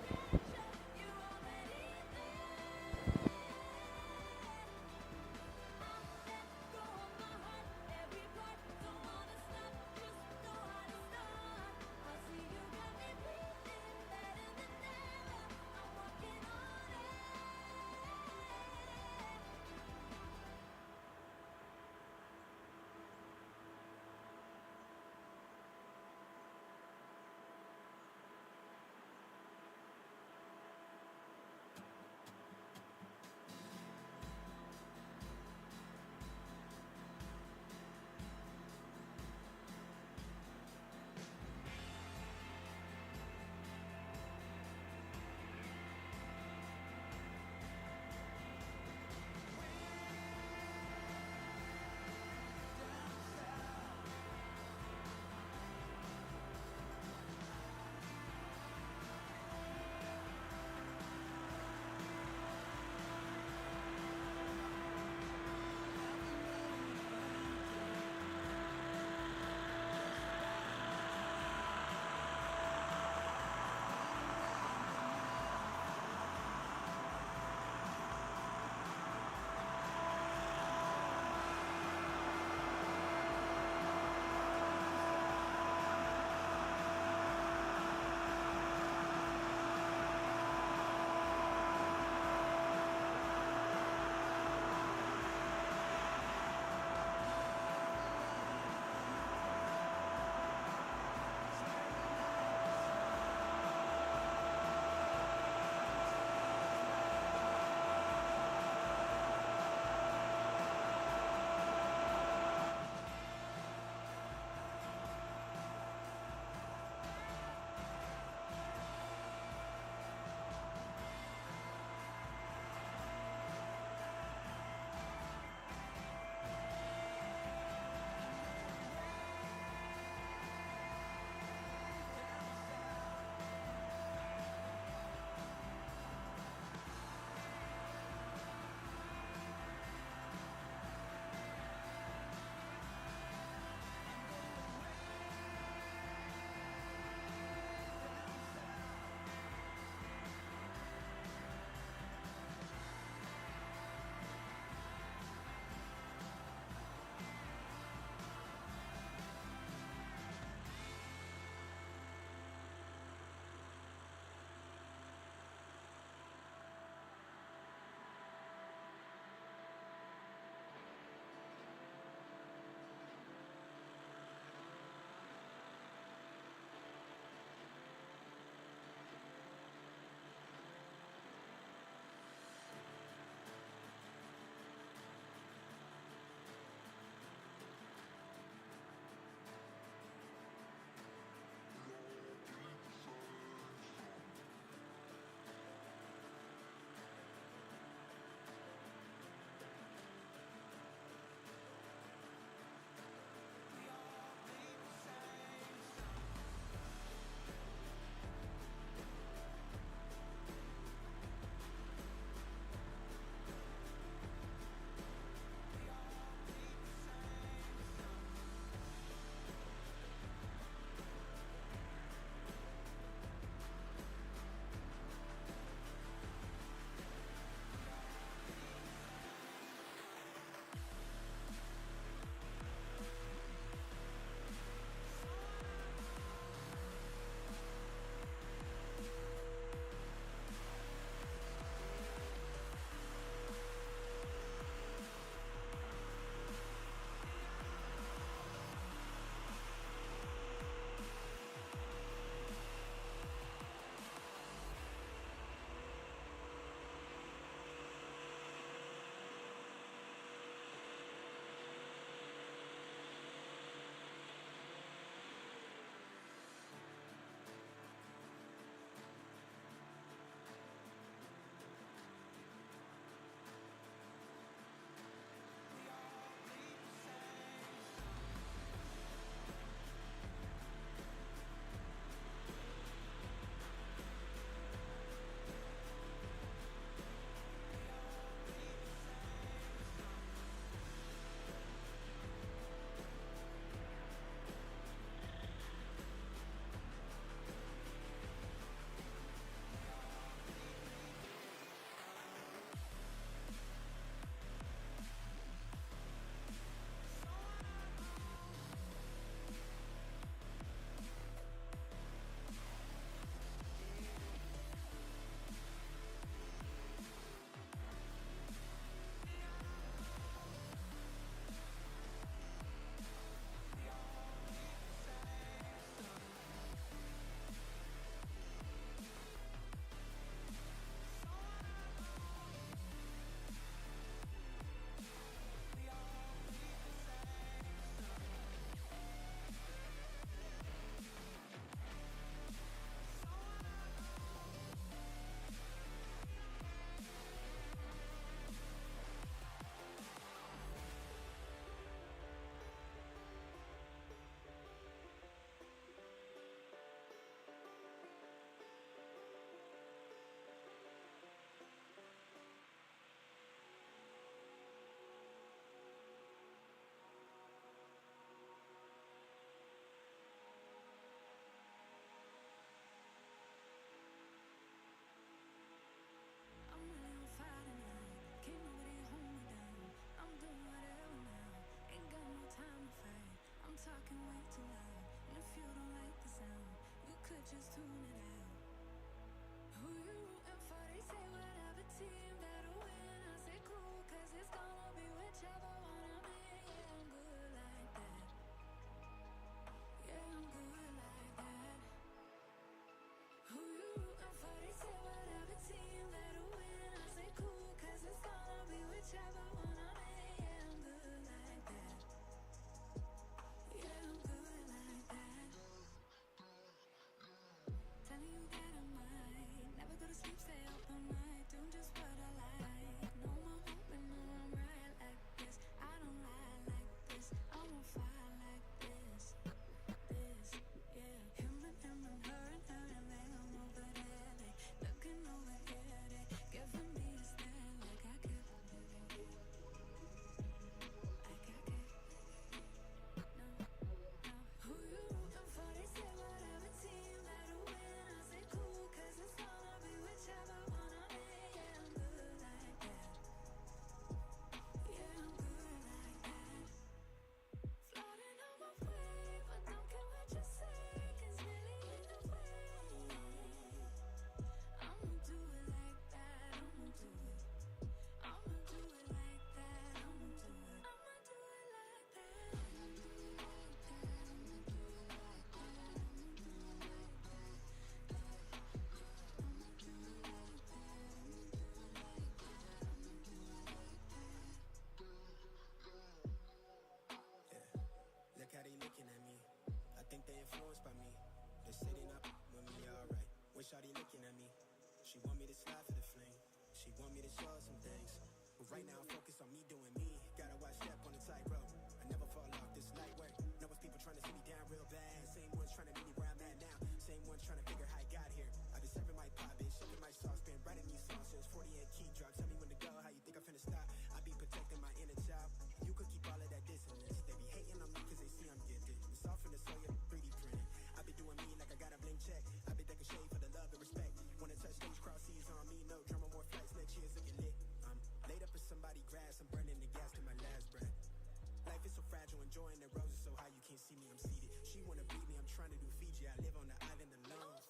enjoying the roses so high you can't see me, I'm seated. She wanna beat me, I'm trying to do Fiji. I live on the island alone.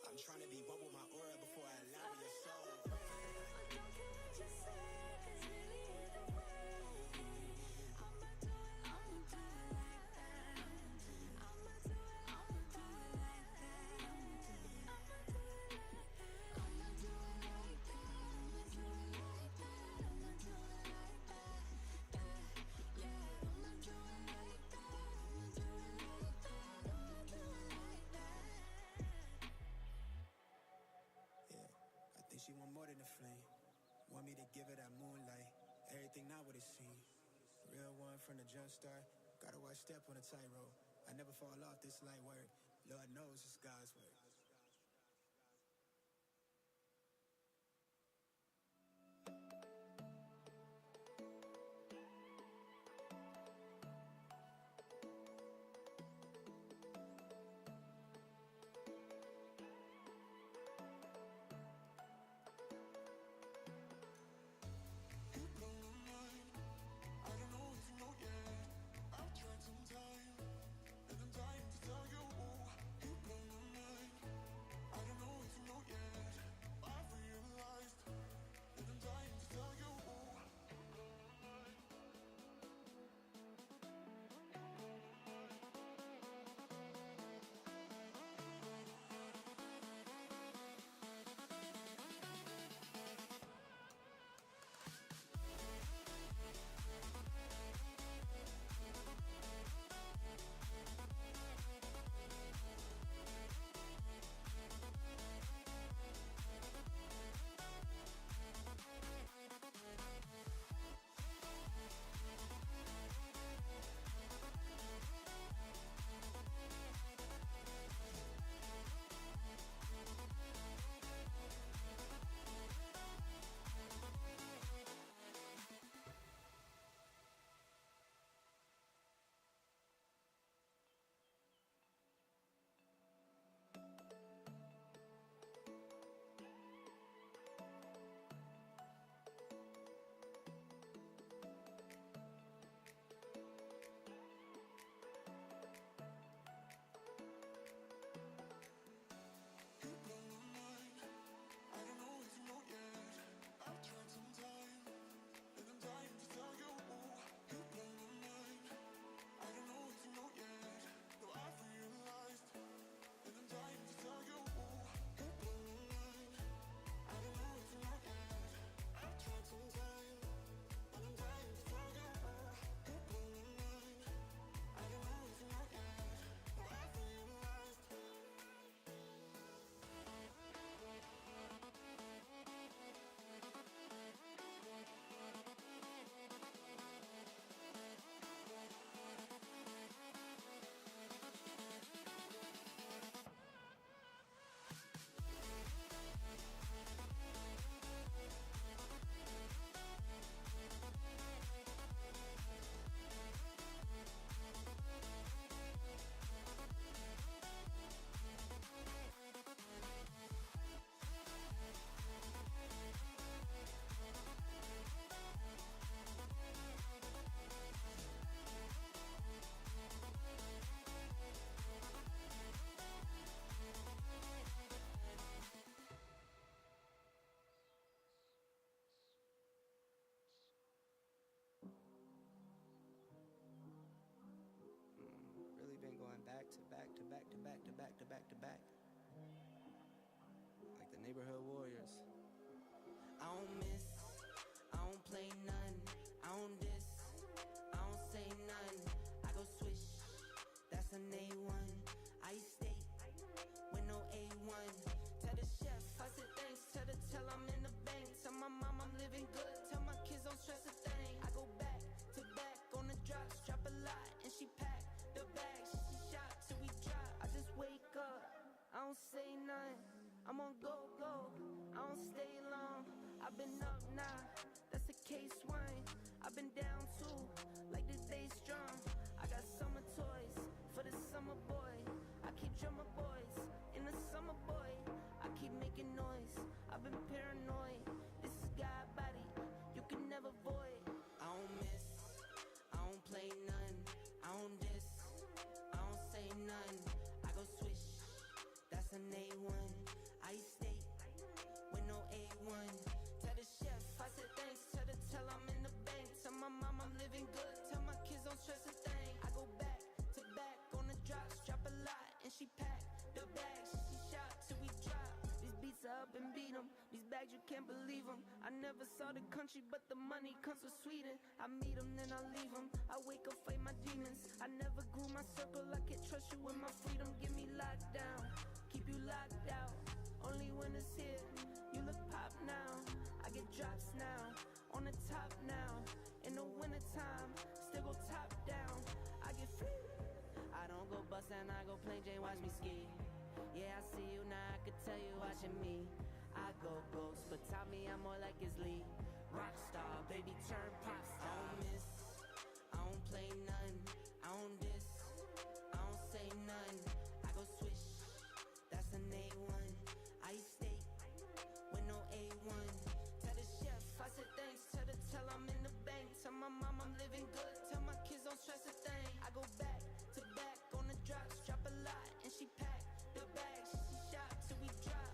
I'm trying to be one with my aura before I allow your soul. She want more than a flame. Want me to give her that moonlight. Everything not what it seems. Real one from the jump start. Gotta watch step on a tightrope. I never fall off this light work. Lord knows it's God's work. Been going back to back to back to back to back to back to back, like the neighborhood warriors. I don't miss, I don't play none, I don't diss, I don't say none. I go swish, that's an A1. I stay with no A1. Tell the chef, I said thanks. Tell I'm in the bank. Tell my mom I'm living good. Tell my kids don't stress a thing. I go back to back on the drops, drop a lot, and she pack the bags. She shot till we drop. I just wake up, I don't say nothing. I'm on go, I don't stay long. I've been up now, that's a case wine. I've been down too, like the day strong. I got summer toys for the summer boy. I keep drummer boys in the summer boy. I keep making noise, I've been paranoid. This is God body, you can never void. I don't miss, I don't play none, she packed the bags, she shot till we drop. These beats are up and beat 'em, these bags you can't believe 'em. I never saw the country, but the money comes from Sweden. I meet 'em, then I leave 'em. I wake up, fight my demons. I never grew my circle, I can't trust you with my freedom. Give me lockdown, keep you locked out. Only when it's here, you look pop now. I get drops now, on the top now. In the wintertime, still go top down. I get free. I don't go bustin', I go plain Jane, watch me ski. Yeah, I see you now, I could tell you watching me. I go ghost, but tell me I'm more like his lead. Rockstar, baby, turn pop star. I don't miss, I don't play none. I don't diss, I don't say none. I go swish, that's an A1. I eat steak with no A1. Tell the chef, I said thanks. Tell I'm in the bank. Tell my mom I'm living good. Tell my kids don't stress a thing. I go back to back on the drops. Drop a lot and she packed the bags. She shot till we drop.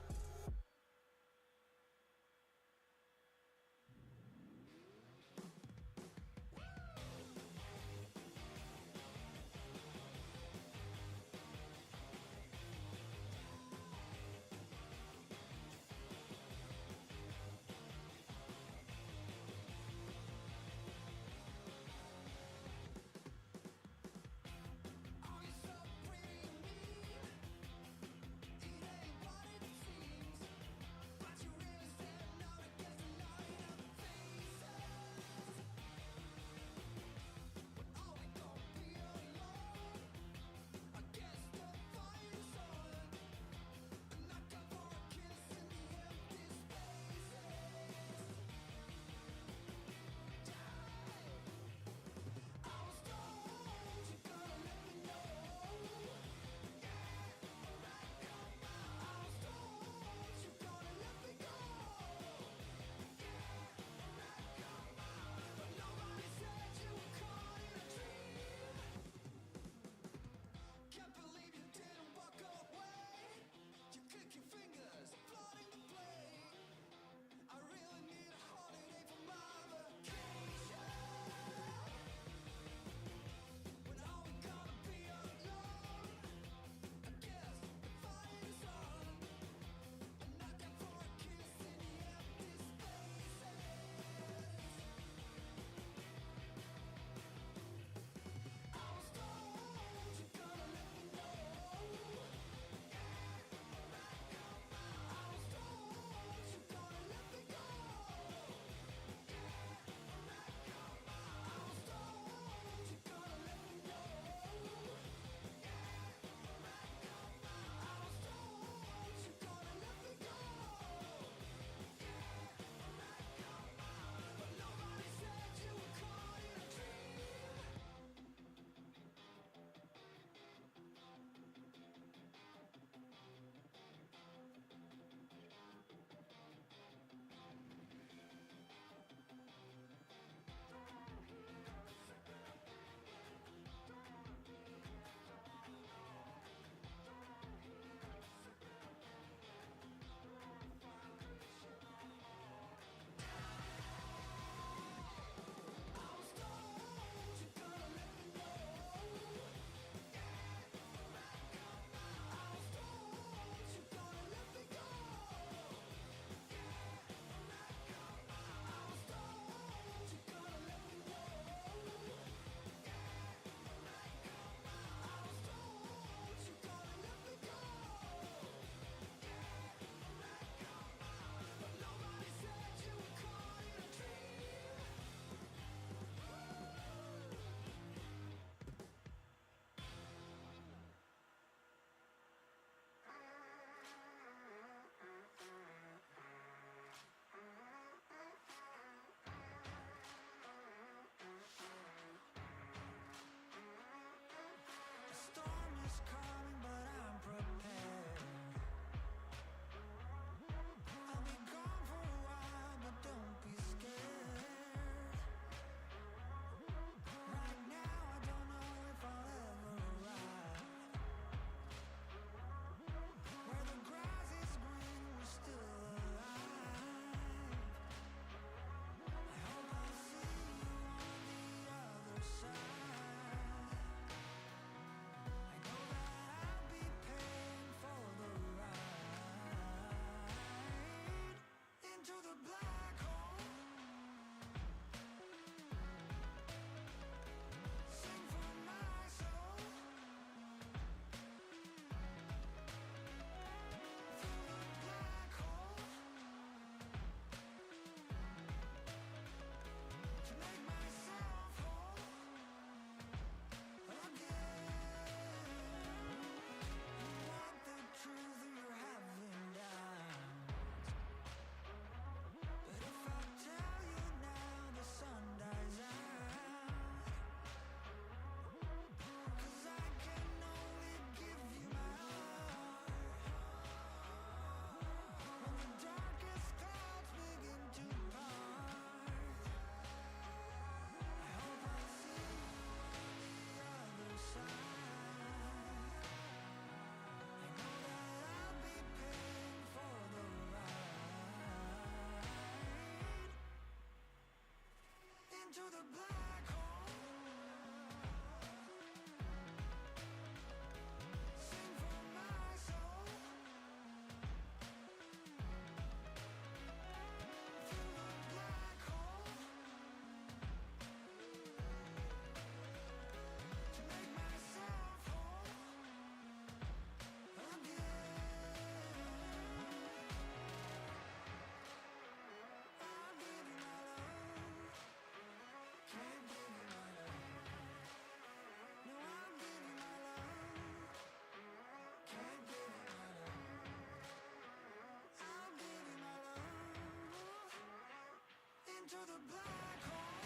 into the black hole.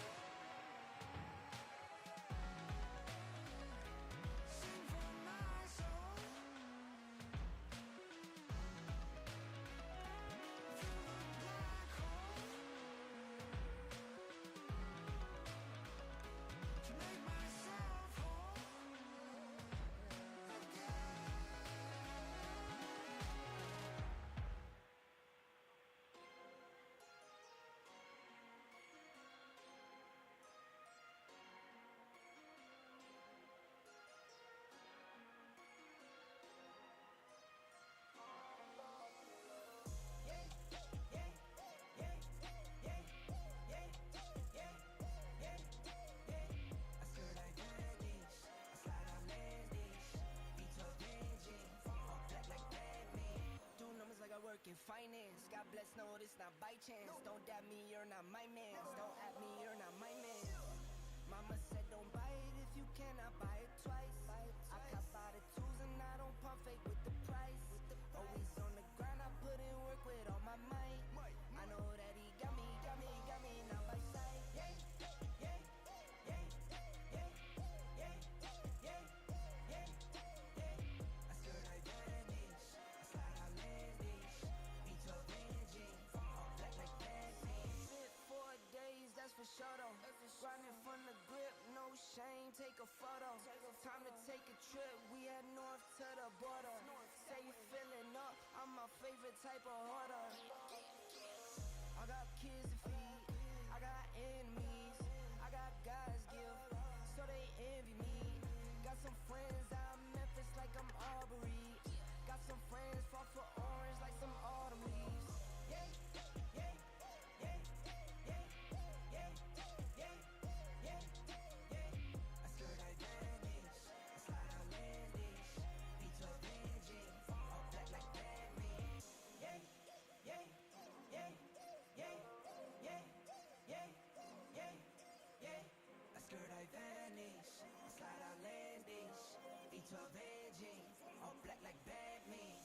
Sing for my soul. Through the black hole. To make myself whole again. Like I work in finance. God bless, no, this not by chance. Don't dab me, you're not my man. Don't at me, you're not my man. Mama said don't buy it if you cannot buy it twice. I cop by the tools and I don't pump fake with the price. Always on the grind, I put in work with all my might. I know that he got me now by sight. Yeah, yeah, yeah, yeah, yeah, yeah, yeah, yeah. I skirt like vanish, I slide out landish, beat your Benji, all black like that. Sit 4 days, that's for sure though. Grinding from the grip, no shame, take a photo. Time to take a trip, we head north to the border. Say you feeling up, I'm my favorite type of hoarder. I got kids to feed, I got enemies, I got God's gift, so they envy me. Got some friends out in Memphis like I'm Aubrey. Got some friends fall for orange like some autumn leaves. Yeah, yeah, yeah, yeah, yeah, yeah, yeah, yeah. I skirt like vanish, I slide out landish, beat your Benji, all black like Batman. Yeah, yeah, yeah, yeah, yeah, yeah, yeah, yeah. I skirt like vanish, I slide out landish, beat your Benji, all black like Batman.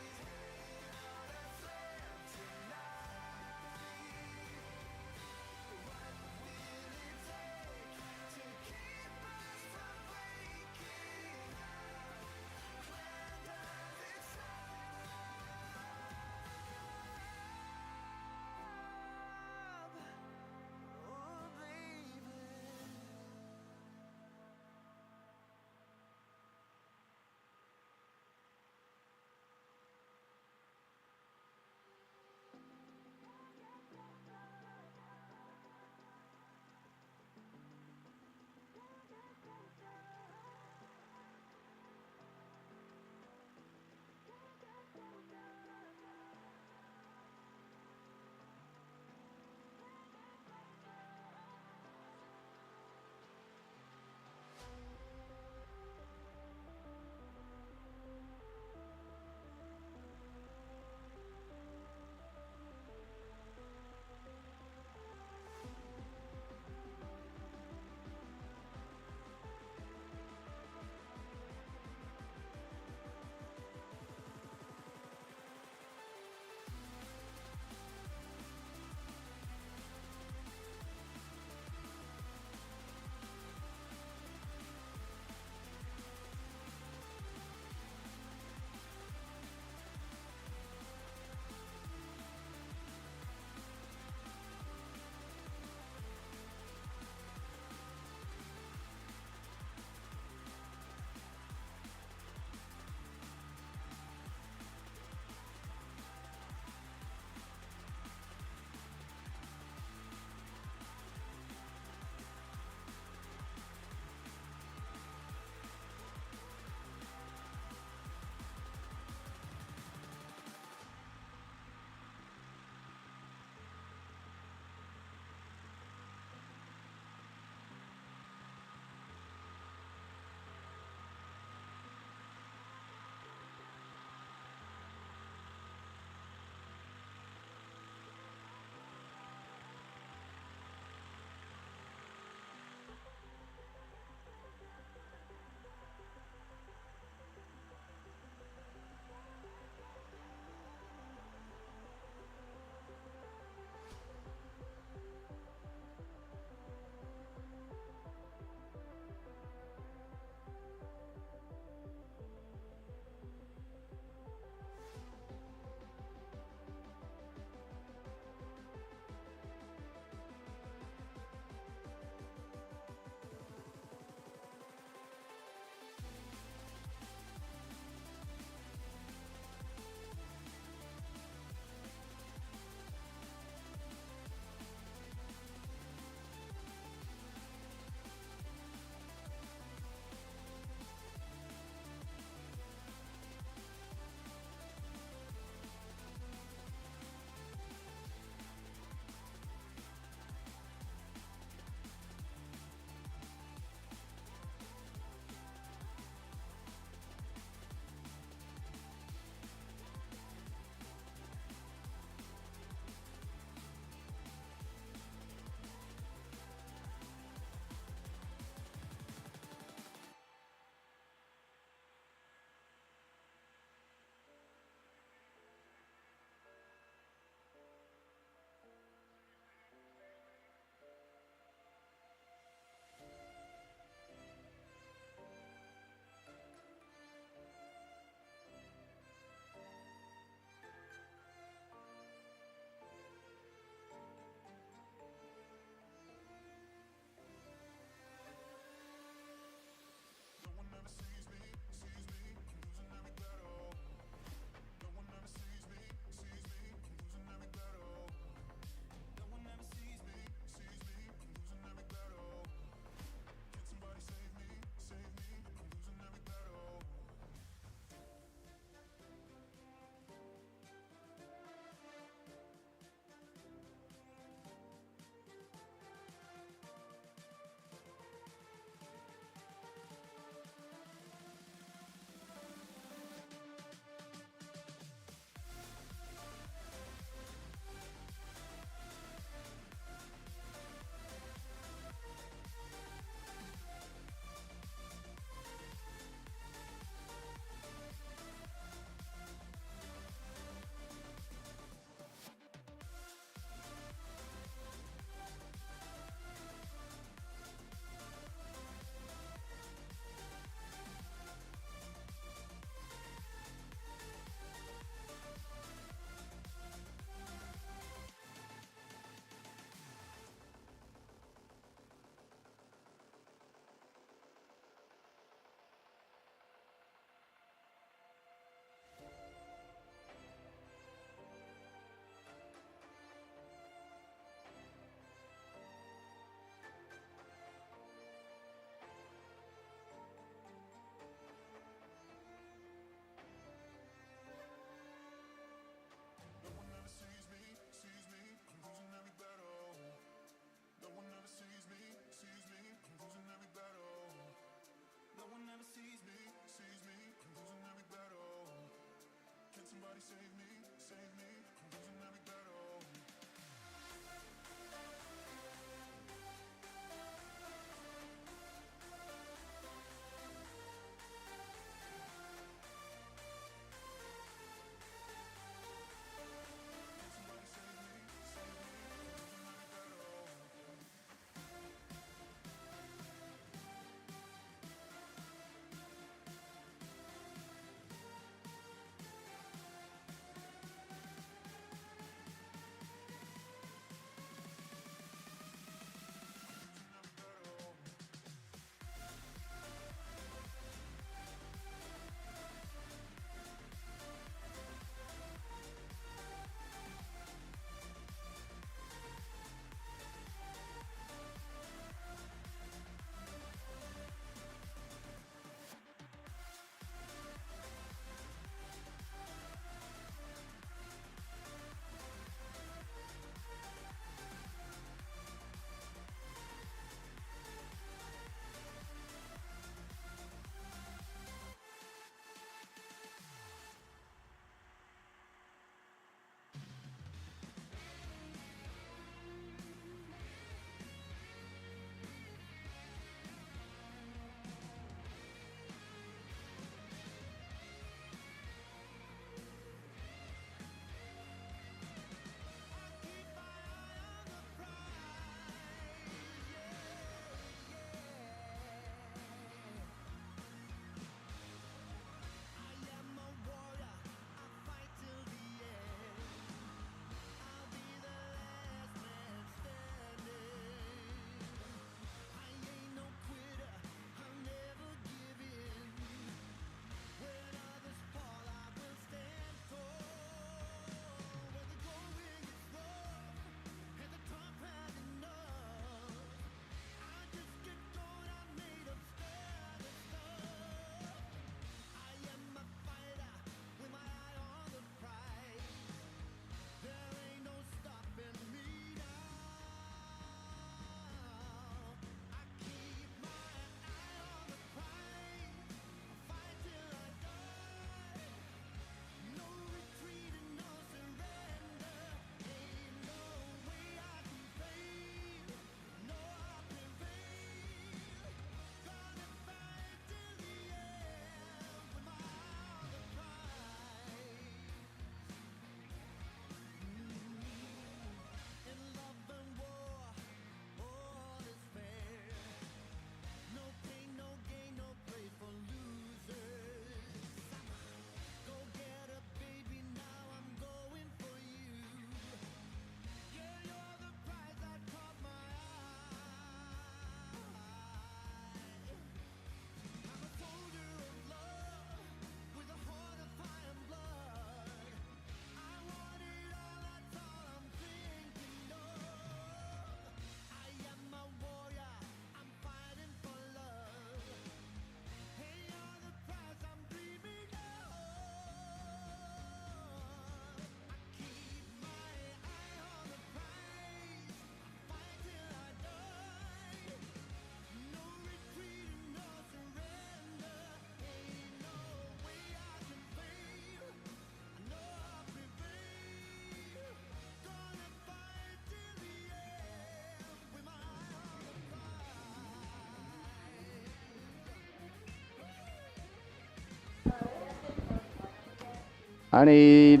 I need,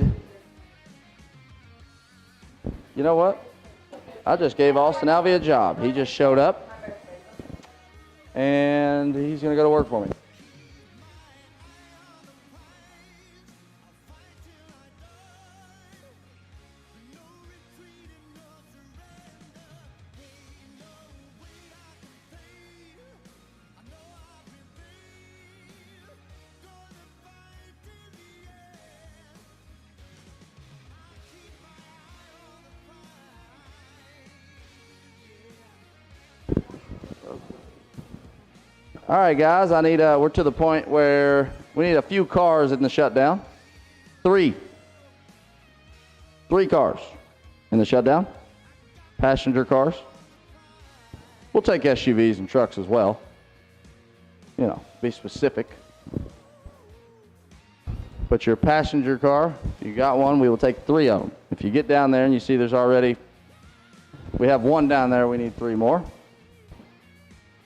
you know what? I just gave Austin Alvey a job. He just showed up, and he's going to go to work for me. All right, guys, I need, we're to the point where we need a few cars in the shutdown. Three cars in the shutdown. Passenger cars. We'll take SUVs and trucks as well. You know, be specific. But your passenger car, if you got one, we will take 3 of them. If you get down there and you see there's already, we have 1 down there, we need 3 more.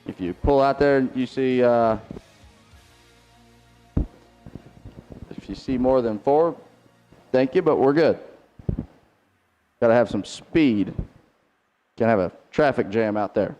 If you pull out there and you see, if you see more than 4, thank you, but we're good. Got to have some speed. Can't have a traffic jam out there.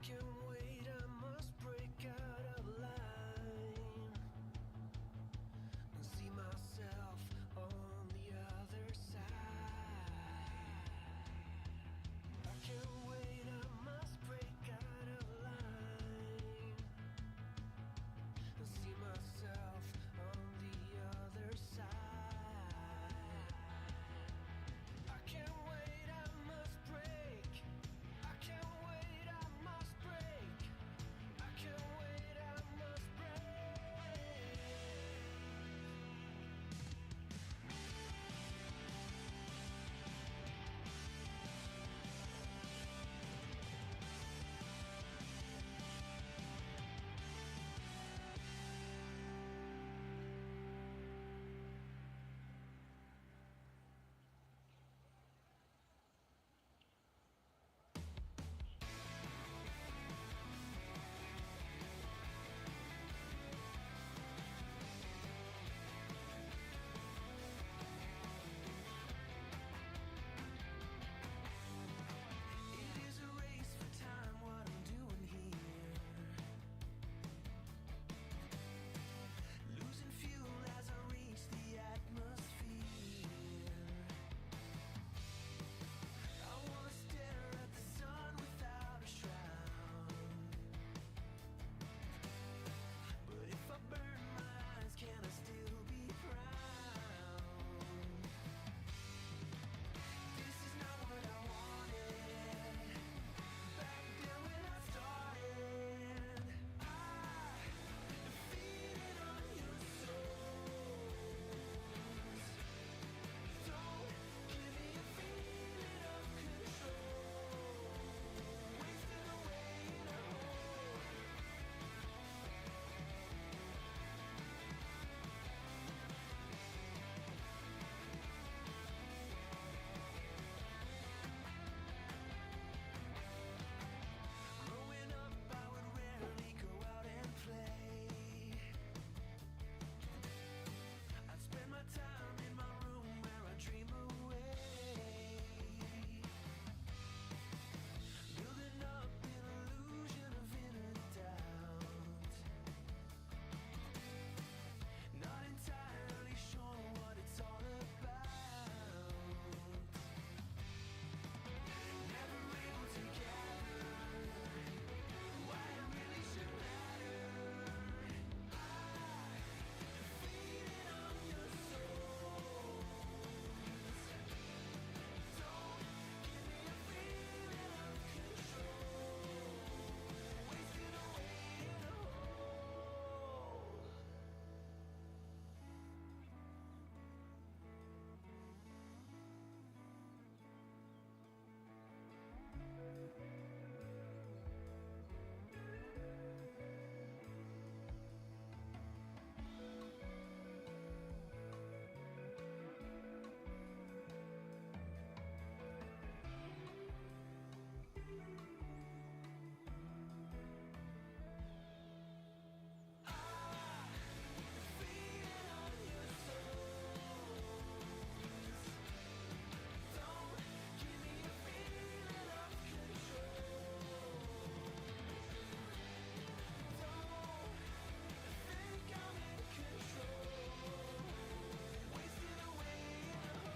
can't wait, I must break out of line and see myself on the other side. I can't wait, I must break out of line and see myself on the other side. I can't wait, I must break. I can't wait, I must break. I can't wait, I must It is a race for time, what I'm doing here. Losing fuel as I reach the atmosphere. I wanna stare at the sun without a shroud. But if I burn my eyes, can I still be proud? This is not what I wanted. Back then when I started, I defeated on your souls. Don't give me a feeling of control. Wasted away in a hole. Growing up, I would rarely go out and play. I'd spend my time in my room where I dream away, building up an illusion of inner doubt. Not entirely sure what it's all about. Never able to gather why it really should matter. I defeated on your souls. Don't give me a feeling of control. Wasted away in a hole. Defeated on your souls. Don't give me a feeling of control. Don't think I'm in control. Wasted away in a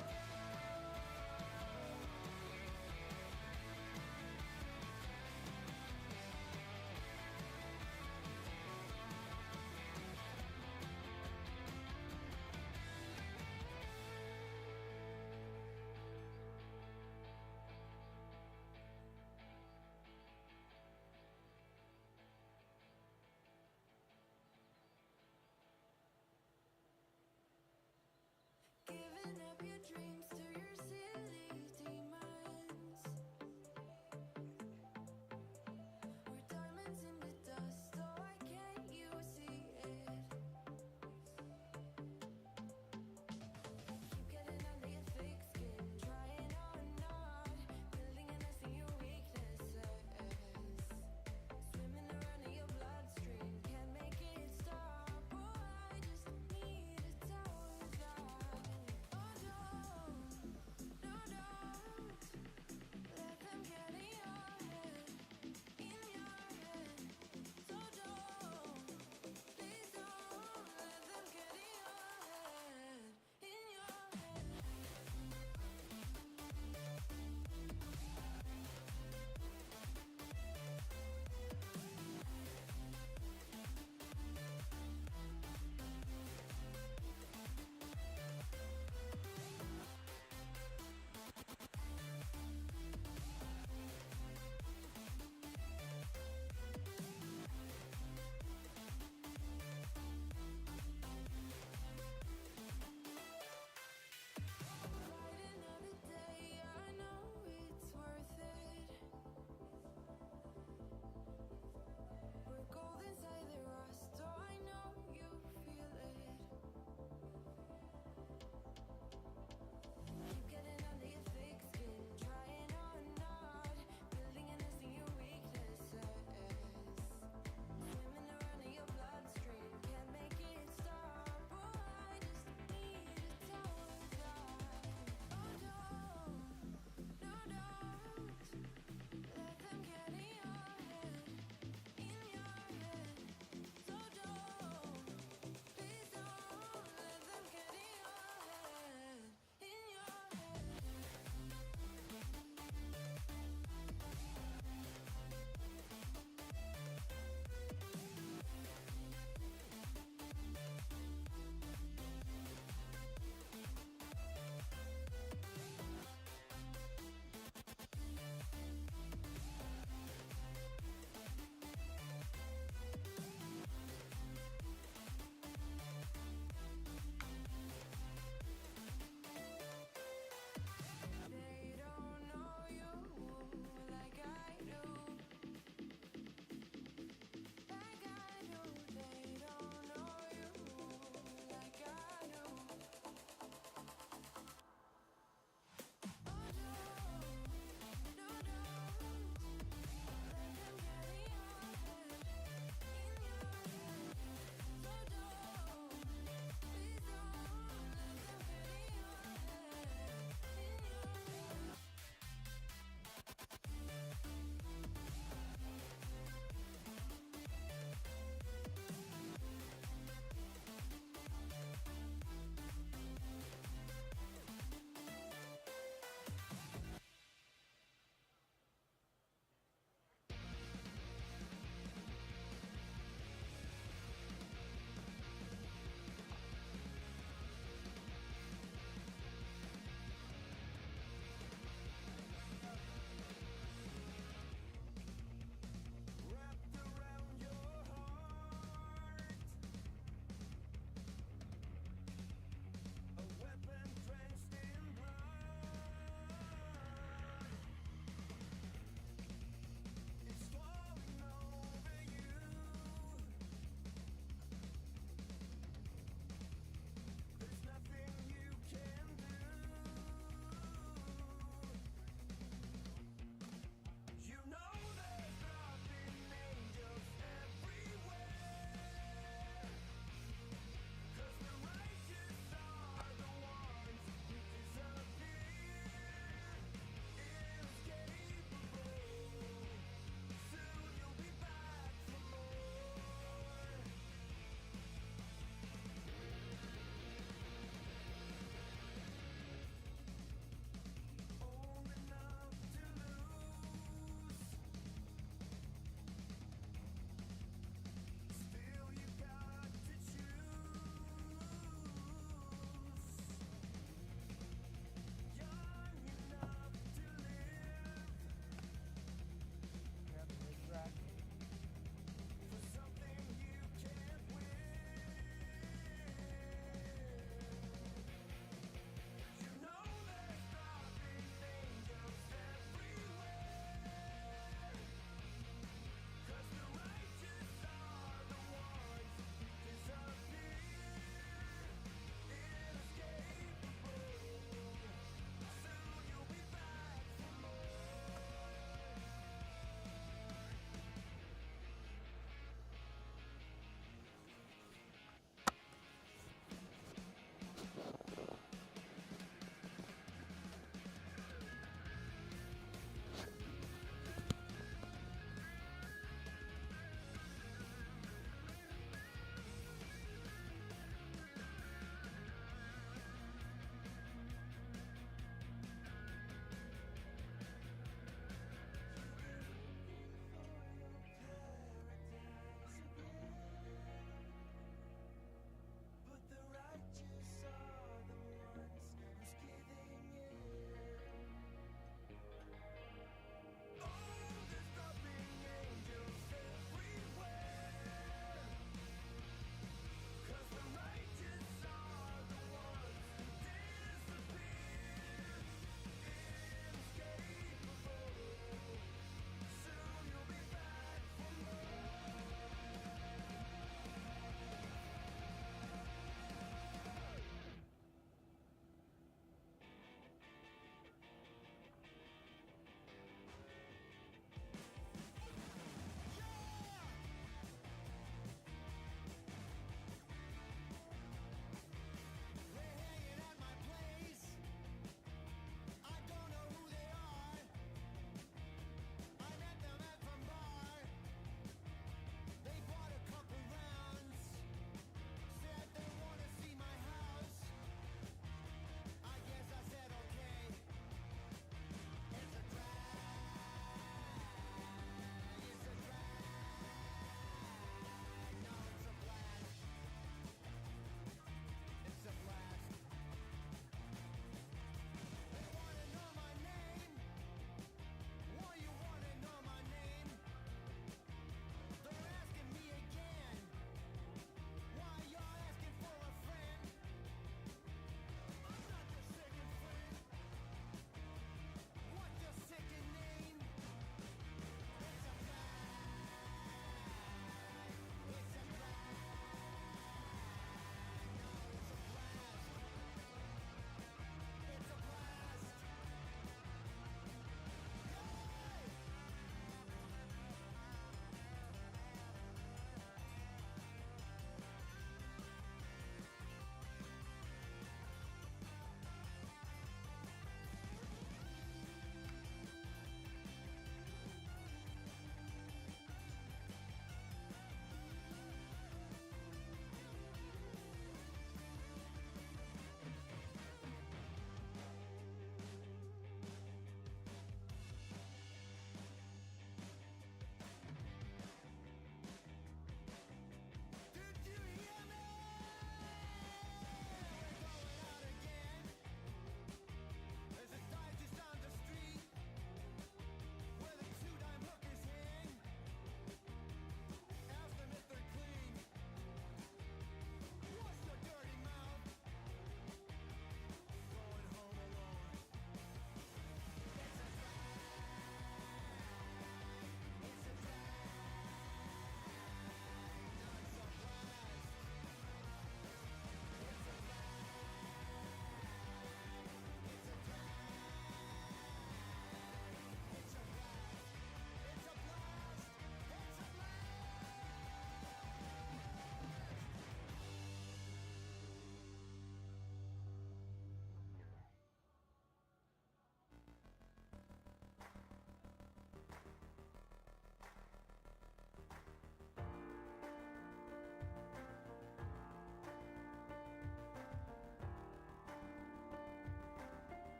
giving up your dreams to your silly demons. We're diamonds in the dust, so why can't you see it? Keep getting under your thick skin, trying on and on, building a nest in your weaknesses. Swimming around in your bloodstream, can't make it stop. Oh, I just need to tell you that. Oh, don't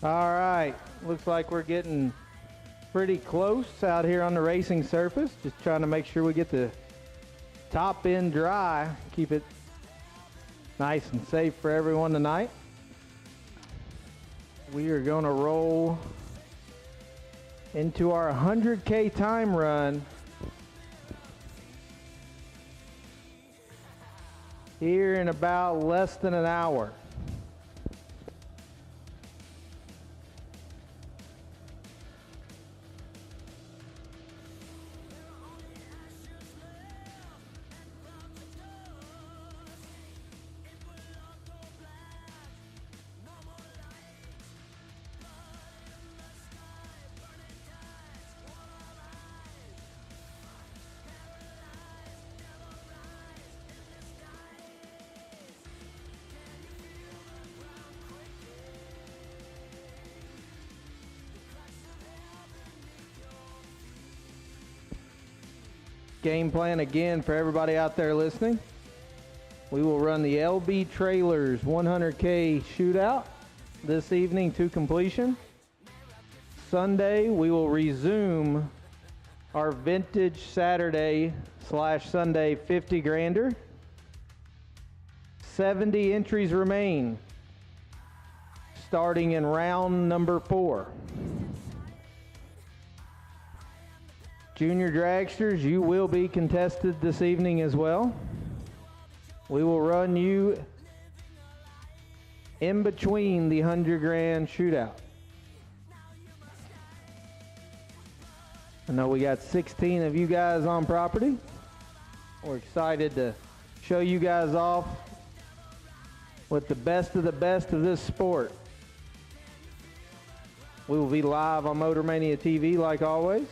All right, looks like we're getting pretty close out here on the racing surface. Just trying to make sure we get the top end dry, keep it nice and safe for everyone tonight. We are going to roll into our 100K time run here in about less than an hour. Game plan again for everybody out there listening. We will run the LB Trailers 100K shootout this evening to completion. Sunday, we will resume our vintage Saturday / Sunday 50 grander. 70 entries remain, starting in round number 4. Junior Dragsters, you will be contested this evening as well. We will run you in between the 100 grand shootout. I know we got 16 of you guys on property. We're excited to show you guys off with the best of this sport. We will be live on Motor Mania TV like always.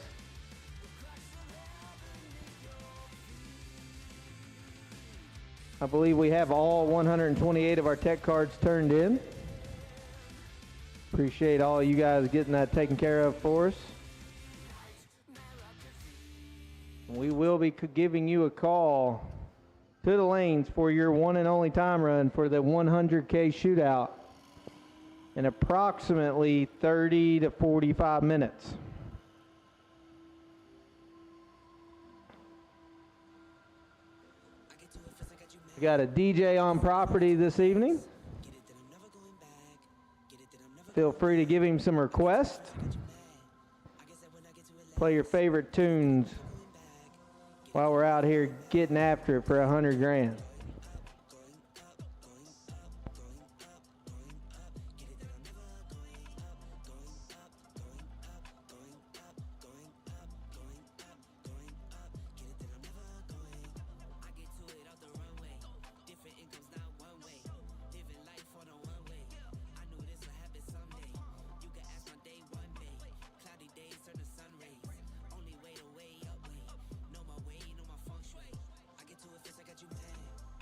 I believe we have all 128 of our tech cards turned in. Appreciate all you guys getting that taken care of for us. We will be giving you a call to the lanes for your one and only time run for the 100K shootout in approximately 30 to 45 minutes. We got a DJ on property this evening. Feel free to give him some requests. Play your favorite tunes while we're out here getting after it for 100 grand. Know my way, know my feng shui. I get to it fast, I got you mad.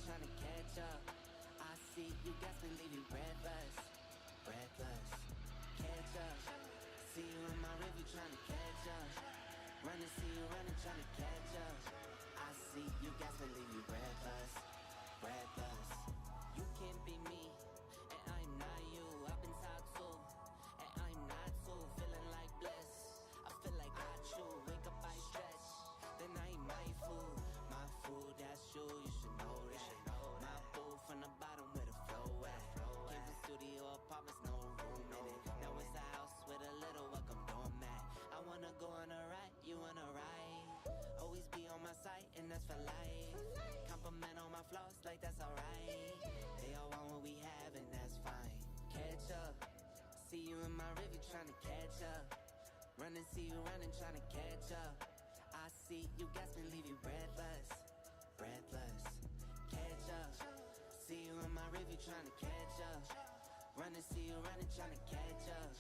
trying to catch up. I see you gasping, leave you breathless, breathless. Catch up. See you in my review trying to catch up. Running, see you running, trying to catch up. I see you gasping, leave you breathless, breathless. You can't be me, and I'm not you. I've been talked to, and I'm not too. Feeling like bliss, I feel like I chew. Wake up, I stretch, then I eat my food. My food, that's you, you should know that. My boo from the bottom where the flow at. Came from studio apartments, no room in it. Now it's a house with a little welcome doormat. I wanna go on a ride, you wanna ride? Always be on my side, and that's for life. Compliment on my flaws, like that's alright. They all want what we have, and that's fine. Catch up, see you in my review trying to catch up. Running, see you running, trying to catch up. I see you gasping, leave you breathless, breathless. Catch up, see you in my review trying to catch up. Running, see you running, trying to catch up.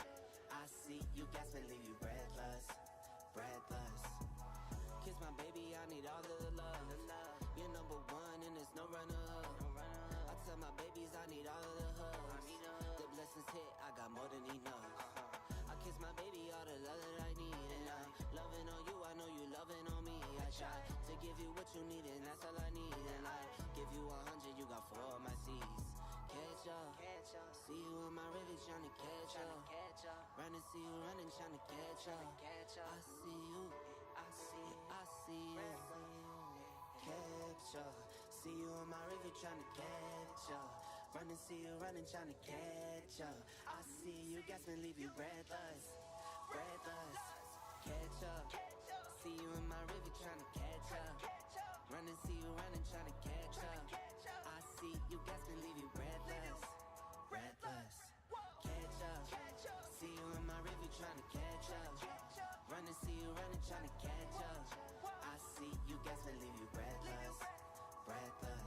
I see you gasping, leave you breathless, breathless. Kiss my baby, I need all of the love. You're number one and there's no runner-up. I tell my babies I need all of the hugs. The blessings hit, I got more than enough. I kiss my baby, all the love that I need. And I'm loving on you, I know you loving on me. I try to give you what you need, and that's all I need. And I give you 100, you got 4 of my C's. Catch up, see you in my river trying to catch up. Running, see you running, trying to catch up. I see you, I see you. Catch up, see you in my river trying to catch up. Running, see you running, trying to catch up. I see you gasping, leave you breathless, breathless. Catch up, see you in my river trying to catch up. Running, see you running, trying to catch up. I see you gasping, leave you breathless, breathless. Catch up, see you in my river trying to catch up. Running, see you running, trying to catch up. I see you gasping, leave you breathless, breathless.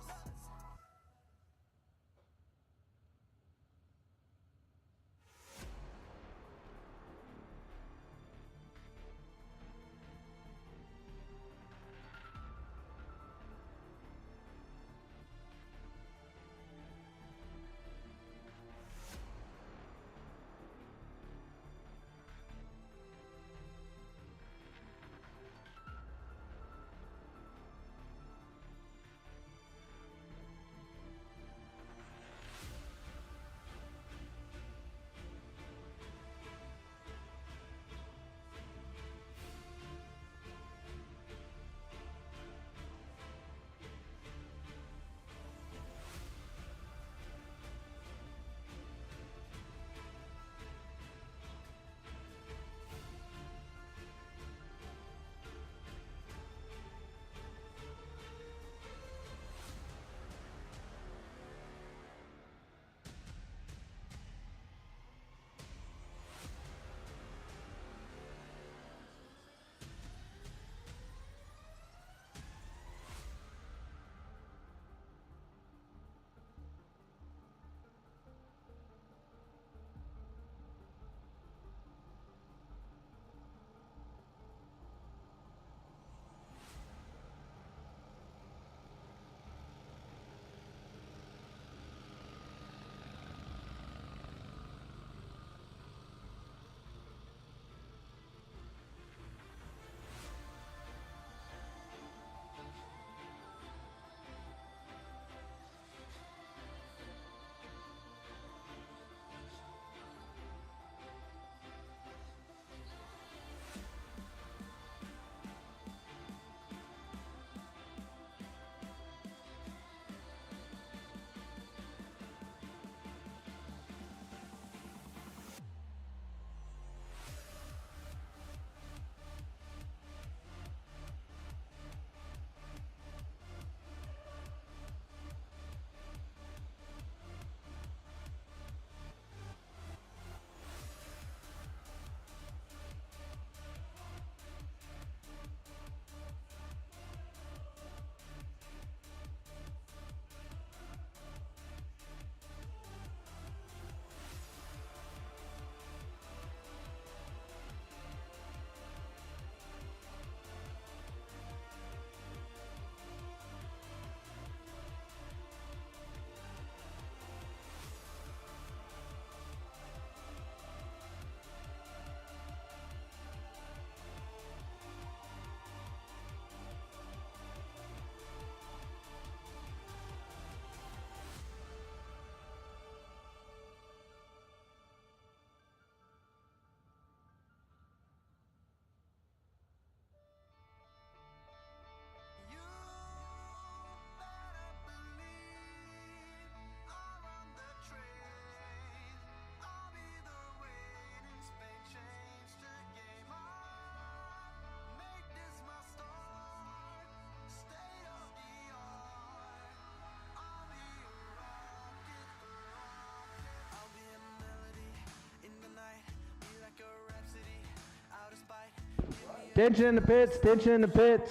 Tension in the pits, tension in the pits.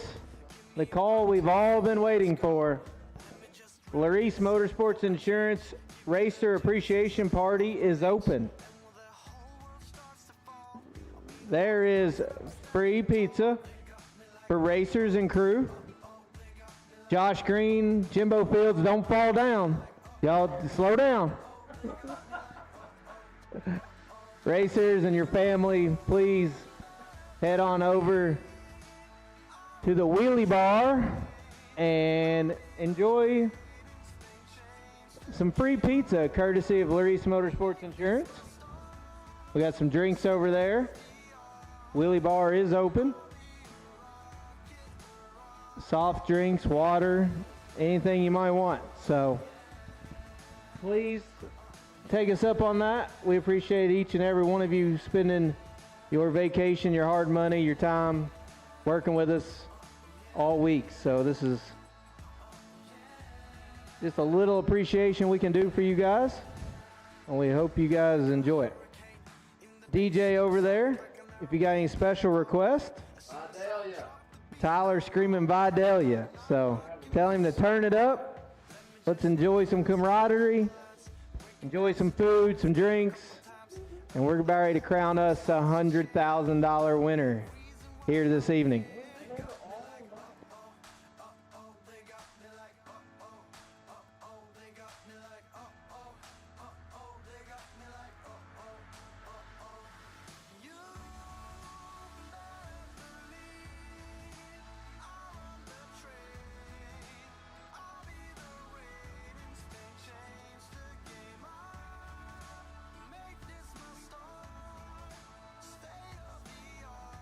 The call we've all been waiting for. Larice Motorsports Insurance Racer Appreciation Party is open. There is free pizza for racers and crew. Josh Green, Jimbo Fields, don't fall down. Y'all slow down. Racers and your family, please head on over to the wheelie bar and enjoy some free pizza courtesy of Larice Motorsports Insurance. We got some drinks over there. Wheelie bar is open. Soft drinks, water, anything you might want. So please take us up on that. We appreciate each and every one of you spending your vacation, your hard money, your time working with us all week. So this is just a little appreciation we can do for you guys, and we hope you guys enjoy it. DJ over there, if you got any special requests, Tyler screaming Vidalia. So tell him to turn it up. Let's enjoy some camaraderie, enjoy some food, some drinks, and we're about ready to crown us a $100,000 winner here this evening. Stay up the yard.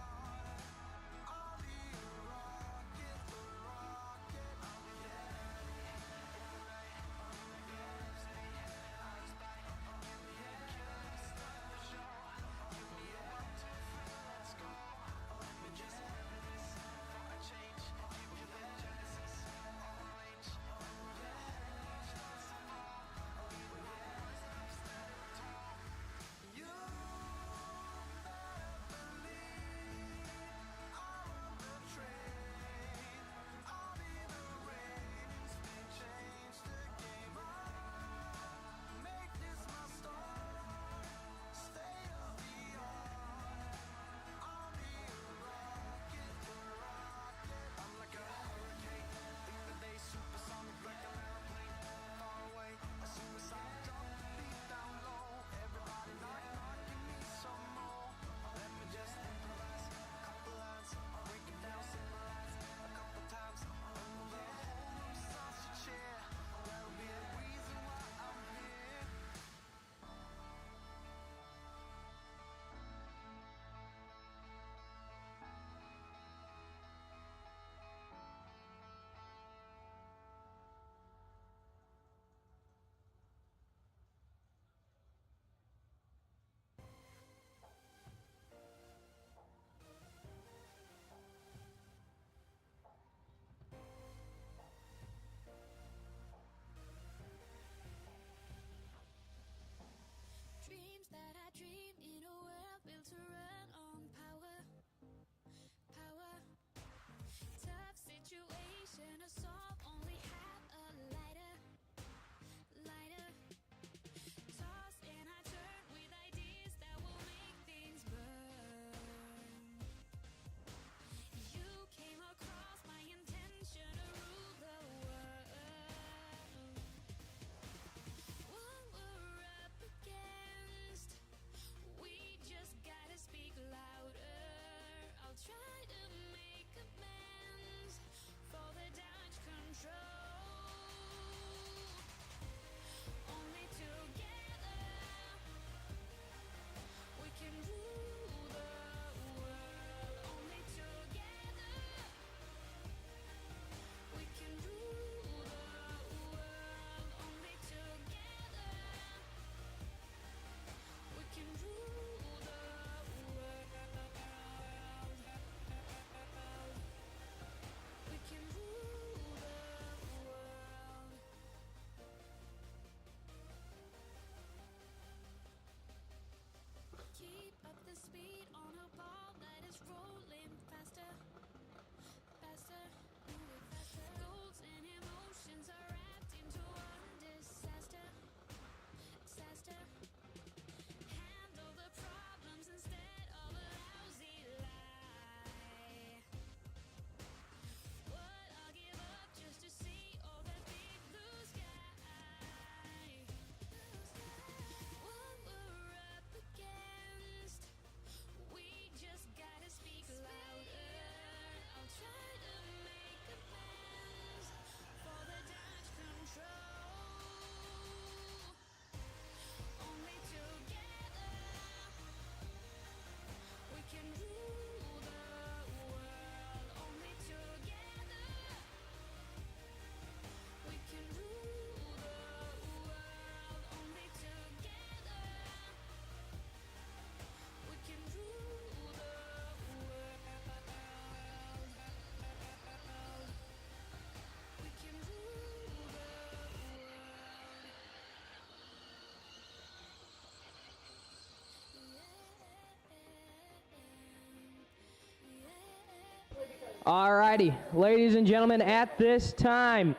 Alrighty, ladies and gentlemen, at this time,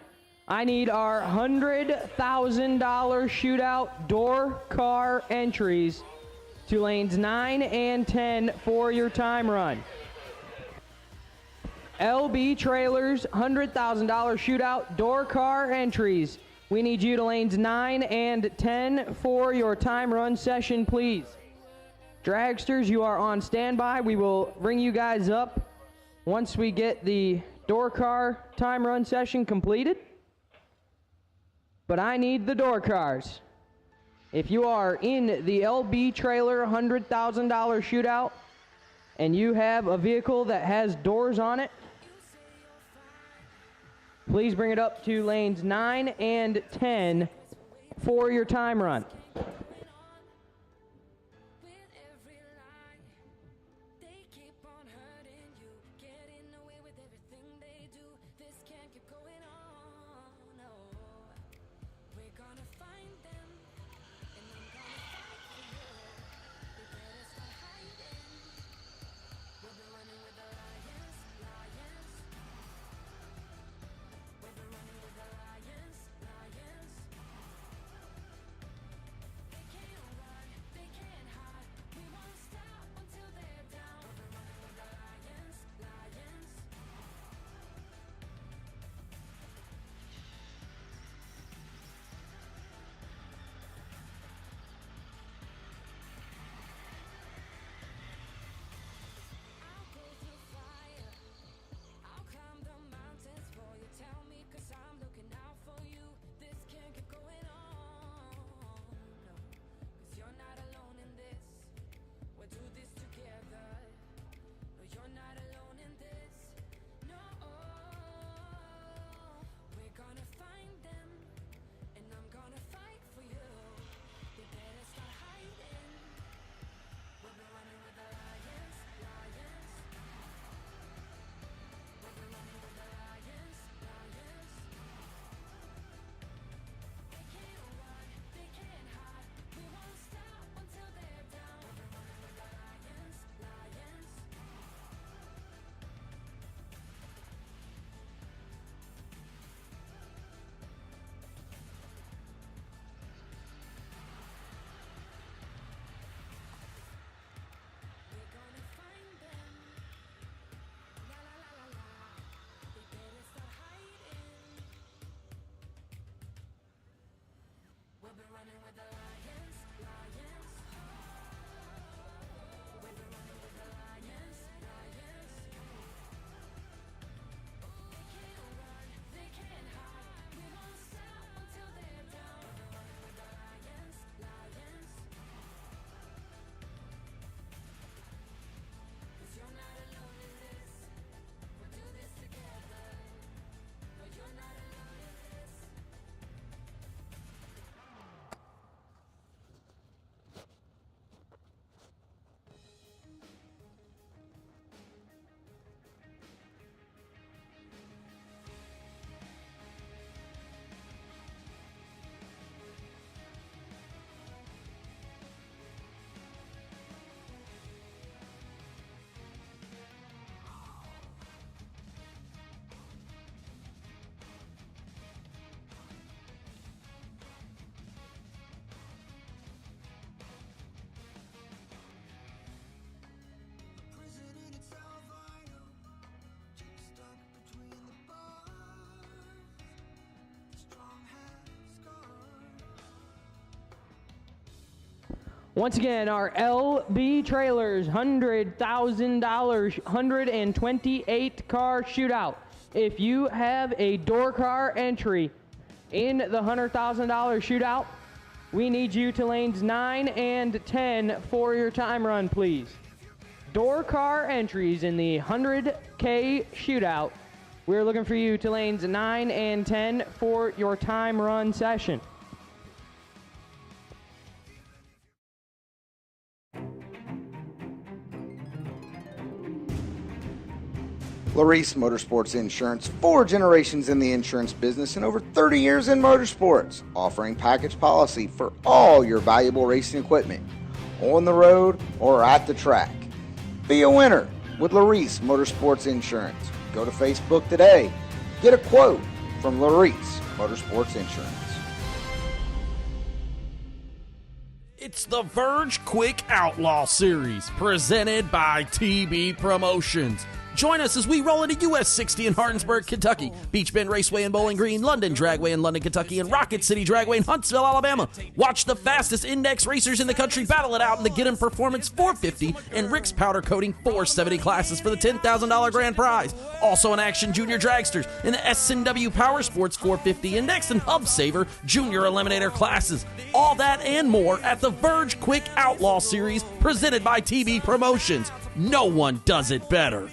I need our $100,000 shootout door car entries to lanes 9 and 10 for your time run. LB Trailers, $100,000 shootout door car entries. We need you to lanes 9 and 10 for your time run session, please. Dragsters, you are on standby. We will bring you guys up once we get the door car time run session completed. But I need the door cars. If you are in the LB Trailer $100,000 shootout and you have a vehicle that has doors on it, please bring it up to lanes 9 and 10 for your time run. Once again, our LB Trailers $100,000 128 car shootout. If you have a door car entry in the $100,000 shootout, we need you to lanes 9 and 10 for your time run, please. Door car entries in the 100K shootout. We're looking for you to lanes 9 and 10 for your time run session. Larice Motorsports Insurance, 4 generations in the insurance business and over 30 years in motorsports, offering package policy for all your valuable racing equipment, on the road or at the track. Be a winner with Larice Motorsports Insurance. Go to Facebook today. Get a quote from Larice Motorsports Insurance. It's the Verge Quick Outlaw Series, presented by TB Promotions. Join us as we roll into US 60 in Hardinsburg, Kentucky, Beach Bend Raceway in Bowling Green, London Dragway in London, Kentucky, and Rocket City Dragway in Huntsville, Alabama. Watch the fastest index racers in the country battle it out in the Get 'em Performance 450 and Rick's Powder Coating 470 classes for the $10,000 grand prize. Also in action, Junior Dragsters in the S&W Powersports 450 Index and Hub Saver Junior Eliminator classes. All that and more at the Verge Quick Outlaw Series, presented by TB Promotions. No one does it better.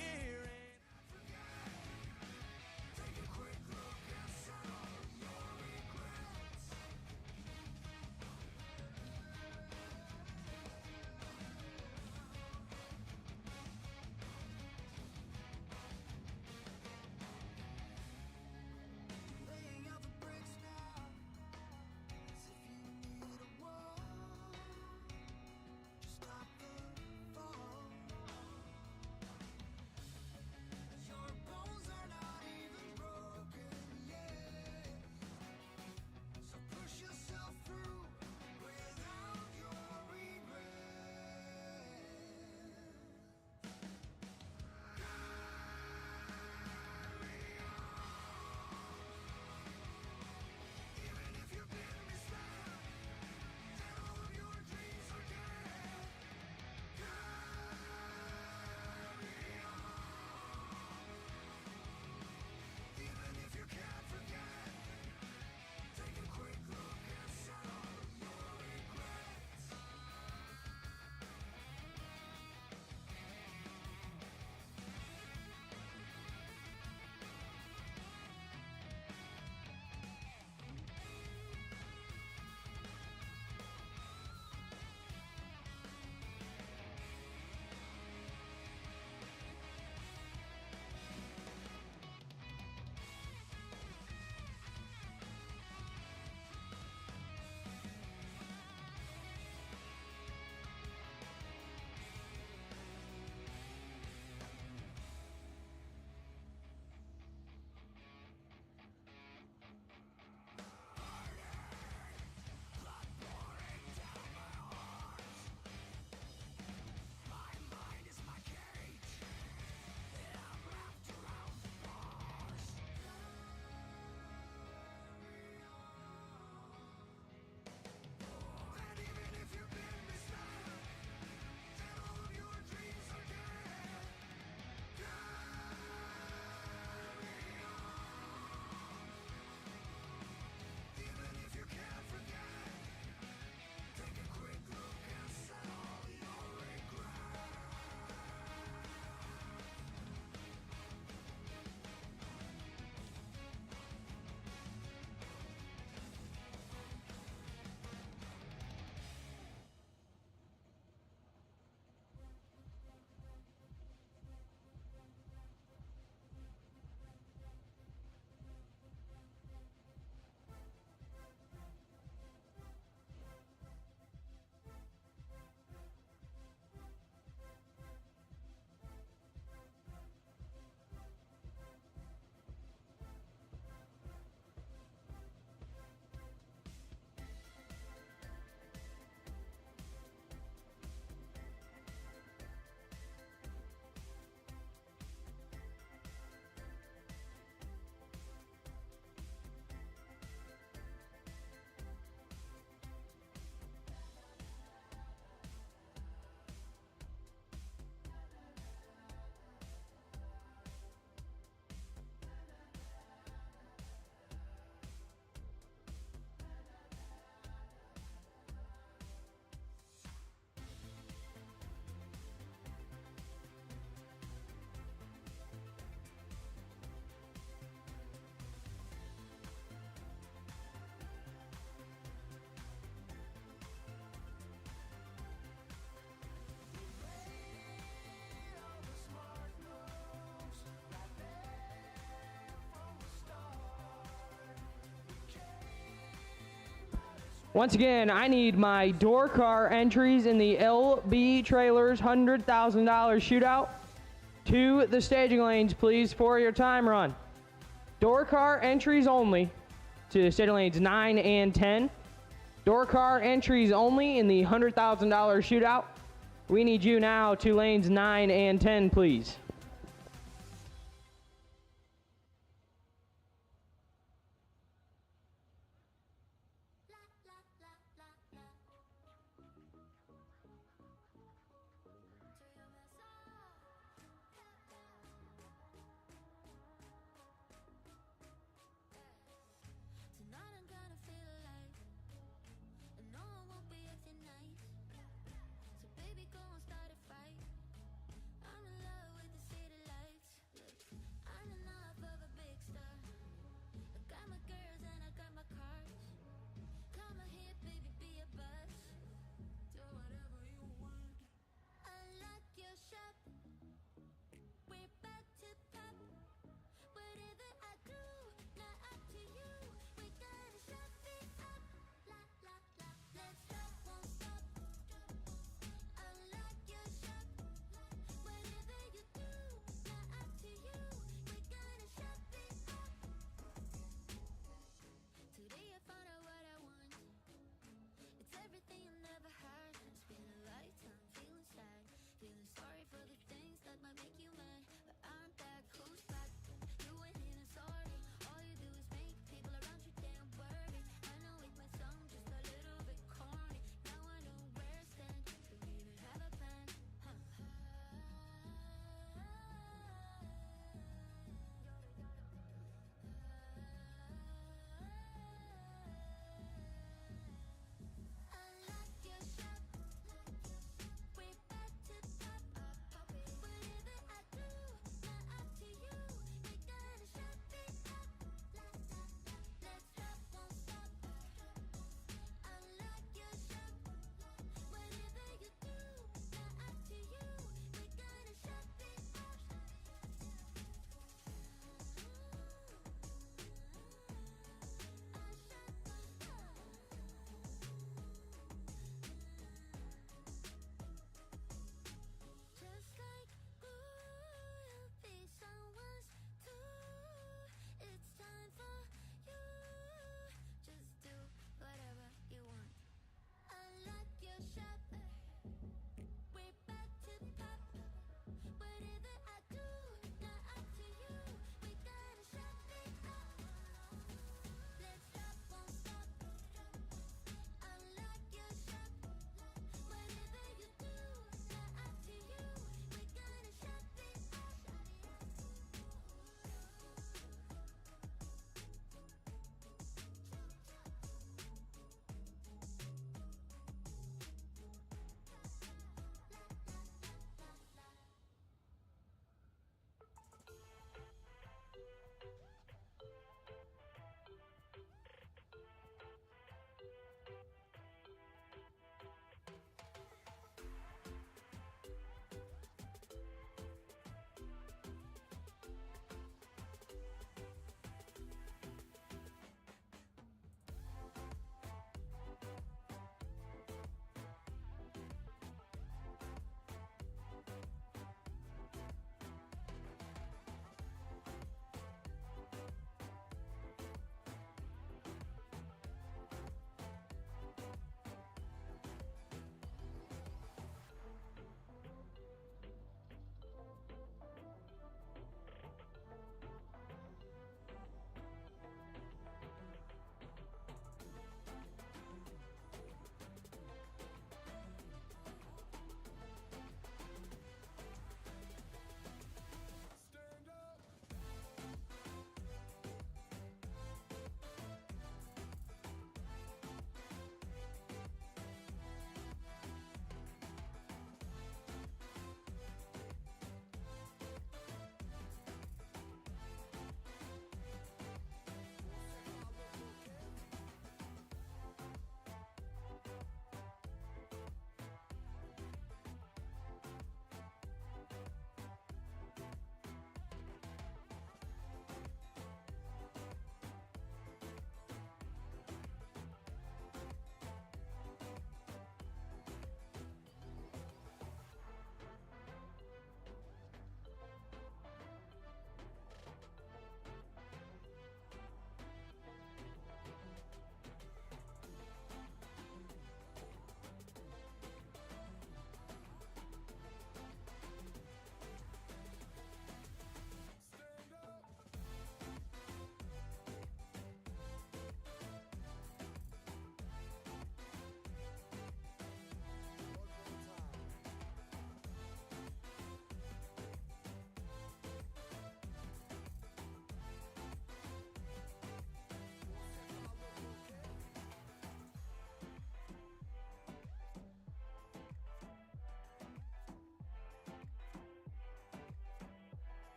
Once again, I need my door car entries in the LB Trailers $100,000 shootout to the staging lanes, please, for your time run. Door car entries only to staging lanes 9 and 10. Door car entries only in the $100,000 shootout. We need you now to lanes 9 and 10, please. Tonight I'm gonna feel like, and no one won't be acting nice. So baby, go and start a fight. I'm in love with the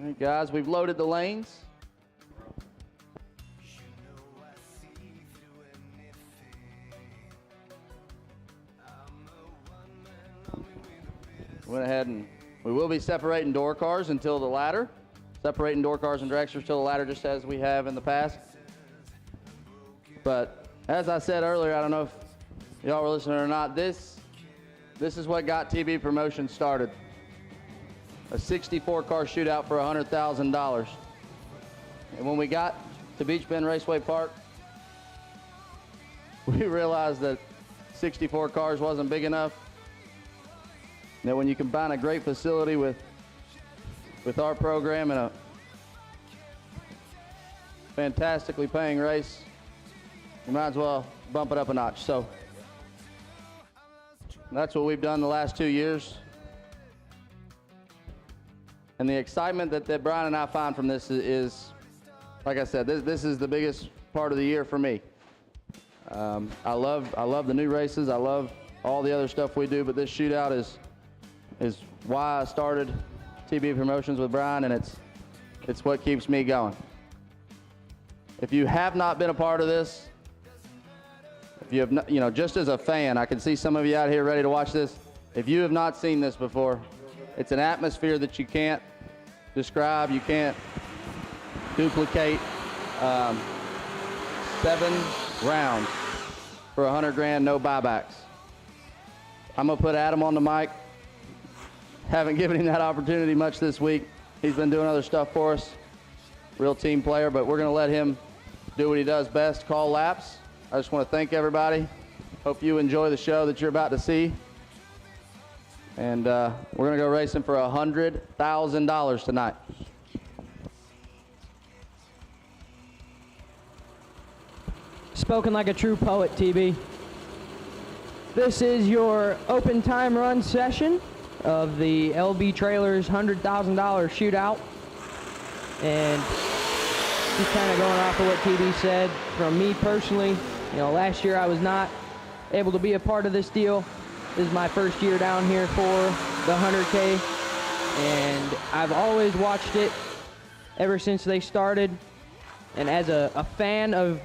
All right, guys, we've loaded the lanes. Went ahead and we will be separating door cars until the ladder. Separating door cars and dragsters till the ladder, just as we have in the past. But as I said earlier, I don't know if y'all were listening or not, this is what got TB Promotions started. A 64 car shootout for $100,000. And when we got to Beach Bend Raceway Park, we realized that 64 cars wasn't big enough. That when you combine a great facility with our program and a fantastically paying race, you might as well bump it up a notch. So that's what we've done the last 2 years. And the excitement that Brian and I find from this is, like I said, this is the biggest part of the year for me. I love the new races. I love all the other stuff we do, but this shootout is why I started TB Promotions with Brian, and it's what keeps me going. If you have not been a part of this, if you have not, just as a fan, I can see some of you out here ready to watch this. If you have not seen this before, it's an atmosphere that you can't describe, you can't duplicate. 7 rounds for $100,000, no buybacks. I'm gonna put Adam on the mic. Haven't given him that opportunity much this week. He's been doing other stuff for us. Real team player, but we're gonna let him do what he does best, call laps. I just want to thank everybody. Hope you enjoy the show that you're about to see. And we're gonna go racing for $100,000 tonight. Spoken like a true poet, TB. This is your open time run session of the LB Trailers $100,000 shootout. And just kind of going off of what TB said, from me personally, last year I was not able to be a part of this deal. This is my first year down here for the 100K, and I've always watched it ever since they started. And as a fan of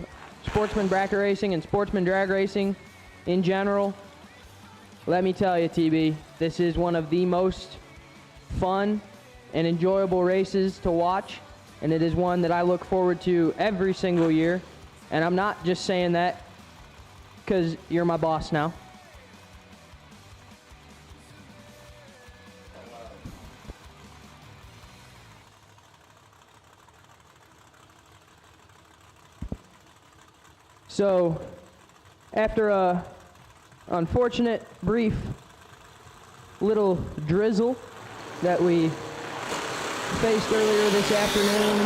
sportsman bracket racing and sportsman drag racing in general, let me tell you, TB, this is one of the most fun and enjoyable races to watch, and it is one that I look forward to every single year. And I'm not just saying that because you're my boss now. So, after a unfortunate, brief little drizzle that we faced earlier this afternoon,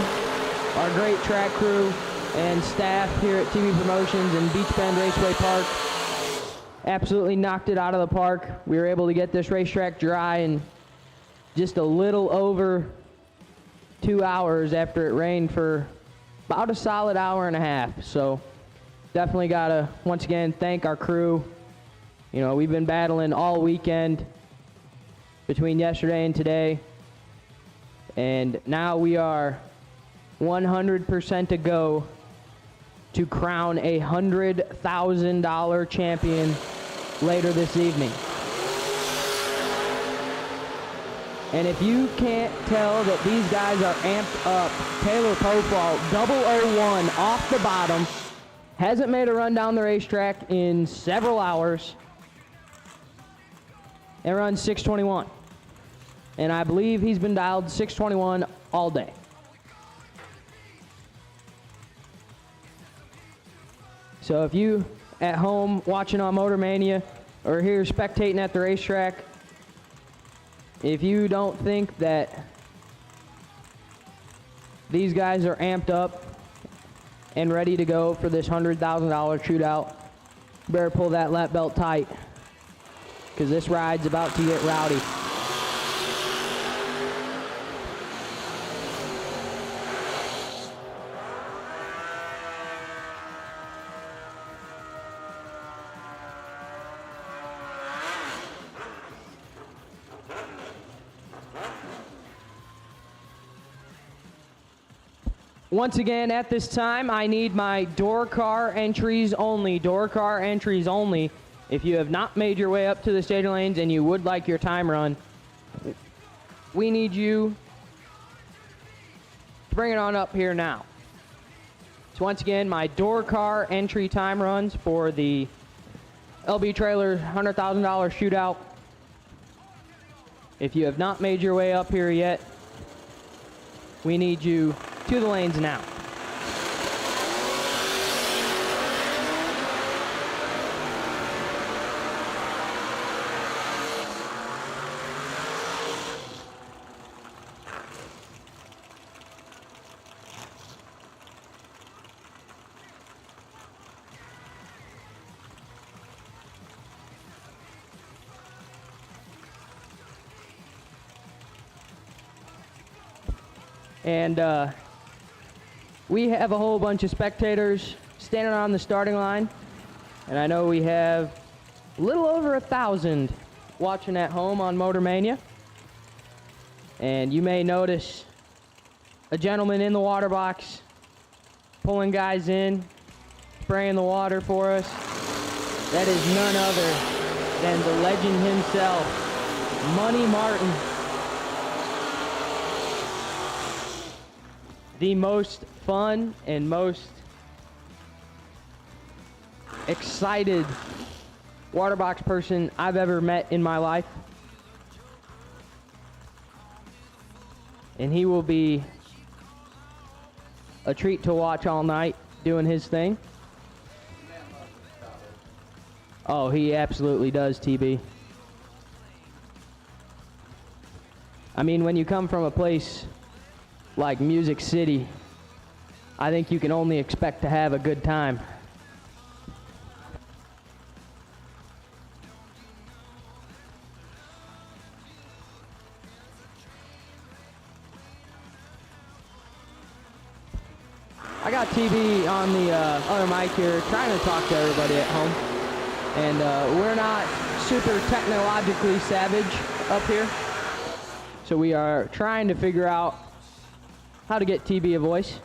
our great track crew and staff here at TB Promotions and Beach Bend Raceway Park absolutely knocked it out of the park. We were able to get this racetrack dry in just a little over 2 hours after it rained for about a solid hour and a half. So definitely gotta once again thank our crew. We've been battling all weekend between yesterday and today, and now we are 100% to go to crown a $100,000 champion later this evening. And if you can't tell that these guys are amped up, Taylor Pofall, 001 off the bottom, hasn't made a run down the racetrack in several hours, and runs 621. And I believe he's been dialed 621 all day. So if you at home watching on Motor Mania or here spectating at the racetrack, if you don't think that these guys are amped up and ready to go for this $100,000 shootout, better pull that lap belt tight, because this ride's about to get rowdy. Once again, at this time, I need my door car entries only. Door car entries only. If you have not made your way up to the staging lanes and you would like your time run, we need you to bring it on up here now. So once again, my door car entry time runs for the LB Trailer $100,000 shootout. If you have not made your way up here yet, we need you to the lanes now. And we have a whole bunch of spectators standing on the starting line. And I know we have a little over 1,000 watching at home on Motor Mania. And you may notice a gentleman in the water box pulling guys in, spraying the water for us. That is none other than the legend himself, Money Martin. The most fun and most excited waterbox person I've ever met in my life. And he will be a treat to watch all night doing his thing. Oh, he absolutely does, TB. I mean, when you come from a place like Music City, I think you can only expect to have a good time. I got TV on the other mic here trying to talk to everybody at home. And we're not super technologically savage up here. So we are trying to figure out how to get TB a voice.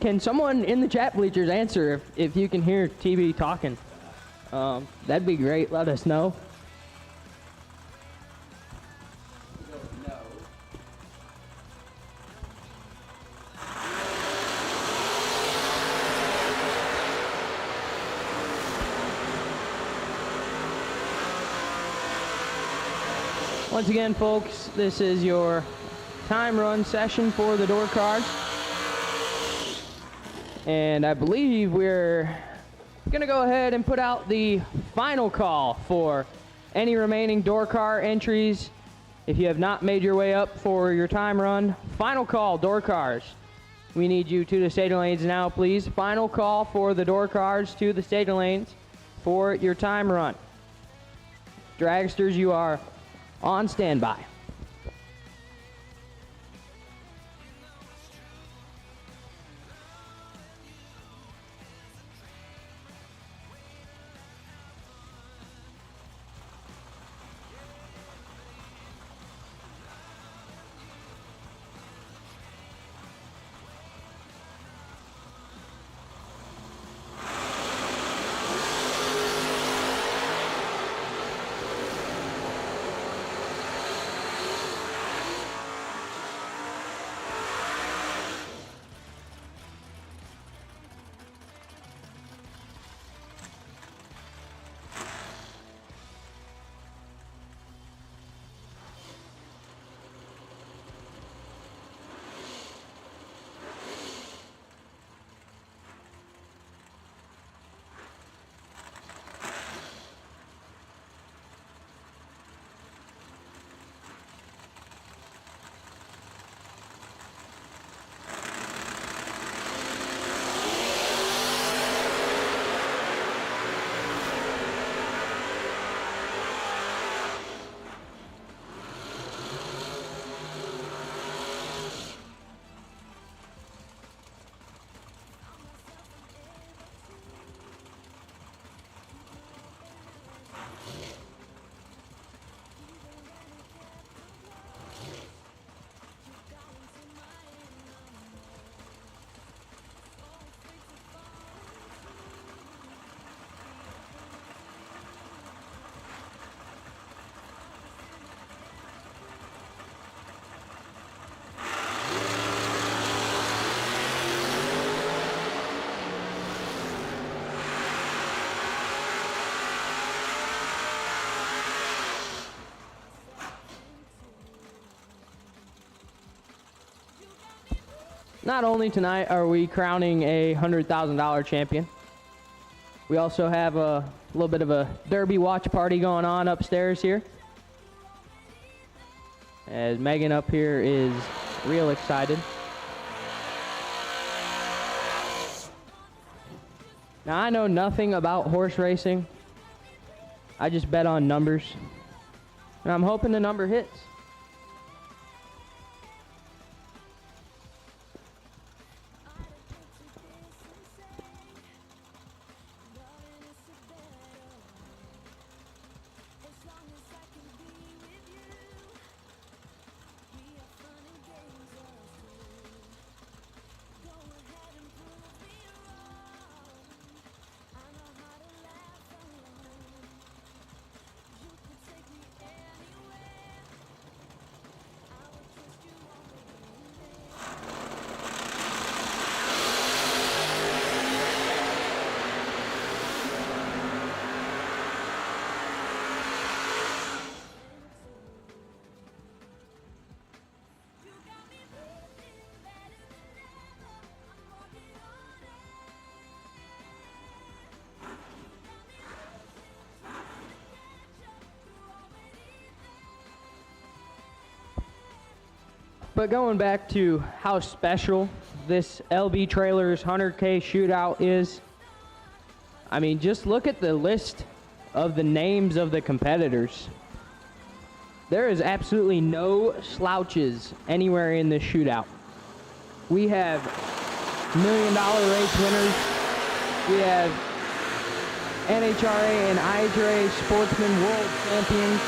Can someone in the chat bleachers answer if you can hear TB talking? That'd be great. Let us know. Once again, folks, this is your time run session for the door cars. And I believe we're going to go ahead and put out the final call for any remaining door car entries. If you have not made your way up for your time run, final call, door cars. We need you to the staging lanes now, please. Final call for the door cars to the staging lanes for your time run. Dragsters, you are on standby. not only tonight are we crowning a $100,000 champion, we also have a little bit of a derby watch party going on upstairs here. As Megan up here is real excited. Now, I know nothing about horse racing. I just bet on numbers. And I'm hoping the number hits. But going back to how special this LB Trailers 100K Shootout is, I mean, just look at the list of the names of the competitors. There is absolutely no slouches anywhere in this shootout. We have $1 million race winners. We have NHRA and IHRA Sportsman World Champions.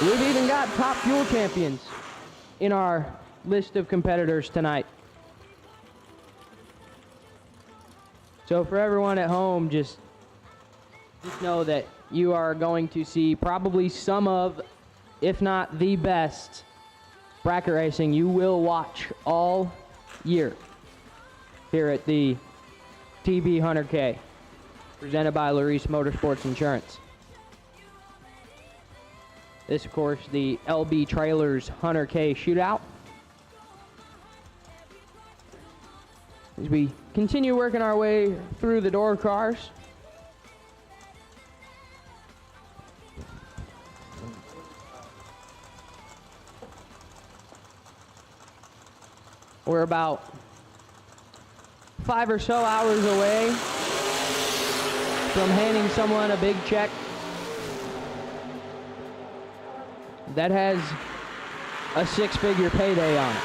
We've even got top fuel champions in our list of competitors tonight. So for everyone at home, just know that you are going to see probably some of, if not the best, bracket racing you will watch all year here at the TB 100K, presented by Larice Motorsports Insurance. This, of course, the LB Trailers 100K Shootout. As we continue working our way through the door cars. We're about 5 or so hours away from handing someone a big check that has a 6-figure payday on it.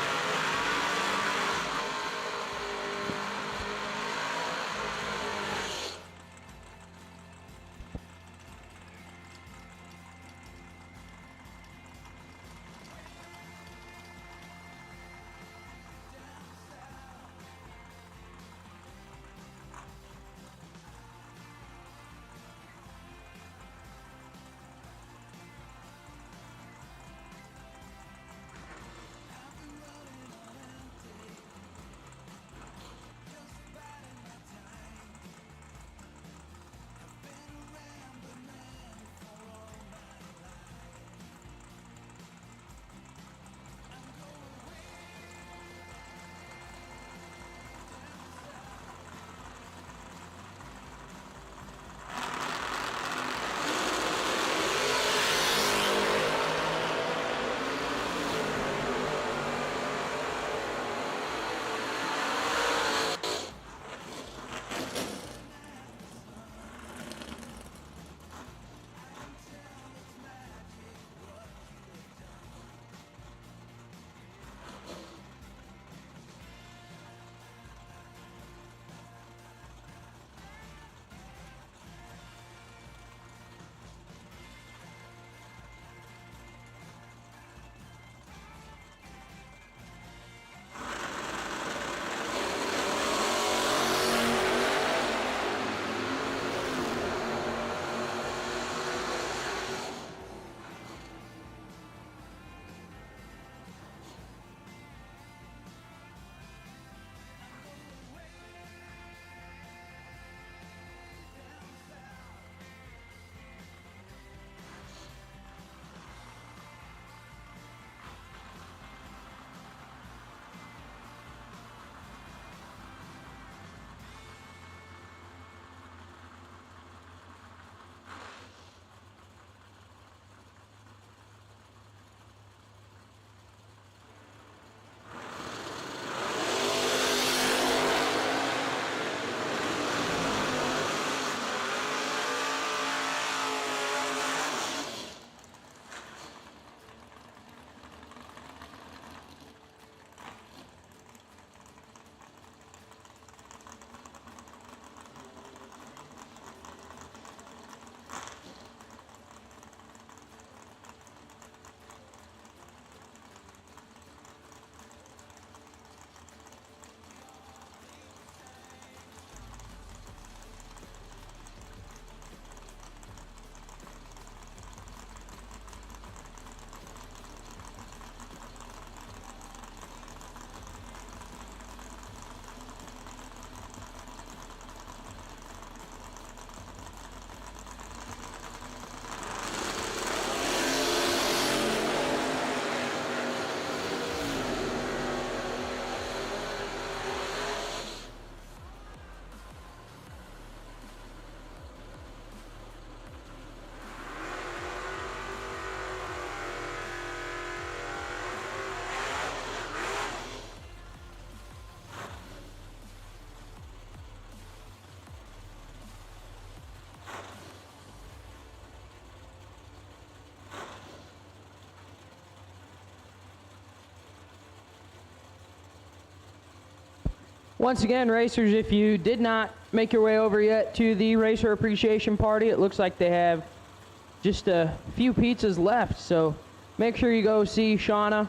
Once again, racers, if you did not make your way over yet to the Racer Appreciation Party, it looks like they have just a few pizzas left. So make sure you go see Shauna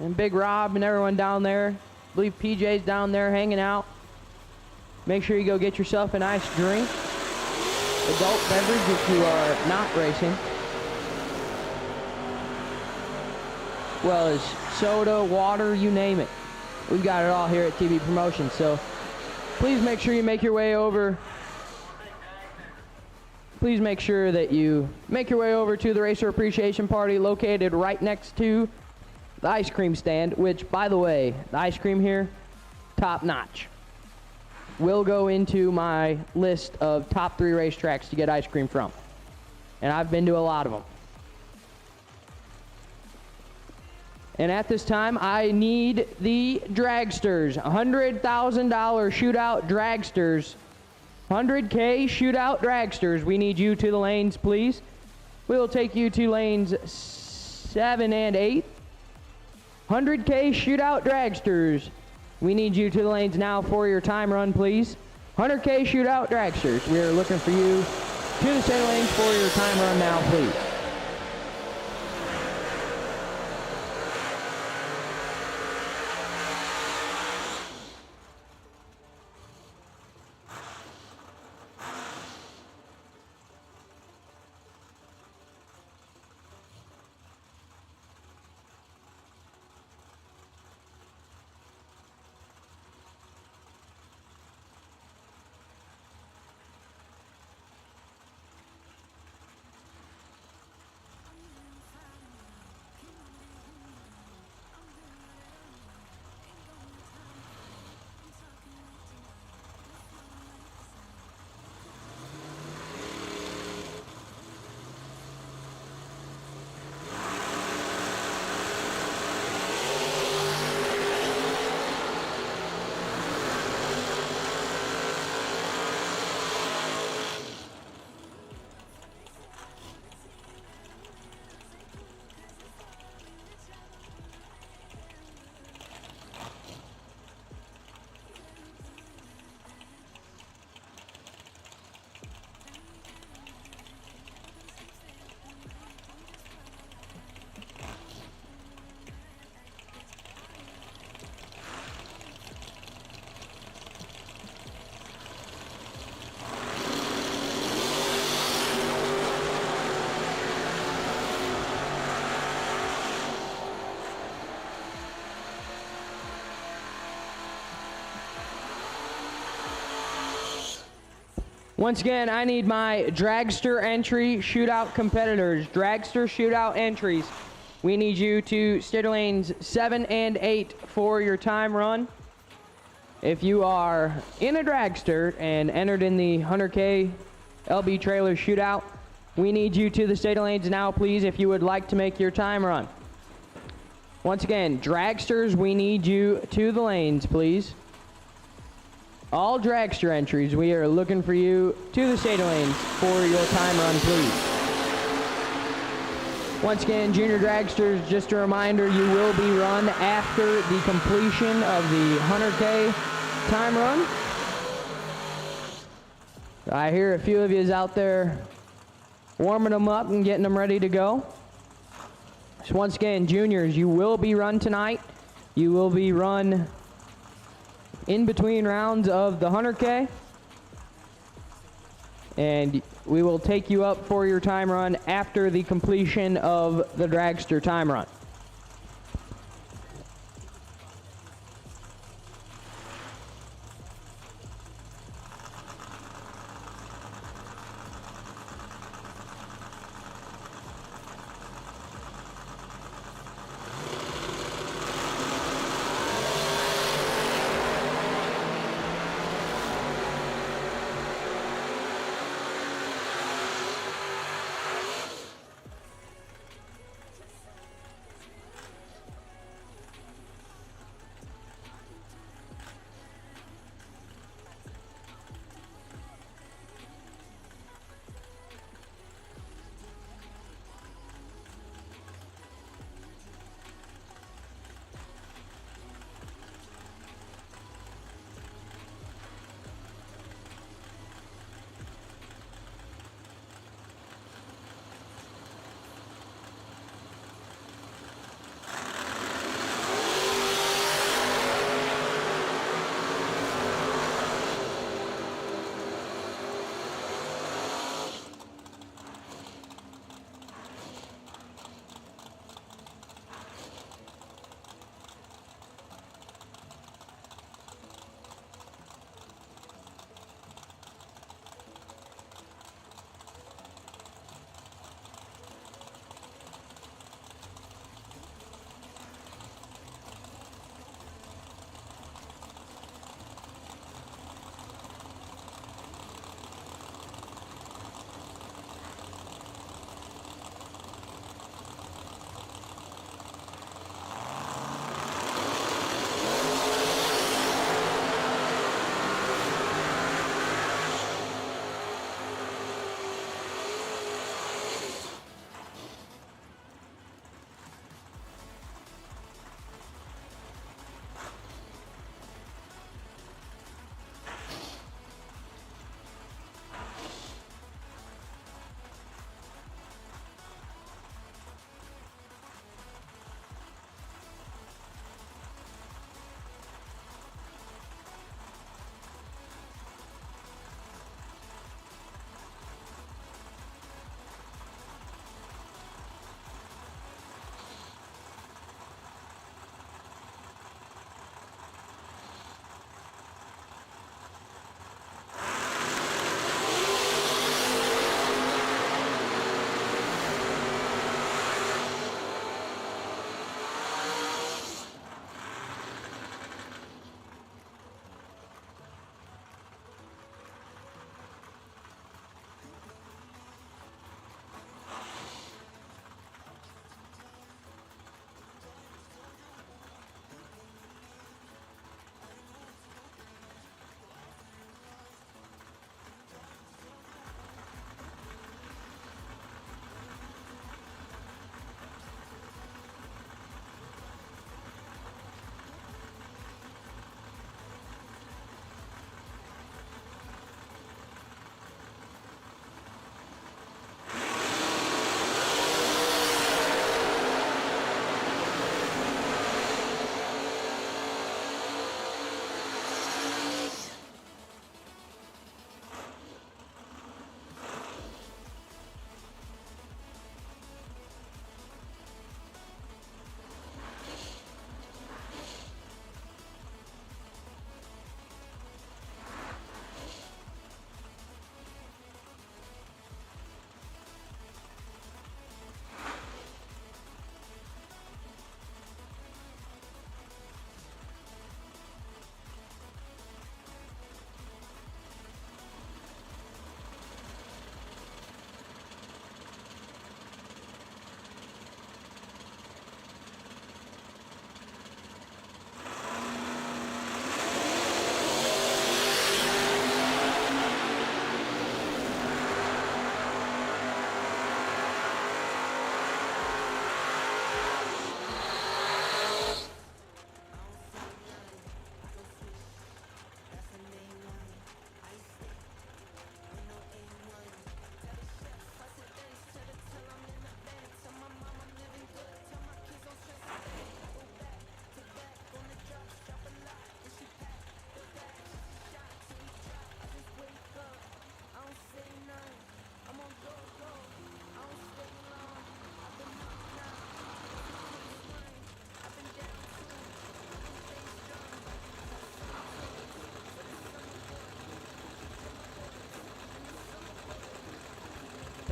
and Big Rob and everyone down there. I believe PJ's down there hanging out. Make sure you go get yourself a nice drink, adult beverage if you are not racing, well as soda, water, you name it. We've got it all here at TB Promotions. So please make sure you make your way over. Please make sure that you make your way over to the Racer Appreciation Party located right next to the ice cream stand, which, by the way, the ice cream here, top notch. Will go into my list of top 3 racetracks to get ice cream from. And I've been to a lot of them. And at this time, I need the Dragsters, $100,000 Shootout Dragsters, 100K Shootout Dragsters. We need you to the lanes, please. We'll take you to lanes 7 and 8. 100K Shootout Dragsters. We need you to the lanes now for your time run, please. 100K Shootout Dragsters. We are looking for you to the center lanes for your time run now, please. Once again, I need my Dragster entry shootout competitors. Dragster shootout entries. We need you to steer lanes 7 and 8 for your time run. If you are in a Dragster and entered in the 100K LB trailer shootout, we need you to the state lanes now, please, if you would like to make your time run. Once again, Dragsters, we need you to the lanes, please. All Dragster entries, we are looking for you to the state lanes for your time run, please. Once again, Junior Dragsters, just a reminder, you will be run after the completion of the 100K time run. I hear a few of you is out there warming them up and getting them ready to go. So once again, juniors, you will be run tonight. You will be run in between rounds of the 100K. And we will take you up for your time run after the completion of the Dragster time run.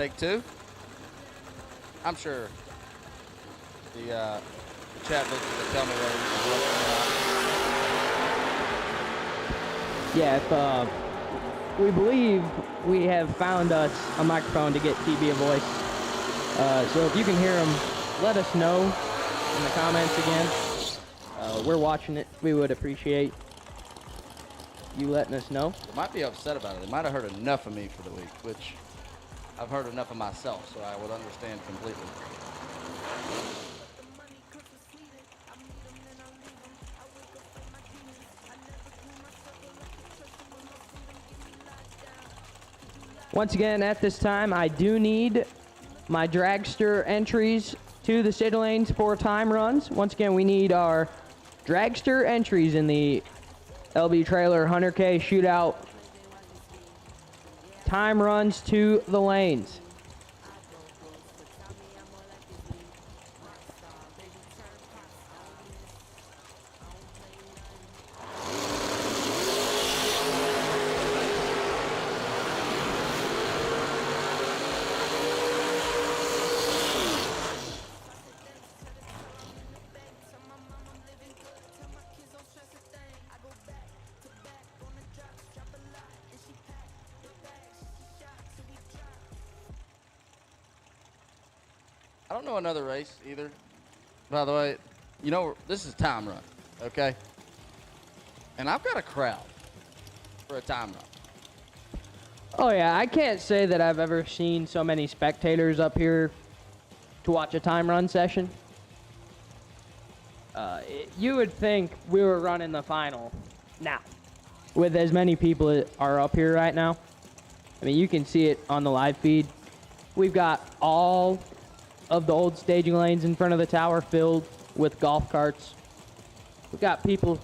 Take two. I'm sure the chat book will tell me whether it's working or not. Yeah, if we believe we have found us a microphone to get TB a voice. So if you can hear him, let us know in the comments again. We're watching it. We would appreciate you letting us know. They might be upset about it. They might have heard enough of me for the week, which I've heard enough of myself, so I would understand completely. Once again, at this time, I do need my dragster entries to the state lanes for time runs. Once again, we need our dragster entries in the LB Trailer 100K Shootout time runs to the lanes. I don't know another race either. By the way, you know, this is time run, okay? And I've got a crowd for a time run. Oh yeah, I can't say that I've ever seen so many spectators up here to watch a time run session. You would think we were running the final now, with as many people that are up here right now. I mean, you can see it on the live feed. We've got all of the old staging lanes in front of the tower filled with golf carts. We've got people.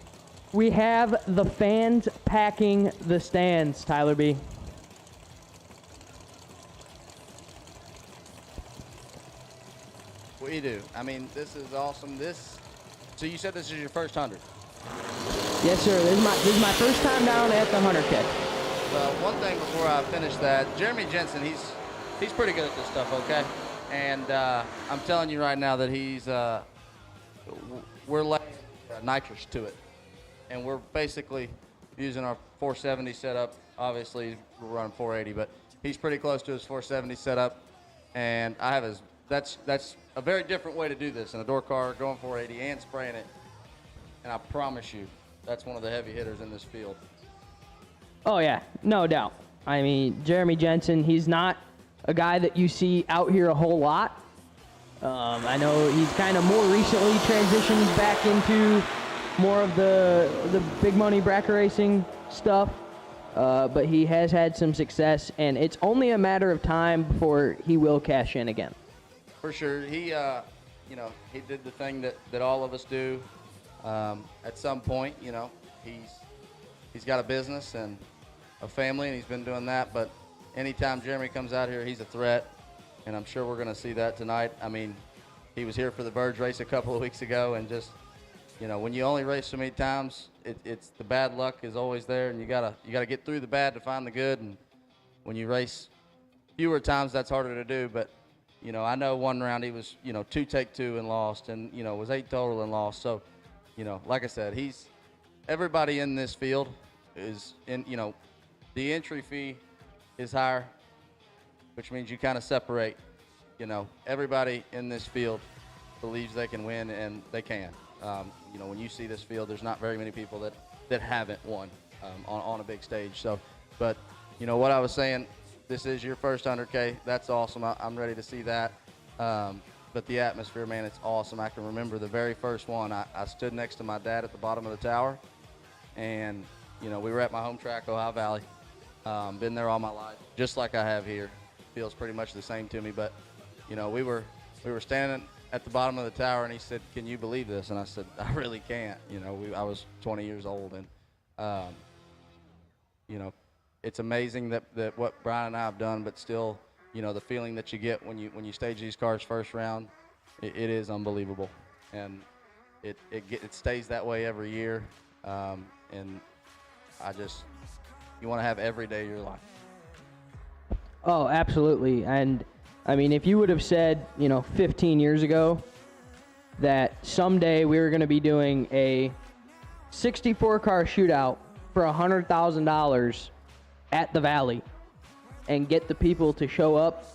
We have the fans packing the stands, Tyler B. We do. I mean, this is awesome. So you said this is your first 100? Yes, sir. This is my first time down at the 100K. Well, one thing before I finish that, Jeremy Jensen, he's pretty good at this stuff, okay? And I'm telling you right now that we're laying nitrous to it. And we're basically using our 470 setup. Obviously, we're running 480, but he's pretty close to his 470 setup. And I have that's a very different way to do this in a door car, going 480 and spraying it. And I promise you, that's one of the heavy hitters in this field. Oh, yeah, no doubt. I mean, Jeremy Jensen, he's not a guy that you see out here a whole lot. I know he's kind of more recently transitioned back into more of the big money bracket racing stuff, but he has had some success, and it's only a matter of time before he will cash in again. For sure, he did the thing that all of us do. At some point, he's got a business and a family, and he's been doing that. But anytime Jeremy comes out here, he's a threat, and I'm sure we're going to see that tonight. I mean, he was here for the Birds race a couple of weeks ago, and just, when you only race so many times, it's the bad luck is always there, and you gotta get through the bad to find the good. And when you race fewer times, that's harder to do. But I know one round he was 2 take 2 and lost, and was 8 total and lost. So like I said, everybody in this field is in. The entry fee is higher, which means you kind of separate. Everybody in this field believes they can win, and they can. When you see this field, there's not very many people that haven't won on a big stage. So, but what I was saying, this is your first 100K. That's awesome. I'm ready to see that. But the atmosphere, man, it's awesome. I can remember the very first one. I stood next to my dad at the bottom of the tower, and we were at my home track, Ohio Valley. Been there all my life, just like I have here. Feels pretty much the same to me. But we were standing at the bottom of the tower, and he said, "Can you believe this?" And I said, "I really can't." I was 20 years old, and it's amazing that what Brian and I have done. But still, the feeling that you get when you stage these cars first round, it is unbelievable, and it stays that way every year. And you want to have every day of your life. Oh, absolutely. And I mean, if you would have said, 15 years ago that someday we were going to be doing a 64 car shootout for $100,000 at the Valley and get the people to show up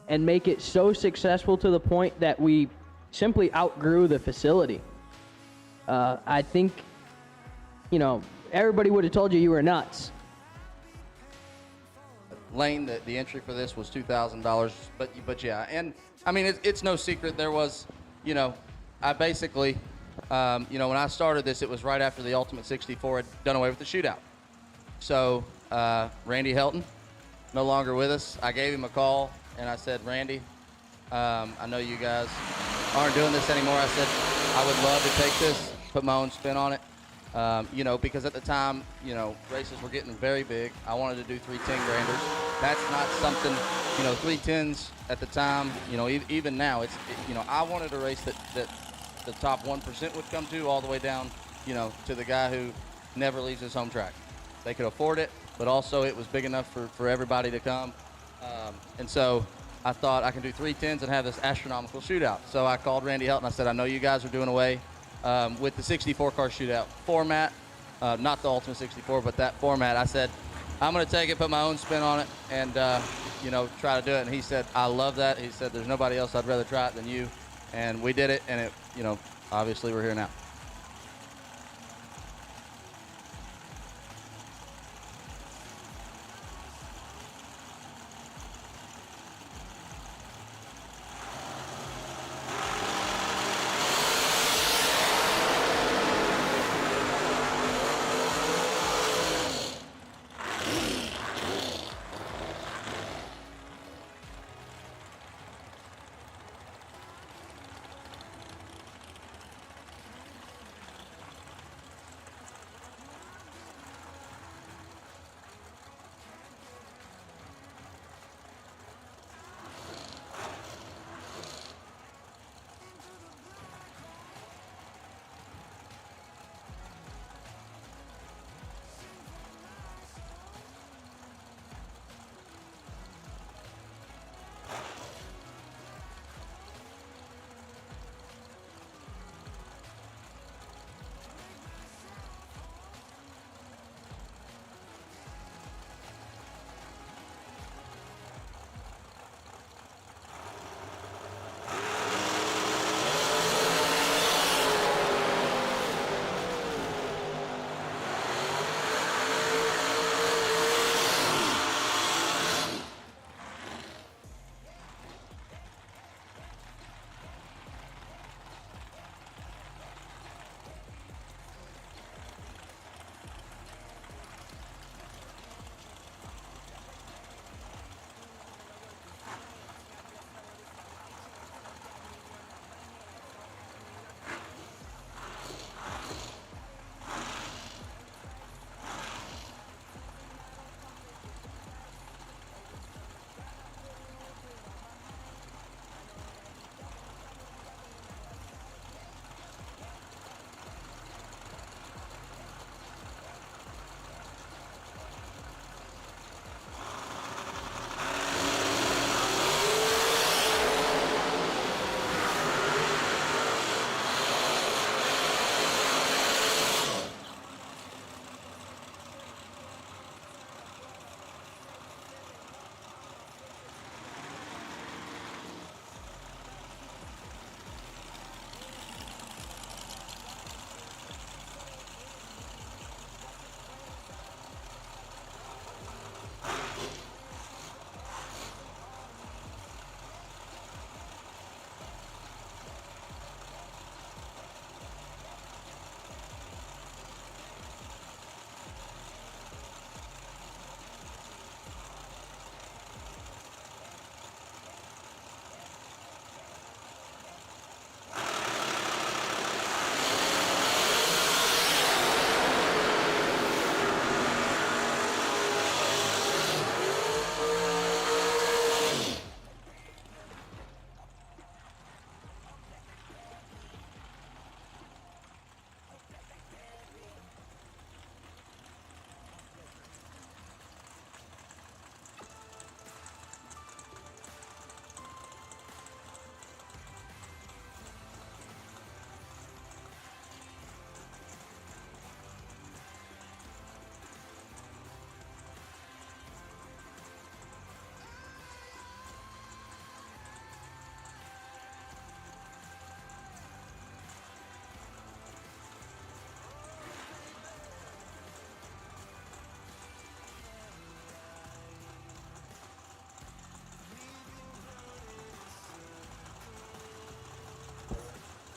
and make it so successful to the point that we simply outgrew the facility. I think, everybody would have told you were nuts. Lane, the entry for this was $2,000, but yeah, and I mean it's no secret there was, I basically, when I started this, it was right after the Ultimate 64 had done away with the shootout. So Randy Helton, no longer with us. I gave him a call and I said, Randy, I know you guys aren't doing this anymore. I said I would love to take this, put my own spin on it. Because at the time, races were getting very big. I wanted to do 3 10-granders. That's not something, 3 10s at the time, even now, I wanted a race that the top 1% would come to all the way down, to the guy who never leaves his home track. They could afford it, but also it was big enough for everybody to come. And so I thought I can do 3 10s and have this astronomical shootout. So I called Randy Helton. I said, I know you guys are doing away with the 64-car shootout format, not the Ultimate 64, but that format. I said, I'm going to take it, put my own spin on it, and, try to do it. And he said, I love that. He said, there's nobody else I'd rather try it than you. And we did it, and it, obviously we're here now.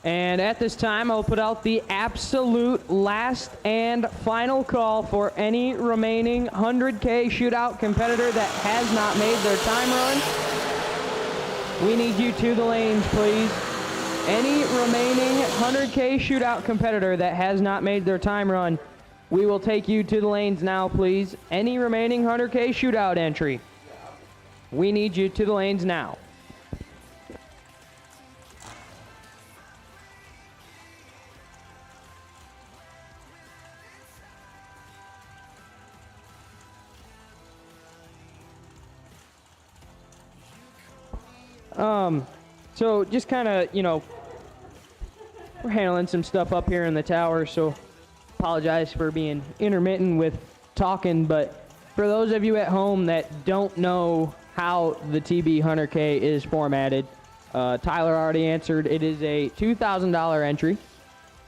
And at this time, I'll put out the absolute last and final call for any remaining 100K shootout competitor that has not made their time run. We need you to the lanes, please. Any remaining 100K shootout competitor that has not made their time run, we will take you to the lanes now, please. Any remaining 100K shootout entry, we need you to the lanes now. So just kind of, we're handling some stuff up here in the tower, so apologize for being intermittent with talking, but for those of you at home that don't know how the TB 100K is formatted, Tyler already answered. It is a $2,000 entry.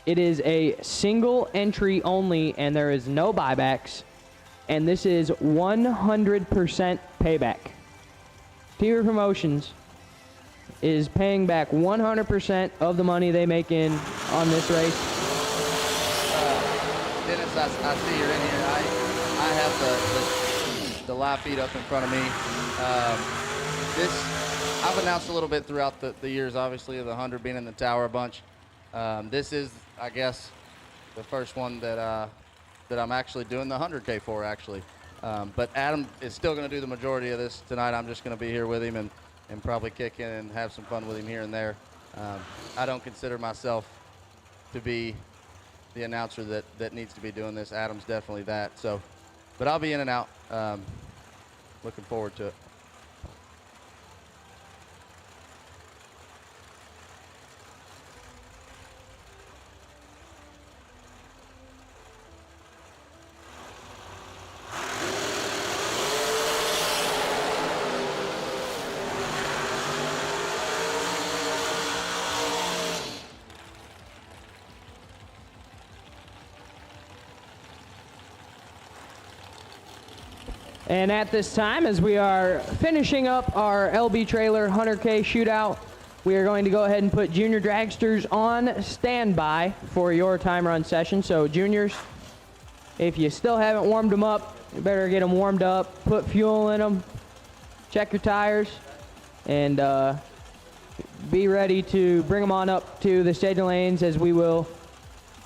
It is a single entry only, and there is no buybacks, and this is 100% payback. TB Promotions is paying back 100% of the money they make in on this race. Dennis, I see you're in here. I have the live feed up in front of me. I've announced a little bit throughout the years, obviously, of the 100 being in the tower a bunch. This is, I guess, the first one that I'm actually doing the 100K for, actually. But Adam is still going to do the majority of this tonight. I'm just going to be here with him and probably kick in and have some fun with him here and there. I don't consider myself to be the announcer that needs to be doing this. Adam's definitely that. So, but I'll be in and out. Looking forward to it. And at this time, as we are finishing up our LB Trailer 100K shootout, we are going to go ahead and put junior dragsters on standby for your time run session. So juniors, if you still haven't warmed them up, you better get them warmed up, put fuel in them, check your tires, and be ready to bring them on up to the staging lanes, as we will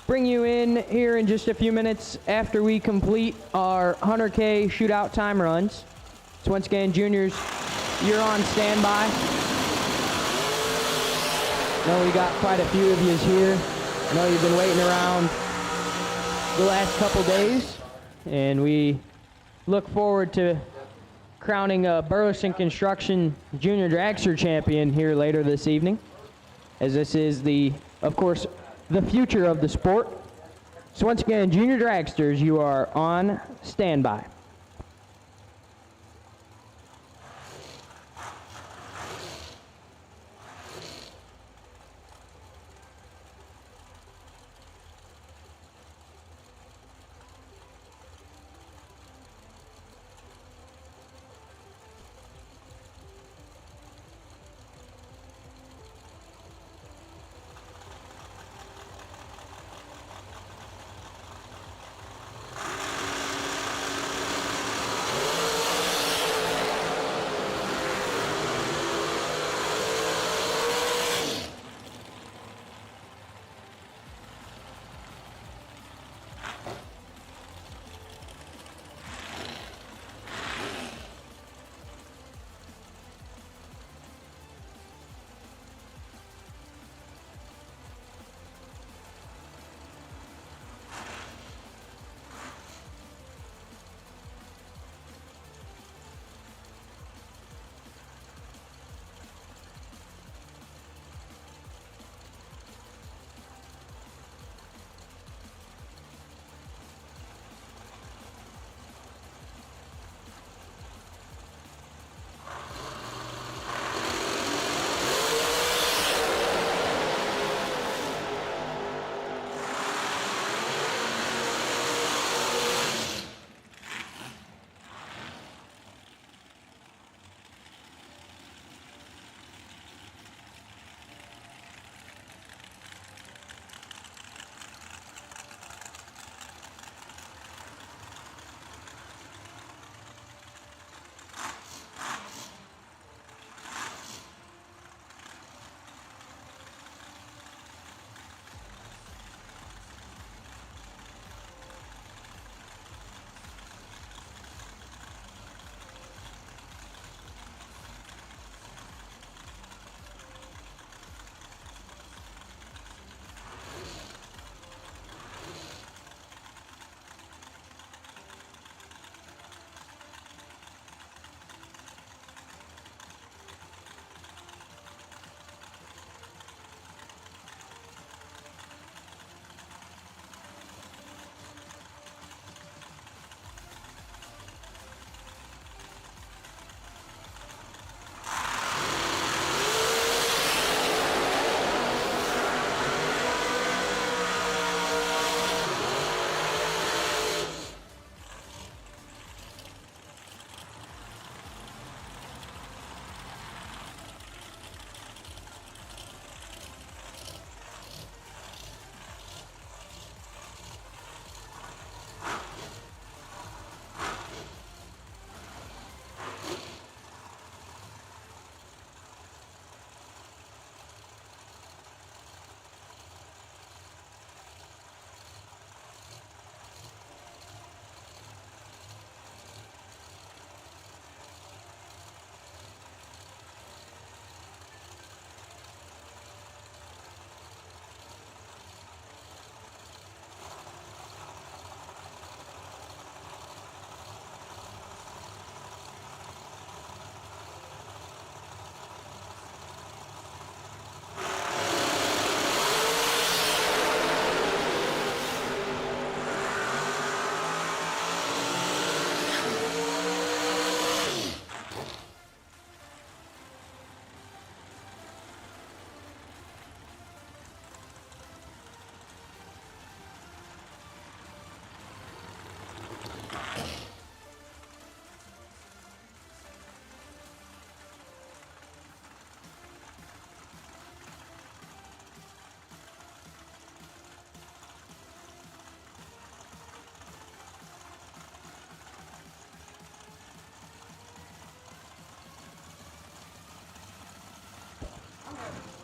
bring you in here in just a few minutes after we complete our 100K shootout time runs. So once again, juniors, you're on standby. I know we got quite a few of you here. I know you've been waiting around the last couple days, and we look forward to crowning a Burleson Construction Junior Dragster champion here later this evening, as this is of course, the future of the sport. So once again, junior dragsters, you are on standby.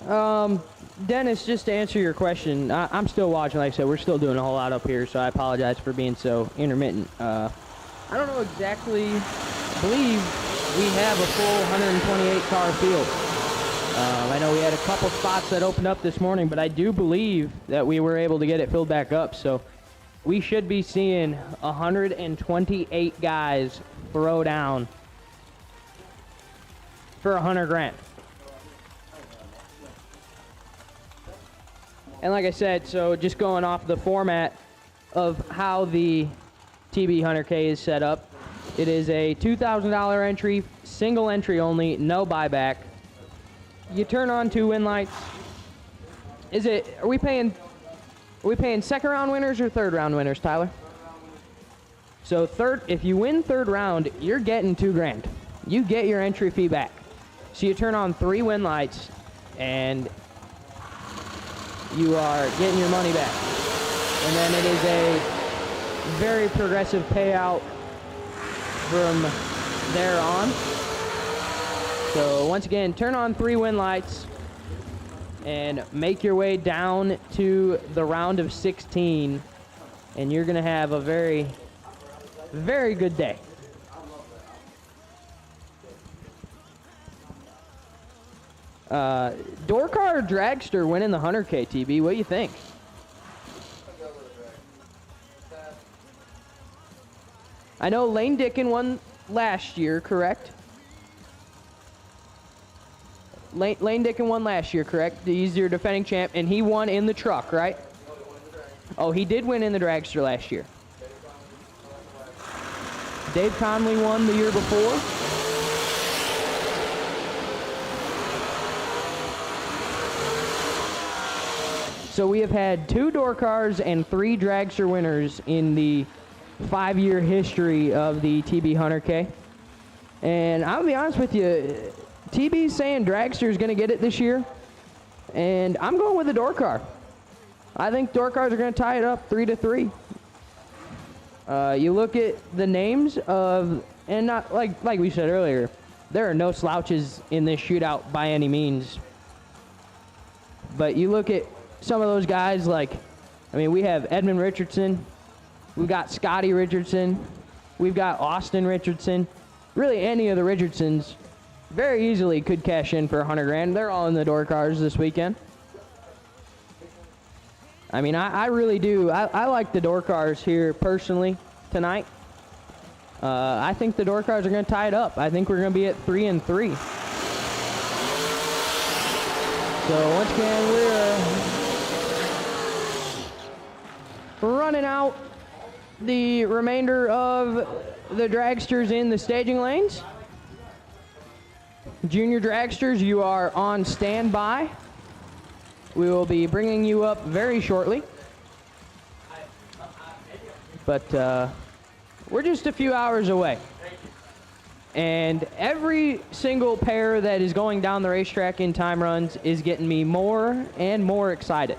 Dennis, just to answer your question, I'm still watching. Like I said, we're still doing a whole lot up here, so I apologize for being so intermittent. I don't know exactly. I believe we have a full 128 car field. I know we had a couple spots that opened up this morning, but I do believe that we were able to get it filled back up. So we should be seeing 128 guys throw down for $100,000. And like I said, so just going off the format of how the TB 100K is set up, it is a $2,000 entry, single entry only, no buyback. You turn on 2 win lights. Are we paying second round winners or third round winners, Tyler? So if you win third round, you're getting $2,000. You get your entry fee back. So you turn on 3 win lights and you are getting your money back. And then it is a very progressive payout from there on. So once again, turn on 3 win lights and make your way down to the round of 16, and you're going to have a very, very good day. Door-car Dragster winning the 100K, TB. What do you think? I know Lane Dickin won last year, correct? Lane Dickin won last year, correct? He's your defending champ, and he won in the truck, right? Oh, he did win in the Dragster last year. Dave Conley won the year before. So we have had 2 door cars and 3 Dragster winners in the 5-year history of the TB 100K. And I'll be honest with you, TB's saying Dragster is going to get it this year, and I'm going with the door car. I think door cars are going to tie it up 3-3. You look at the names of, and not like we said earlier, there are no slouches in this shootout by any means. But you look at some of those guys, we have Edmund Richardson, we've got Scotty Richardson, we've got Austin Richardson. Really, any of the Richardsons very easily could cash in for $100,000. They're all in the door cars this weekend. I mean, I really do. I like the door cars here personally tonight. I think the door cars are going to tie it up. I think we're going to be at 3-3. So once again, we're running out the remainder of the Dragsters in the staging lanes. Junior Dragsters, you are on standby. We will be bringing you up very shortly. But we're just a few hours away. And every single pair that is going down the racetrack in time runs is getting me more and more excited.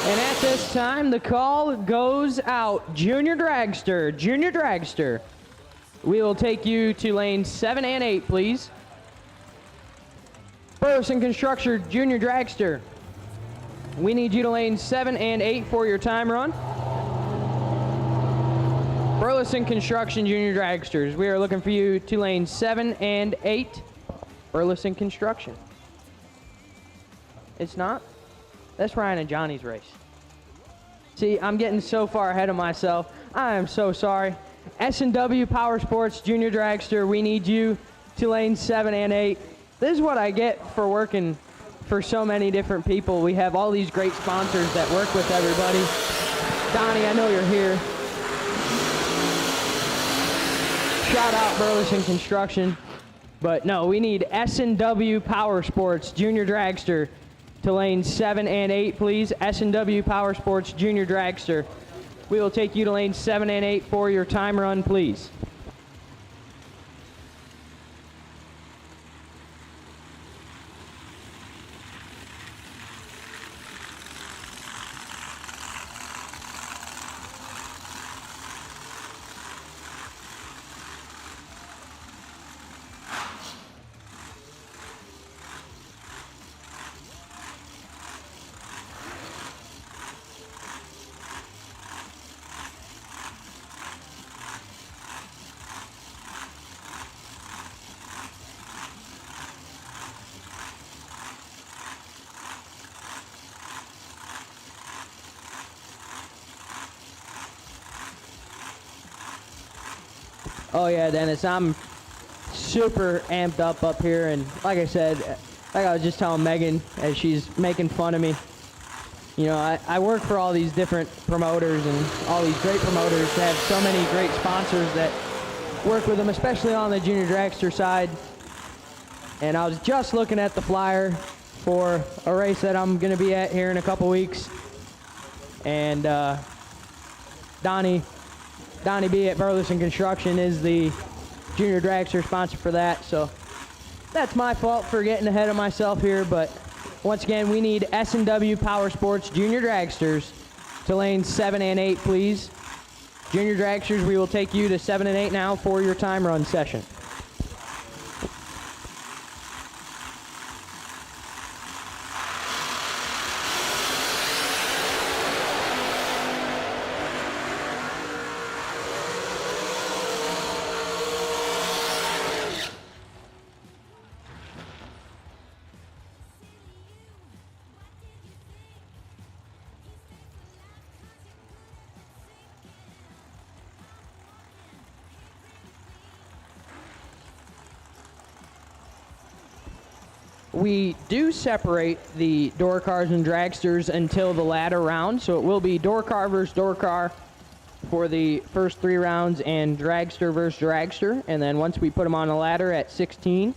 And at this time, the call goes out. Junior Dragster, Junior Dragster. We will take you to lanes 7 and 8, please. Burleson Construction, Junior Dragster. We need you to lanes 7 and 8 for your time run. Burleson Construction, Junior Dragsters. We are looking for you to lanes 7 and 8. Burleson Construction. It's not? That's Ryan and Johnny's race. See, I'm getting so far ahead of myself. I am so sorry. S&W Powersports Junior Dragster, we need you to lanes 7 and 8. This is what I get for working for so many different people. We have all these great sponsors that work with everybody. Donnie, I know you're here. Shout out Burleson Construction. But no, we need S&W Powersports Junior Dragster to lanes 7 and 8, please. S&W Powersports Junior Dragster. We will take you to lanes 7 and 8 for your time run, please. Oh yeah, Dennis, I'm super amped up here, and like I said, like I was just telling Megan as she's making fun of me, you know, I work for all these different promoters and all these great promoters that have so many great sponsors that work with them, especially on the Junior Dragster side. And I was just looking at the flyer for a race that I'm going to be at here in a couple weeks, and Donnie B at Burleson Construction is the Junior Dragster sponsor for that, so that's my fault for getting ahead of myself here, but once again, we need S&W Powersports Junior Dragsters to lanes 7 and 8, please. Junior Dragsters, we will take you to 7 and 8 now for your time run session. We do separate the door cars and dragsters until the ladder round, so it will be door car versus door car for the first 3 rounds and dragster versus dragster, and then once we put them on a ladder at 16,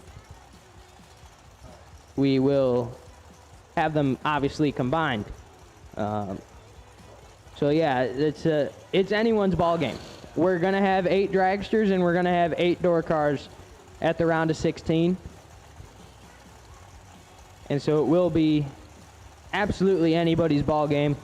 we will have them obviously combined. So yeah, it's anyone's ball game. We're gonna have 8 dragsters and we're gonna have 8 door cars at the round of 16. And so it will be absolutely anybody's ball game.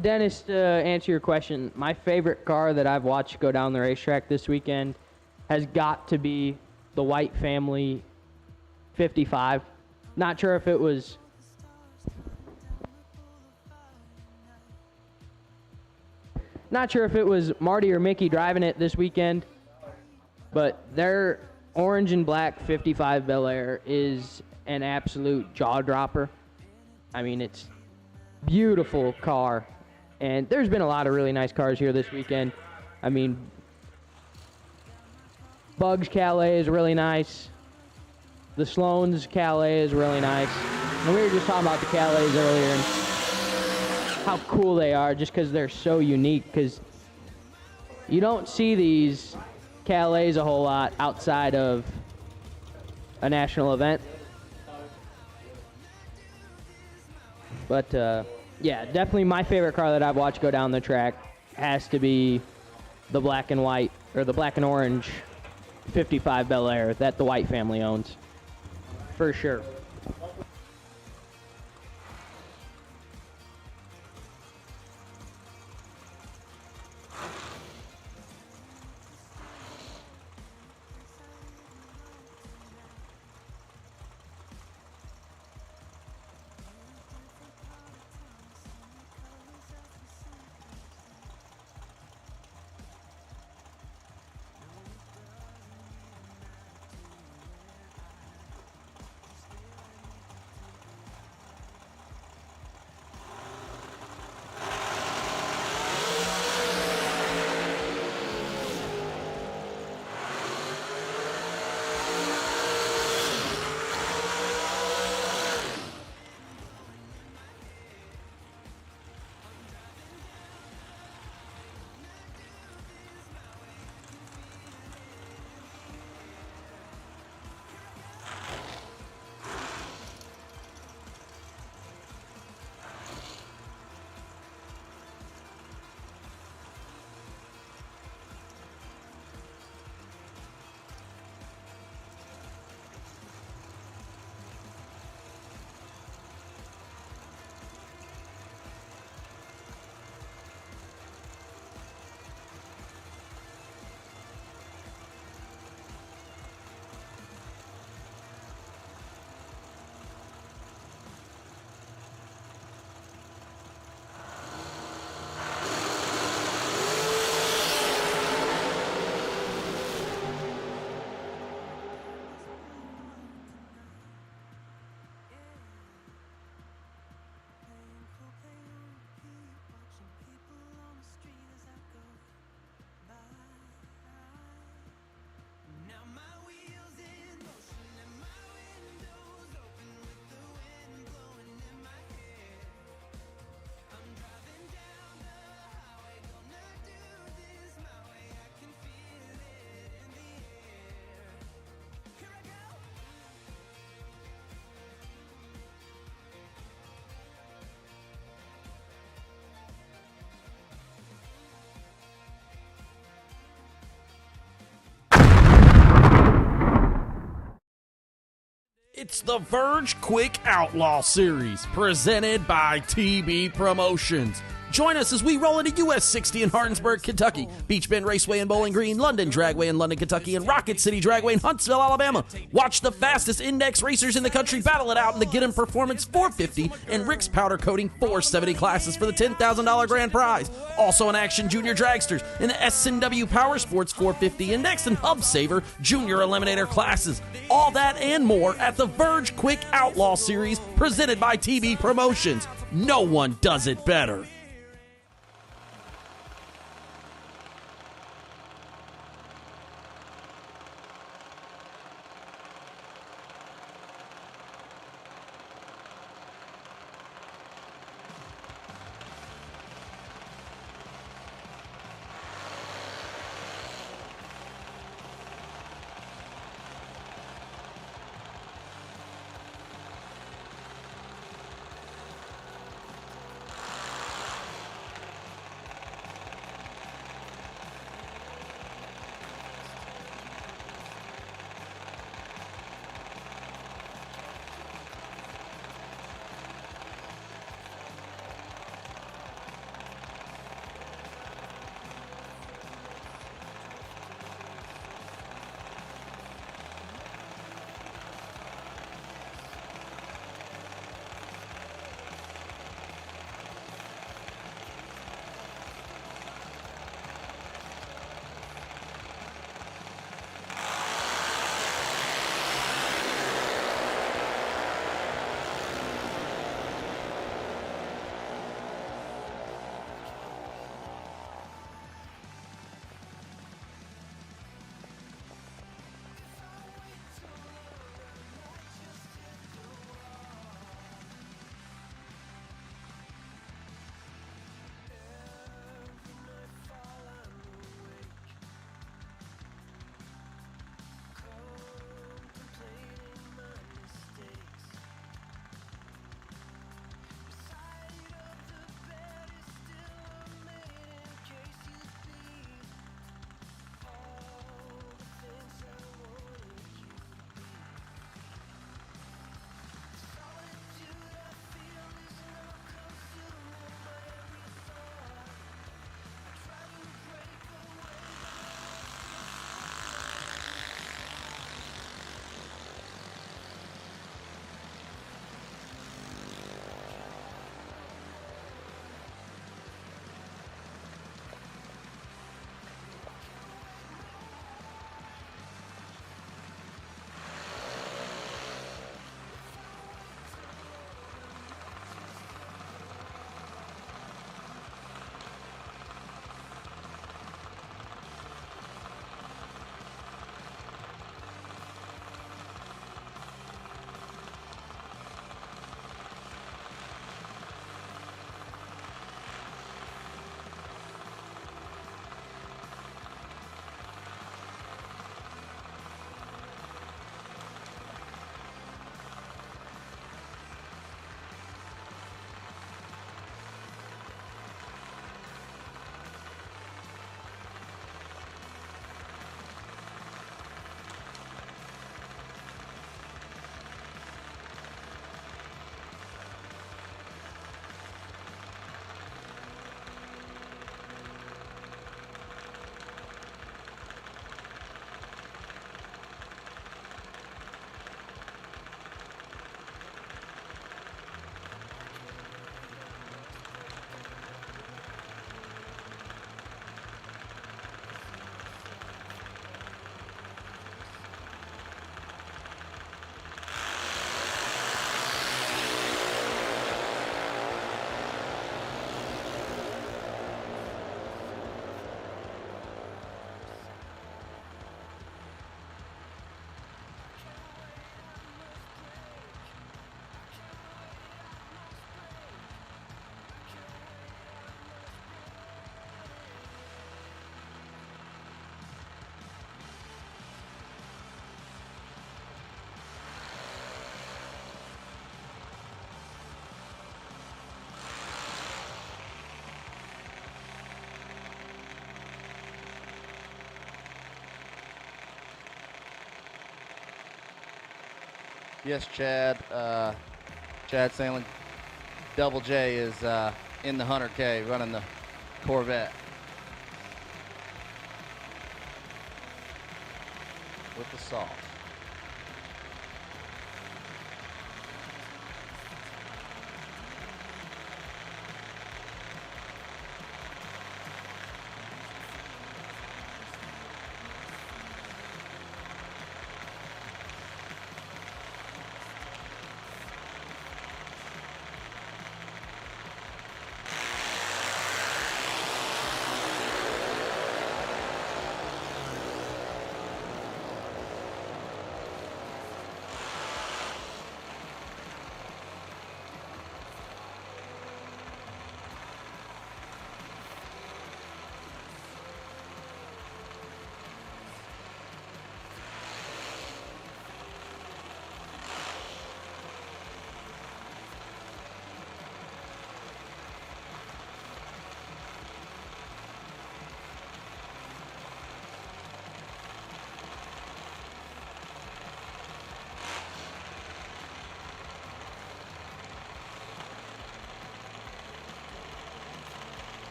Dennis, to answer your question, my favorite car that I've watched go down the racetrack this weekend has got to be the White Family 55. Not sure if it was Marty or Mickey driving it this weekend, but their orange and black 55 Bel Air is an absolute jaw dropper. I mean, it's beautiful car. And there's been a lot of really nice cars here this weekend. I mean, Bugs Calais is really nice. The Sloan's Calais is really nice. And we were just talking about the Calais earlier and how cool they are just because they're so unique. Because you don't see these Calais a whole lot outside of a national event. But, yeah, definitely my favorite car that I've watched go down the track has to be the black and white, or the black and orange 55 Bel Air that the White family owns. For sure. It's the Verge Quick Outlaw Series, presented by TB Promotions. Join us as we roll into US 60 in Hardinsburg, Kentucky, Beach Bend Raceway in Bowling Green, London Dragway in London, Kentucky, and Rocket City Dragway in Huntsville, Alabama. Watch the fastest index racers in the country battle it out in the Get 'em Performance 450 and Rick's Powder Coating 470 classes for the $10,000 grand prize. Also in action, Junior Dragsters in the S&W Powersports 450 Index and Hub Saver Junior Eliminator classes. All that and more at the Verge Quick Outlaw Series, presented by TB Promotions. No one does it better. Yes, Chad. Chad Sandlin. Double J is in the 100K running the Corvette. With the sauce.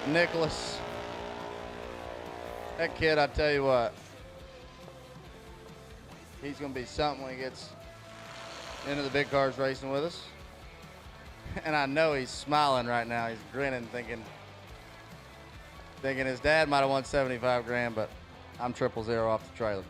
Nicholas. That kid, I tell you what, he's going to be something when he gets into the big cars racing with us. And I know he's smiling right now. He's grinning, thinking his dad might have won 75 grand, but I'm 000 off the trailer.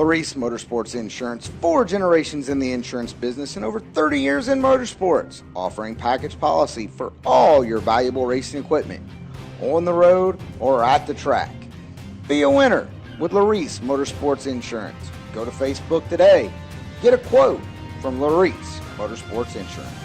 Larice Motorsports Insurance, 4 generations in the insurance business and over 30 years in motorsports, offering package policy for all your valuable racing equipment, on the road or at the track. Be a winner with Larice Motorsports Insurance. Go to Facebook today. Get a quote from Larice Motorsports Insurance.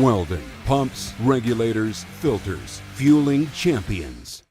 Weldon Pumps, Regulators, Filters, Fueling Champions.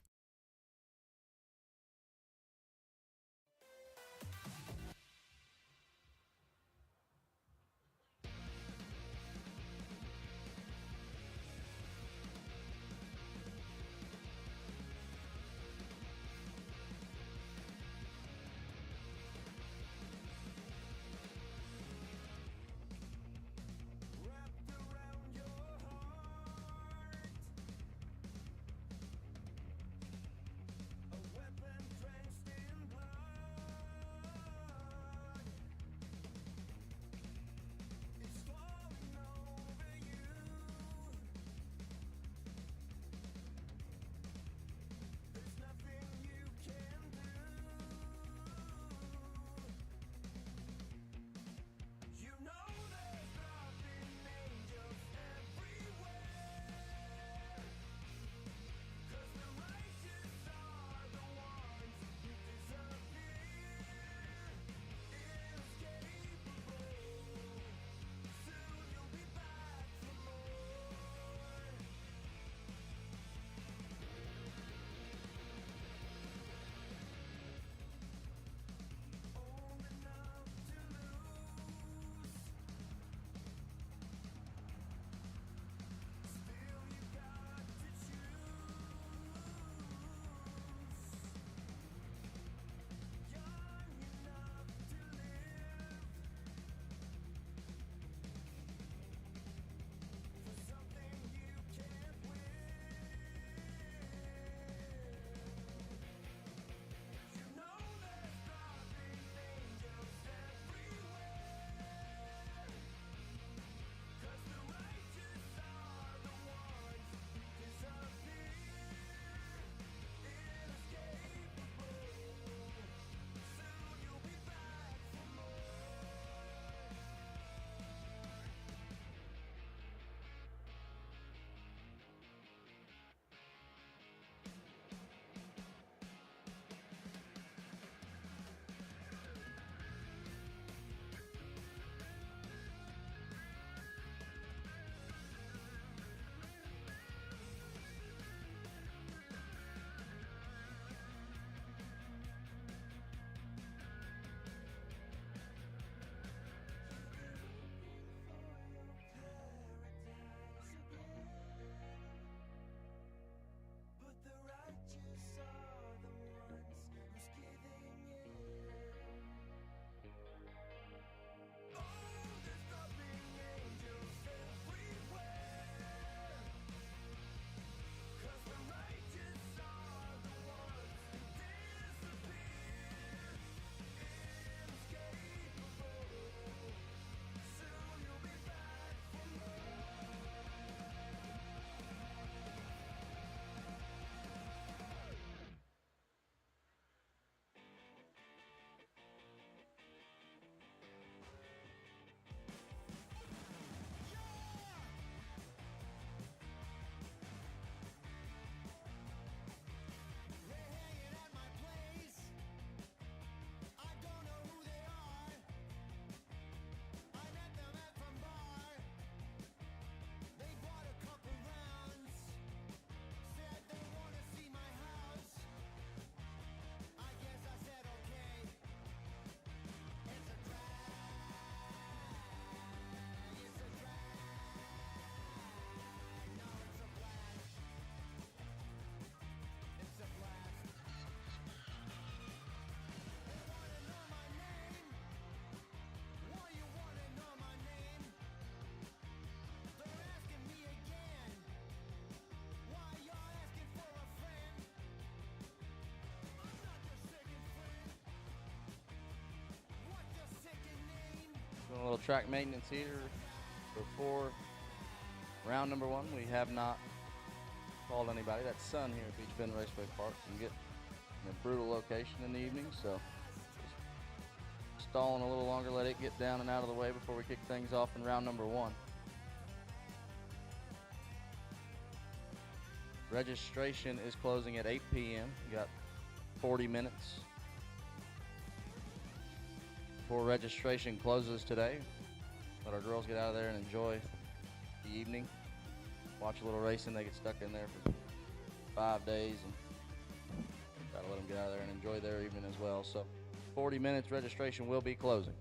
little track maintenance here before round number 1. We have not called anybody. That's sun here at Beach Bend Raceway Park. You get in a brutal location in the evening, so just stalling a little longer, let it get down and out of the way before we kick things off in round number 1. Registration is closing at 8 p.m. You got 40 minutes before registration closes today. Let our girls get out of there and enjoy the evening. Watch a little racing. They get stuck in there for 5 days, and gotta let them get out of there and enjoy their evening as well. So 40 minutes, registration will be closing.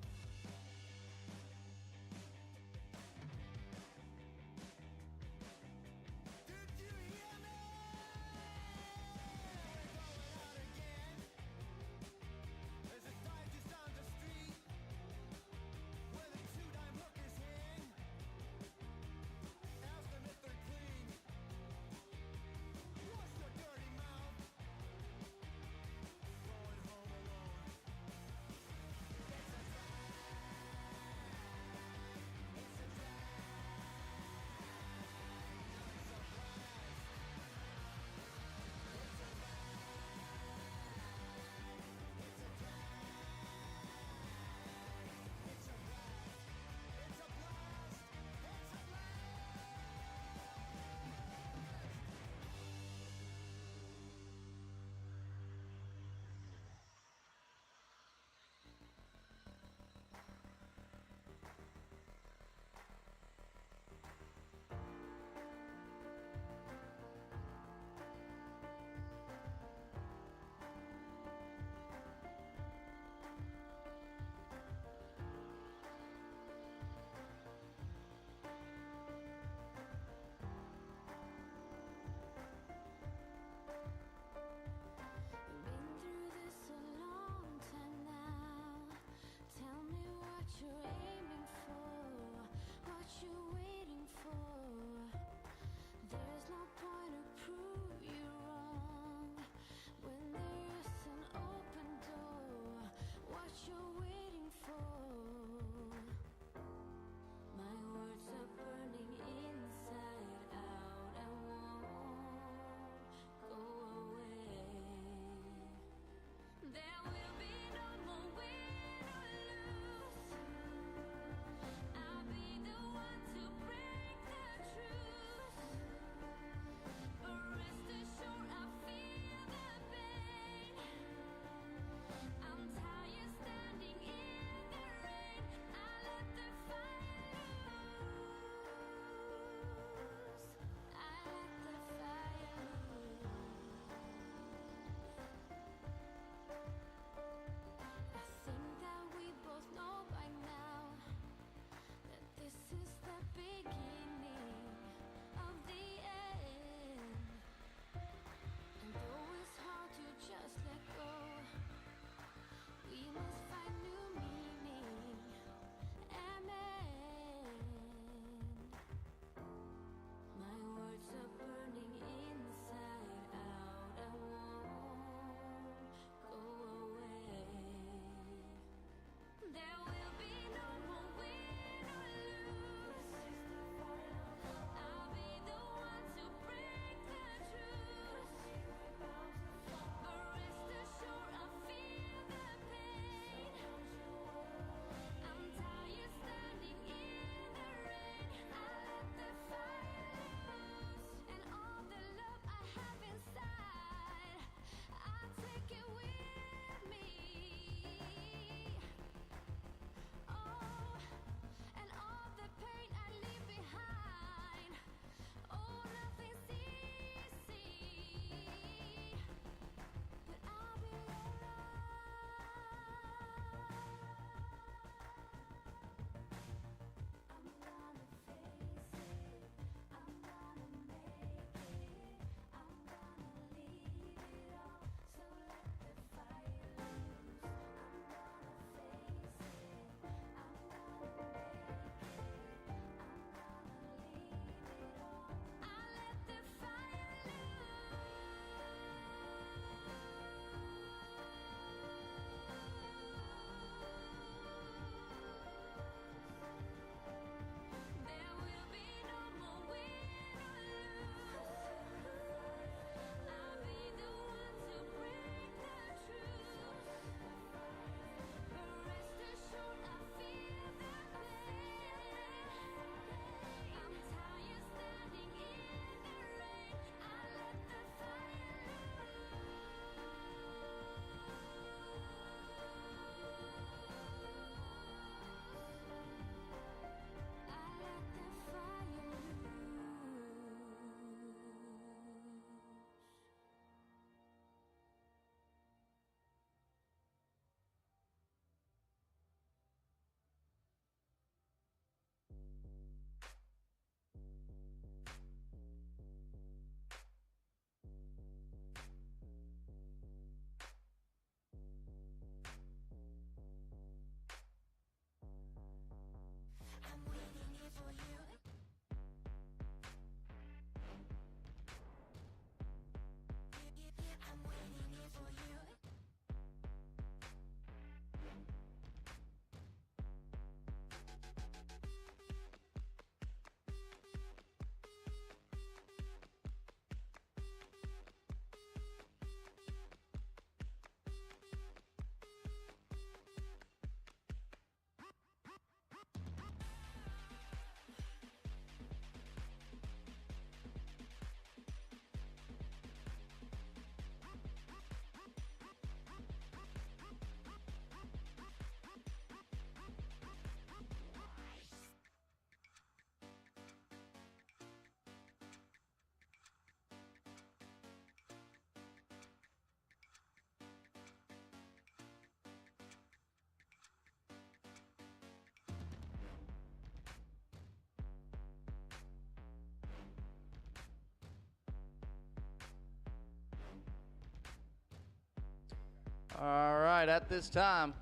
All right, at this time,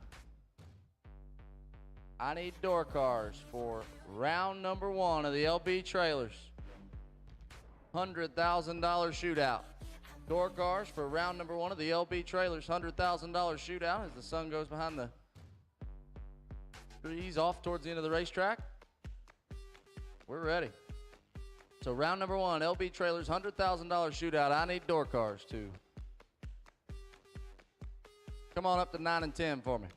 I need door cars for round number 1 of the LB trailers. $100,000 shootout. Door cars for round number 1 of the LB trailers. $100,000 shootout as the sun goes behind the trees off towards the end of the racetrack. We're ready. So round number 1, LB trailers, $100,000 shootout. I need door cars to come on up to 9 and 10 for me.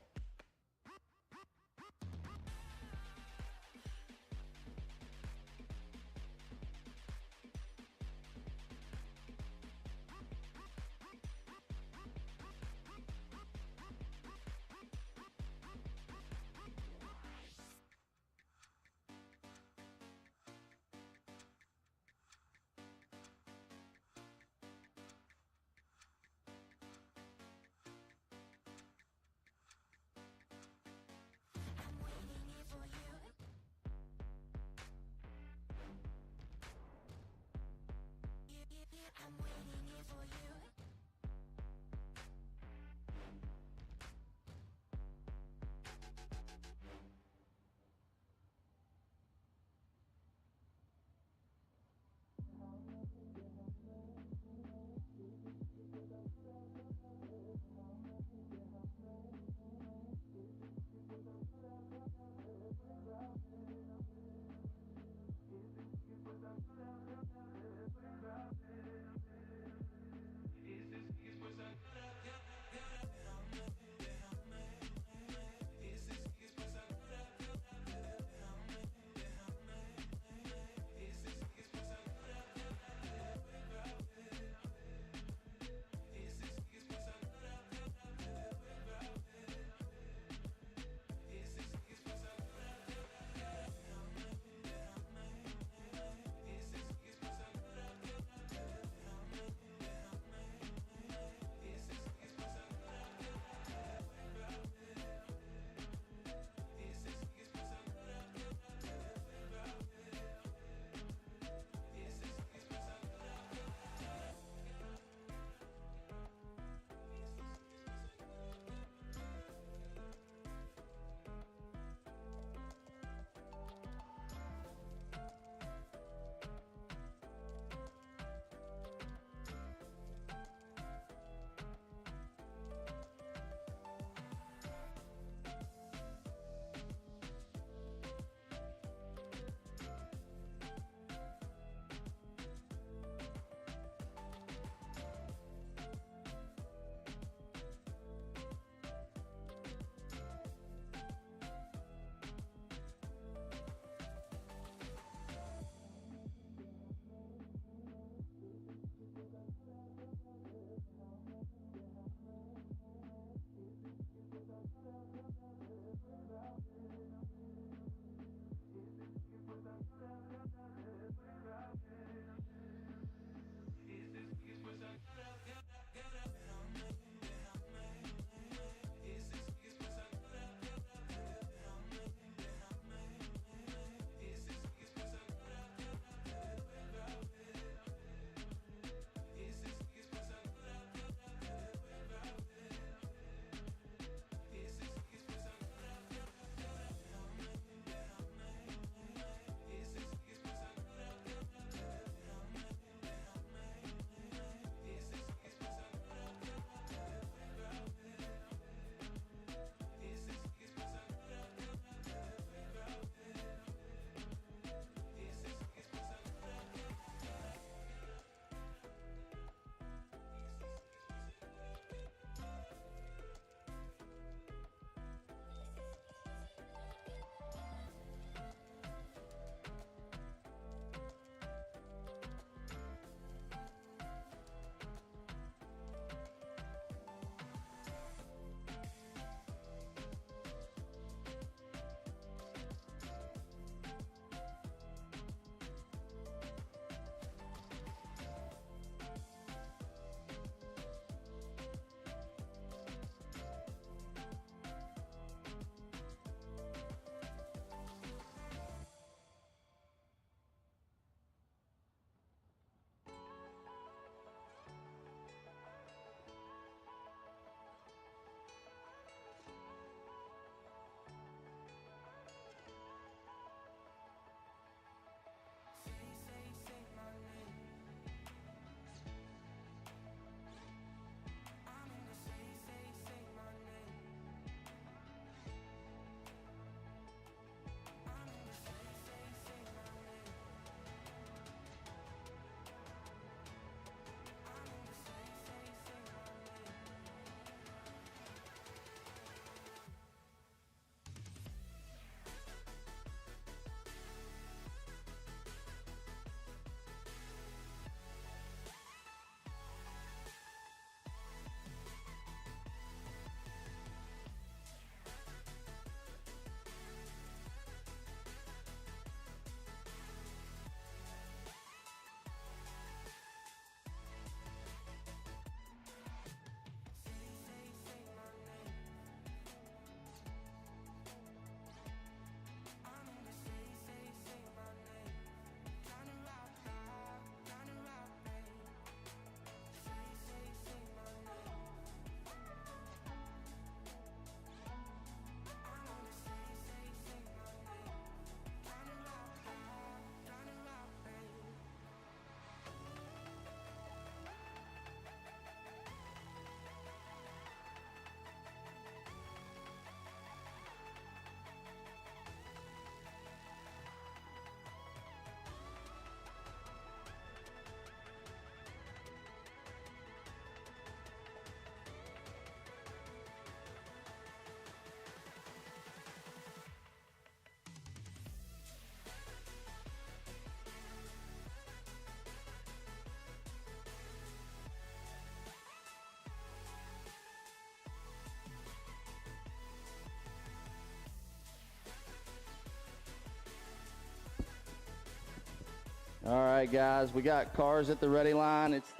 All right, guys, we got cars at the ready line. It's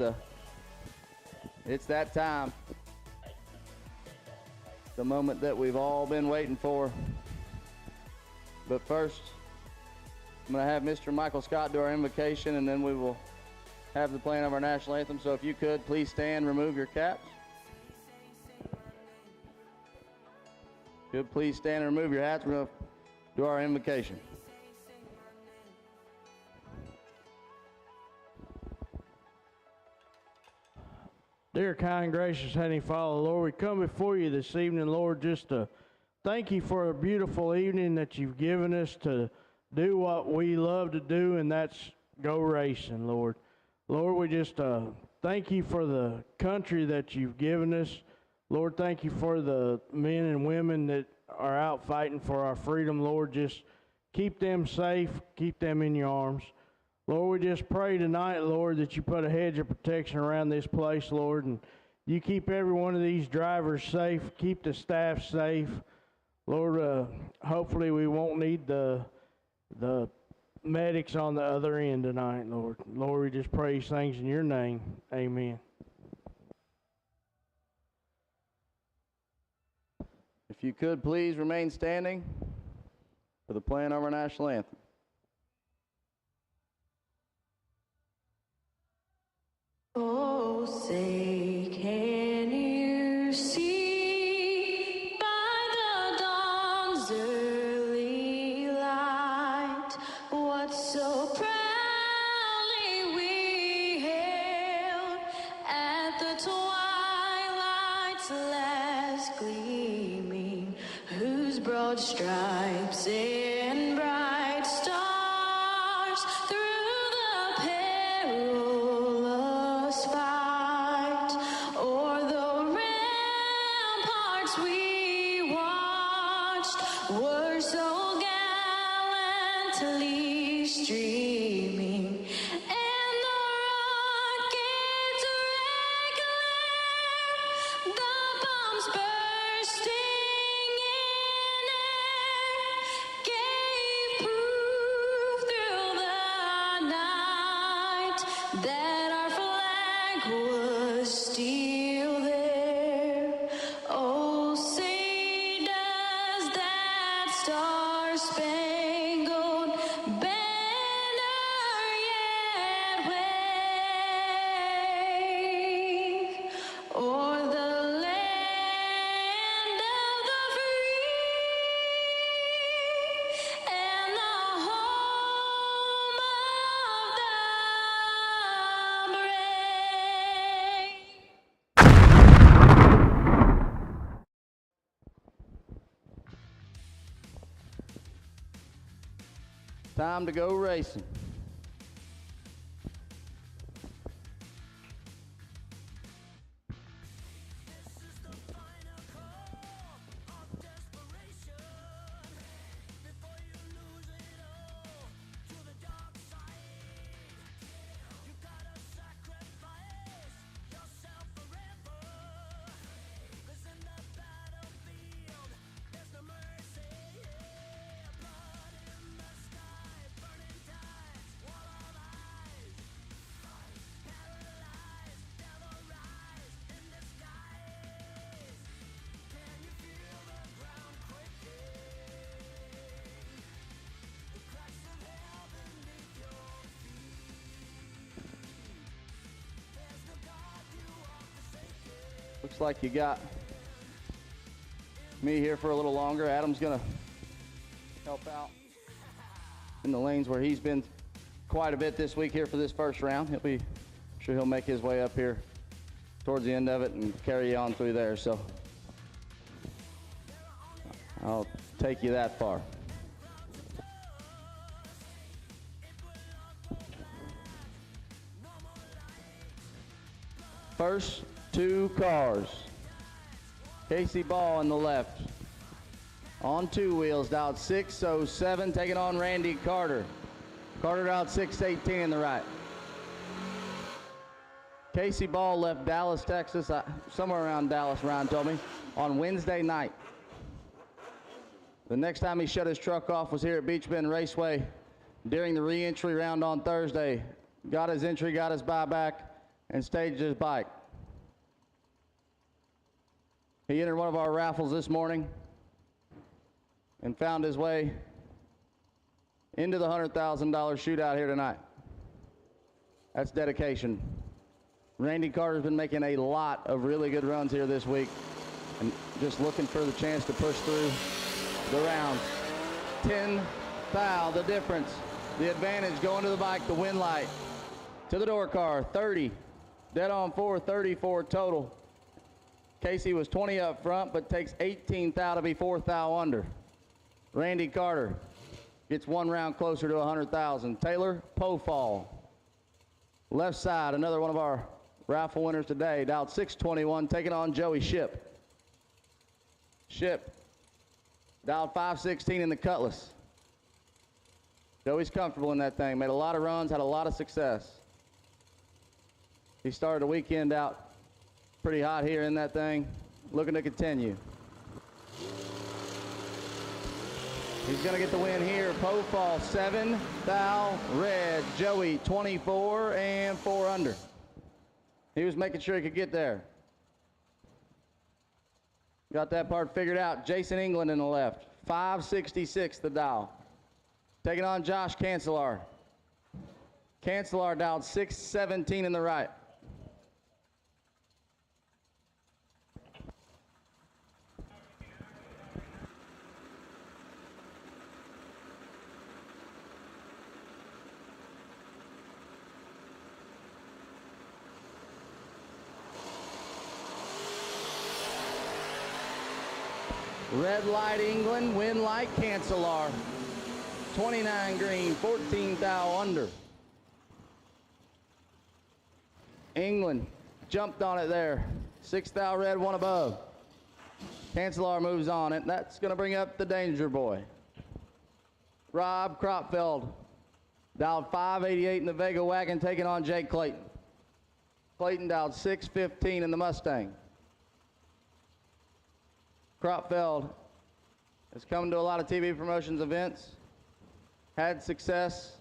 that time. The moment that we've all been waiting for. But first, I'm going to have Mr. Michael Scott do our invocation, and then we will have the playing of our national anthem. So if you could, please stand, remove your caps. Good, please stand and remove your hats. We're going to do our invocation. Dear kind, gracious Heavenly Father, Lord, we come before you this evening, Lord, just to thank you for a beautiful evening that you've given us to do what we love to do, and that's go racing, Lord. Lord, we just thank you for the country that you've given us. Lord, thank you for the men and women that are out fighting for our freedom, Lord. Just keep them safe, keep them in your arms. Lord, we just pray tonight, Lord, that you put a hedge of protection around this place, Lord, and you keep every one of these drivers safe, keep the staff safe. Lord, hopefully we won't need the medics on the other end tonight, Lord. Lord, we just pray these things in your name. Amen. If you could, please remain standing for the playing of our national anthem. Oh, say, can you see by the dawn's early light what so proudly we hailed at the twilight's last gleaming, whose broad stripes and bright stars through the perilous fight o'er the ramparts we watched were so gallantly streaming, and the rockets regular, the bombs bursting in air, gave proof through the night that our flag was still there. Oh, say does that star-spangled banner yet wave o'er the land of the free and the home of the Time to go racing. Looks like you got me here for a little longer. Adam's gonna help out in the lanes where he's been quite a bit this week here for this first round. He'll make his way up here towards the end of it and carry you on through there. So I'll take you that far. First two cars. Casey Ball on the left. On two wheels, dialed 607, taking on Randy Carter. Carter dialed 618 in the right. Casey Ball left Dallas, Texas, somewhere around Dallas, Ryan told me, on Wednesday night. The next time he shut his truck off was here at Beach Bend Raceway during the re-entry round on Thursday. Got his entry, got his buyback, and staged his bike. He entered one of our raffles this morning and found his way into the $100,000 shootout here tonight. That's dedication. Randy Carter's been making a lot of really good runs here this week and just looking for the chance to push through the rounds. 10 thou, the difference. The advantage going to the bike, the win light. To the door car, 30. Dead on 4, 34 total. Casey was 20 up front, but takes 18 thou to be 4 thou under. Randy Carter gets one round closer to 100,000. Taylor Pofall. Left side, another one of our raffle winners today, dialed 621, taking on Joey Ship. Ship, dialed 516 in the Cutlass. Joey's comfortable in that thing, made a lot of runs, had a lot of success. He started the weekend out pretty hot here in that thing, looking to continue. He's gonna get the win here. Pofall 7 thou red. Joey 24 and 4 under. He was making sure he could get there. Got that part figured out. Jason England in the left. 566 the dial. Taking on Josh Cancelar. Cancelar dialed 617 in the right. Red light England, win light Cancelar. 29 green, 14 thou under. England jumped on it there. 6 thou red, one above. Cancelar moves on, and that's going to bring up the danger boy. Rob Cropfeld, dialed 588 in the Vega wagon, taking on Jake Clayton. Clayton dialed 615 in the Mustang. Cropfeld has come to a lot of TV promotions events, had success,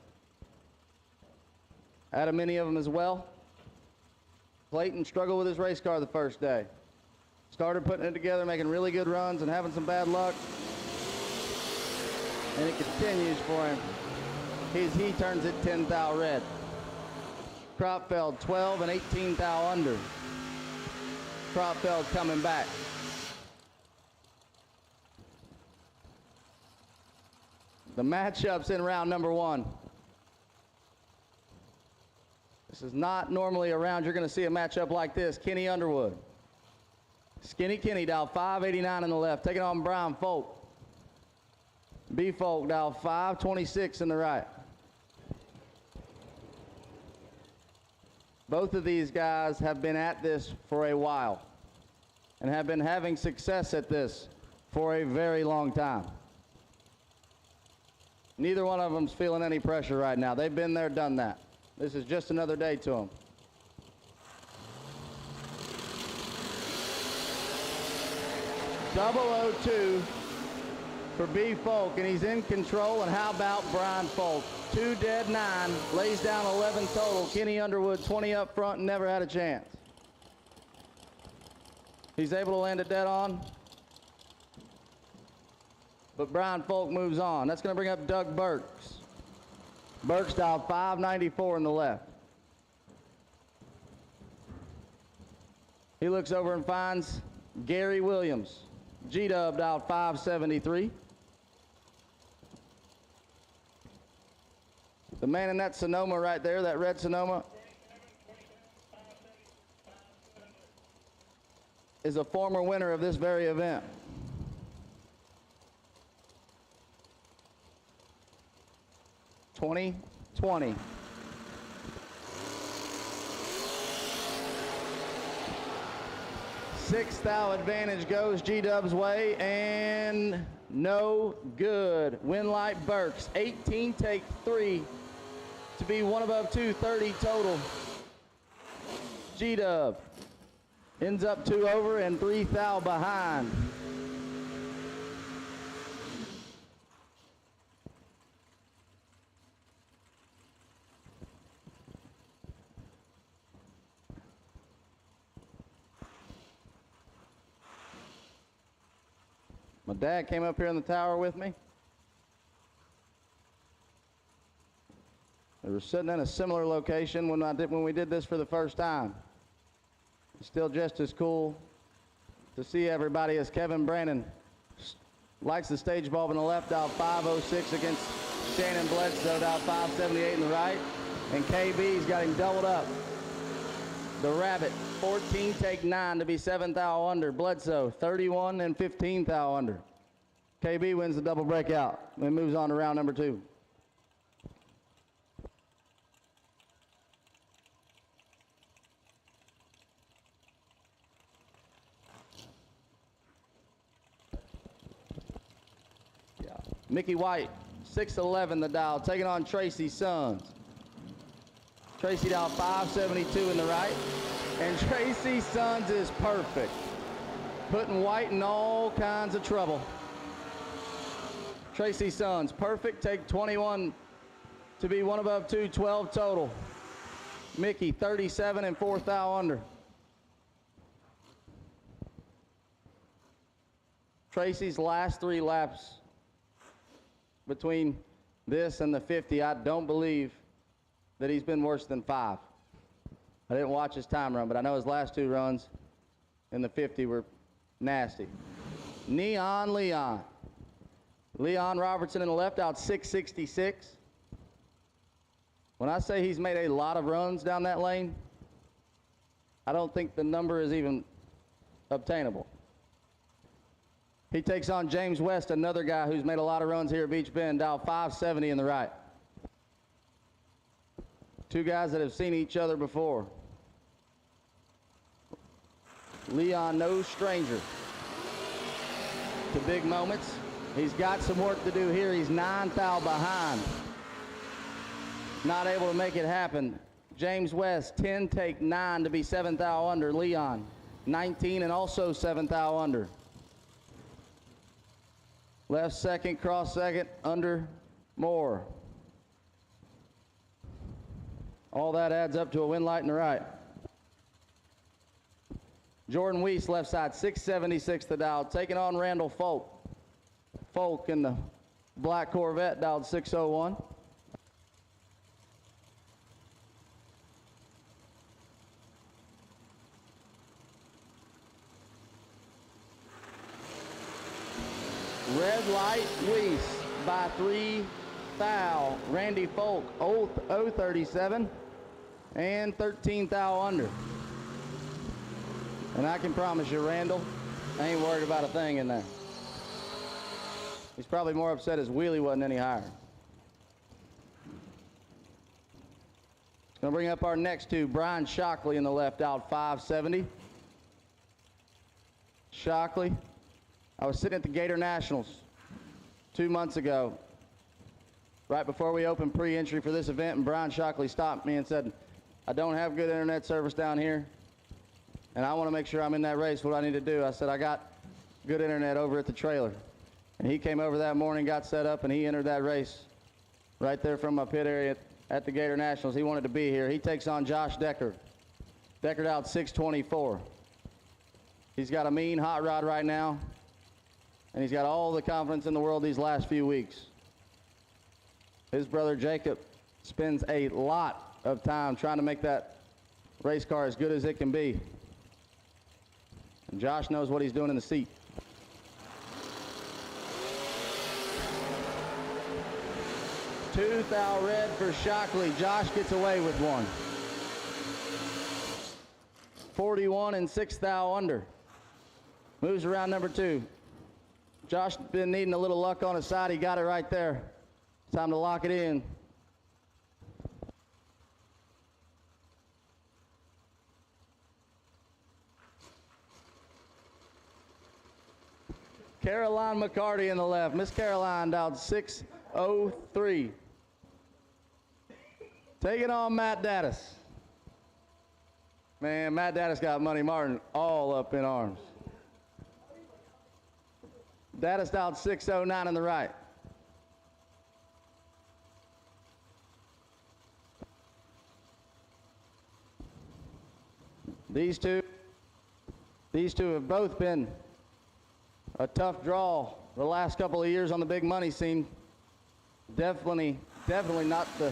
out of many of them as well. Clayton struggled with his race car the first day. Started putting it together, making really good runs and having some bad luck. And it continues for him. He turns it 10 thou red. Cropfeld 12 and 18 thou under. Cropfeld coming back. The matchups in round number 1. This is not normally a round you're going to see a matchup like this. Kenny Underwood. Skinny Kenny dialed 589 in the left, taking on Brian Folk. B Folk dialed 526 in the right. Both of these guys have been at this for a while and have been having success at this for a very long time. Neither one of them's feeling any pressure right now. They've been there, done that. This is just another day to them. .002 for B Folk, and he's in control. And how about Brian Folk? 2 dead 9, lays down 11 total. Kenny Underwood 20 up front and never had a chance. He's able to land a dead on. But Brian Folk moves on. That's going to bring up Doug Burks. Burks dialed 594 in the left. He looks over and finds Gary Williams. G-Dub dialed 573. The man in that Sonoma right there, that red Sonoma, is a former winner of this very event. (2020). Sixth thou advantage goes G-Dub's way, and no good. Win light Burks, 18 take 3 to be one above 230 total. G-Dub ends up 2 over and 3 thou behind. My dad came up here in the tower with me. We were sitting in a similar location when we did this for the first time. It's still just as cool to see everybody as Kevin Brandon likes the stage bulb in the left, dial 506 against Shannon Bledsoe, dial 578 in the right. And KB's got him doubled up. The Rabbit, 14 take 9 to be 7th thou under. Bledsoe, 31 and 15th thou under. KB wins the double breakout and moves on to round number 2. Mickey White, 6'11" the dial, taking on Tracy Sons. Tracy dial 572 in the right. And Tracy Sons is perfect. Putting White in all kinds of trouble. Tracy Sons, perfect, take 21 to be 1 above 2, 12 total. Mickey, 37 and 4th thou under. Tracy's last 3 laps between this and the 50, I don't believe that he's been worse than 5. I didn't watch his time run, but I know his last 2 runs in the 50 were nasty. Neon Leon. Leon Robertson in the left, out 666. When I say he's made a lot of runs down that lane, I don't think the number is even obtainable. He takes on James West, another guy who's made a lot of runs here at Beach Bend, dial 570 in the right. 2 guys that have seen each other before. Leon, no stranger to big moments. He's got some work to do here. He's 9 thou behind. Not able to make it happen. James West, 10 take 9 to be 7th thou under. Leon, 19 and also 7th thou under. Left second, cross second, under more. All that adds up to a win light in the right. Jordan Weiss, left side, 676 the dial, taking on Randall Folk. Folk in the black Corvette, dialed 601. Red light, Weiss by 3 thou. Randy Folk, 037 and 13 thou under. And I can promise you, Randall, I ain't worried about a thing in there. He's probably more upset his wheelie wasn't any higher. Gonna bring up our next 2. Brian Shockley in the left, out 570. Shockley. I was sitting at the Gator Nationals 2 months ago, right before we opened pre-entry for this event, and Brian Shockley stopped me and said, I don't have good internet service down here, and I want to make sure I'm in that race. What do I need to do? I said, I got good internet over at the trailer. And he came over that morning, got set up, and he entered that race right there from my pit area at the Gator Nationals. He wanted to be here. He takes on Josh Decker. Decker out 624. He's got a mean hot rod right now, and he's got all the confidence in the world these last few weeks. His brother Jacob spends a lot of time trying to make that race car as good as it can be. And Josh knows what he's doing in the seat. Two thou red for Shockley. Josh gets away with one. 41 and 6 thou under. Moves around number 2. Josh been needing a little luck on his side. He got it right there. Time to lock it in. Caroline McCarty in the left. Miss Caroline dialed 603. Taking on Matt Dattis. Man, Matt Dattis got Money Martin all up in arms. Dattis dialed 609 on the right. These two have both been A tough draw the last couple of years on the big money scene. Definitely not the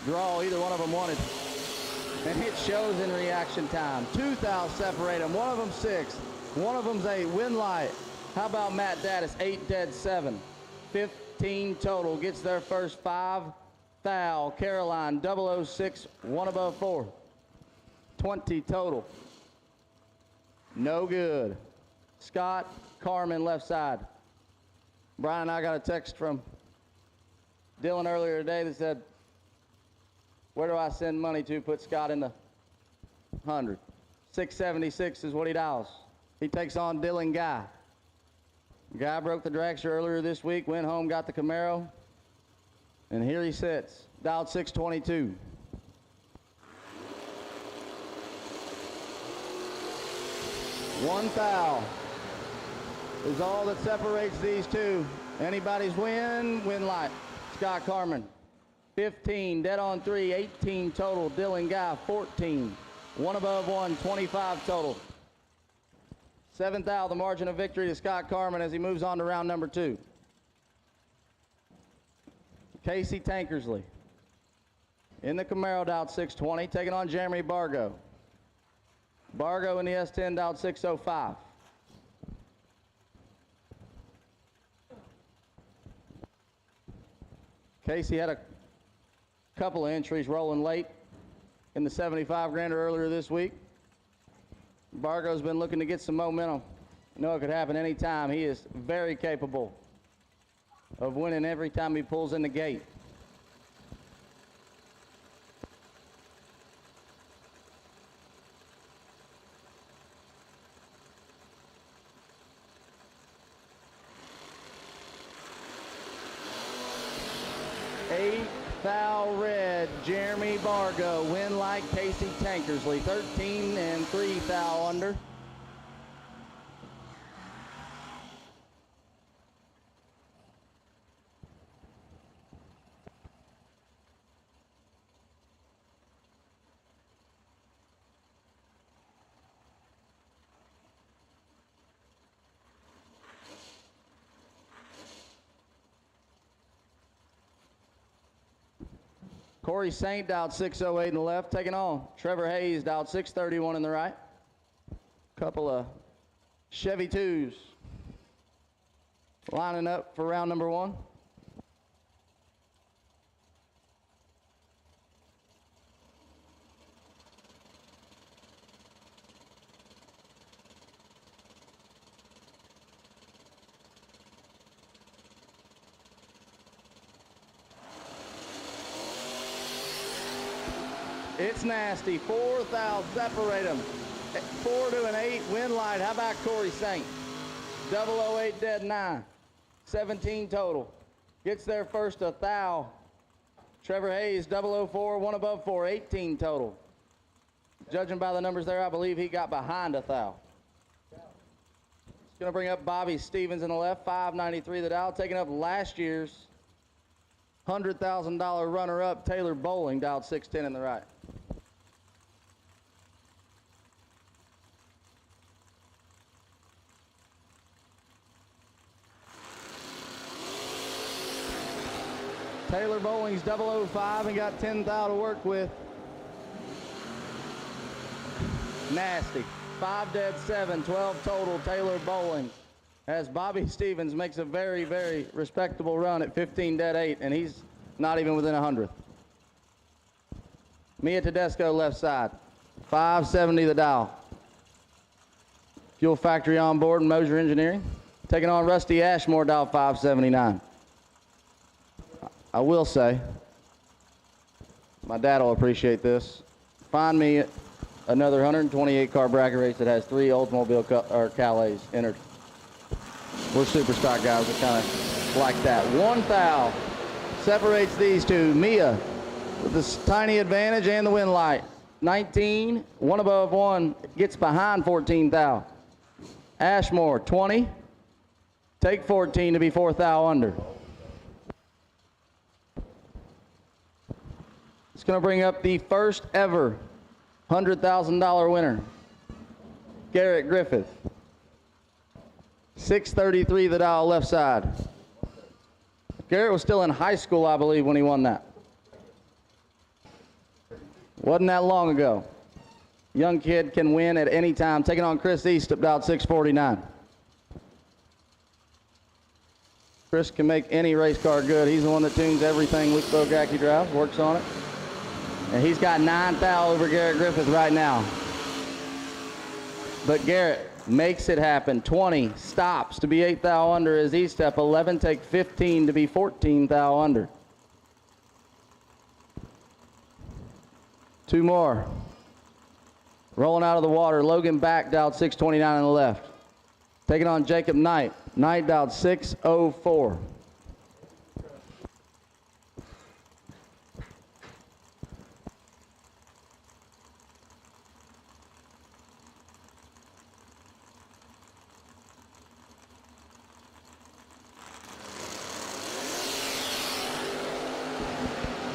draw either one of them wanted. And it shows in reaction time. 2 thou separate them. One of them 6. One of them's 8. Win light. How about Matt Daddis? 8 dead 7. 15 total. Gets their first 5 thou. Caroline 006. 1 above 4. 20 total. No good. Scott Carmen left side. Brian and I got a text from Dylan earlier today that said, where do I send money to? Put Scott in the 100. 676 is what he dials. He takes on Dylan Guy. Guy broke the dragster earlier this week, went home, got the Camaro, and here he sits, dialed 622. One thou is all that separates these two. Anybody's win light. Scott Carmen. 15, dead on 3, 18 total. Dylan Guy, 14. 1 above 1, 25 total. 7 thou, the margin of victory to Scott Carmen as he moves on to round number 2. Casey Tankersley in the Camaro, dialed 620, taking on Jeremy Bargo. Bargo in the S10, dialed 605. Casey had a couple of entries rolling late in the 75 grander earlier this week. Bargo's been looking to get some momentum. I know it could happen anytime. He is very capable of winning every time he pulls in the gate. Thou red, Jeremy Bargo, win like Casey Tankersley, 13 and 3 thou under. Corey Saint dialed 608 in the left, taking on Trevor Hayes, dialed 631 in the right. Couple of Chevy 2s lining up for round number 1. It's nasty. 4 thou separate them. 4 to an 8 win light. How about Corey Saint? 008 dead 9. 17 total. Gets there first a thou. Trevor Hayes 004 1 above 4. 18 total. Judging by the numbers there, I believe he got behind a thou. It's going to bring up Bobby Stevens in the left. 593 the dial. Taking up last year's $100,000 runner-up Taylor Bowling, dialed 610 in the right. Taylor Bowling's 005 and got 10 thou to work with. Nasty. 5 dead 7, 12 total. Taylor Bowling, as Bobby Stevens makes a very, very respectable run at 15 dead 8, and he's not even within 100th. Mia Tedesco left side, 570 the dial. Fuel Factory on board and Moser Engineering. Taking on Rusty Ashmore, dial 579. I will say, my dad will appreciate this. Find me another 128 car bracket race that has 3 Oldsmobile Calais entered. We're super stock guys that kind of like that. 1 thou separates these two. Mia with this tiny advantage and the win light. 19, 1 above 1, gets behind 14 thou. Ashmore, 20, take 14 to be 4 thou under. It's going to bring up the first ever $100,000 winner, Garrett Griffith. 6:33 the dial left side. Garrett was still in high school, I believe, when he won that. Wasn't that long ago. Young kid can win at any time. Taking on Chris East at about 6:49. Chris can make any race car good. He's the one that tunes everything Luke Bogacki drives, works on it. And he's got 9 thou over Garrett Griffith right now. But Garrett makes it happen. 20 stops to be 8 thou under as he step. 11 take 15 to be 14 thou under. 2 more. Rolling out of the water. Logan back dialed 629 on the left. Taking on Jacob Knight. Knight dialed 604.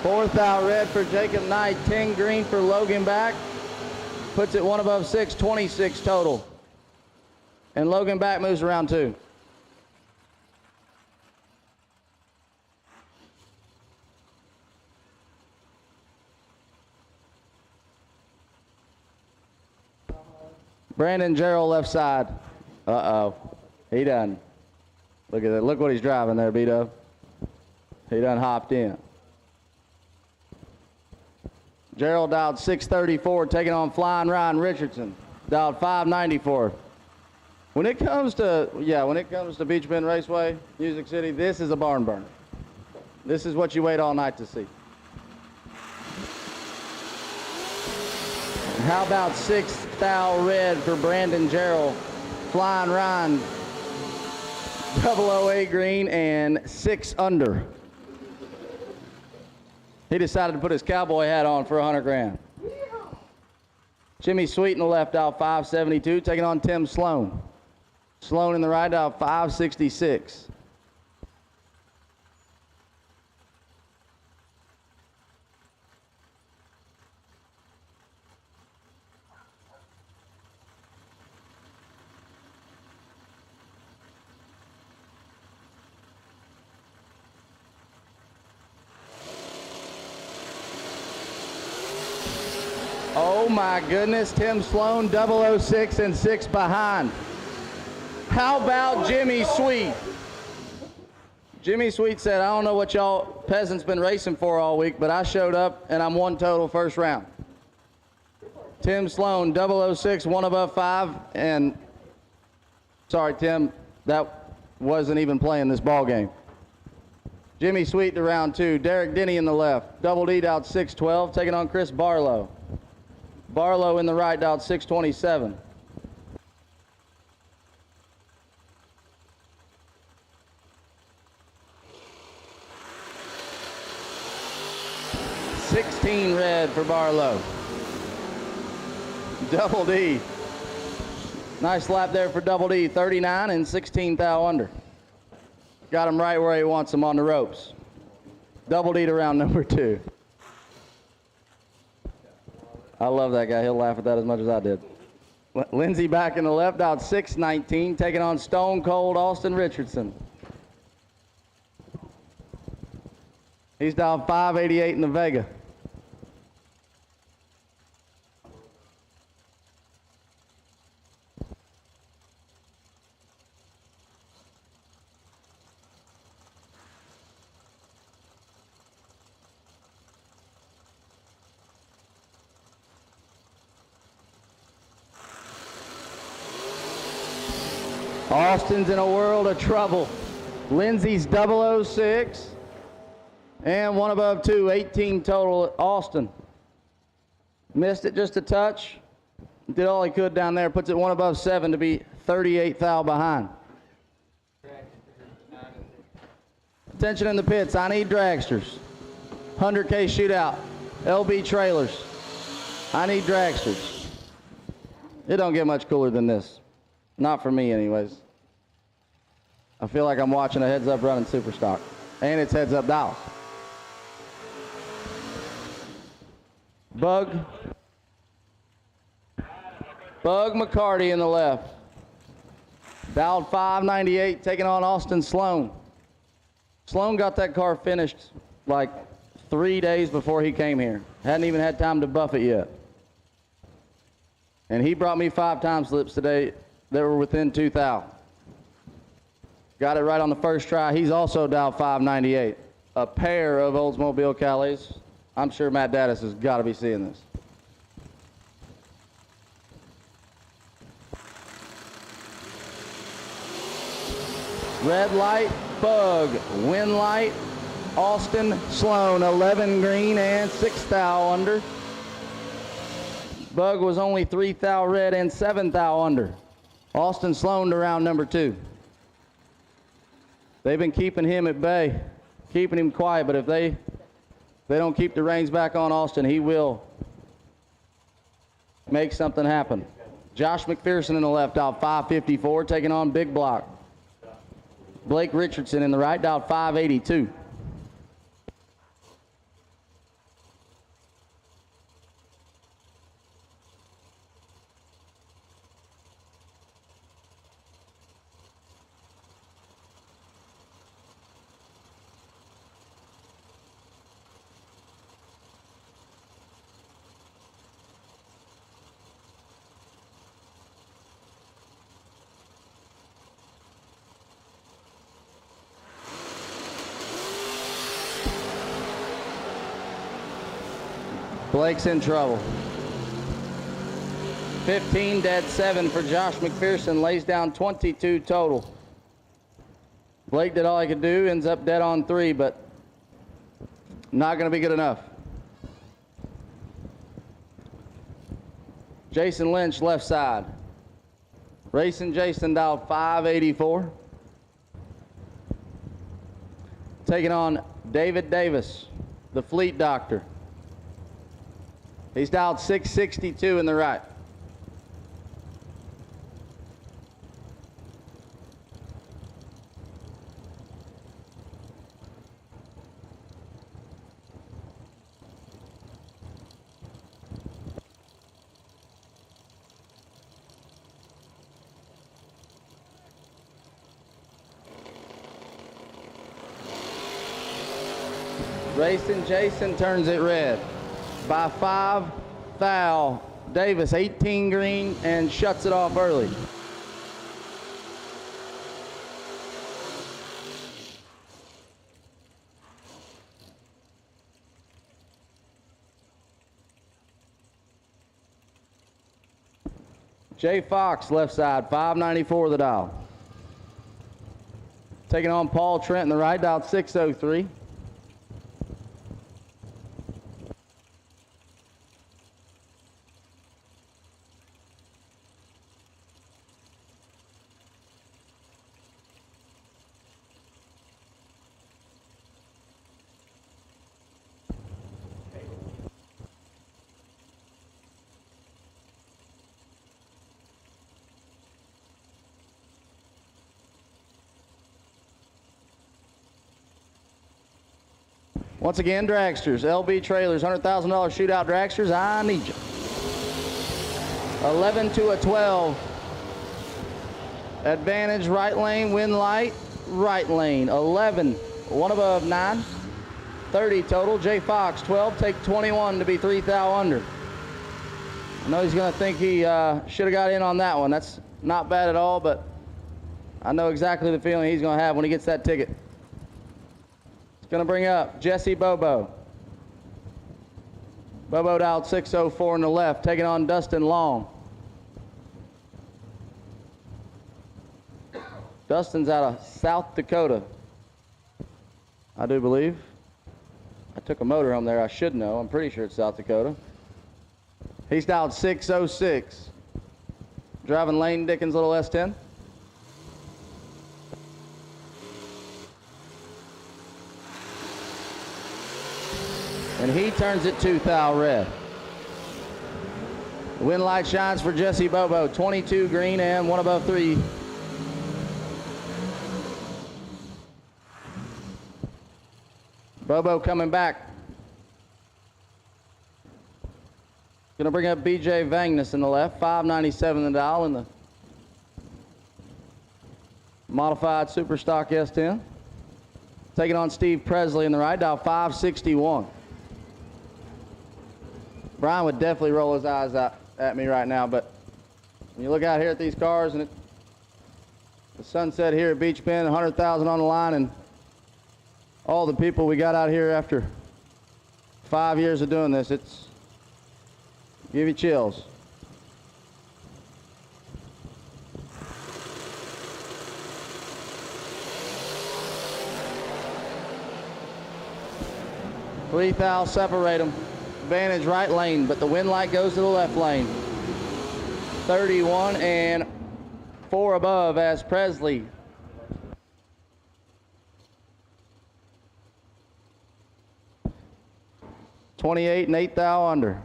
Fourth out red for Jacob Knight, 10 green for Logan back. Puts it 1 above 6, 26 total. And Logan back moves around 2. Brandon Gerald left side. Uh-oh. He done. Look at that. Look what he's driving there, Beto. He done hopped in. Gerald dialed 634, taking on Flying Ryan Richardson. Dialed 594. When it comes to Beach Bend Raceway, Music City, this is a barn burner. This is what you wait all night to see. How about 6 thou red for Brandon Gerald, Flying Ryan, 008 green, and 6 under. He decided to put his cowboy hat on for 100 grand. Jimmy Sweet in the left, dial 572, taking on Tim Sloan. Sloan in the right, dial 566. Oh my goodness, Tim Sloan, 006 and 6 behind. How about Jimmy Sweet? Jimmy Sweet said, I don't know what y'all peasants been racing for all week, but I showed up and I'm 1 total first round. Tim Sloan, 006, 1 above 5, and sorry, Tim, that wasn't even playing this ball game. Jimmy Sweet to round 2. Derek Denny in the left. Double D out 612, taking on Chris Barlow. Barlow in the right, dialed 627. $16 red for Barlow. Double D. Nice lap there for Double D. 39 and 16 thou under. Got him right where he wants him on the ropes. Double D to round number 2. I love that guy. He'll laugh at that as much as I did. Lindsey back in the left, out 619, taking on Stone Cold Austin Richardson. He's dialed 588 in the Vega. Austin's in a world of trouble. Lindsey's 006 and 1 above 2, 18 total at Austin. Missed it just a touch. Did all he could down there. Puts it 1 above 7 to be 38 thou behind. Attention in the pits. I need dragsters. 100K shootout. LB trailers. I need dragsters. It don't get much cooler than this. Not for me, anyways. I feel like I'm watching a heads-up running Superstock. And it's heads-up dials. Bug McCarty in the left. Dialed 598, taking on Austin Sloan. Sloan got that car finished like 3 days before he came here. Hadn't even had time to buff it yet. And he brought me 5 time slips today that were within 2 thou. Got it right on the first try. He's also dialed 598. A pair of Oldsmobile Calais. I'm sure Matt Daddis has got to be seeing this. Red light, Bug, Win light, Austin Sloan, 11 green and 6 thou under. Bug was only 3 thou red and 7 thou under. Austin Sloan to round number 2. They've been keeping him at bay, keeping him quiet, but if they don't keep the reins back on Austin, he will make something happen. Josh McPherson in the left, dialed 554, taking on Big Block. Blake Richardson in the right, dialed 582. Blake's in trouble. 15 dead 7 for Josh McPherson, lays down 22 total. Blake did all he could do, ends up dead on 3, but not going to be good enough. Jason Lynch left side. Racing Jason dialed 584. Taking on David Davis, the Fleet Doctor. He's dialed 662 in the right. Racing Jason turns it red by 5 thou. Davis 18 green and shuts it off early. Jay Fox left side, 594 the dial. Taking on Paul Trent in the right, dialed 603. Once again, Dragsters, LB Trailers, $100,000 Shootout Dragsters, I need you. 11 to a 12. Advantage, right lane, win light, right lane. 11, one above 9. 30 total. Jay Fox, 12, take 21 to be 3 thou under. I know he's going to think he should have got in on that one. That's not bad at all, but I know exactly the feeling he's going to have when he gets that ticket. Going to bring up Jesse Bobo. Bobo dialed 604 on the left, taking on Dustin Long. Dustin's out of South Dakota, I do believe. I took a motor home there, I should know. I'm pretty sure it's South Dakota. He's dialed 606. Driving Lane Dickens' little S10. And he turns it 2 thou red. The win light shines for Jesse Bobo. 22 green and 1 above 3. Bobo coming back. Gonna bring up BJ Vangness in the left. 597 the dial in the Modified Super Stock S10. Taking on Steve Presley in the right, dial 561. Brian would definitely roll his eyes out at me right now, but when you look out here at these cars and the sunset here at Beach Bend, 100,000 on the line, and all the people we got out here after 5 years of doing this, it's give you chills. Three thou separate them. Advantage right lane, but the wind light goes to the left lane. 31 and 4 above as Presley. $28 and 8 thou under.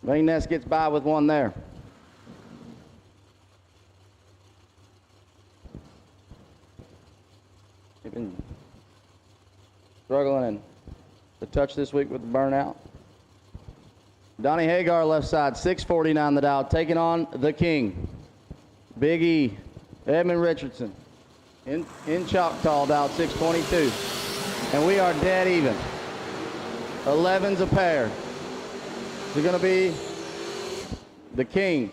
Main Nest gets by with one there. Been struggling and the touch this week with the burnout. Donnie Hagar left side, 649 the dial, taking on the King. Big E, Edmund Richardson. In Choctaw, dial 622. And we are dead even. 11's a pair. It's going to be the King.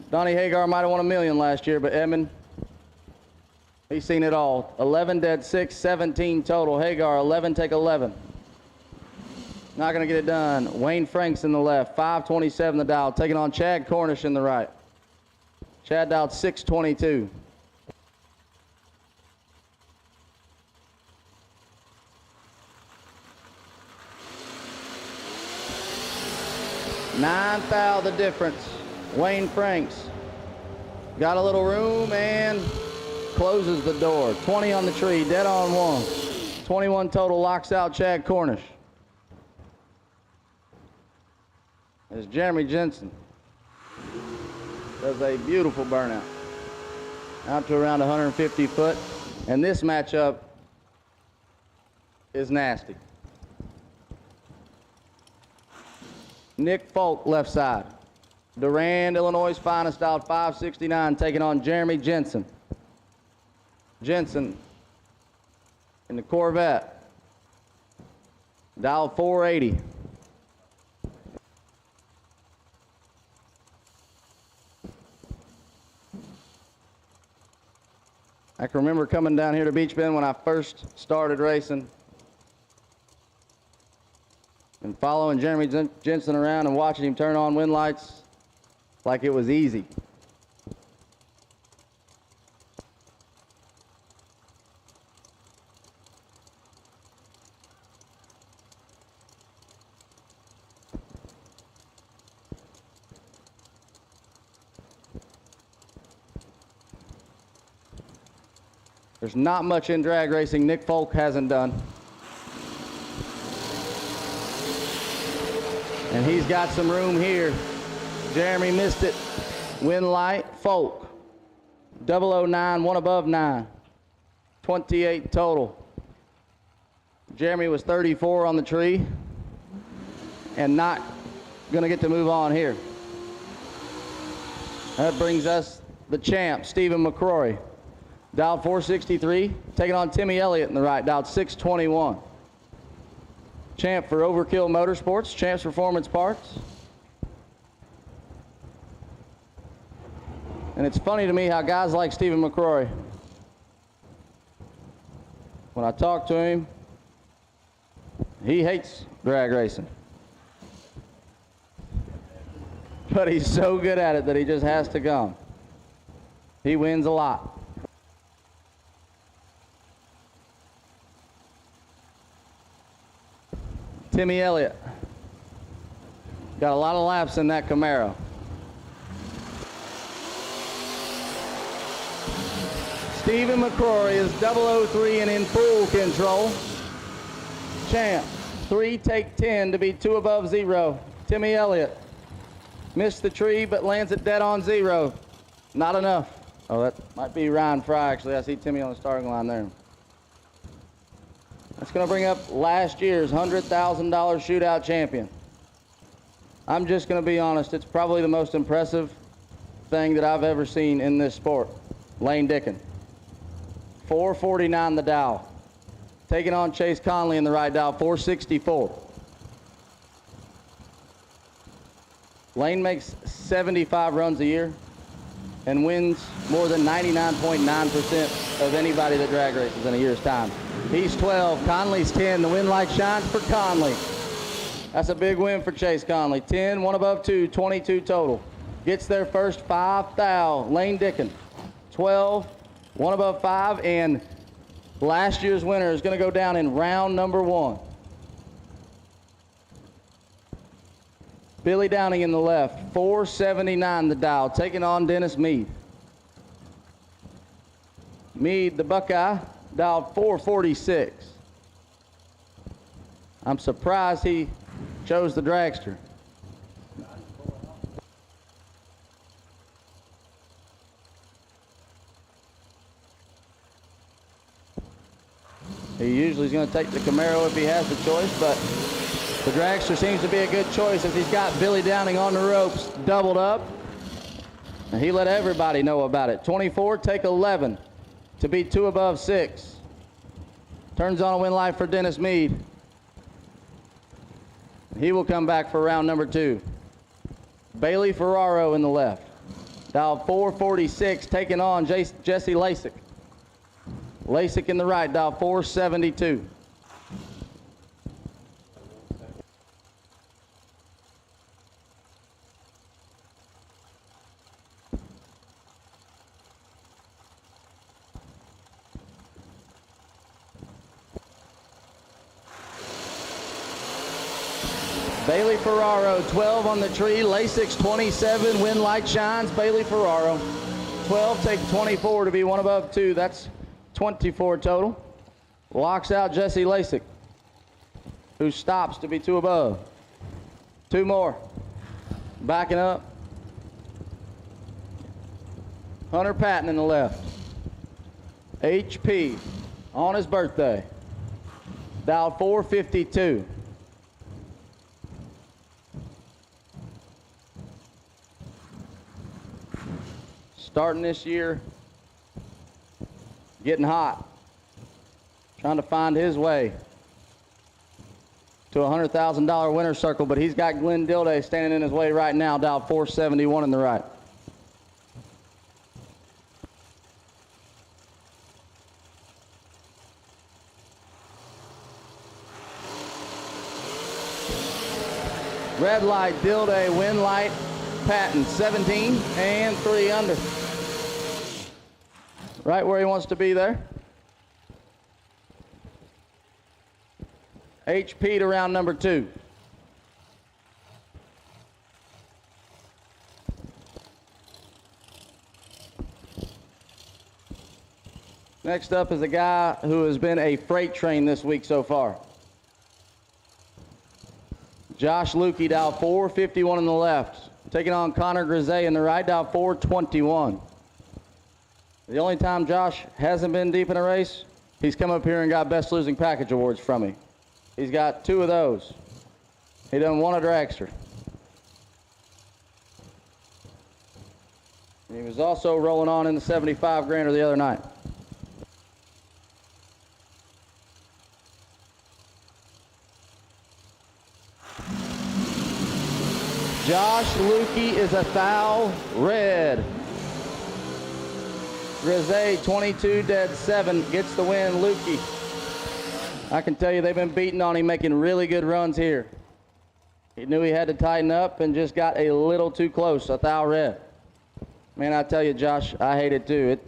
Donnie Hagar might have won $1 million last year, but Edmund, he's seen it all. 11 dead 6, 17 total. Hagar, 11, take 11. Not going to get it done. Wayne Franks in the left, 527 the dial, taking on Chad Cornish in the right. Chad dialed 622. $9 thou the difference. Wayne Franks got a little room and closes the door. 20 on the tree, dead on one. 21 total, locks out Chad Cornish. There's Jeremy Jensen. Does a beautiful burnout. Out to around 150 foot. And this matchup is nasty. Nick Folk, left side. Durand, Illinois' finest, out 569, taking on Jeremy Jensen. Jensen in the Corvette. Dial 480. I can remember coming down here to Beach Bend when I first started racing and following Jeremy Jensen around and watching him turn on wind lights like it was easy. There's not much in drag racing Nick Folk hasn't done. And he's got some room here. Jeremy missed it. Wind light, Folk. 009, one above 9. 28 total. Jeremy was 34 on the tree and not gonna get to move on here. That brings us the champ, Stephen McCrory. Dialed 463, taking on Timmy Elliott in the right, dialed 621. Champ for Overkill Motorsports, Champ's Performance Parts. And it's funny to me how guys like Stephen McCrory, when I talk to him, he hates drag racing. But he's so good at it that he just has to come. He wins a lot. Timmy Elliott. Got a lot of laps in that Camaro. Stephen McCrory is 003 and in full control. Champ, 3 take 10 to be 2 above 0. Timmy Elliott missed the tree but lands it dead on 0. Not enough. Oh, that might be Ryan Fry actually. I see Timmy on the starting line there. That's going to bring up last year's $100,000 shootout champion. I'm just going to be honest, it's probably the most impressive thing that I've ever seen in this sport. Lane Dickin. 449 the Dow. Taking on Chase Conley in the right Dow, 464. Lane makes 75 runs a year and wins more than 99.9% of anybody that drag races in a year's time. He's 12, Conley's 10. The win light shines for Conley. That's a big win for Chase Conley. 10, one above 2, 22 total. Gets their first 5 thou. Lane Dickin. 12, one above 5, and last year's winner is going to go down in round number 1. Billy Downing in the left, 479 the Dow, taking on Dennis Mead. Mead, the Buckeye, dialed 446. I'm surprised he chose the Dragster. He usually is going to take the Camaro if he has the choice, but the Dragster seems to be a good choice as he's got Billy Downing on the ropes, doubled up. And he let everybody know about it. 24, take 11 to be 2 above 6. Turns on a win light for Dennis Mead. He will come back for round number 2. Bailey Ferraro in the left. Dial 446, taking on Jesse Lasik. Lasik in the right, dial 472. Bailey Ferraro, 12 on the tree. Lasix, 27. Win light shines. Bailey Ferraro. 12, take 24 to be 1 above 2. That's 24 total. Locks out Jesse Lasik, who stops to be 2 above. 2 more. Backing up. Hunter Patton in the left. HP on his birthday. Dialed 452. Starting this year, getting hot, trying to find his way to a $100,000 winner's circle, but he's got Glenn Dilday standing in his way right now, dialed 471 in the right. Red light, Dilday, win light, Patton, 17 and 3 under. Right where he wants to be there. HP to round number 2. Next up is a guy who has been a freight train this week so far. Josh Lukey, dial 451 on the left. Taking on Connor Grisey in the right, dial 421. The only time Josh hasn't been deep in a race, he's come up here and got best losing package awards from me. He's got 2 of those. He done won a dragster. And he was also rolling on in the 75 grander the other night. Josh Lukey is a thou red. Grisey, 22 dead 7, gets the win. Lukey, I can tell you they've been beating on him, making really good runs here. He knew he had to tighten up and just got a little too close. A thou red. Man, I tell you, Josh, I hate it too.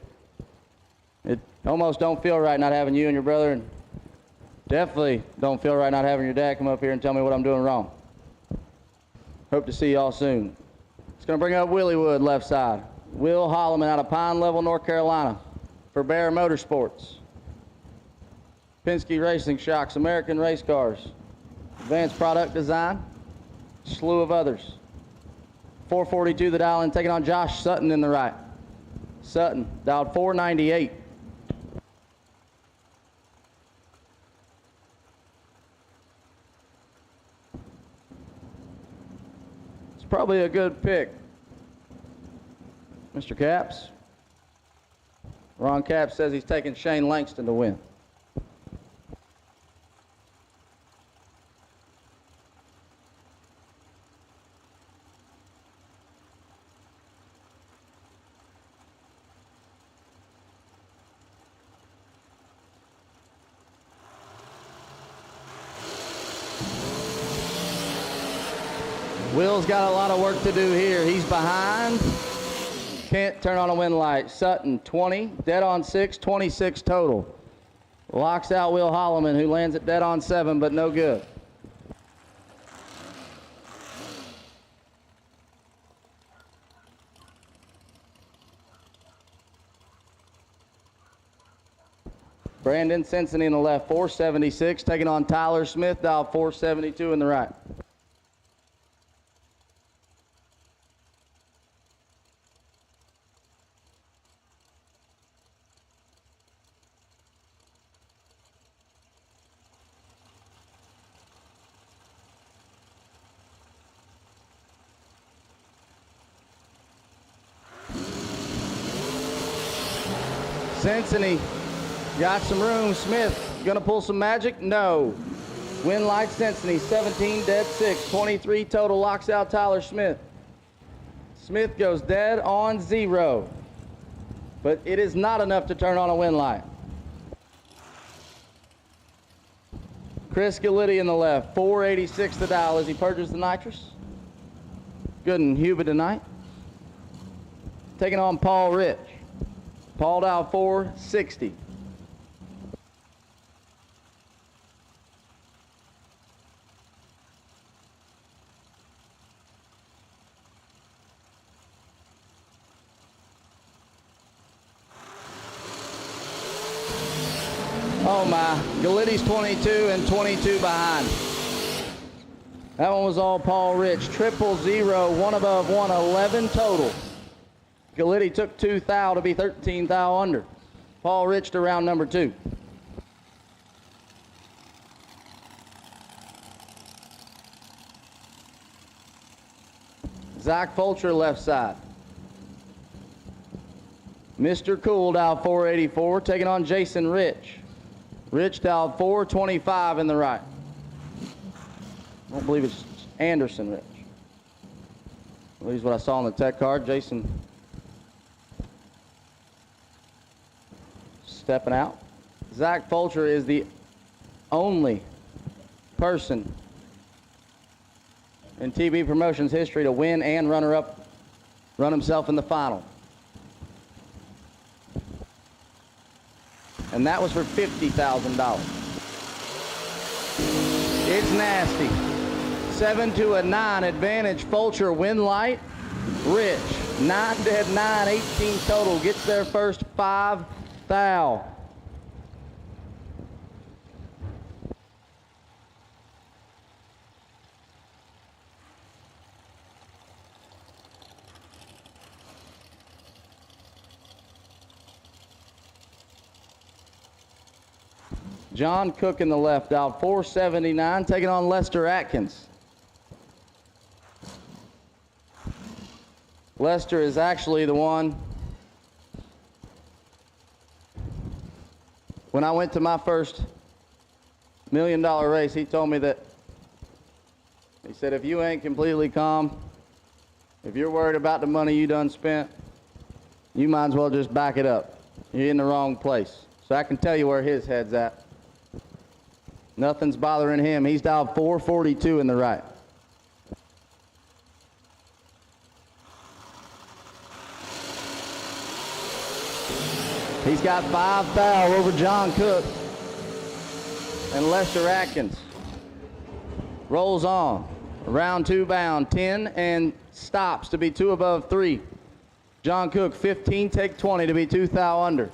It almost don't feel right not having you and your brother, and definitely don't feel right not having your dad come up here and tell me what I'm doing wrong. Hope to see y'all soon. It's going to bring up Willie Wood, left side. Will Holloman out of Pine Level, North Carolina for Bear Motorsports. Penske Racing Shocks, American Race Cars, Advanced Product Design, slew of others. 442 the dial in, taking on Josh Sutton in the right. Sutton dialed 498. probably a good pick. Mr. Caps. Ron Caps says he's taking Shane Langston to win. Will's got a lot of work to do here. He's behind. Can't turn on a win light. Sutton, 20. Dead on 6, 26 total. Locks out Will Holloman, who lands at dead on 7, but no good. Brandon Cincinnati in the left, 476. Taking on Tyler Smith, dial 472 in the right. Cincinnati got some room. Smith gonna pull some magic? No. Win light Cincinnati, 17, dead 6, 23 total. Locks out Tyler Smith. Smith goes dead on 0. But it is not enough to turn on a win light. Chris Gallitti in the left, 486 the dial as he purges the nitrous. Good and Hubert tonight. Taking on Paul Rich. Paul dial 460. Oh my, Gallitti's 22 and 22 behind. That one was all Paul Rich. 000, one above 111 total. Gallitti took 2 thou to be 13 thou under. Paul Rich to round number 2. Zach Fulcher left side. Mr. Cool dial 484 taking on Jason Rich. Rich dial 425 in the right. I don't believe it's Anderson Rich. At least what I saw on the tech card. Jason stepping out. Zach Fulcher is the only person in TB Promotions history to win and runner-up, run himself in the final. And that was for $50,000. It's nasty. 7 to a 9 advantage. Fulcher win light. Rich 9 dead 9, 18 total. Gets their first 5 thou. John Cook in the left, dial 479, taking on Lester Atkins. Lester is actually the one. When I went to my first $1 million race, he told me that, he said, if you ain't completely calm, if you're worried about the money you done spent, you might as well just back it up. You're in the wrong place. So I can tell you where his head's at. Nothing's bothering him. He's dialed 442 in the right. He's got 5 thou over John Cook and Lester Atkins. Rolls on. Round 2 bound. 10 and stops to be 2 above 3. John Cook 15, take 20 to be 2 thou under.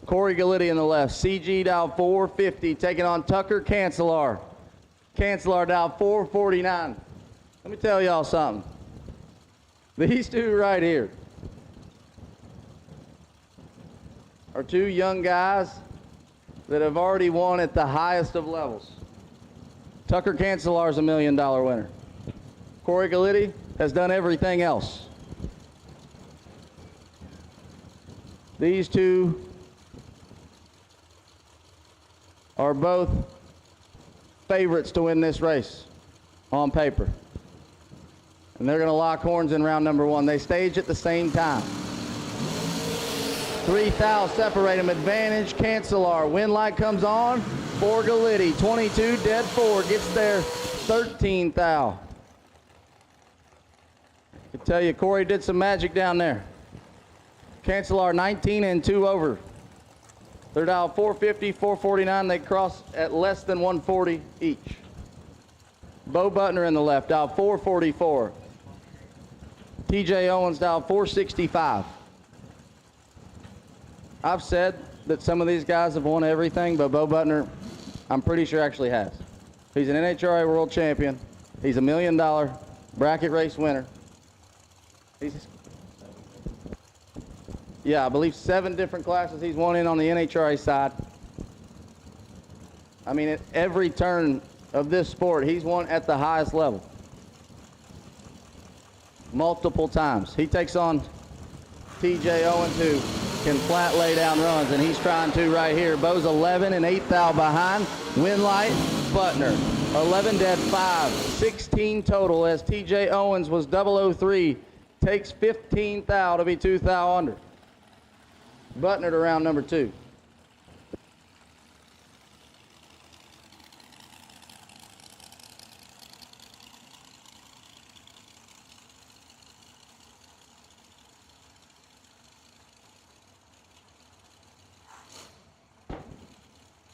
Corey Gallitti in the left. CG dial 450, taking on Tucker Cancelar. Cancelar dial 449. Let me tell y'all something. These two right here. are two young guys that have already won at the highest of levels. Tucker Cancelar is a $1 million winner. Corey Galiti has done everything else. These two are both favorites to win this race on paper. And they're going to lock horns in round number 1. They stage at the same time. 3 thou separate them. Advantage Cancelar. Wind light comes on for Galiti. 22 dead 4 gets there 13 thou. I can tell you Corey did some magic down there. Cancelar 19 and 2 over. They're dialed 450, 449. They cross at less than 140 each. Bo Butner in the left, dialed 444. TJ Owens dialed 465. I've said that some of these guys have won everything, but Bo Butner, I'm pretty sure actually has. He's an NHRA world champion. He's a $1 million bracket race winner. Yeah, I believe 7 different classes he's won in on the NHRA side. I mean, at every turn of this sport, he's won at the highest level. Multiple times. He takes on TJ Owens, who can flat lay down runs, and he's trying to right here. Bo's 11 and 8 thou behind. Winlight, Butner, 11 dead 5, 16 total as TJ Owens was 003, takes 15 thou to be 2 thou under. Butner to round number 2.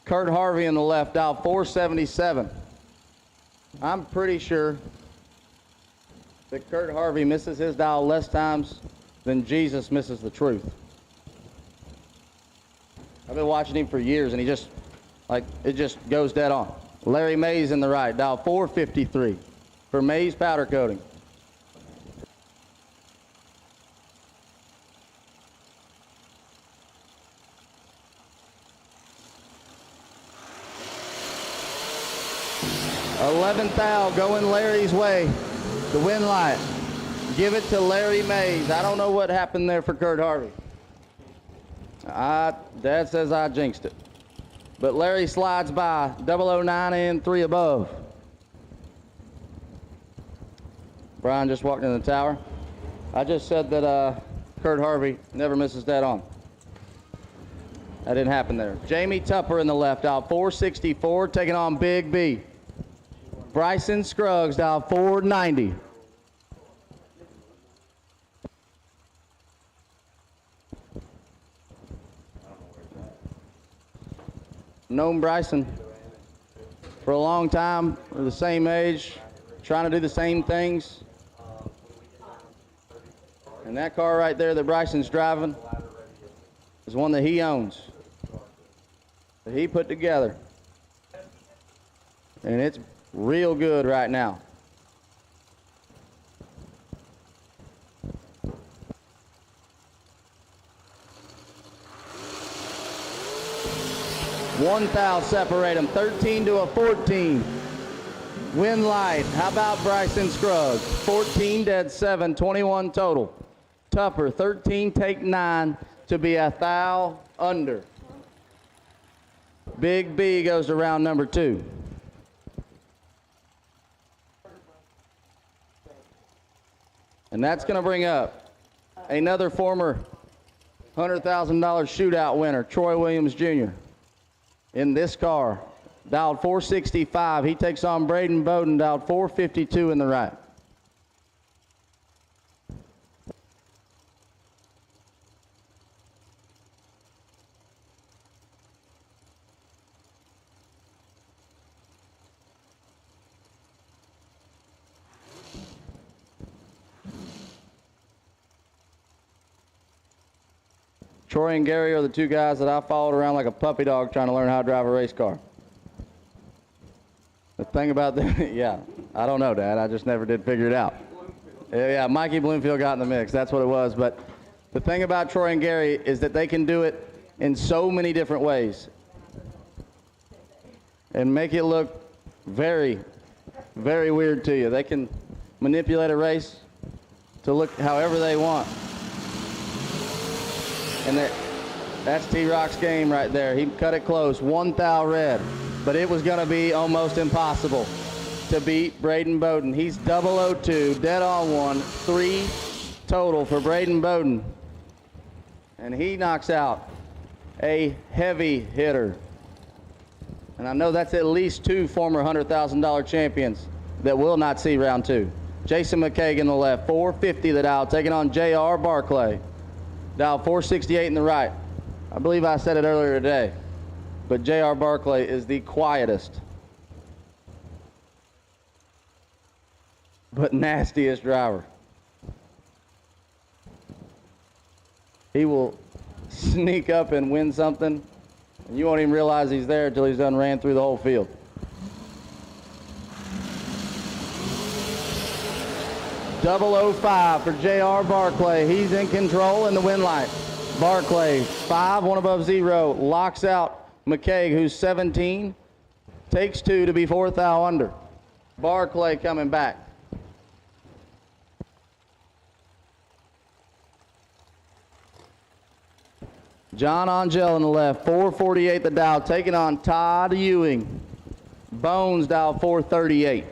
Kurt Harvey in the left, dial 477. I'm pretty sure that Kurt Harvey misses his dial less times than Jesus misses the truth. I've been watching him for years, and he just, it just goes dead on. Larry Mays in the right, dial 453 for Mays powder coating. $11 thou going Larry's way. The wind light. Give it to Larry Mays. I don't know what happened there for Kurt Harvey. Dad says I jinxed it. But Larry slides by 009 and 3 above. Brian just walked in the tower. I just said that Kurt Harvey never misses dead on. That didn't happen there. Jamie Tupper in the left, dial 464, taking on Big B. Bryson Scruggs, dial 490. Known Bryson for a long time. We're the same age, trying to do the same things. And that car right there that Bryson's driving is one that he owns, that he put together. And it's real good right now. One thou separate them, 13 to a 14. Wind light, how about Bryson Scruggs? 14 dead 7, 21 total. Tupper, 13 take 9 to be a thou under. Big B goes to round number 2. And that's going to bring up another former $100,000 shootout winner, Troy Williams Jr. in this car. Dialed 465. He takes on Braden Bowden, dialed 452 in the right. Troy and Gary are the two guys that I followed around like a puppy dog trying to learn how to drive a race car. The thing about them, yeah, I don't know, Dad. I just never did figure it out. Yeah, Mikey Bloomfield got in the mix. That's what it was. But the thing about Troy and Gary is that they can do it in so many different ways and make it look very, very weird to you. They can manipulate a race to look however they want. And that's T-Rock's game right there. He cut it close, 1 thou red, but it was gonna be almost impossible to beat Braden Bowden. He's 002, dead on one, 3 total for Braden Bowden. And he knocks out a heavy hitter. And I know that's at least 2 former $100,000 champions that will not see round 2. Jason McCaig in the left, 450 the dial, taking on J.R. Barclay. Dial 468 in the right. I believe I said it earlier today, but J.R. Barclay is the quietest but nastiest driver. He will sneak up and win something, and you won't even realize he's there until he's done ran through the whole field. .005 for J.R. Barclay. He's in control in the win light. Barclay, 5, 1 above 0, locks out McCaig, who's 17, takes 2 to be 4 thou under. Barclay coming back. John Angel in the left, 448 the dial, taking on Todd Ewing. Bones dial 438.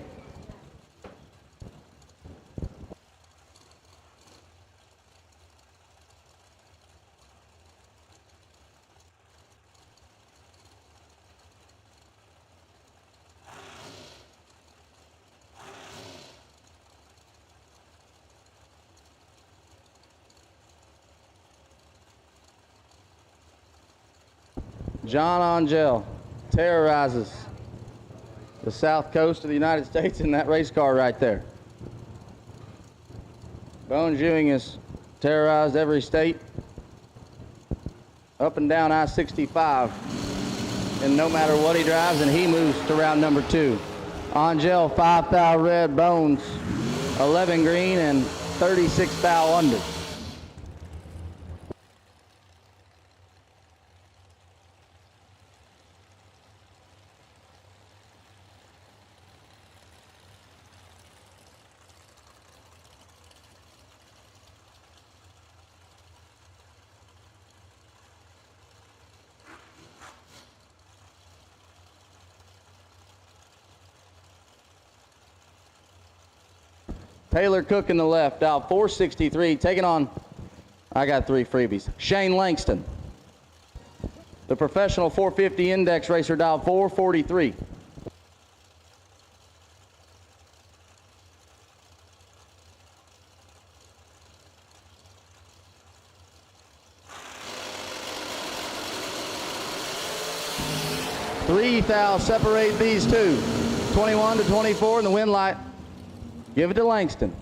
John Angel terrorizes the south coast of the United States in that race car right there. Bones Ewing has terrorized every state up and down I-65, and no matter what he drives, and he moves to round number 2. Angel, 5 thou red, Bones 11 green, and 36 thou under. Taylor Cook in the left, dial 463, taking on, I got 3 freebies, Shane Langston. The professional 450 index racer, dial 443. Three thou separate these two, 21 to 24 in the win light. Give it to Langston.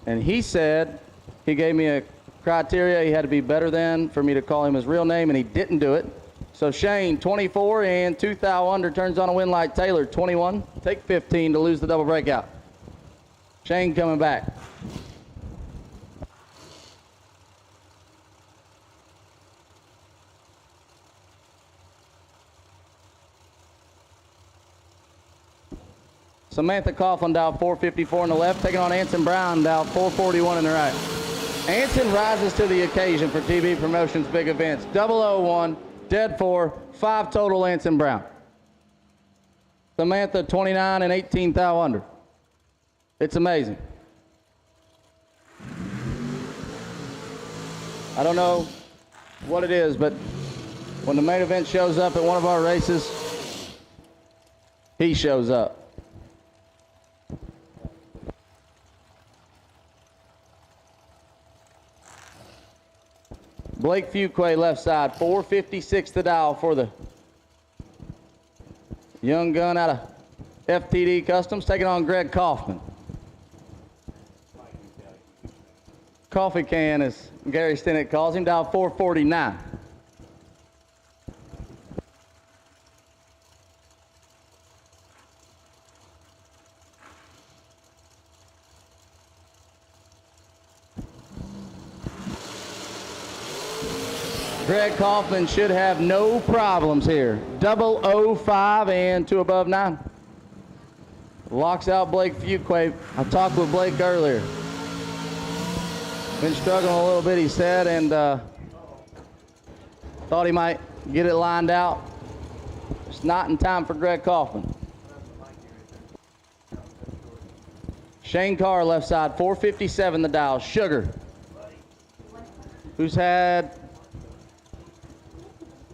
And he said, he gave me a criteria he had to be better than for me to call him his real name, and he didn't do it. So Shane, 24 and 2 thou under, turns on a win light. Taylor, 21, take 15 to lose the double breakout. Shane coming back. Samantha Coughlin, dial 454 in the left, taking on Anson Brown, dial 441 in the right. Anson rises to the occasion for TB Promotions big events. 001, dead 4, 5 total Anson Brown. Samantha, 29 and 18 thou under. It's amazing. I don't know what it is, but when the main event shows up at one of our races, he shows up. Blake Fuquay left side, 456 the dial for the young gun out of FTD Customs, taking on Greg Kaufman. Coffee can, as Gary Stennett calls him, dial 449. Greg Kaufman should have no problems here. 005 and 2 above 9. Locks out Blake Fuquay. I talked with Blake earlier. Been struggling a little bit, he said, and thought he might get it lined out. It's not in time for Greg Kaufman. Shane Carr, left side, 457 the dial. Sugar, who's had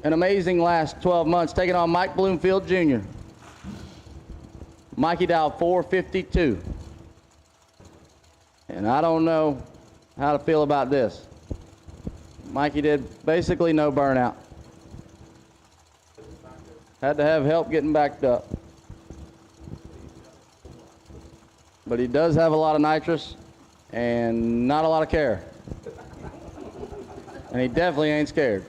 an amazing last 12 months, taking on Mike Bloomfield Jr. Mikey dialed 452. And I don't know how to feel about this. Mikey did basically no burnout. Had to have help getting backed up. But he does have a lot of nitrous and not a lot of care. And he definitely ain't scared.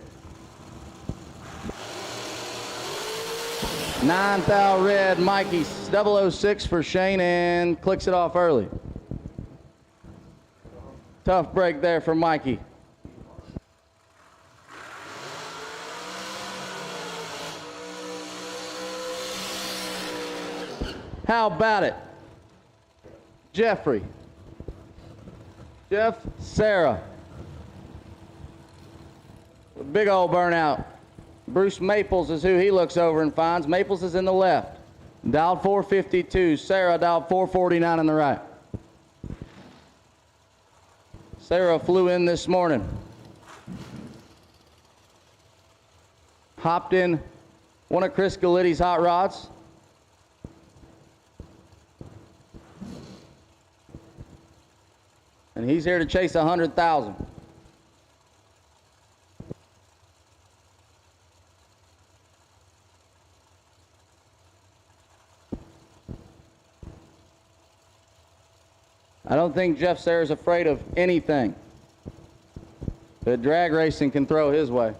9 thou red, Mikey, 006 for Shane, and clicks it off early. Tough break there for Mikey. How about it? Jeffrey. Jeff, Sarah. A big old burnout. Bruce Maples is who he looks over and finds. Maples is in the left. Dialed 452. Sarah dialed 449 in the right. Sarah flew in this morning. Hopped in one of Chris Galitti's hot rods. And he's here to chase 100,000. I don't think Jeff Sayre's afraid of anything that drag racing can throw his way.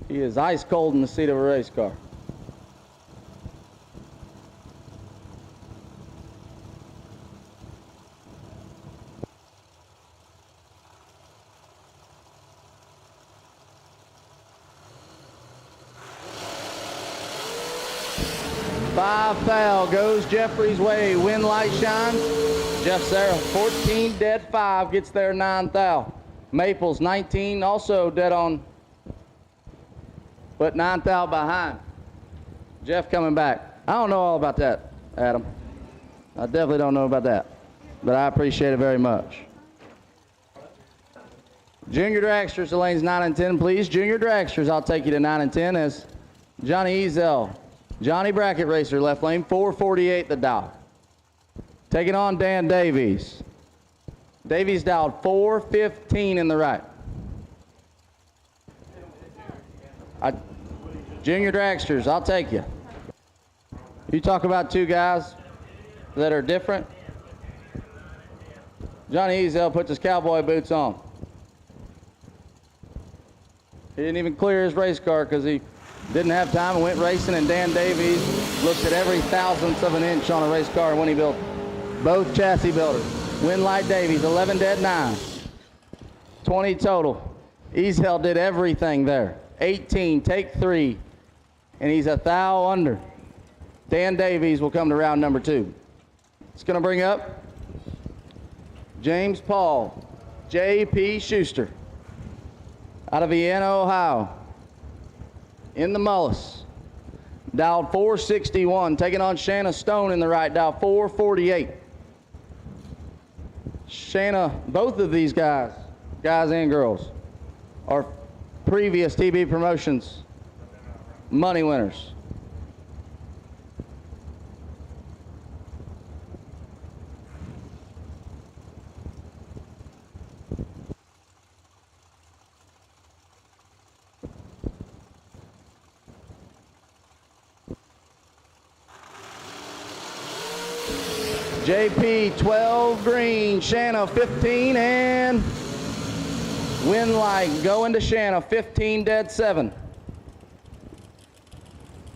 He is ice cold in the seat of a race car. Five foul goes Jeffrey's way. Wind light shines. Jeff Sayre, 14 dead 5, gets there 9 thou. Maples, 19, also dead on, but 9 thou behind. Jeff coming back. I don't know all about that, Adam. I definitely don't know about that, but I appreciate it very much. Junior Dragsters, the lanes 9 and 10, please. Junior Dragsters, I'll take you to 9 and 10 as Johnny Ezel. Johnny Bracket Racer, left lane, 448 the dial. Taking on Dan Davies. Davies dialed 415 in the right. Junior Dragsters, I'll take you. You talk about two guys that are different. Johnny Ezel puts his cowboy boots on. He didn't even clear his race car because he didn't have time and went racing, and Dan Davies looks at every thousandth of an inch on a race car when he built both chassis builders. Winlight Davies, 11 dead 9. 20 total. Ezel did everything there. 18, take 3, and he's a thou under. Dan Davies will come to round number 2. It's going to bring up James Paul, J.P. Schuster, out of Vienna, Ohio, in the Mullis. Dialed 461, taking on Shanna Stone in the right, dialed 448. Shanna, both of these guys and girls, are previous TB Promotions money winners. JP 12 green, Shanna 15, and Winlight going to Shanna, 15 dead 7.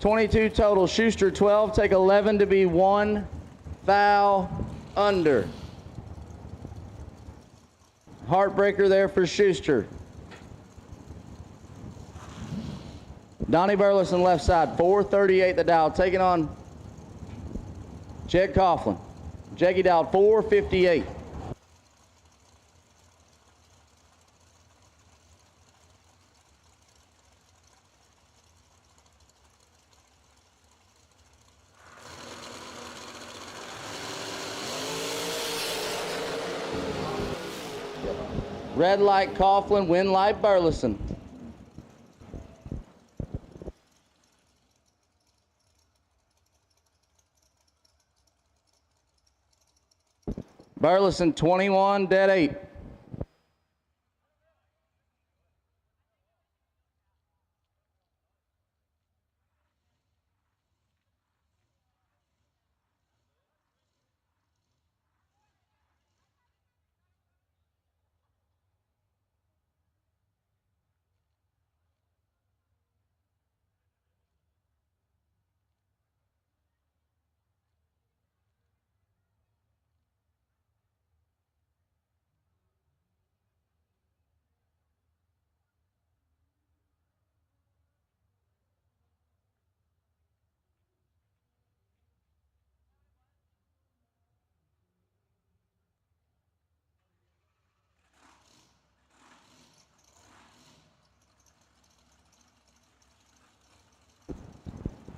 22 total. Schuster 12, take 11 to be 1 foul under. Heartbreaker there for Schuster. Donnie Burleson left side, 438 the dial, taking on Jed Coughlin. Jeggy dialed 458. Red light Coughlin, win light Burleson. Burleson 21, dead 8.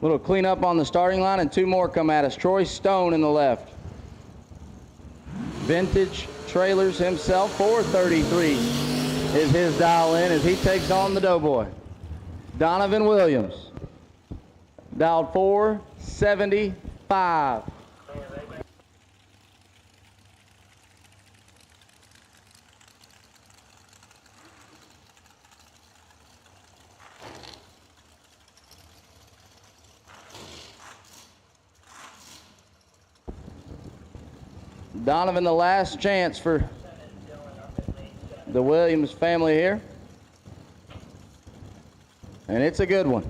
Little cleanup on the starting line, and 2 more come at us. Troy Stone in the left. Vintage Trailers himself, 433 is his dial in as he takes on the Doughboy. Donovan Williams, dialed 475. Donovan, the last chance for the Williams family here. And it's a good one.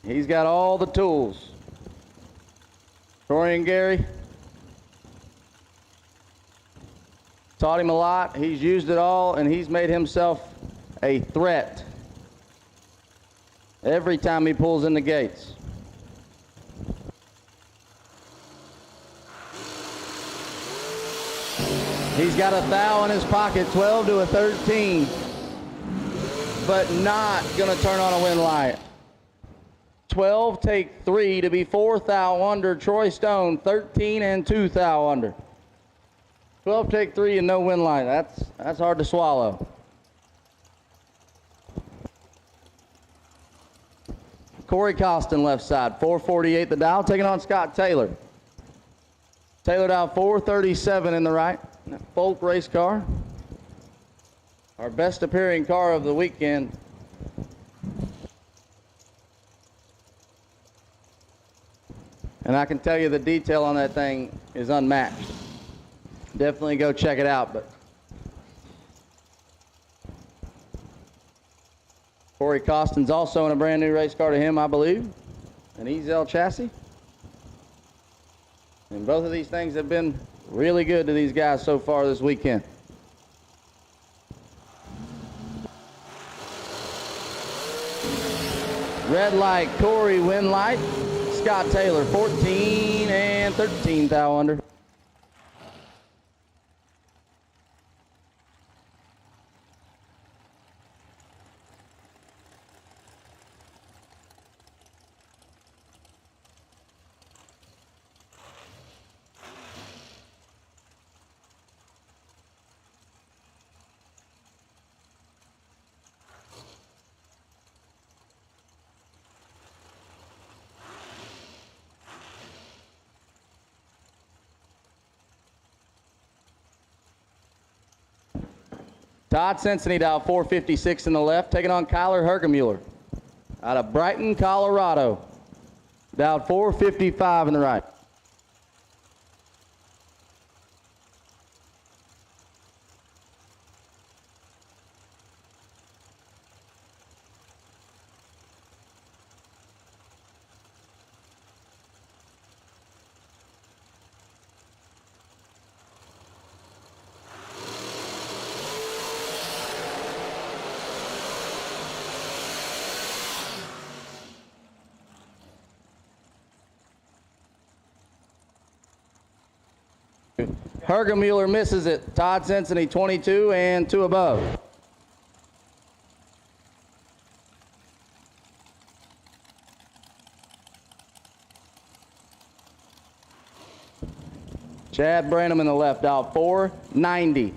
He's got all the tools. Troy and Gary taught him a lot. He's used it all, and he's made himself a threat every time he pulls in the gates. He's got a thou in his pocket, 12 to a 13, but not gonna turn on a win light. 12 take 3 to be 4 thou under. Troy Stone 13 and 2 thou under. 12 take 3 and no win light. That's hard to swallow. Corey Costin left side, 448 the dial, taking on Scott Taylor. Taylor dial 437 in the right. Folk race car. Our best appearing car of the weekend. And I can tell you the detail on that thing is unmatched. Definitely go check it out. But Corey Costin's also in a brand new race car to him, I believe, an Ezel chassis. And both of these things have been really good to these guys so far this weekend. Red light, Corey, win light. Scott Taylor, 14 and 13 thou under. Todd Cincinnati dial 456 in the left, taking on Kyler Hergemuller out of Brighton, Colorado. Dialed 455 in the right. Hergemuller misses it. Todd Cincinnati 22 and 2 above. Chad Branham in the left, dial 490.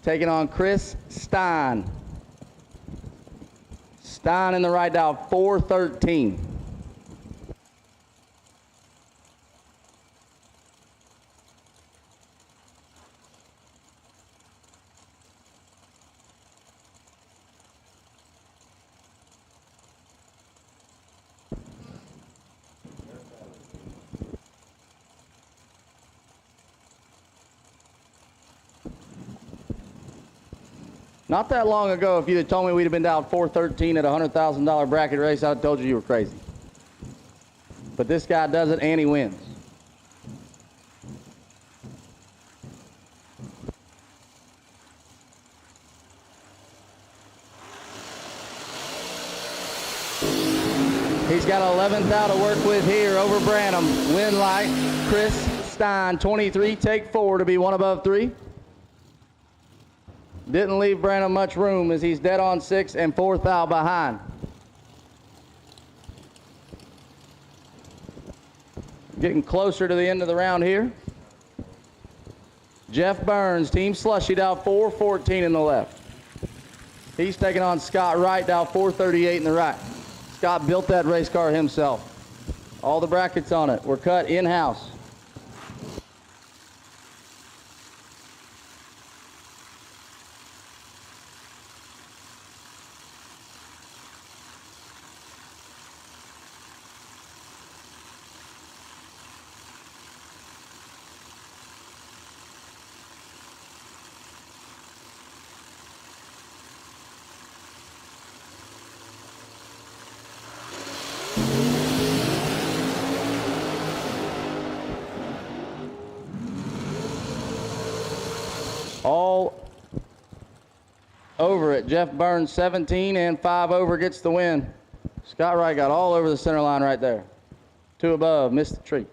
Taking on Chris Stein. Stein in the right, dial 413. Not that long ago, if you'd have told me we'd have been down 413 at a $100,000 bracket race, I'd have told you were crazy. But this guy does it and he wins. He's got 11th out to work with here over Branham. Win light, Chris Stein, 23, take 4 to be 1 above 3. Didn't leave Branham much room as he's dead on 6 and 4th out behind. Getting closer to the end of the round here. Jeff Burns, Team Slushy, down 414 in the left. He's taking on Scott Wright, down 438 in the right. Scott built that race car himself. All the brackets on it were cut in-house. All over it. Jeff Burns 17 and 5 over gets the win. Scott Wright got all over the center line right there. 2 above, missed the tree.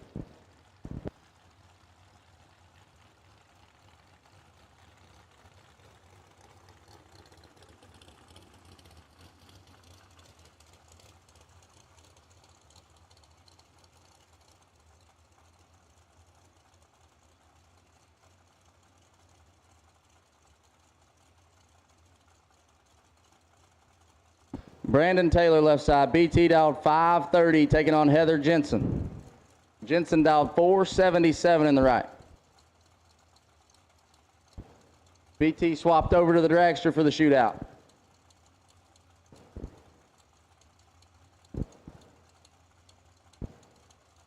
Brandon Taylor left side. BT dialed 530, taking on Heather Jensen. Jensen dialed 477 in the right. BT swapped over to the Dragster for the shootout.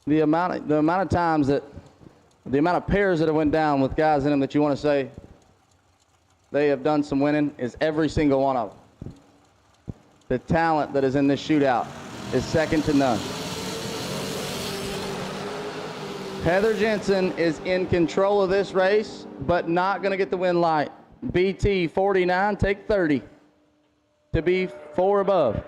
The amount of times that, the amount of pairs that have went down with guys in them that you want to say they have done some winning is every single one of them. The talent that is in this shootout is second to none. Heather Jensen is in control of this race, but not going to get the win light. BT 49, take 30 to be 4 above.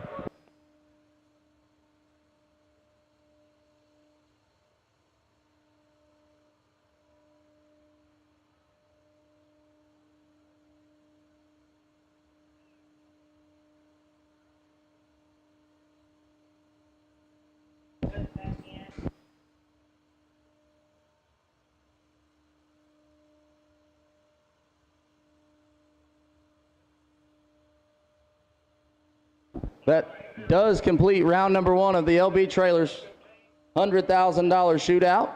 That does complete round number 1 of the LB Trailers $100,000 shootout.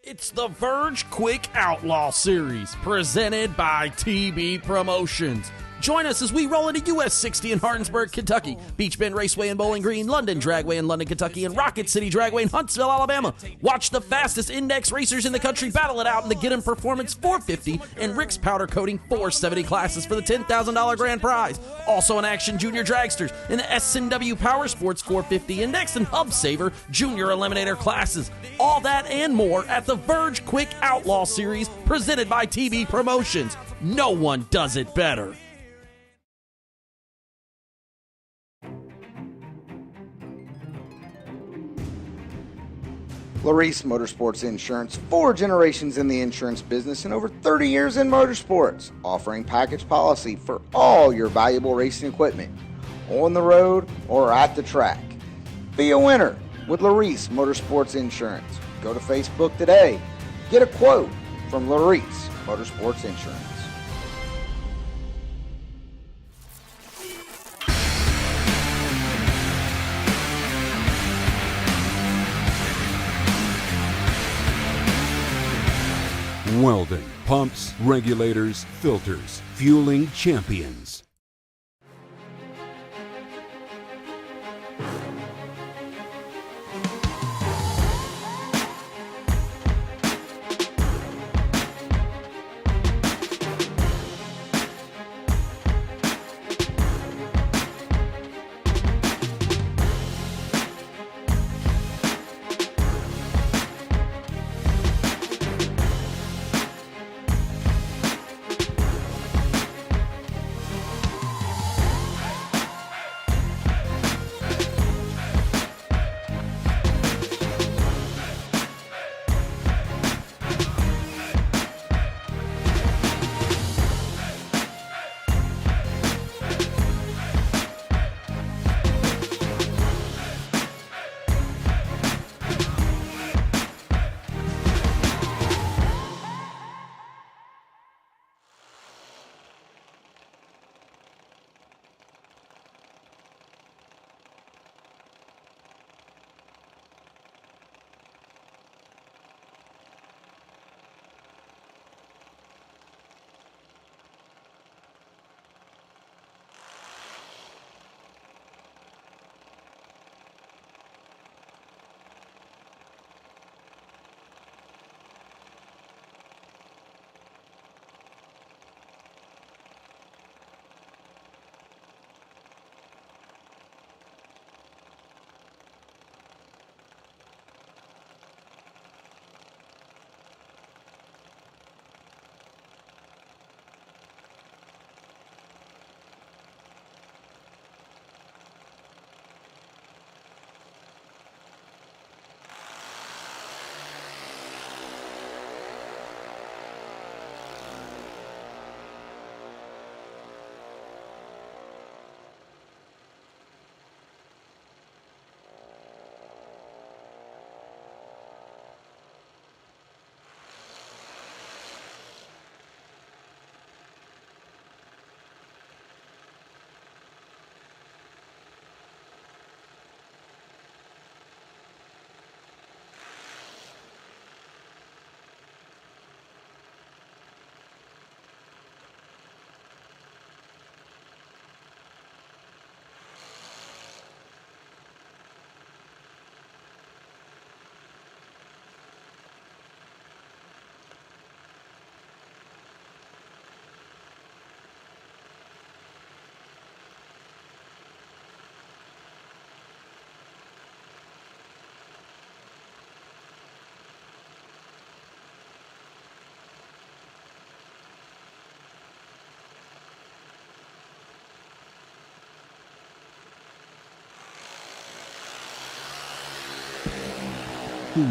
It's the Verge Quick Outlaw Series, presented by TB Promotions. Join us as we roll into US 60 in Hardinsburg, Kentucky, Beach Bend Raceway in Bowling Green, London Dragway in London, Kentucky, and Rocket City Dragway in Huntsville, Alabama. Watch the fastest index racers in the country battle it out in the Get 'em Performance 450 and Rick's Powder Coating 470 classes for the $10,000 grand prize. Also in action, Junior Dragsters in the S&W Powersports 450 Index and Hub Saver Junior Eliminator classes. All that and more at the Verge Quick Outlaw Series, presented by TB Promotions. No one does it better. Larice Motorsports Insurance, 4 generations in the insurance business and over 30 years in motorsports, offering package policy for all your valuable racing equipment, on the road or at the track. Be a winner with Larice Motorsports Insurance. Go to Facebook today. Get a quote from Larice Motorsports Insurance. Weldon Pumps, Regulators, Filters, Fueling Champions.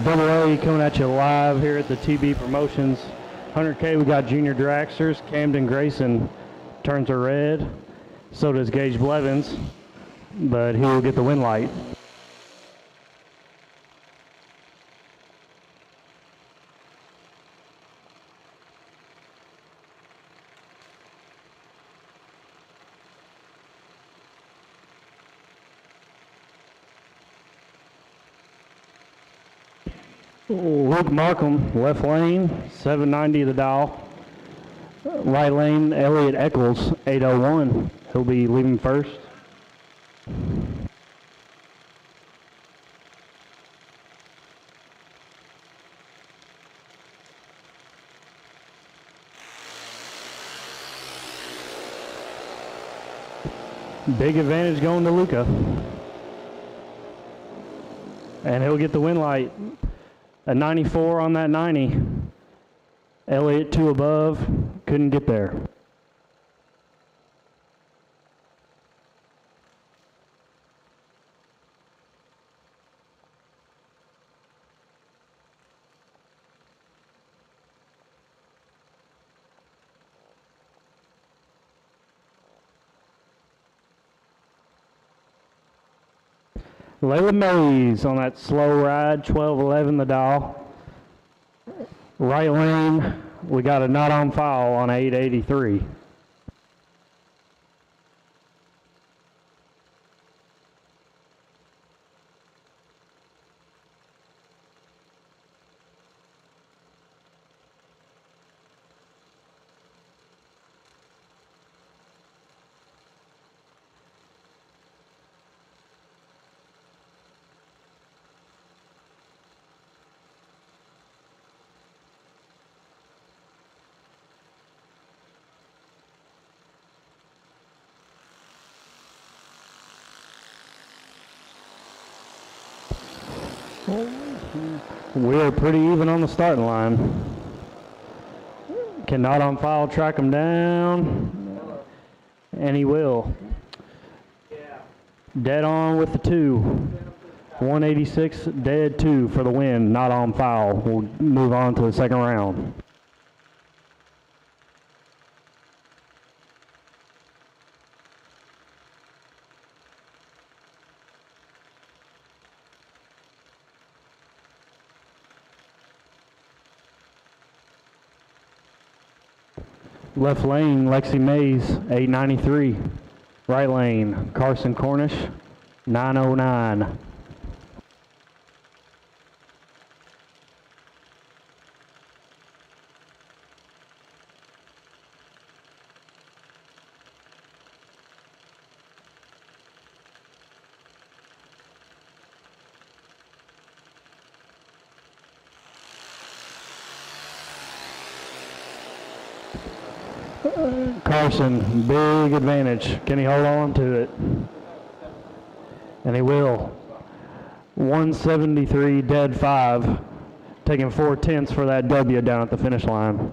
Double A coming at you live here at the TB Promotions 100K. We got Junior Dragsters. Camden Grayson turns her red. So does Gage Blevins, but he will get the win light. Luke Markham, left lane, 790 the dial. Right lane, Elliot Eccles, 801. He'll be leaving first. Big advantage going to Luca. And he'll get the win light. A 94 on that 90. Elliott 2 above, couldn't get there. Layla Mays on that slow ride, 12-11 the dial. Right lane, we got a not on foul on 883. We're pretty even on the starting line. Cannot on foul track him down, and he will. Dead on with the 2. 186, dead 2 for the win, not on foul. We'll move on to the second round. Left lane, Lexi Mays, 893. Right lane, Carson Cornish, 909. Carson, big advantage. Can he hold on to it? And he will. 173, dead 5. Taking 4/10 for that W down at the finish line.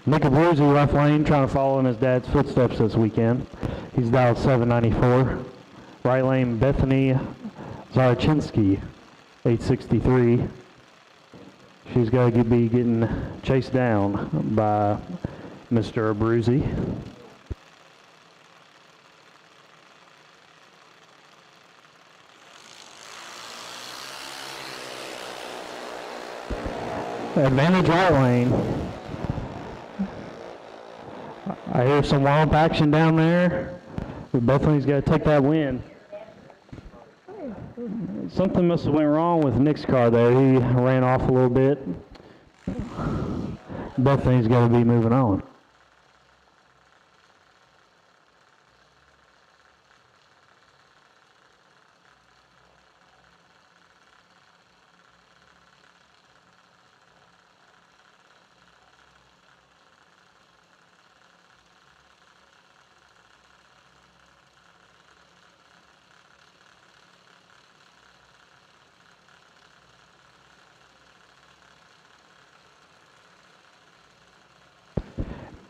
Nick Abruzzi, left lane, trying to follow in his dad's footsteps this weekend. He's dialed 794. Right lane, Bethany Zarchinsky, 863. She's got to be getting chased down by Mr. Abruzzi. Advantage right lane. I hear some womp action down there. But Bethany's got to take that win. Something must have went wrong with Nick's car there. He ran off a little bit. Bethany's got to be moving on.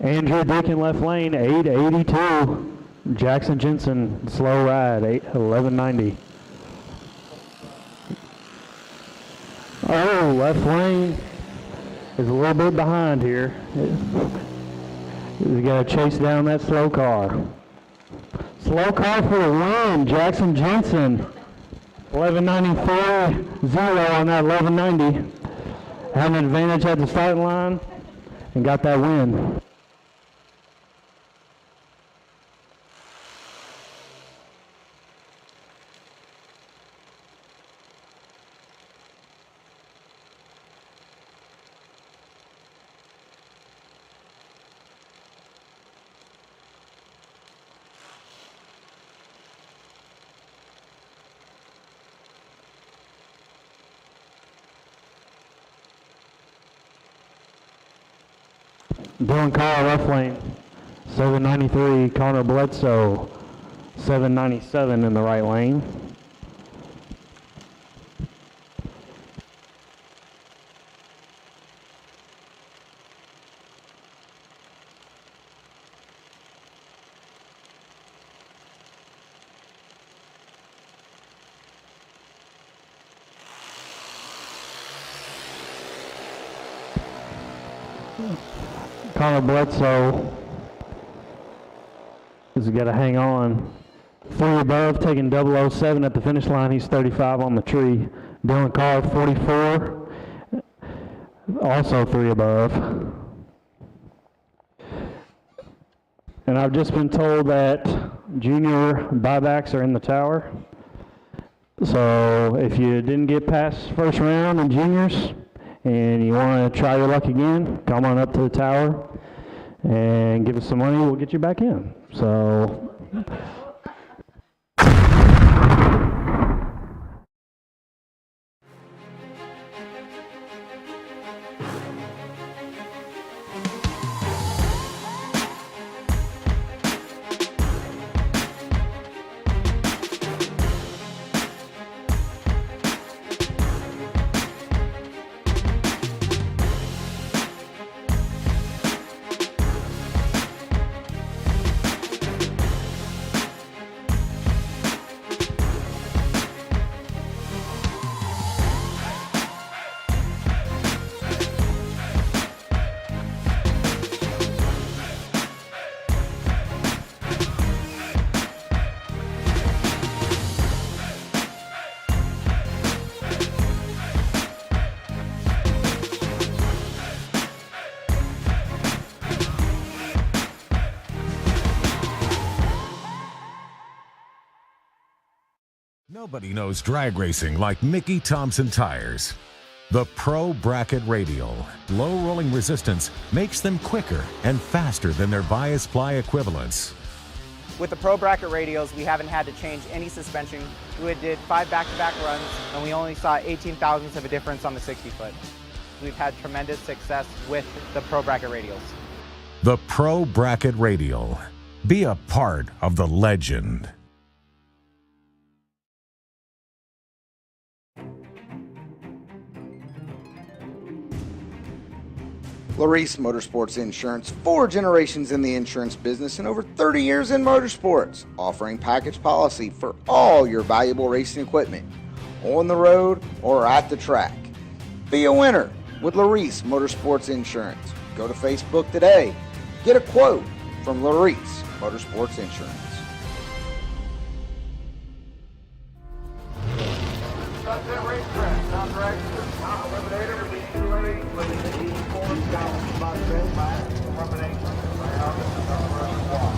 Andrew Dick in left lane, 882. Jackson Jensen, slow ride, 1190. Oh, left lane is a little bit behind here. We got to chase down that slow car. Slow car for the win, Jackson Jensen. 1194, 0 on that 1190. Had an advantage at the starting line and got that win. Dylan Carr, left lane. 793, Connor Bledsoe. 797 in the right lane. Connor Bledsoe has got to hang on. 3 above, taking 007 at the finish line. He's 35 on the tree. Dylan Carr, 44, also 3 above. And I've just been told that junior buybacks are in the tower. So if you didn't get past first round in juniors and you want to try your luck again, come on up to the tower and give us some money. We'll get you back in. So. Nobody knows drag racing like Mickey Thompson tires. The Pro Bracket Radial low rolling resistance makes them quicker and faster than their bias ply equivalents. With the Pro Bracket radials, we haven't had to change any suspension. We did 5 back-to-back runs, and we only saw 18 thousandths of a difference on the 60-foot. We've had tremendous success with the Pro Bracket radials. The Pro Bracket Radial. Be a part of the legend. Larice Motorsports Insurance, 4 generations in the insurance business and over 30 years in motorsports, offering package policy for all your valuable racing equipment, on the road or at the track. Be a winner with Larice Motorsports Insurance. Go to Facebook today. Get a quote from Larice Motorsports Insurance. Sunset Racetrack, Tom Dragster, Tom Eliminator, release 280, with the 84 gallons, about 10 miles, elimination, right out of the first walk.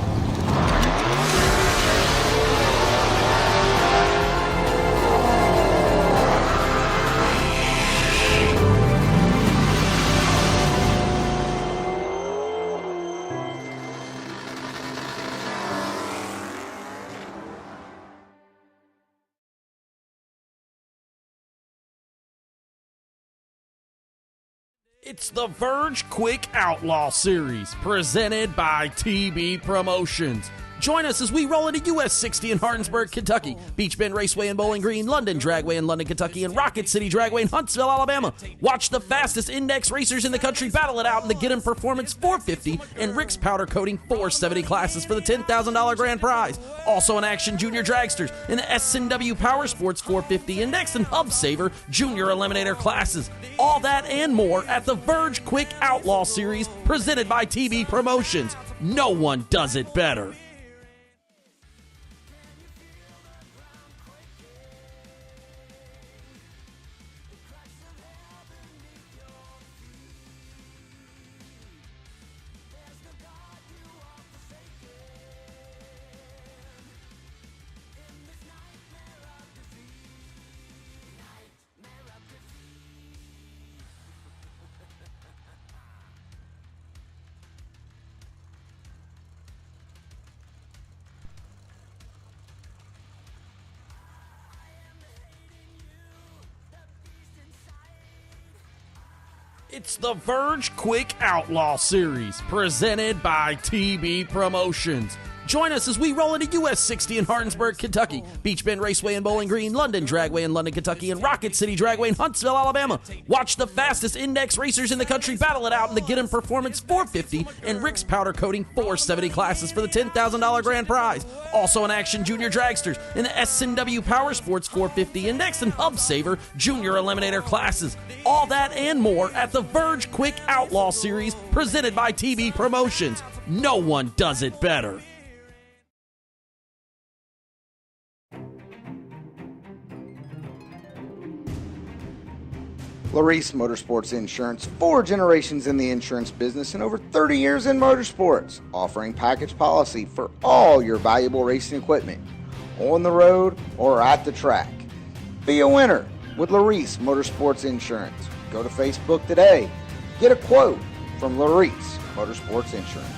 It's the Verge Quick Outlaw Series, presented by TB Promotions. Join us as we roll into US 60 in Hardinsburg, Kentucky, Beach Bend Raceway in Bowling Green, London Dragway in London, Kentucky, and Rocket City Dragway in Huntsville, Alabama. Watch the fastest index racers in the country battle it out in the Get-'em Performance 450 and Rick's Powder Coating 470 classes for the $10,000 grand prize. Also in action, Junior Dragsters in the S&W Powersports 450 Index and Hub Saver Junior Eliminator classes. All that and more at the Verge Quick Outlaw Series, presented by TB Promotions. No one does it better. It's the Verge Quick Outlaw Series, presented by TB Promotions. Join us as we roll into US 60 in Hardinsburg, Kentucky, Beach Bend Raceway in Bowling Green, London Dragway in London, Kentucky, and Rocket City Dragway in Huntsville, Alabama. Watch the fastest index racers in the country battle it out in the Get 'em Performance 450 and Rick's Powder Coating 470 classes for the $10,000 grand prize. Also in action, Junior Dragsters in the S&W Powersports 450 Index and Hub Saver Junior Eliminator classes. All that and more at the Verge Quick Outlaw Series, presented by TB Promotions. No one does it better. Larice Motorsports Insurance, 4 generations in the insurance business and over 30 years in motorsports, offering package policy for all your valuable racing equipment, on the road or at the track. Be a winner with Larice Motorsports Insurance. Go to Facebook today. Get a quote from Larice Motorsports Insurance.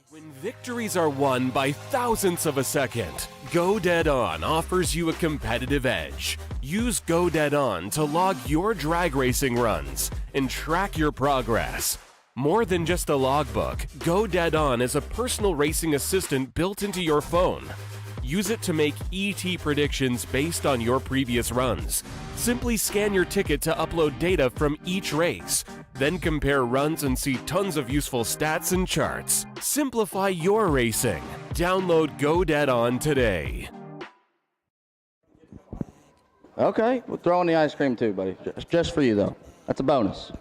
When victories are won by thousandths of a second, Go Dead On offers you a competitive edge. Use Go Dead On to log your drag racing runs and track your progress. More than just a logbook, Go Dead On is a personal racing assistant built into your phone. Use it to make ET predictions based on your previous runs. Simply scan your ticket to upload data from each race. Then compare runs and see tons of useful stats and charts. Simplify your racing. Download Go Dead On today. Okay, we'll throw in the ice cream too, buddy. Just for you, though. That's a bonus.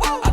I